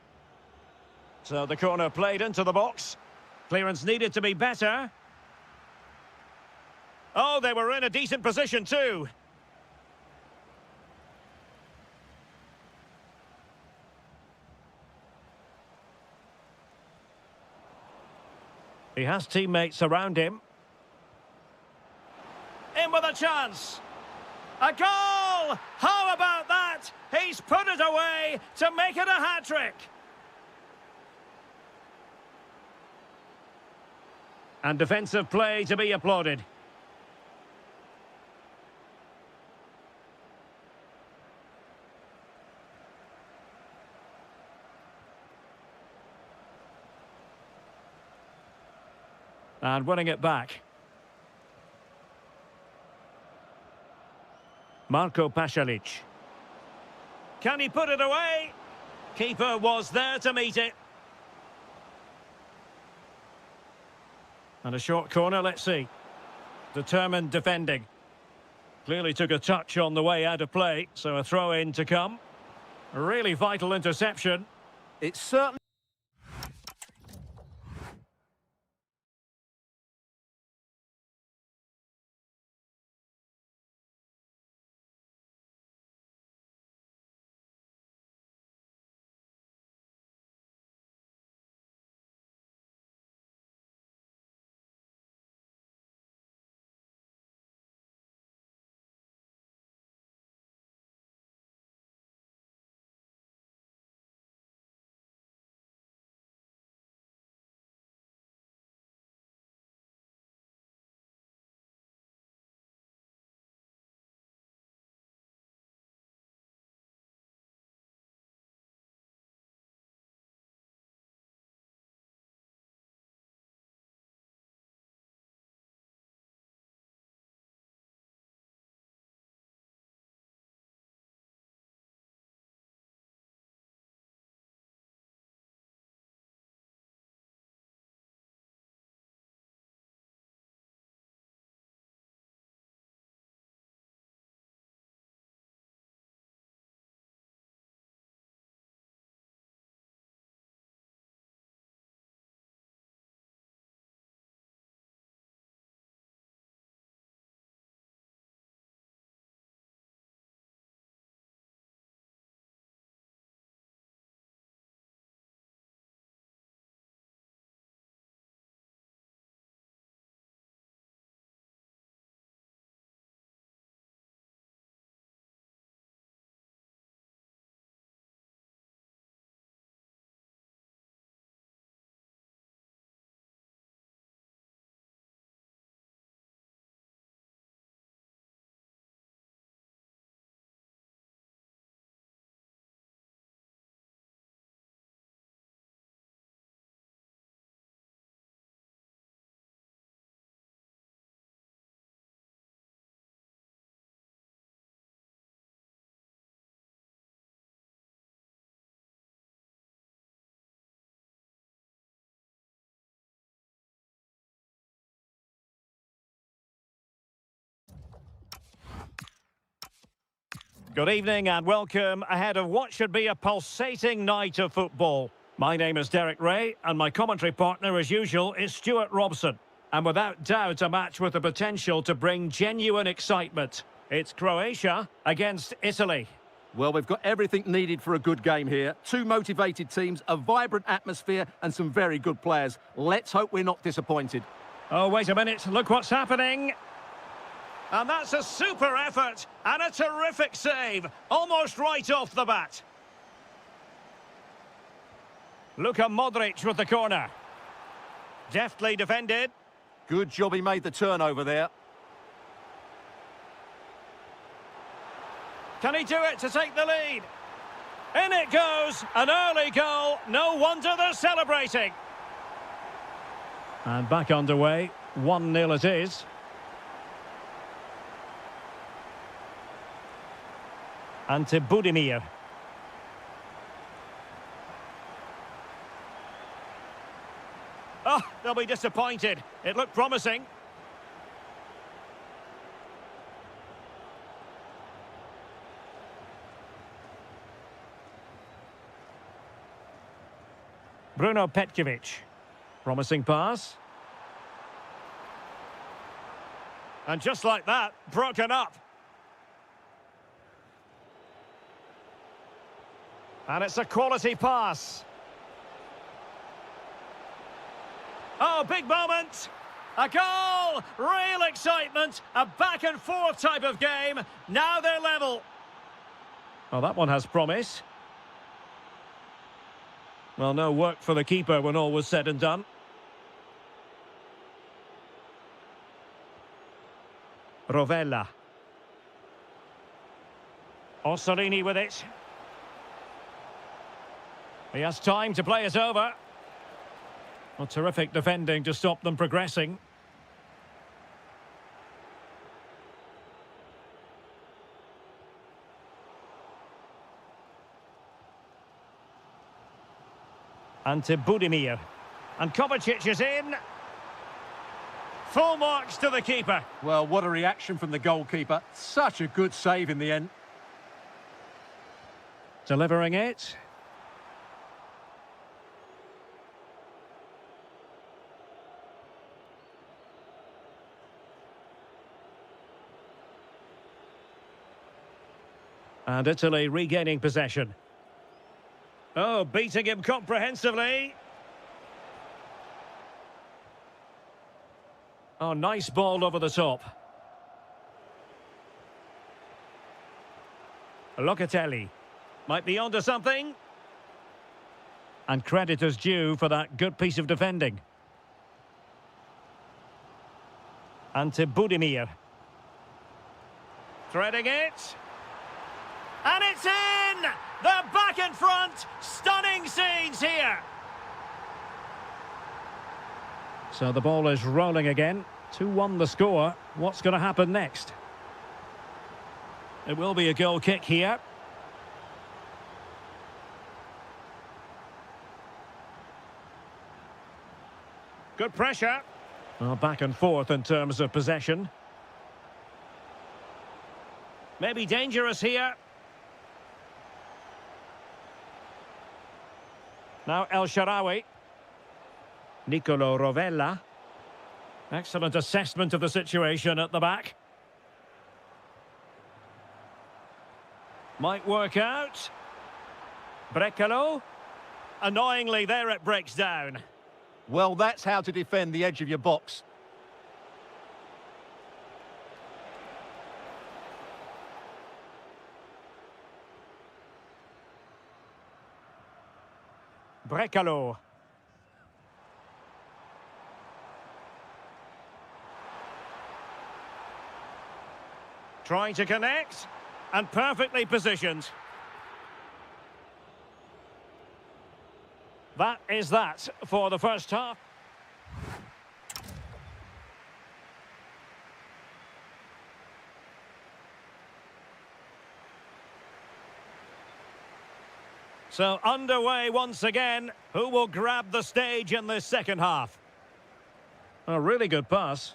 So the corner played into the box. Clearance needed to be better. Oh, they were in a decent position too. He has teammates around him. In with a chance. A goal! How about that? He's put it away to make it a hat-trick. And defensive play to be applauded. And winning it back. Marco Pasalic. Can he put it away? Keeper was there to meet it. And a short corner, let's see. Determined defending. Clearly took a touch on the way out of play, so a throw-in to come. A really vital interception.
It's certainly...
Good evening and welcome ahead of what should be a pulsating night of football. My name is Derek Ray and my commentary partner as usual is Stuart Robson. And without doubt a match with the potential to bring genuine excitement. It's Croatia against Italy.
Well, we've got everything needed for a good game here. Two motivated teams, a vibrant atmosphere and some very good players. Let's hope we're not disappointed.
Oh, wait a minute. Look what's happening. And that's a super effort and a terrific save. Almost right off the bat. Luka Modric with the corner. Deftly defended.
Good job he made the turnover there.
Can he do it to take the lead? In it goes, an early goal. No wonder they're celebrating. And back underway, 1-0 it is. Ante Budimir. Oh, they'll be disappointed. It looked promising. Bruno Petkovic. Promising pass. And just like that, broken up. And it's a quality pass. Oh, big moment. A goal. Real excitement. A back and forth type of game. Now they're level. Well, that one has promise. Well, no work for the keeper when all was said and done. Rovella. Orsolini with it. He has time to play it over. Well, terrific defending to stop them progressing. Ante Budimir. And Kovacic is in. Full marks to the keeper.
Well, what a reaction from the goalkeeper. Such a good save in the end.
Delivering it. And Italy regaining possession. Oh, beating him comprehensively. Oh, nice ball over the top. Locatelli. Might be onto something. And credit is due for that good piece of defending. Ante Budimir. Threading it. And it's in! They're back in front! Stunning scenes here! So the ball is rolling again. 2-1 the score. What's going to happen next? It will be a goal kick here. Good pressure. Well, back and forth in terms of possession. Maybe dangerous here. Now El Shaarawy. Nicolo Rovella. Excellent assessment of the situation at the back. Might work out. Brekalo. Annoyingly, there it breaks down.
Well, that's how to defend the edge of your box.
Brekalo. Trying to connect, and perfectly positioned. That is that for the first half. So underway once again. Who will grab the stage in this second half? A really good pass.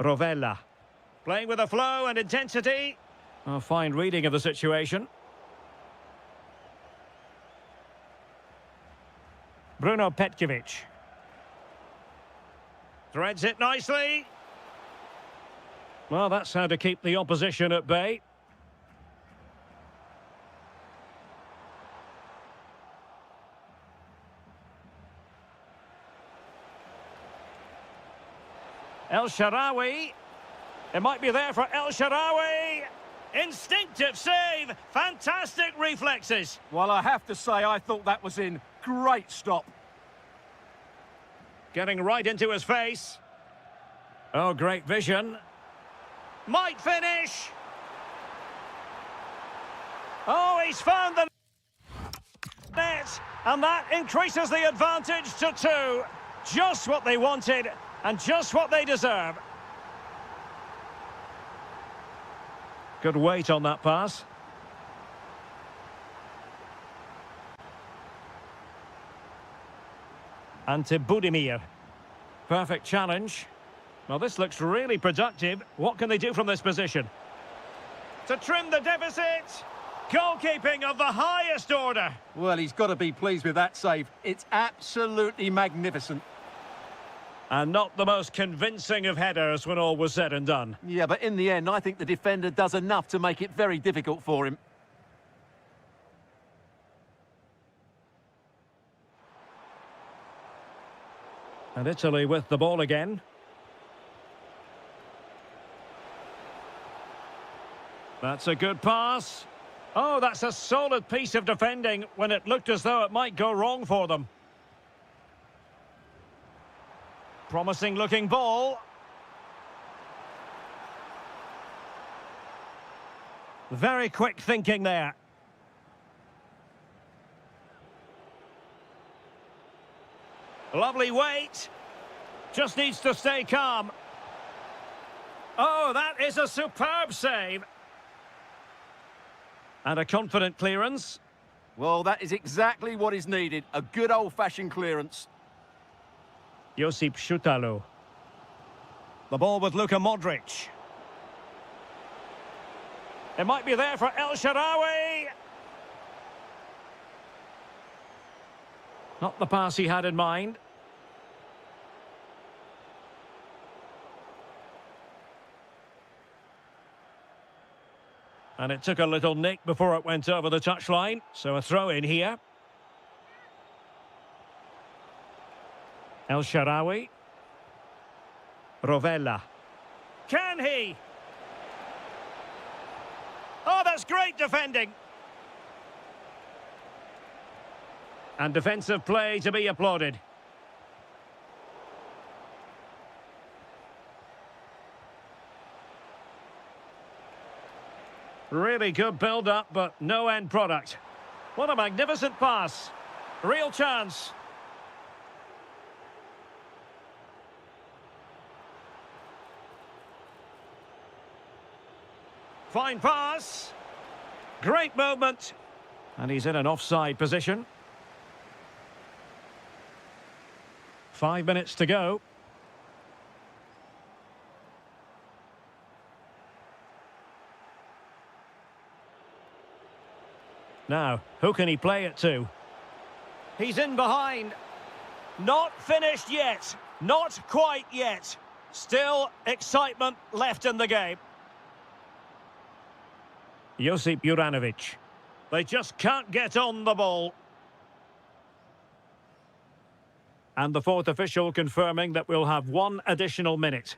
Rovella. Playing with a flow and intensity. A fine reading of the situation. Bruno Petkovic. Threads it nicely. Well, that's how to keep the opposition at bay. El Shaarawy. It might be there for El Shaarawy. Instinctive save. Fantastic reflexes.
Well, I have to say, I thought that was in. Great stop.
Getting right into his face. Oh, great vision. Might finish. Oh, he's found the net. And that increases the advantage to 2. Just what they wanted and just what they deserve. Good weight on that pass. Ante Budimir. Perfect challenge. Well, this looks really productive. What can they do from this position? To trim the deficit. Goalkeeping of the highest order.
Well, he's got to be pleased with that save. It's absolutely magnificent.
And not the most convincing of headers when all was said and done.
Yeah, but in the end, I think the defender does enough to make it very difficult for him.
And Italy with the ball again. That's a good pass. Oh, that's a solid piece of defending when it looked as though it might go wrong for them. Promising looking ball. Very quick thinking there. Lovely weight. Just needs to stay calm. Oh, that is a superb save. And a confident clearance.
Well, that is exactly what is needed. A good old-fashioned clearance.
Josip Šutalo. The ball with Luka Modric. It might be there for El Shaarawy. Not the pass he had in mind. And it took a little nick before it went over the touchline. So a throw in here. El Shaarawy. Rovella. Can he? Oh, that's great defending. And defensive play to be applauded. Really good build-up, but no end product. What a magnificent pass. Real chance. Fine pass. Great movement. And he's in an offside position. 5 minutes to go. Now, who can he play it to? He's in behind. Not finished yet. Not quite yet. Still excitement left in the game. Josip Juranovic. They just can't get on the ball. And the fourth official confirming that we'll have 1 additional minute.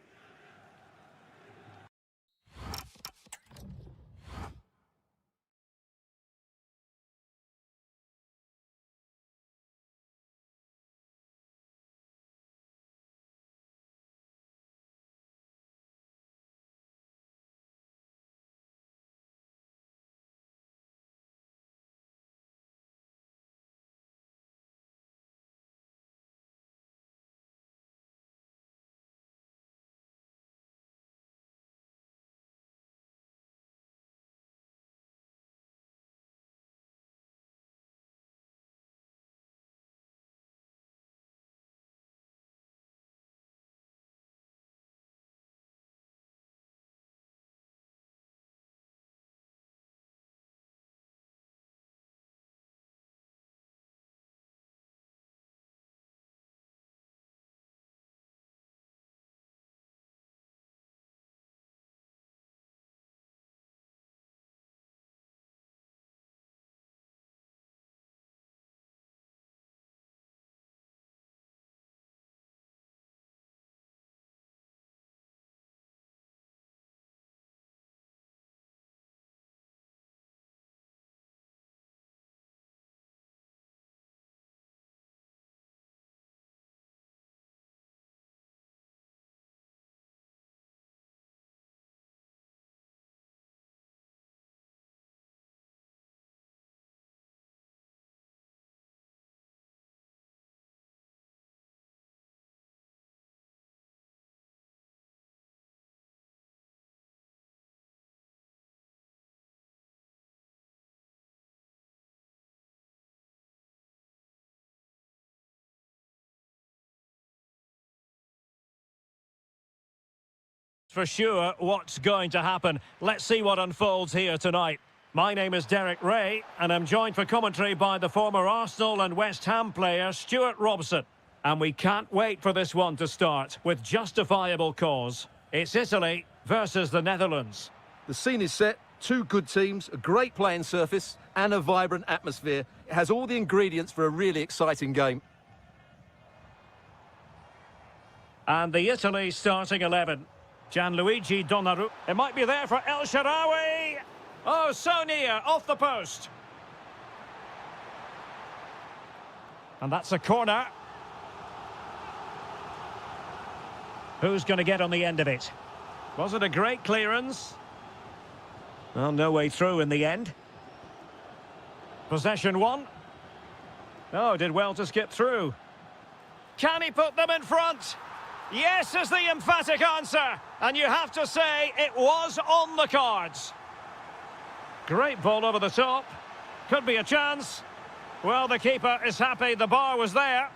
for sure what's going to happen. Let's see what unfolds here tonight. My name is Derek Ray, and I'm joined for commentary by the former Arsenal and West Ham player Stuart Robson. And we can't wait for this one to start, with justifiable cause. It's Italy versus the Netherlands.
The scene is set, two good teams, a great playing surface and a vibrant atmosphere. It has all the ingredients for a really exciting game.
And the Italy starting 11. Gianluigi Donnarumma. It might be there for El Shaarawy. Oh, so near, off the post. And that's a corner. Who's going to get on the end of it? Was it a great clearance? Well, no way through in the end. Possession one. Oh, did well to skip through. Can he put them in front? Yes is the emphatic answer. And you have to say it was on the cards. Great ball over the top. Could be a chance. Well, the keeper is happy the bar was there.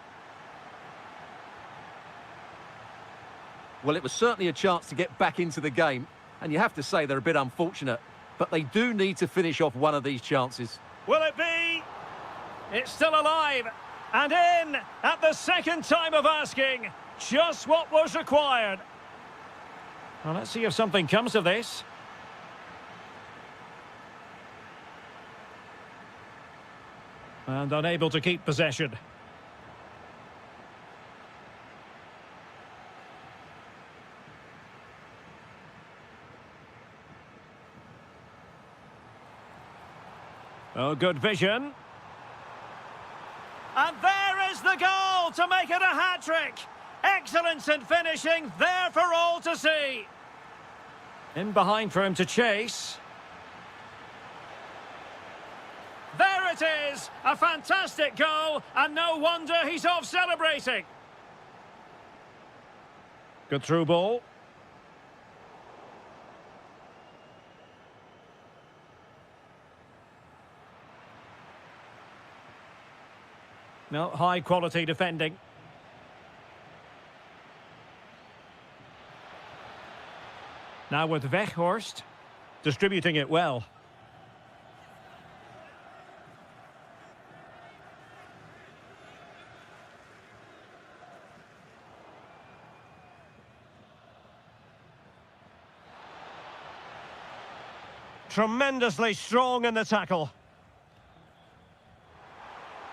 Well, it was certainly a chance to get back into the game. And you have to say they're a bit unfortunate. But they do need to finish off one of these chances.
Will it be? It's still alive. And in at the second time of asking. Just what was required. Well, let's see if something comes of this. And unable to keep possession. Oh, good vision. And there is the goal to make it a hat-trick. Excellence in finishing, there for all to see. In behind for him to chase. There it is, a fantastic goal, and no wonder he's off celebrating. Good through ball. No, high quality defending. Now with Weghorst, distributing it well. Tremendously strong in the tackle.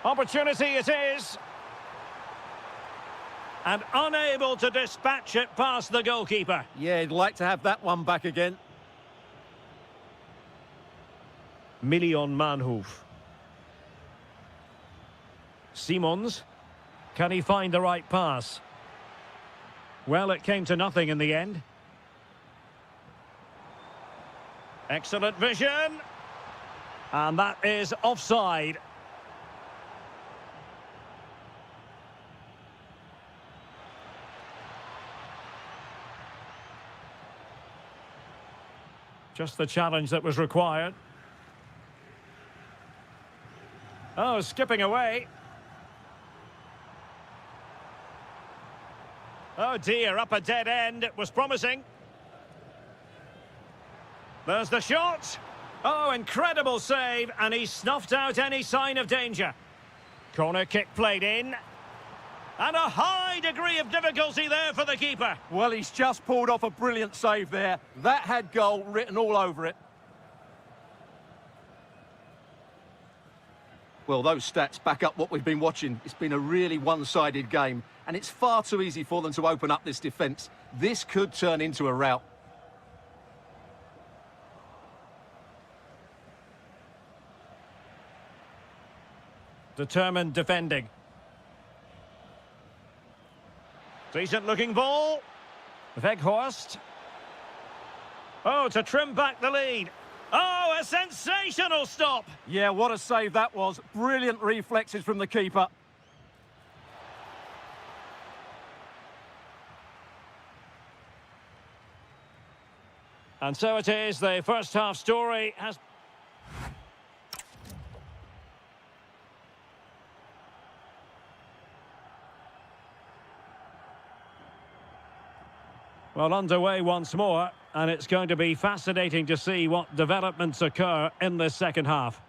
Opportunity it is. And unable to dispatch it past the goalkeeper.
Yeah, he'd like to have that one back again.
Million Manhoef. Simons. Can he find the right pass? Well, it came to nothing in the end. Excellent vision. And that is offside. Just the challenge that was required. Oh, skipping away. Oh dear, up a dead end. It was promising. There's the shot. Oh, incredible save, and he snuffed out any sign of danger. Corner kick played in. And a high degree of difficulty there for the keeper.
Well, he's just pulled off a brilliant save there. That had goal written all over it. Well, those stats back up what we've been watching. It's been a really one-sided game, and it's far too easy for them to open up this defence. This could turn into a rout.
Determined defending. Decent looking ball. Weghorst. Oh, to trim back the lead. Oh, a sensational stop.
Yeah, what a save that was. Brilliant reflexes from the keeper.
And so it is, the first half story has... Well, underway once more, and it's going to be fascinating to see what developments occur in this second half.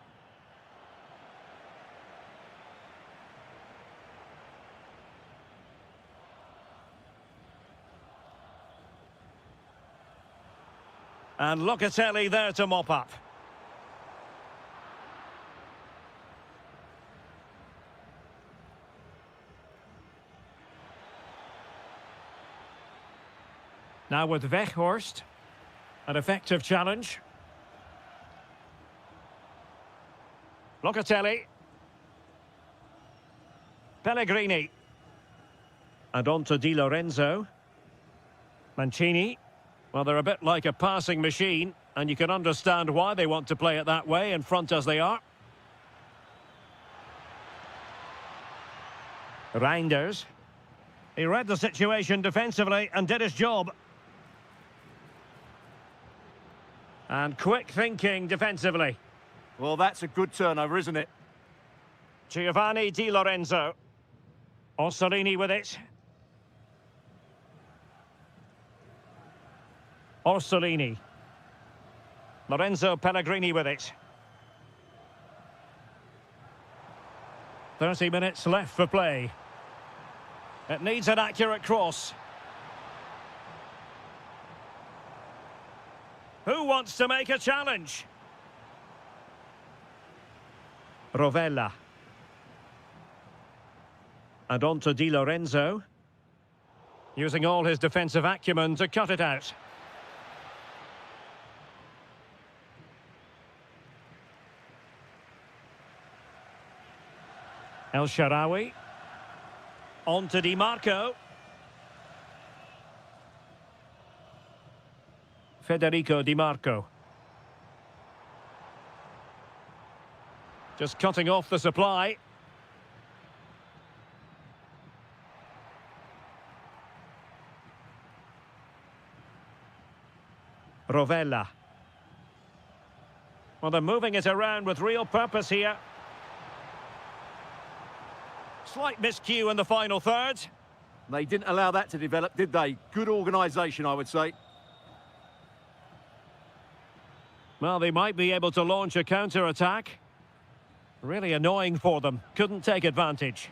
And Locatelli there to mop up. Now with Weghorst, an effective challenge. Locatelli. Pellegrini. And on to Di Lorenzo. Mancini. Well, they're a bit like a passing machine, and you can understand why they want to play it that way, in front as they are. Reinders. He read the situation defensively and did his job. And quick thinking defensively.
Well, that's a good turnover, isn't it?
Giovanni Di Lorenzo. Orsolini with it. Orsolini. Lorenzo Pellegrini with it. 30 minutes left for play. It needs an accurate cross. Who wants to make a challenge? Rovella. And on to Di Lorenzo. Using all his defensive acumen to cut it out. El Shaarawy. On to Di Marco. Federico Di Marco. Just cutting off the supply. Rovella. Well, they're moving it around with real purpose here. Slight miscue in the final third.
They didn't allow that to develop, did they? Good organisation, I would say.
Well, they might be able to launch a counter-attack. Really annoying for them. Couldn't take advantage.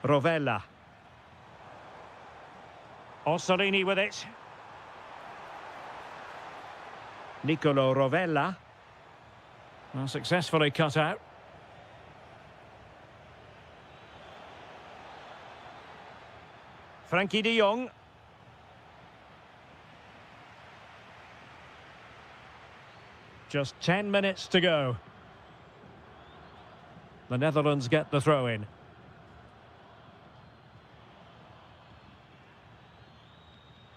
Rovella. Orsolini with it. Nicolo Rovella. Well, successfully cut out. Frankie de Jong. Just 10 minutes to go. The Netherlands get the throw in.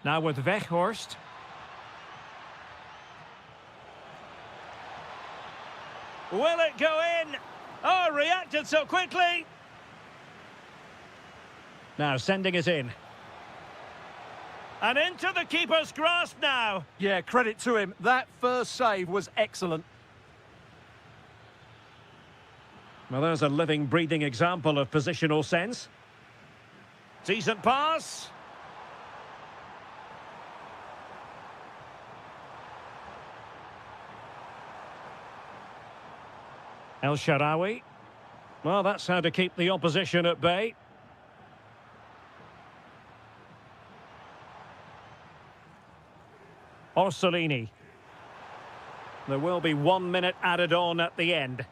Now with Weghorst. Will it go in? Oh, reacted so quickly. Now sending it in. And into the keeper's grasp now.
Yeah, credit to him. That first save was excellent.
Well, there's a living, breathing example of positional sense. Decent pass. El Shaarawy. Well, that's how to keep the opposition at bay. Orsolini. There will be 1 minute added on at the end.